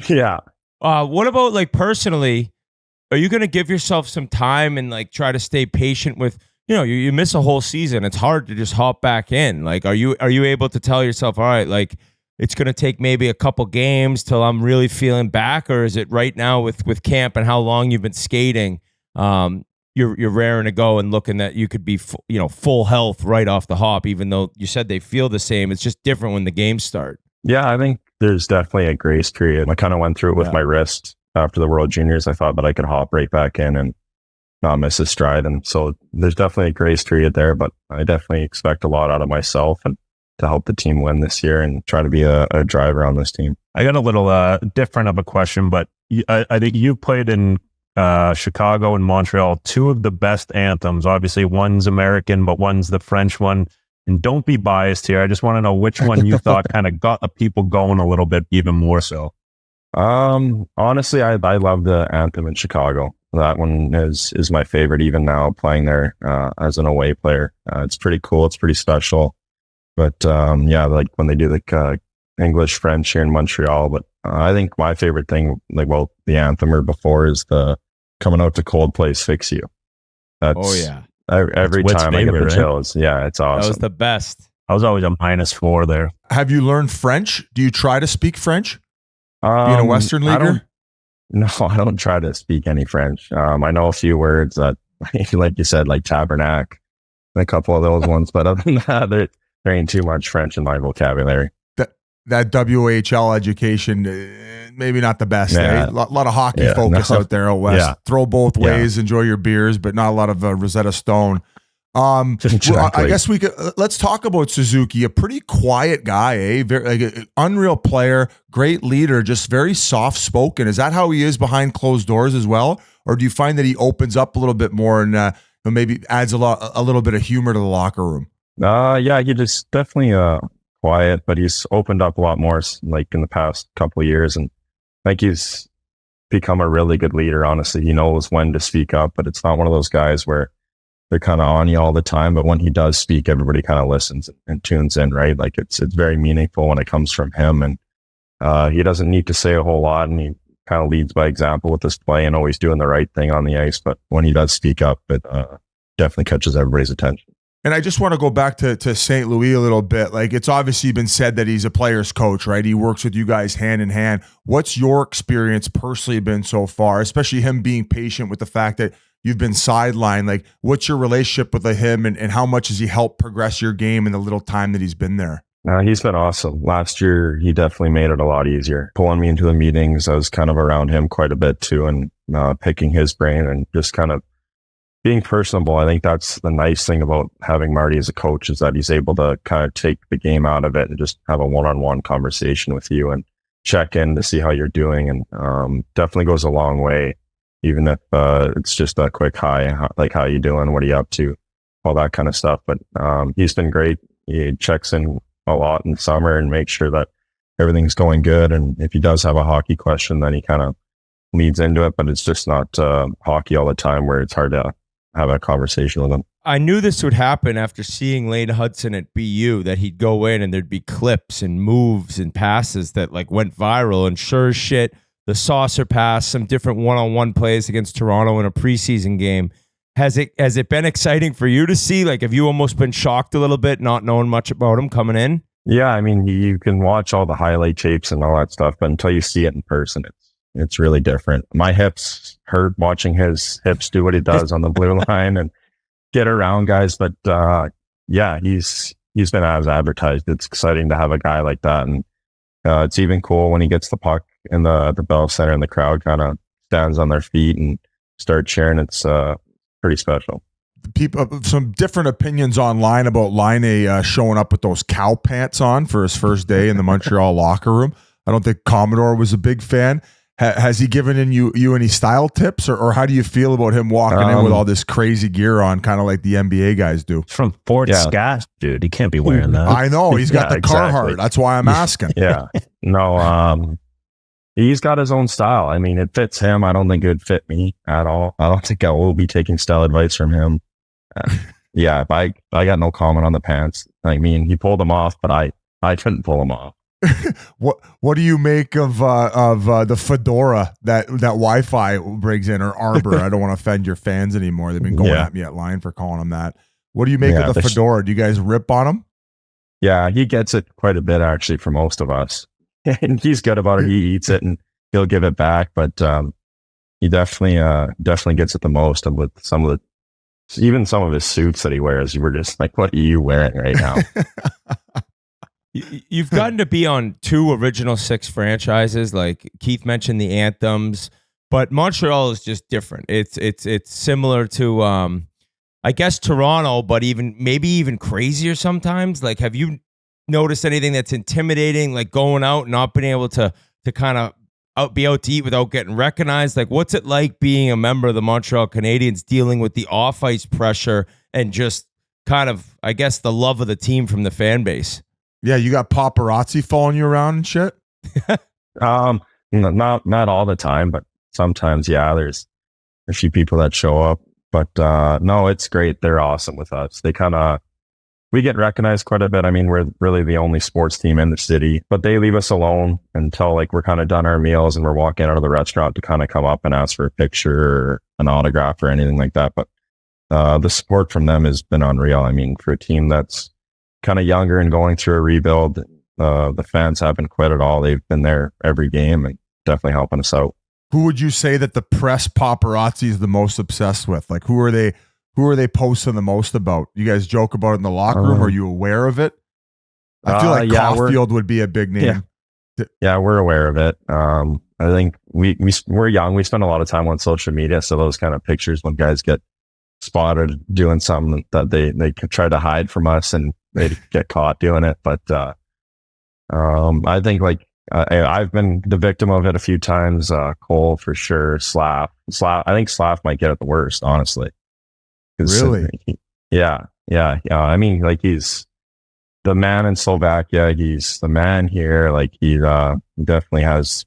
Yeah. What about like personally? Are you going to give yourself some time and like try to stay patient with? You miss a whole season. It's hard to just hop back in. Like, are you able to tell yourself, all right, like it's going to take maybe a couple games till I'm really feeling back, or is it right now with camp and how long you've been skating? You're raring to go and looking that you could be full health right off the hop, even though you said they feel the same. It's just different when the games start. Yeah, I think there's definitely a grace period. I kind of went through it with my wrist after the World Juniors. I thought that I could hop right back in and not miss a stride. And so there's definitely a grace period there, but I definitely expect a lot out of myself and to help the team win this year and try to be a driver on this team. I got a little different of a question, but I think you played in Chicago and Montreal, two of the best anthems. Obviously, one's American, but one's the French one. And don't be biased here. I just want to know which one you thought kind of got the people going a little bit, even more so. Honestly, I love the anthem in Chicago. That one is my favorite, even now playing there as an away player. It's pretty cool. It's pretty special. But like when they do the English, French here in Montreal. But I think my favorite thing, the anthem or before, is the coming out to Coldplay's "Fix You." That's every time I get the chills. Yeah, it's awesome. That was the best. I was always a -4 there. Have you learned French? Do you try to speak French? Being a Western leaguer? No, I don't try to speak any French. I know a few words that, like you said, like tabernacle, and a couple of those ones. But other than that, there ain't too much French in my vocabulary. That WHL education, maybe not the best. Yeah. A lot of hockey focus out there out west. Yeah. Throw both ways, enjoy your beers, but not a lot of Rosetta Stone. Exactly. Well, I guess we could let's talk about Suzuki. A pretty quiet guy, very unreal player, great leader, just very soft spoken. Is that how he is behind closed doors as well, or do you find that he opens up a little bit more and maybe adds a little bit of humor to the locker room? He just definitely quiet, but he's opened up a lot more like in the past couple of years, and I think he's become a really good leader. Honestly, he knows when to speak up, but it's not one of those guys where they're kind of on you all the time, but when he does speak, everybody kind of listens and tunes in, right? Like it's very meaningful when it comes from him, and he doesn't need to say a whole lot, and he kind of leads by example with his play and always doing the right thing on the ice. But when he does speak up, it definitely catches everybody's attention. And I just want to go back to St. Louis a little bit. Like, it's obviously been said that he's a player's coach, right? He works with you guys hand in hand. What's your experience personally been so far, especially him being patient with the fact that you've been sidelined? Like, what's your relationship with him, and how much has he helped progress your game in the little time that he's been there? He's been awesome. Last year, he definitely made it a lot easier. Pulling me into the meetings, I was kind of around him quite a bit too, and picking his brain and just kind of being personable. I think that's the nice thing about having Marty as a coach, is that he's able to kind of take the game out of it and just have a one-on-one conversation with you and check in to see how you're doing. And definitely goes a long way, even if it's just a quick hi, like, how you doing? What are you up to? All that kind of stuff. But he's been great. He checks in a lot in summer and makes sure that everything's going good. And if he does have a hockey question, then he kind of leads into it, but it's just not hockey all the time where it's hard to have a conversation with him. I knew this would happen after seeing Laine Hudson at BU, that he'd go in and there'd be clips and moves and passes that like went viral, and sure as shit, the saucer pass, some different one-on-one plays against Toronto in a preseason game. Has it been exciting for you to see? Like, have you almost been shocked a little bit not knowing much about him coming in? Yeah, I mean, you can watch all the highlight tapes and all that stuff, but until you see it in person, it's really different. My hips hurt watching his hips do what he does on the blue line and get around guys. But yeah, he's been as advertised. It's exciting to have a guy like that, and it's even cool when he gets the puck in the Bell Center and the crowd kind of stands on their feet and start cheering. It's pretty special. People, some different opinions online about Laine showing up with those cow pants on for his first day in the Montreal locker room. I don't think Commodore was a big fan. Has he given in you any style tips, or how do you feel about him walking in with all this crazy gear on, kind of like the NBA guys do? From Fort Scott, dude. He can't be wearing that. I know. He's got the exactly. Carhartt. That's why I'm asking. Yeah. No, he's got his own style. I mean, it fits him. I don't think it would fit me at all. I don't think I will be taking style advice from him. Yeah, I got no comment on the pants. I mean, he pulled them off, but I couldn't pull them off. What do you make of the fedora that Wi-Fi brings in, or Arbor? I don't want to offend your fans anymore. They've been going at me at line for calling him that. What do you make of the fedora? Do you guys rip on him? Yeah, he gets it quite a bit actually for most of us. And he's good about it. He eats it and he'll give it back, but he definitely gets it the most. And with some of his suits that he wears, you were just like, what are you wearing right now? You've gotten to be on 2 Original 6 franchises. Like Keith mentioned the anthems, but Montreal is just different. It's similar to I guess Toronto, but maybe even crazier sometimes. Like, have you noticed anything that's intimidating, like going out and not being able to kind of be out to eat without getting recognized? Like, what's it like being a member of the Montreal Canadiens, dealing with the off-ice pressure and just kind of, I guess, the love of the team from the fan base? Yeah, you got paparazzi following you around and shit? Not all the time, but sometimes, yeah, there's a few people that show up. But no, it's great. They're awesome with us. We get recognized quite a bit. I mean, we're really the only sports team in the city, but they leave us alone until like we're kind of done our meals and we're walking out of the restaurant to kind of come up and ask for a picture or an autograph or anything like that. But the support from them has been unreal. I mean, for a team that's kind of younger and going through a rebuild, the fans haven't quit at all. They've been there every game and definitely helping us out. Who would you say that the press paparazzi is the most obsessed with? Like, who are they posting the most about? You guys joke about it in the locker room? Are you aware of it? I feel like Caulfield would be a big name. Yeah, we're aware of it. I think we're young. We spend a lot of time on social media, so those kind of pictures when guys get spotted doing something that they could try to hide from us and they get caught doing it. But I think like I've been the victim of it a few times. Cole for sure. Slav. I think Slav might get it the worst, honestly. Really? Yeah. I mean, like he's the man in Slovakia. He's the man here. Like he definitely has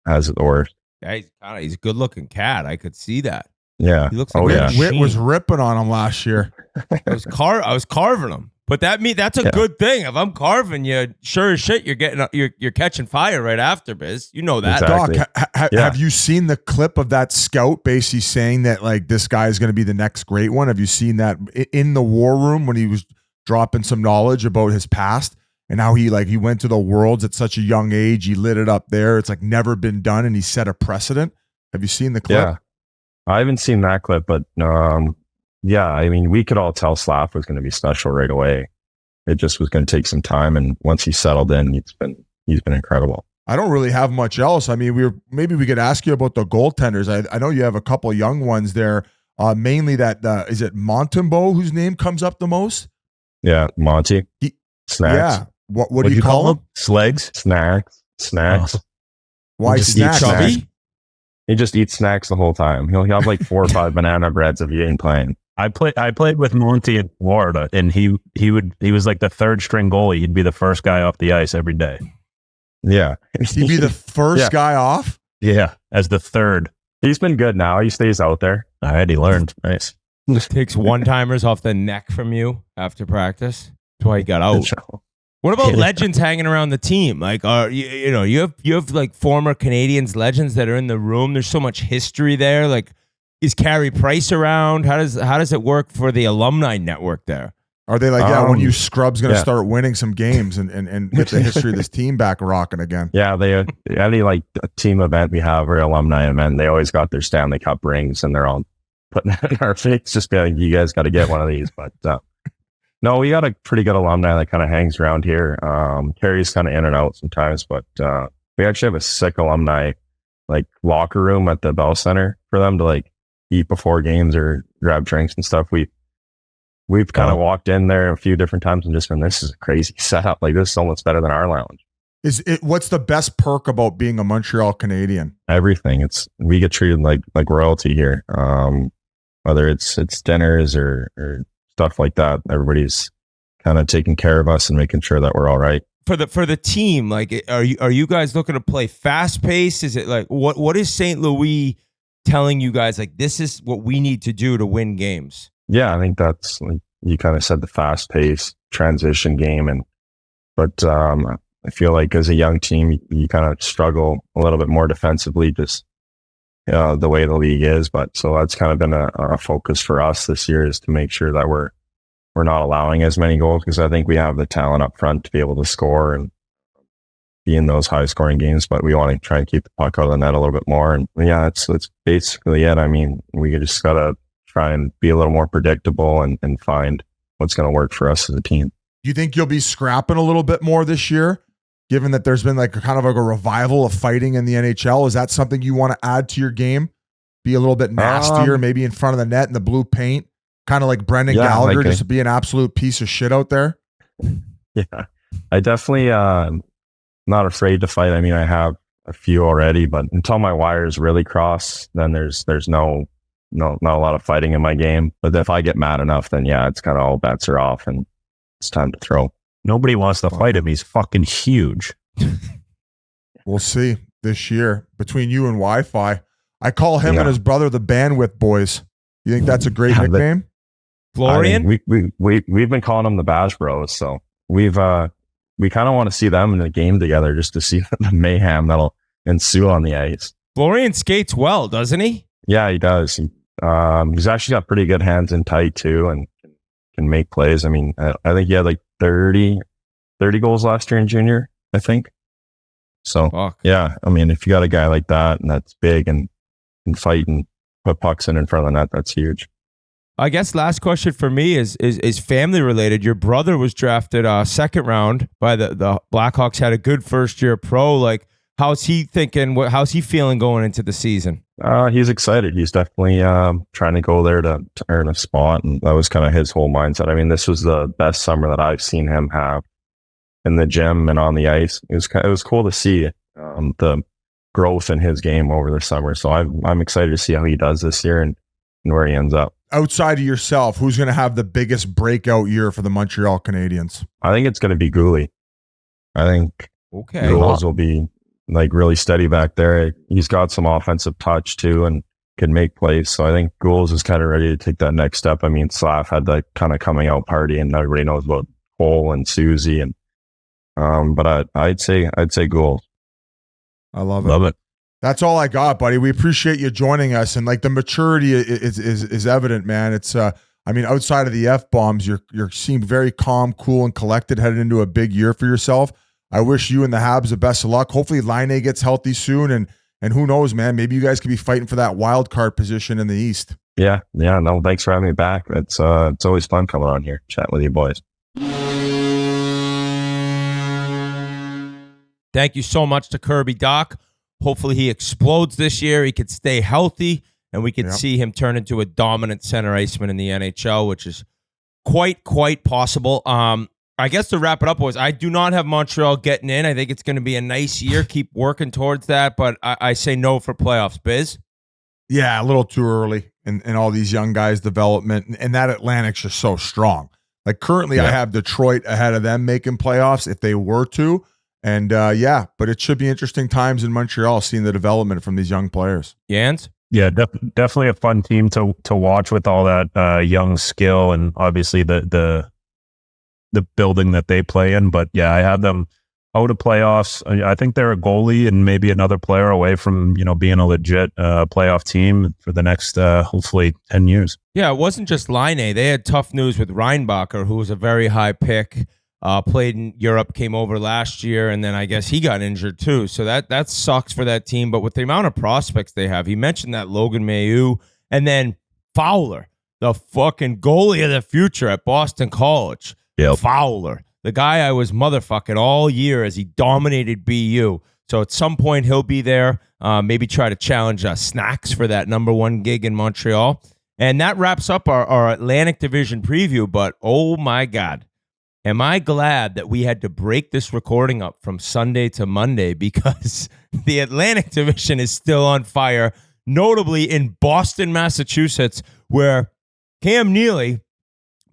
it the worst. Yeah, he's a good looking cat. I could see that. Yeah. He looks like a Witt machine. was ripping on him last year. I was carving him. But that's a good thing. If I'm carving you, sure as shit, you're catching fire right after, Biz. You know that. Exactly. Doc, have you seen the clip of that scout basically saying that like this guy is going to be the next great one? Have you seen that in the war room when he was dropping some knowledge about his past and how he went to the Worlds at such a young age? He lit it up there. It's like never been done, and he set a precedent. Have you seen the clip? Yeah, I haven't seen that clip, but yeah, I mean, we could all tell Slav was going to be special right away. It just was going to take some time, and once he settled in, he's been incredible. I don't really have much else. I mean, maybe we could ask you about the goaltenders. I know you have a couple young ones there. Mainly that is it Montembeault whose name comes up the most? Yeah, Monty. Snacks. Yeah. What do you call him? Slegs? Snacks. Oh. Why Just snacks? chubby? He just eats snacks the whole time. He'll have like 4 or 5 banana breads if he ain't playing. I played with Monty in Florida, and he was like the third string goalie. He'd be the first guy off the ice every day. Yeah. He'd be the first guy off? Yeah, as the third. He's been good now. He stays out there. All right, he learned. Nice. Takes one-timers off the neck from you after practice. That's why he got out. What about legends hanging around the team? Like, you have like former Canadiens legends that are in the room. There's so much history there. Like, is Carey Price around? How does it work for the alumni network there? Are they like, when you scrubs going to start winning some games and get the history of this team back rocking again? Yeah, they any like a team event we have or alumni event, they always got their Stanley Cup rings and they're all putting it in our face. Just be like, you guys got to get one of these. But no, we got a pretty good alumni that kind of hangs around here. Carey's kind of in and out sometimes, but we actually have a sick alumni like locker room at the Bell Center for them to like eat before games or grab drinks and stuff. We've kind of walked in there a few different times and just been, this is a crazy setup. Like, this is almost better than our lounge. What's the best perk about being a Montreal Canadian? Everything. We get treated like royalty here. Whether it's dinners or stuff like that, everybody's kind of taking care of us and making sure that we're all right. For the team, like, are you guys looking to play fast pace? Is it like what is St. Louis telling you guys, like, this is what we need to do to win games? Yeah, I think that's, like you kind of said, the fast pace transition game. But I feel like as a young team, you kind of struggle a little bit more defensively, just the way the league is. But so that's kind of been a focus for us this year, is to make sure that we're not allowing as many goals, because I think we have the talent up front to be able to score and be in those high scoring games, but we want to try and keep the puck out of the net a little bit more. And yeah, that's basically it. I mean, we just got to try and be a little more predictable and find what's going to work for us as a team. Do you think you'll be scrapping a little bit more this year, given that there's been like a revival of fighting in the NHL? Is that something you want to add to your game? Be a little bit nastier, maybe in front of the net in the blue paint, kind of like Brendan Gallagher, just to be an absolute piece of shit out there? Yeah, I definitely not afraid to fight. I mean, I have a few already, but until my wires really cross, then there's not a lot of fighting in my game. But if I get mad enough, then yeah, it's kind of all bets are off and it's time to throw. Nobody wants to fight him. He's fucking huge. We'll see this year between you and Wi-Fi. I call him and his brother the Bandwidth Boys. You think that's a great nickname? Florian? I mean, we've been calling them the Bash Bros. So we kind of want to see them in the game together, just to see the mayhem that'll ensue on the ice. Florian skates well, doesn't he? Yeah, he does. He's actually got pretty good hands in tight too, and can make plays. I mean, I think he had like 30 goals last year in junior, I think. So yeah, I mean, if you got a guy like that and that's big and can fight and put pucks in front of the net, that's huge. I guess last question for me is family related. Your brother was drafted second round by the Blackhawks, had a good first year pro. Like, how's he thinking? How's he feeling going into the season? He's excited. He's definitely trying to go there to earn a spot, and that was kind of his whole mindset. I mean, this was the best summer that I've seen him have in the gym and on the ice. It was cool to see the growth in his game over the summer. So I'm excited to see how he does this year and where he ends up. Outside of yourself, who's going to have the biggest breakout year for the Montreal Canadiens? I think it's going to be Gooley. I think goals will be like really steady back there. He's got some offensive touch too and can make plays. So I think Gould's is kind of ready to take that next step. I mean, Slav had that kind of coming out party, and everybody knows about Cole and Susie, and but I'd say Gould. I love it. Love it. That's all I got, buddy. We appreciate you joining us, and like the maturity is evident, man. It's I mean, outside of the F-bombs, you're seem very calm, cool, and collected headed into a big year for yourself. I wish you and the Habs the best of luck. Hopefully Laine gets healthy soon, and who knows, man, maybe you guys could be fighting for that wild card position in the East. Yeah. No, thanks for having me back. It's always fun coming on here, chatting with you boys. Thank you so much to Kirby Dach. Hopefully he explodes this year. He could stay healthy, and we could see him turn into a dominant center iceman in the NHL, which is quite possible. I guess to wrap it up, boys, I do not have Montreal getting in. I think it's going to be a nice year. Keep working towards that, but I say no for playoffs. Biz? Yeah, a little too early in all these young guys' development, and that Atlantic's just so strong. Like currently I have Detroit ahead of them making playoffs if they were to. And but it should be interesting times in Montreal seeing the development from these young players. Jans? Yeah, definitely a fun team to watch with all that young skill and obviously the building that they play in. But yeah, I have them out of playoffs. I think they're a goalie and maybe another player away from being a legit playoff team for the next hopefully 10 years. Yeah, it wasn't just Laine. They had tough news with Reinbacher, who was a very high pick. Played in Europe, came over last year, and then I guess he got injured too. So that sucks for that team. But with the amount of prospects they have, he mentioned that Logan Mailloux, and then Fowler, the fucking goalie of the future at Boston College. Yep. Fowler, the guy I was motherfucking all year as he dominated BU. So at some point he'll be there. Maybe try to challenge Snacks for that number 1 gig in Montreal. And that wraps up our Atlantic Division preview. But oh my God. Am I glad that we had to break this recording up from Sunday to Monday because the Atlantic Division is still on fire, notably in Boston, Massachusetts, where Cam Neely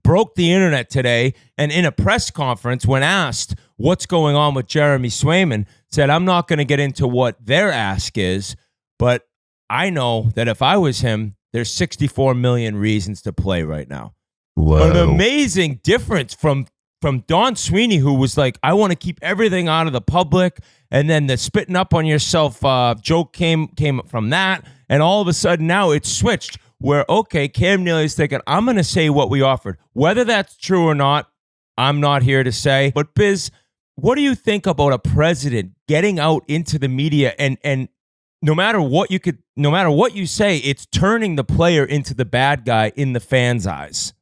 broke the internet today and in a press conference when asked what's going on with Jeremy Swayman, said, I'm not going to get into what their ask is, but I know that if I was him, there's 64 million reasons to play right now. Whoa. An amazing difference from Don Sweeney, who was like, I want to keep everything out of the public. And then the spitting up on yourself joke came from that. And all of a sudden now it's switched where, okay, Cam Neely's thinking, I'm going to say what we offered. Whether that's true or not, I'm not here to say. But Biz, what do you think about a president getting out into the media and no matter what you say, it's turning the player into the bad guy in the fans' eyes?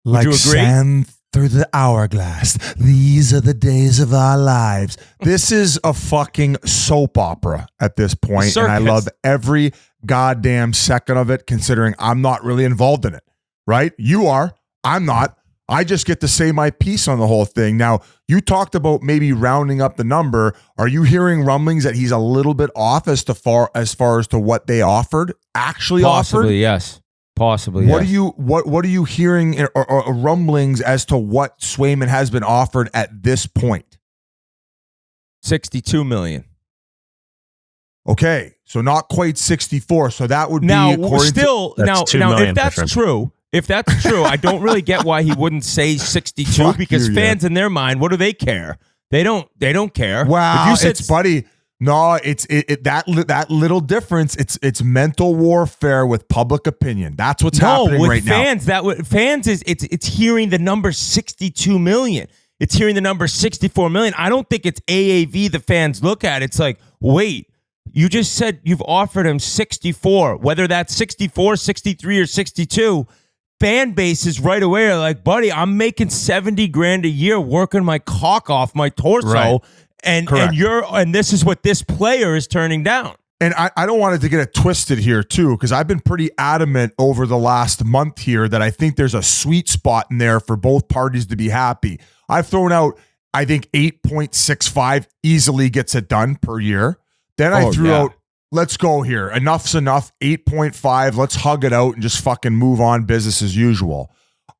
Would you agree? Sand through the hourglass. These are the days of our lives. This is a fucking soap opera at this point, and I love every goddamn second of it, considering I'm not really involved in it, right? You are. I'm not. I just get to say my piece on the whole thing. Now, you talked about maybe rounding up the number. Are you hearing rumblings that he's a little bit off as far as to what they offered? Actually offered? Yes. Possibly. What are you hearing or rumblings as to what Swayman has been offered at this point? 62 million. Okay, so not quite 64. So that would now be still now if that's true. If that's true, I don't really get why he wouldn't say 62 because fans in their mind, what do they care? They don't care. Wow, if you said, it's buddy. No, it's that little difference. It's mental warfare with public opinion. That's what's happening right fans, now. Fans is it's hearing the number 62 million. It's hearing the number 64 million. I don't think it's AAV the fans look at. It's like, wait, you just said you've offered him 64, whether that's 64, 63, or 62. Fan bases right away are like, buddy, I'm making 70 grand a year working my cock off my torso. Right. And this is what this player is turning down. And I don't want it to get it twisted here too, because I've been pretty adamant over the last month here that I think there's a sweet spot in there for both parties to be happy. I've thrown out, I think 8.65 easily gets it done per year. Then I threw out, let's go here. Enough's enough. 8.5. Let's hug it out and just fucking move on business as usual.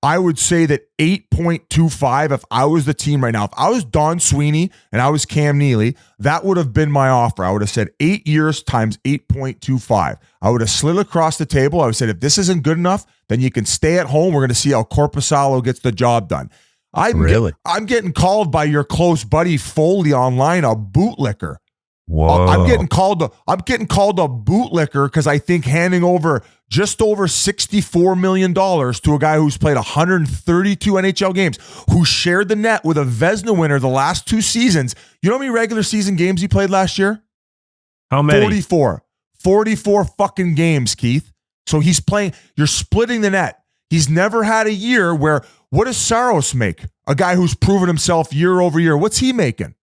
I would say that 8.25, if I was the team right now, if I was Don Sweeney and I was Cam Neely, that would have been my offer. I would have said 8 years times 8.25. I would have slid across the table. I would have said, if this isn't good enough, then you can stay at home. We're going to see how Korpisalo gets the job done. I'm getting called by your close buddy Foley online a bootlicker. Whoa. I'm getting called a bootlicker because I think handing over just over $64 million to a guy who's played 132 NHL games, who shared the net with a Vezina winner the last 2 seasons. You know how many regular season games he played last year? How many? 44 fucking games, Keith. So he's playing, you're splitting the net. He's never had a year where, what does Saros make? A guy who's proven himself year over year. What's he making?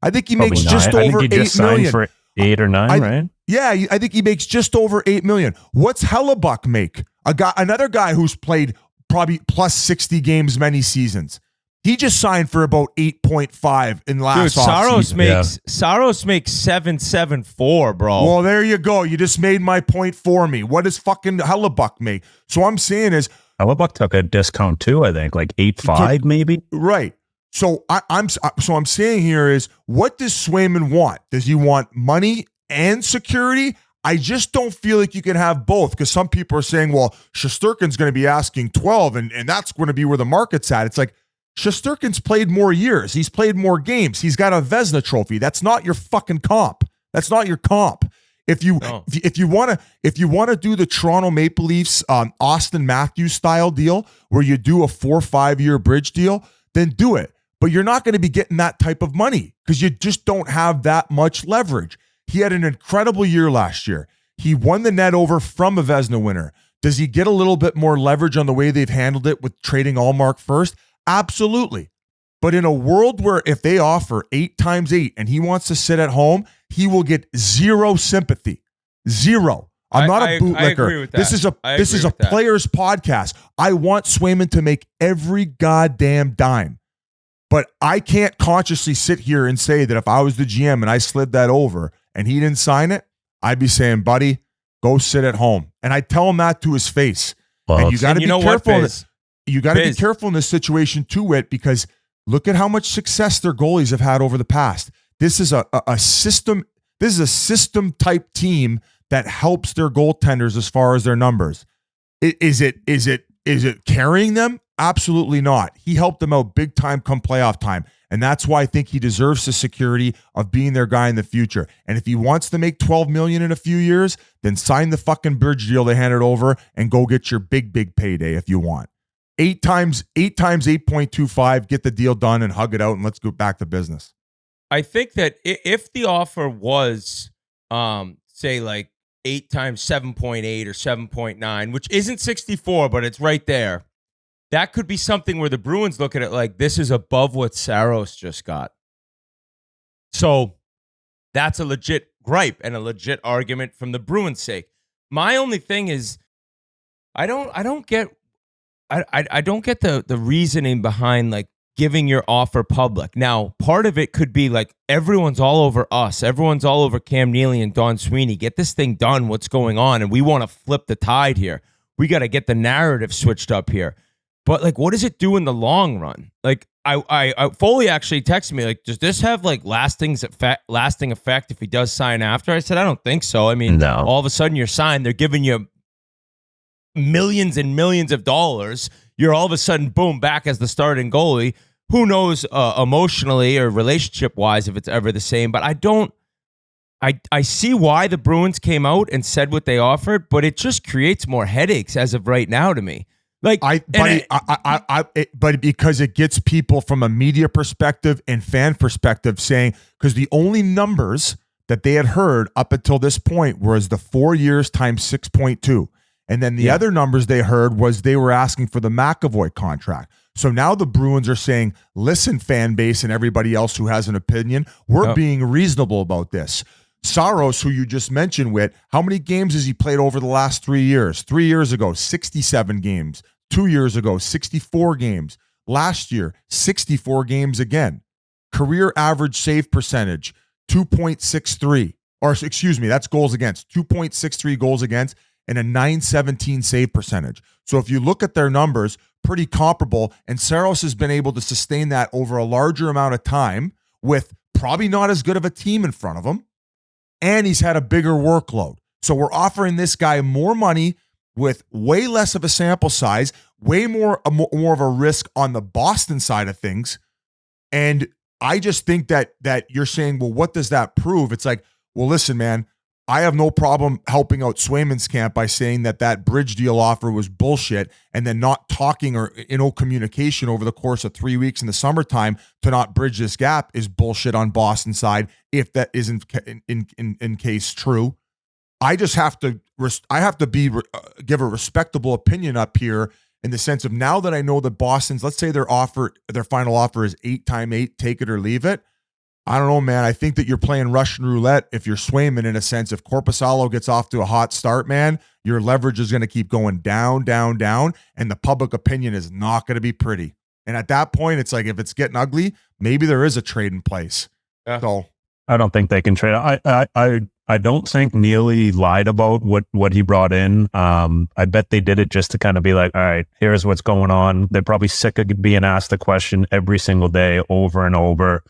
I think he makes just over $8 million. For 8 or 9, right? Yeah, I think he makes just over $8 million. What's Hellebuck make? Another guy who's played probably plus 60 games many seasons. He just signed for about 8.5 in last offseason. Saros makes 7.74, bro. Well, there you go. You just made my point for me. What does fucking Hellebuck make? So I'm saying is, Hellebuck took a discount too, I think, like 8.5 maybe. Right. So I'm saying here is, what does Swayman want? Does he want money and security? I just don't feel like you can have both, because some people are saying, well, Shesterkin's going to be asking 12 and that's going to be where the market's at. It's like, Shesterkin's played more years. He's played more games. He's got a Vezina trophy. That's not your fucking comp. That's not your comp. If you want to do the Toronto Maple Leafs Austin Matthews style deal where you do a 4 or 5 year bridge deal, then do it. But you're not going to be getting that type of money because you just don't have that much leverage. He had an incredible year last year. He won the net over from a Vezina winner. Does he get a little bit more leverage on the way they've handled it with trading Allmark first? Absolutely. But in a world where if they offer 8 times 8 and he wants to sit at home, he will get zero sympathy. Zero. I'm not a bootlicker. I agree with that. This is a player's podcast. I want Swayman to make every goddamn dime. But I can't consciously sit here and say that if I was the GM and I slid that over and he didn't sign it, I'd be saying, buddy, go sit at home. And I tell him that to his face. Well, and you got to be careful. You got to be careful in this situation too, Whit, because look at how much success their goalies have had over the past. This is a system. This is a system type team that helps their goaltenders as far as their numbers. Is it carrying them? Absolutely not. He helped them out big time come playoff time. And that's why I think he deserves the security of being their guy in the future. And if he wants to make $12 million in a few years, then sign the fucking bridge deal they handed over and go get your big payday if you want. 8 times 8.25, get the deal done and hug it out and let's go back to business. I think that if the offer was, say, like 8 times 7.8 or 7.9, which isn't 64, but it's right there, that could be something where the Bruins look at it like, this is above what Saros just got. So that's a legit gripe and a legit argument from the Bruins' sake. My only thing is, I don't get the reasoning behind like giving your offer public. Now, part of it could be like, everyone's all over us. Everyone's all over Cam Neely and Don Sweeney. Get this thing done. What's going on? And we want to flip the tide here. We got to get the narrative switched up here. But like, what does it do in the long run? Like, I Foley actually texted me like, does this have like lasting effect if he does sign after? I said, I don't think so. I mean, no. All of a sudden you're signed. They're giving you millions and millions of dollars. You're all of a sudden, boom, back as the starting goalie. Who knows emotionally or relationship wise if it's ever the same? But I see why the Bruins came out and said what they offered, but it just creates more headaches as of right now to me. Like, but because it gets people from a media perspective and fan perspective saying, because the only numbers that they had heard up until this point was the 4 years times 6.2. And then the other numbers they heard was they were asking for the McAvoy contract. So now the Bruins are saying, listen, fan base and everybody else who has an opinion, we're being reasonable about this. Saros, who you just mentioned, Whit, how many games has he played over the last 3 years? 3 years ago, 67 games. 2 years ago, 64 games. Last year, 64 games again. Career average save percentage, 2.63. Or excuse me, that's goals against. 2.63 goals against and a 917 save percentage. So if you look at their numbers, pretty comparable. And Saros has been able to sustain that over a larger amount of time with probably not as good of a team in front of him. And he's had a bigger workload. So we're offering this guy more money with way less of a sample size, way more of a risk on the Boston side of things. And I just think that you're saying, well, what does that prove? It's like, well, listen, man, I have no problem helping out Swaymans camp by saying that bridge deal offer was bullshit, and then not talking or communication over the course of 3 weeks in the summertime to not bridge this gap is bullshit on Boston side. If that isn't in case true, I just have to give a respectable opinion up here in the sense of, now that I know that Boston's, let's say their final offer is 8x8, take it or leave it. I don't know, man. I think that you're playing Russian roulette if you're Swayman, in a sense. If Korpisalo gets off to a hot start, man, your leverage is going to keep going down, down, down, and the public opinion is not going to be pretty. And at that point, it's like, if it's getting ugly, maybe there is a trade in place. Yeah. So I don't think they can trade. I don't think Neely lied about what he brought in. I bet they did it just to kind of be like, all right, here's what's going on. They're probably sick of being asked the question every single day over and over.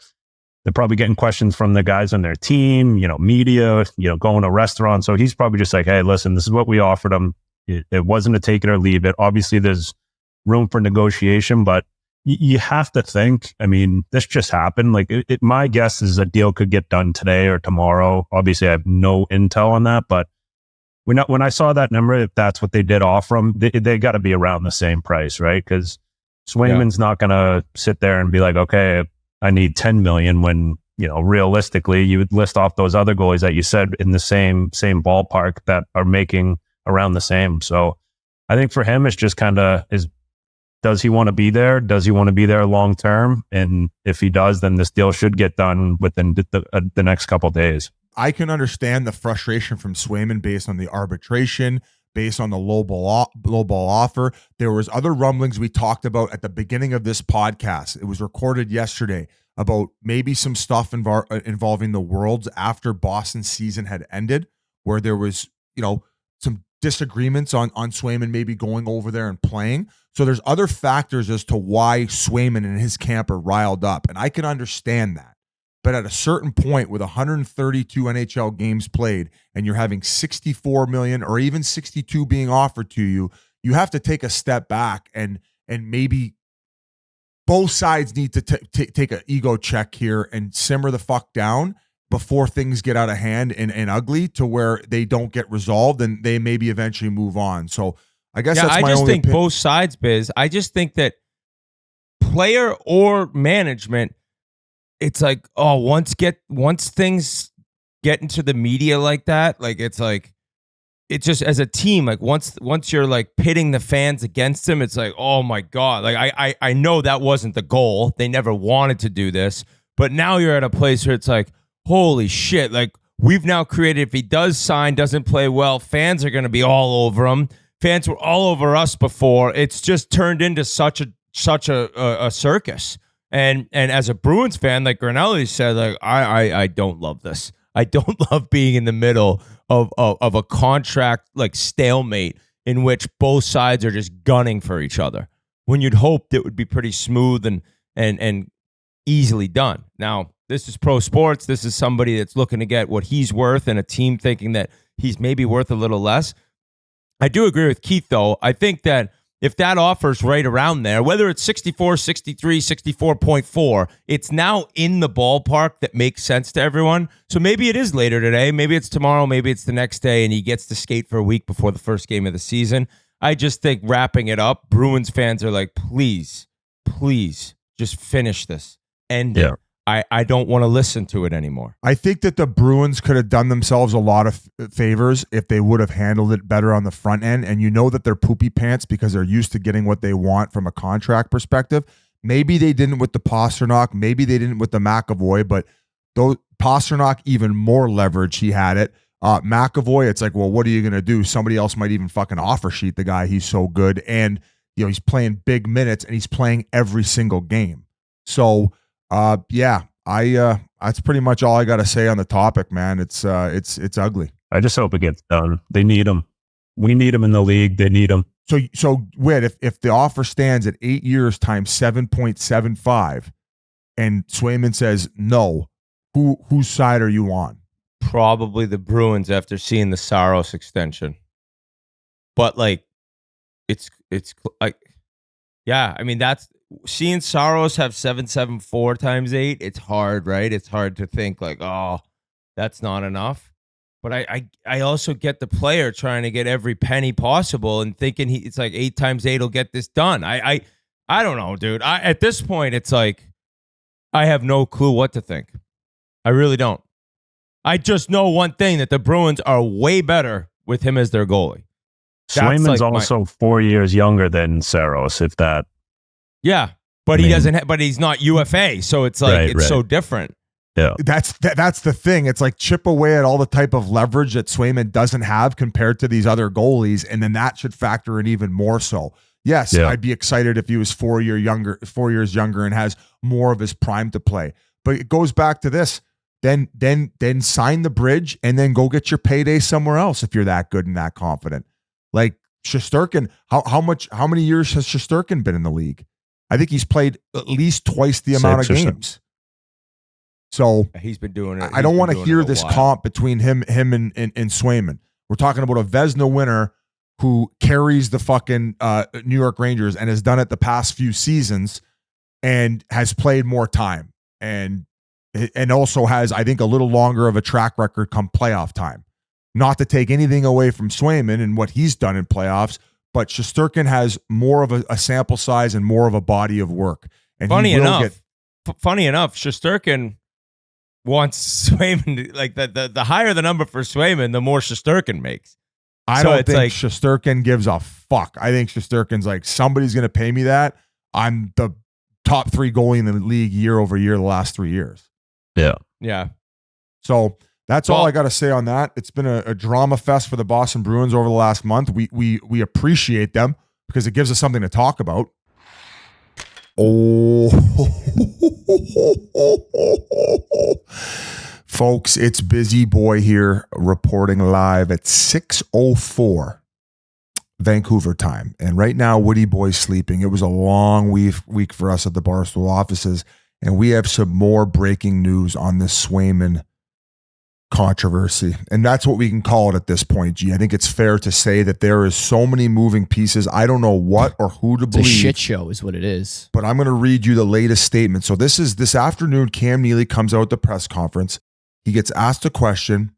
They're probably getting questions from the guys on their team, media, going to restaurants. So he's probably just like, hey, listen, this is what we offered him. It wasn't a take it or leave it. Obviously, there's room for negotiation, but you have to think, I mean, this just happened. Like, my guess is a deal could get done today or tomorrow. Obviously, I have no intel on that, but when I saw that number, if that's what they did offer him, they got to be around the same price, right? Because Swayman's not going to sit there and be like, okay, I need 10 million, when, realistically, you would list off those other goalies that you said in the same ballpark that are making around the same. So I think for him, it's just kind of does he want to be there? Does he want to be there long term? And if he does, then this deal should get done within the next couple of days. I can understand the frustration from Swayman based on the arbitration, based on the low ball offer. There was other rumblings we talked about at the beginning of this podcast. It was recorded yesterday about maybe some stuff involving the Worlds after Boston's season had ended, where there was, some disagreements on Swayman maybe going over there and playing. So there's other factors as to why Swayman and his camp are riled up. And I can understand that. But at a certain point, with 132 NHL games played, and you're having 64 million or even 62 being offered to you, you have to take a step back and maybe both sides need to take an ego check here and simmer the fuck down before things get out of hand and ugly to where they don't get resolved and they maybe eventually move on. So I guess that's my I just only think both sides, Biz. I just think that player or management, it's like, oh, once things get into the media like that, like it's just as a team, like once you're like pitting the fans against them, it's like, oh my God. Like I know that wasn't the goal. They never wanted to do this, but now you're at a place where it's like, holy shit, like we've now created, if he does sign, doesn't play well, fans are going to be all over him. Fans were all over us before. It's just turned into such a circus. And as a Bruins fan, like Granelli said, like I don't love this. I don't love being in the middle of a contract like stalemate in which both sides are just gunning for each other, when you'd hoped it would be pretty smooth and easily done. Now, this is pro sports. This is somebody that's looking to get what he's worth, and a team thinking that he's maybe worth a little less. I do agree with Keith, though. I think that if that offer's right around there, whether it's 64, 63, 64.4, it's now in the ballpark that makes sense to everyone. So maybe it is later today. Maybe it's tomorrow. Maybe it's the next day, and he gets to skate for a week before the first game of the season. I just think wrapping it up, Bruins fans are like, please, just finish this. End it. I don't want to listen to it anymore. I think that the Bruins could have done themselves a lot of favors if they would have handled it better on the front end. And you know that they're poopy pants because they're used to getting what they want from a contract perspective. Maybe they didn't with the Pastrnak. Maybe they didn't with the McAvoy. But though Pastrnak, even more leverage, he had it. McAvoy, it's like, well, what are you going to do? Somebody else might even fucking offer sheet the guy. He's so good. And, he's playing big minutes and he's playing every single game. So, that's pretty much all I got to say on the topic, man. It's ugly. I just hope it gets done. They need him. We need him in the league. They need him. So Whit, if the offer stands at 8 years times 7.75, and Swayman says no, whose side are you on? Probably the Bruins after seeing the Saros extension. But like, it's like, yeah. I mean, that's seeing Saros have 7.74 times 8. It's hard, right? It's hard to think like, oh, that's not enough. But I also get the player trying to get every penny possible and thinking it's like 8 times 8 will get this done. I don't know, dude. At this point, it's like I have no clue what to think. I really don't. I just know one thing, that the Bruins are way better with him as their goalie. Swayman's also 4 years younger than Saros, if that. Yeah, but he doesn't. But he's not UFA, so it's like it's so different. Yeah, that's the thing. It's like chip away at all the type of leverage that Swayman doesn't have compared to these other goalies, and then that should factor in even more so. Yes, I'd be excited if he was 4 years younger, and has more of his prime to play. But it goes back to this. Then sign the bridge and then go get your payday somewhere else if you're that good and that confident. Like Shesterkin, how many years has Shesterkin been in the league? I think he's played at least twice the amount of games. So he's been doing it. I don't want to hear this comp between him and Swayman. We're talking about a Vezina winner who carries the fucking New York Rangers and has done it the past few seasons and has played more time and also has, I think, a little longer of a track record come playoff time. Not to take anything away from Swayman and what he's done in playoffs, but Shesterkin has more of a sample size and more of a body of work. And funny enough, Shesterkin wants Swayman, like the higher the number for Swayman, the more Shesterkin makes. I don't think Shesterkin gives a fuck. I think Shesterkin's like, somebody's going to pay me that. I'm the top 3 goalie in the league year over year the last 3 years. Yeah. So that's all I got to say on that. It's been a drama fest for the Boston Bruins over the last month. We appreciate them because it gives us something to talk about. Oh, folks, it's Busy Boy here reporting live at 6:04 Vancouver time. And right now, Woody Boy's sleeping. It was a long week for us at the Barstool offices. And we have some more breaking news on this Swayman controversy. And that's what we can call it at this point, G. I think it's fair to say that there is so many moving pieces. I don't know what or who to believe. It's a shit show is what it is. But I'm going to read you the latest statement. So this afternoon, Cam Neely comes out at the press conference. He gets asked a question.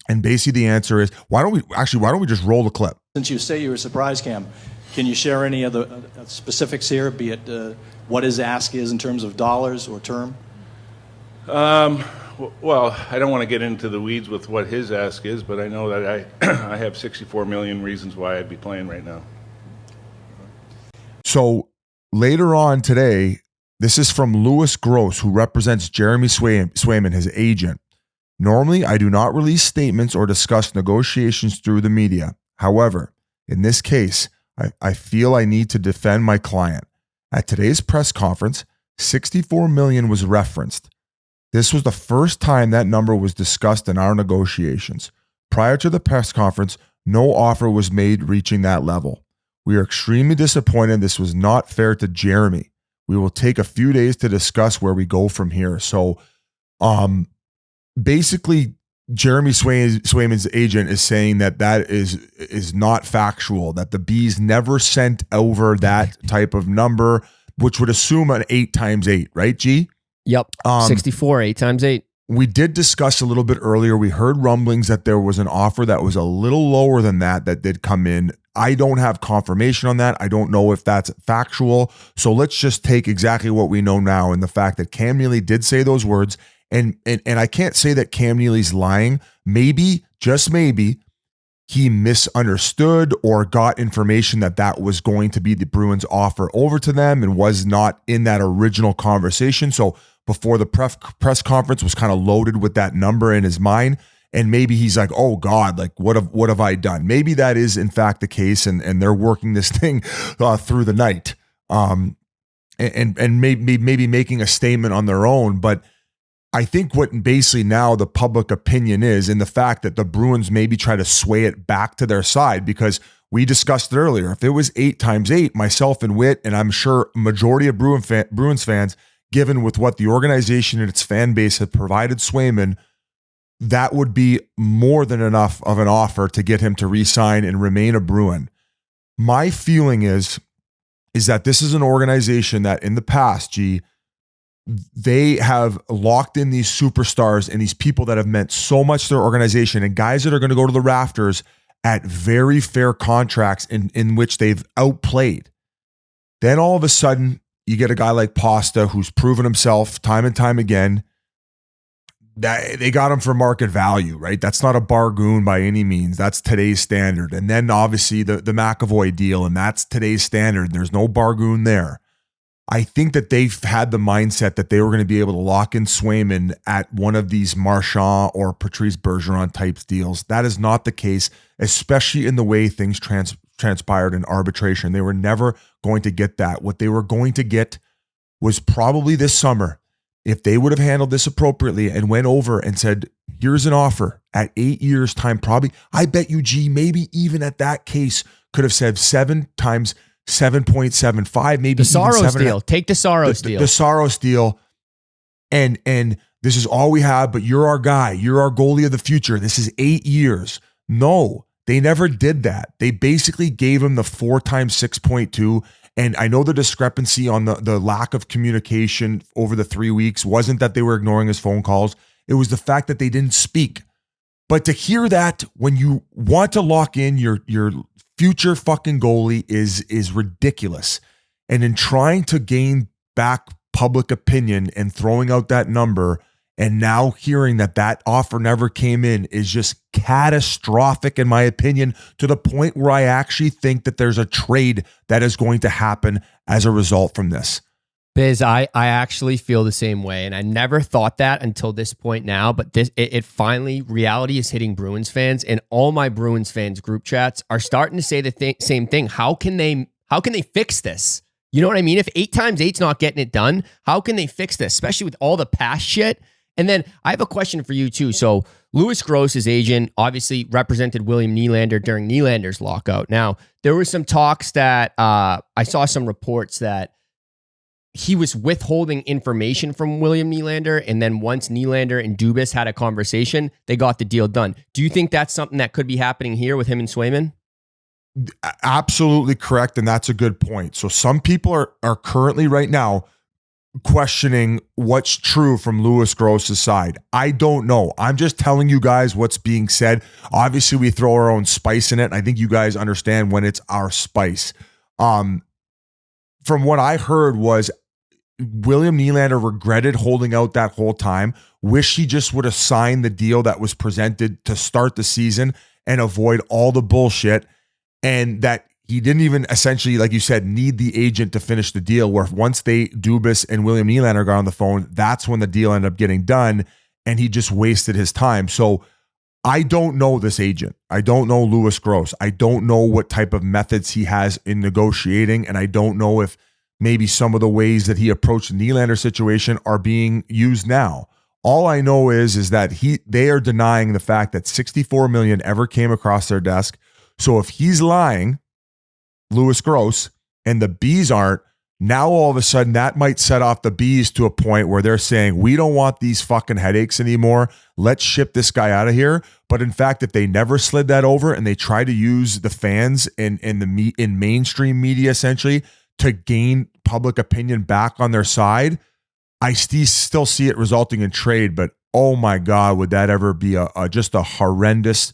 And basically the answer is, why don't we just roll the clip? Since you say you were surprised, Cam, can you share any other specifics here, be it what his ask is in terms of dollars or term? Well, I don't want to get into the weeds with what his ask is, but I know that I have 64 million reasons why I'd be playing right now. So later on today, this is from Louis Gross, who represents Jeremy Swayman, his agent. Normally, I do not release statements or discuss negotiations through the media. However, in this case, I feel I need to defend my client. At today's press conference, 64 million was referenced. This was the first time that number was discussed in our negotiations. Prior to the press conference, no offer was made reaching that level. We are extremely disappointed. This was not fair to Jeremy. We will take a few days to discuss where we go from here. So, basically, Jeremy Swayman's agent is saying that is not factual, that the Bees never sent over that type of number, which would assume an 8 times 8, right, G? Yep. 64, 8 times 8. We did discuss a little bit earlier. We heard rumblings that there was an offer that was a little lower than that did come in. I don't have confirmation on that. I don't know if that's factual. So let's just take exactly what we know now and the fact that Cam Neely did say those words. And I can't say that Cam Neely's lying. Maybe, just maybe, he misunderstood or got information that was going to be the Bruins' offer over to them and was not in that original conversation. So before the press conference was kind of loaded with that number in his mind. And maybe he's like, oh God, like what have I done? Maybe that is in fact the case. And they're working this thing through the night. And maybe making a statement on their own. But I think what basically now the public opinion is, in the fact that the Bruins maybe try to sway it back to their side, because we discussed it earlier. If it was 8 times 8, myself and Whit, and I'm sure majority of Bruins fans, given with what the organization and its fan base had provided Swayman, that would be more than enough of an offer to get him to re-sign and remain a Bruin. My feeling is that this is an organization that in the past, they have locked in these superstars and these people that have meant so much to their organization, and guys that are going to go to the rafters at very fair contracts in which they've outplayed. Then all of a sudden, you get a guy like Pasta who's proven himself time and time again. That they got him for market value, right? That's not a bargain by any means. That's today's standard. And then obviously the McAvoy deal, and that's today's standard. There's no bargain there. I think that they've had the mindset that they were going to be able to lock in Swayman at one of these Marchand or Patrice Bergeron types deals. That is not the case, especially in the way things transpired in arbitration. They were never going to get that. What they were going to get was probably this summer, if they would have handled this appropriately and went over and said, here's an offer at 8 years time, probably, I bet you, maybe even at that case could have said 7 times 7.75, maybe the Saros even 7. deal. Take the Saros deal. The Saros deal. And this is all we have, but you're our guy. You're our goalie of the future. This is 8 years. No, they never did that. They basically gave him the 4 times 6.2. And I know the discrepancy on the lack of communication over the 3 weeks wasn't that they were ignoring his phone calls. It was the fact that they didn't speak. But to hear that when you want to lock in your future fucking goalie is ridiculous. And in trying to gain back public opinion and throwing out that number, and now hearing that offer never came in, is just catastrophic in my opinion, to the point where I actually think that there's a trade that is going to happen as a result from this. Biz, I actually feel the same way, and I never thought that until this point now, but it finally, reality is hitting Bruins fans, and all my Bruins fans group chats are starting to say the same thing. How can they fix this? You know what I mean? If 8 times 8's not getting it done, how can they fix this, especially with all the past shit? And then I have a question for you too. So Louis Gross's agent obviously represented William Nylander during Nylander's lockout. Now, there were some talks that I saw some reports that he was withholding information from William Nylander, and then once Nylander and Dubas had a conversation, they got the deal done. Do you think that's something that could be happening here with him and Swayman? Absolutely correct, and that's a good point. So some people are currently right now questioning what's true from Louis Gross's side. I don't know. I'm just telling you guys what's being said. Obviously, we throw our own spice in it, and I think you guys understand when it's our spice. From what I heard was William Nylander regretted holding out that whole time. Wish he just would have signed the deal that was presented to start the season and avoid all the bullshit. And that he didn't even essentially, like you said, need the agent to finish the deal, where once Dubas and William Nylander got on the phone, that's when the deal ended up getting done, and he just wasted his time. So I don't know this agent. I don't know Louis Gross. I don't know what type of methods he has in negotiating, and I don't know if maybe some of the ways that he approached the Nylander situation are being used now. All I know is that they are denying the fact that $64 million ever came across their desk. So if he's lying, Louis Gross, and the Bees aren't, now all of a sudden that might set off the Bees to a point where they're saying, we don't want these fucking headaches anymore. Let's ship this guy out of here. But in fact, if they never slid that over and they try to use the fans in mainstream media essentially to gain public opinion back on their side, I still see it resulting in trade. But oh my God, would that ever be just a horrendous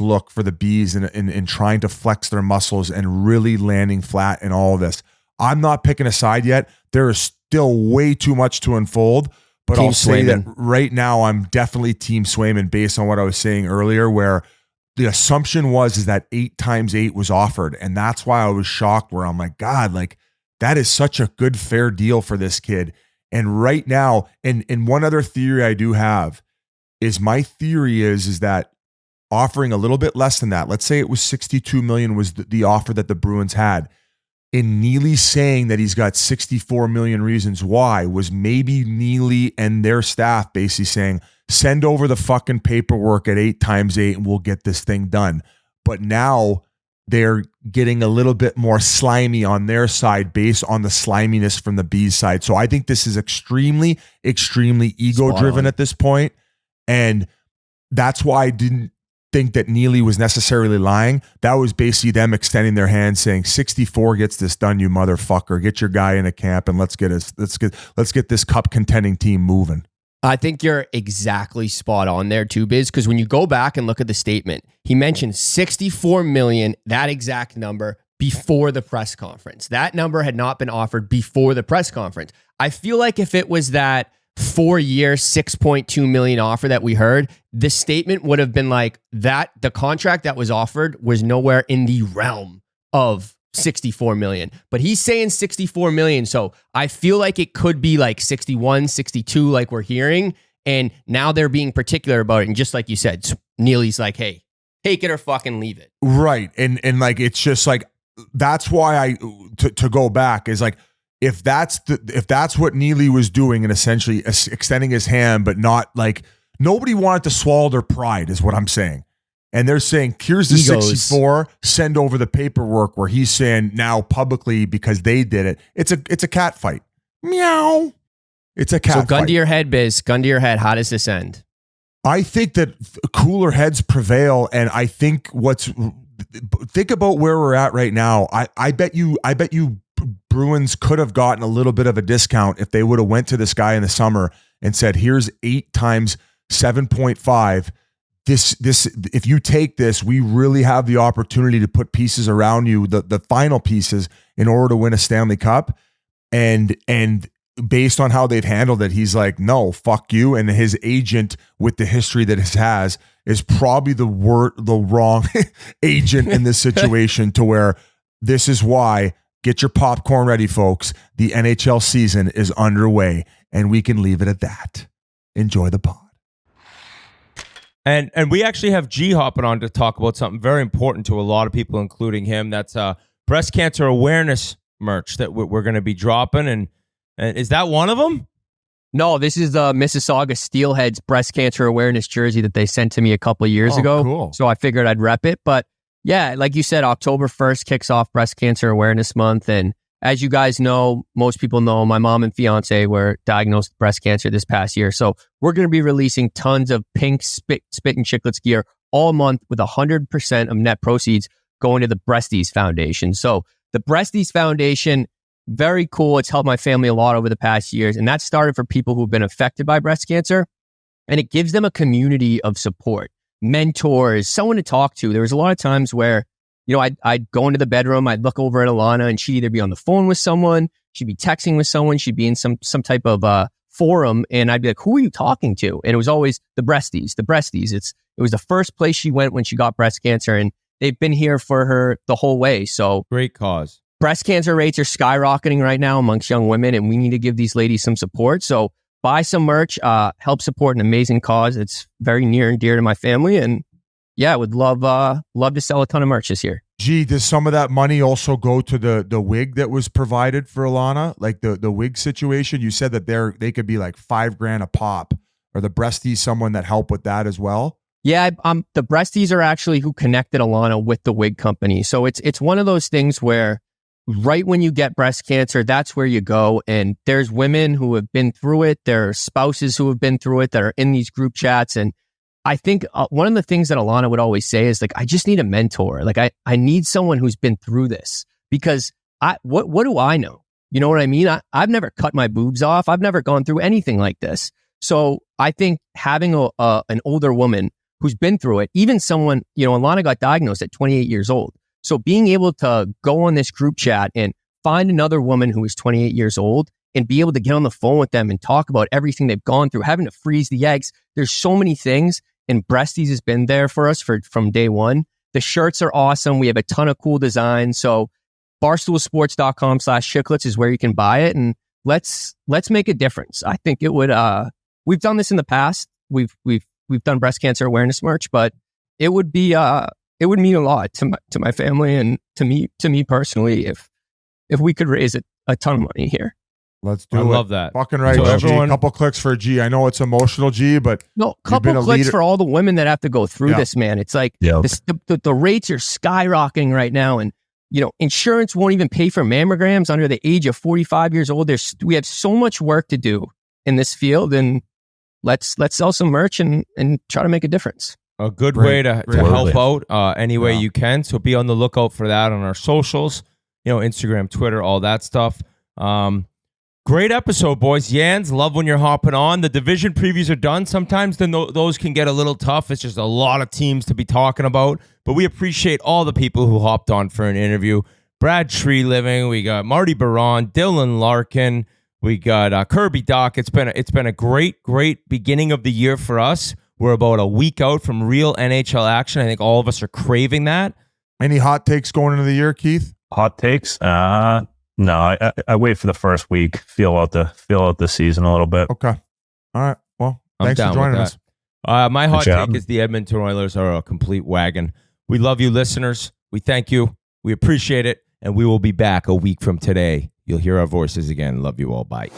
look for the Bees in trying to flex their muscles and really landing flat in all of this. I'm not picking a side yet. There is still way too much to unfold, but I'll say that right now I'm definitely Team Swayman based on what I was saying earlier, where the assumption is that 8 times 8 was offered. And that's why I was shocked, where I'm like, God, like that is such a good, fair deal for this kid. And right now, and one other theory I do have is my theory is that offering a little bit less than that, let's say it was $62 million was the offer that the Bruins had. in Neely saying that he's got 64 million reasons why was maybe Neely and their staff basically saying, send over the fucking paperwork at 8 times 8 and we'll get this thing done. But now they're getting a little bit more slimy on their side based on the sliminess from the Bees side. So I think this is extremely, extremely ego-driven at this point. And that's why I didn't think that Neely was necessarily lying. That was basically them extending their hand saying 64 gets this done, you motherfucker. Get your guy in a camp and let's get this cup contending team moving. I think you're exactly spot on there too, Biz, because when you go back and look at the statement, he mentioned 64 million, that exact number, before the press conference. That number had not been offered before the press conference. I feel like if it was that 4-year, $6.2 million offer that we heard, the statement would have been like that. The contract that was offered was nowhere in the realm of 64 million, but he's saying 64 million. So I feel like it could be like 61, 62, like we're hearing. And now they're being particular about it. And just like you said, Neely's like, hey, take it or fucking leave it. Right. And like, it's just like, that's why to go back is like, if that's what Neely was doing and essentially extending his hand, but not like, nobody wanted to swallow their pride is what I'm saying. And they're saying, here's the Egos. 64, send over the paperwork, where he's saying now publicly because they did it. It's a cat fight. Meow. It's a cat fight. So gun to your head, Biz, gun to your head. How does this end? I think that cooler heads prevail. And I think think about where we're at right now. I bet you Bruins could have gotten a little bit of a discount if they would have went to this guy in the summer and said, here's 8 times 7.5. This, if you take this, we really have the opportunity to put pieces around you, the final pieces, in order to win a Stanley Cup. And based on how they've handled it, he's like, no, fuck you. And his agent, with the history that it has, is probably the wrong agent in this situation, to where this is why, get your popcorn ready, folks. The NHL season is underway, and we can leave it at that. Enjoy the pod. And we actually have G hopping on to talk about something very important to a lot of people, including him. That's breast cancer awareness merch that we're going to be dropping. And is that one of them? No, this is the Mississauga Steelheads breast cancer awareness jersey that they sent to me a couple of years ago. Cool. So I figured I'd rep it. But yeah, like you said, October 1st kicks off Breast Cancer Awareness Month. And as you guys know, most people know, my mom and fiance were diagnosed with breast cancer this past year. So we're going to be releasing tons of pink Spittin Chiclets gear all month, with 100% of net proceeds going to the Breasties Foundation. So the Breasties Foundation, very cool. It's helped my family a lot over the past years. And that started for people who've been affected by breast cancer. And it gives them a community of support, mentors, someone to talk to. There was a lot of times where, you know, I'd go into the bedroom, I'd look over at Alana, and she'd either be on the phone with someone, she'd be texting with someone, she'd be in some type of forum, and I'd be like, who are you talking to? And it was always the Breasties. It was the first place she went when she got breast cancer, and they've been here for her the whole way. So great cause. Breast cancer rates are skyrocketing right now amongst young women, and we need to give these ladies some support. So buy some merch, help support an amazing cause. It's very near and dear to my family, and yeah, I would love to sell a ton of merch this year. Gee, does some of that money also go to the wig that was provided for Alana? Like the wig situation? You said that they could be like $5,000 a pop. Are the Breasties someone that help with that as well? Yeah, the Breasties are actually who connected Alana with the wig company. So it's one of those things where right when you get breast cancer, that's where you go. And there's women who have been through it. There are spouses who have been through it that are in these group chats. And I think one of the things that Alana would always say is like, I just need a mentor. Like I need someone who's been through this, because what do I know? You know what I mean? I've never cut my boobs off. I've never gone through anything like this. So I think having an older woman who's been through it, even someone, you know, Alana got diagnosed at 28 years old. So being able to go on this group chat and find another woman who is 28 years old and be able to get on the phone with them and talk about everything they've gone through, having to freeze the eggs. There's so many things. And Breasties has been there for us from day one. The shirts are awesome. We have a ton of cool designs. So barstoolsports.com/chiclets is where you can buy it. And let's make a difference. I think it would, we've done this in the past. We've done breast cancer awareness merch, but it would be, it would mean a lot to my family and to me personally if we could raise a ton of money here. Let's do I it. love that. Fucking right, So G. everyone- Couple clicks for G. I know it's emotional, G, but No, you've couple been a clicks leader. for all the women that have to go through Yeah. this, man. It's like Yeah. the rates are skyrocketing right now, and insurance won't even pay for mammograms under the age of 45 years old. We have so much work to do in this field, and let's sell some merch and try to make a difference. A good Great, way to great. help out any way Yeah. you can. So be on the lookout for that on our socials, Instagram, Twitter, all that stuff. Great episode, boys. Yans, love when you're hopping on. The division previews are done. Sometimes then those can get a little tough. It's just a lot of teams to be talking about. But we appreciate all the people who hopped on for an interview. Brad Treliving, we got Marty Biron, Dylan Larkin, we got Kirby Dach. It's been a great beginning of the year for us. We're about a week out from real NHL action. I think all of us are craving that. Any hot takes going into the year, Keith? Hot takes? No, I wait for the first week. Feel out the season a little bit. Okay. All right. Well, I'm thanks for down with joining that. us. My hot Good job. take is the Edmonton Oilers are a complete wagon. We love you, listeners. We thank you. We appreciate it. And we will be back a week from today. You'll hear our voices again. Love you all. Bye.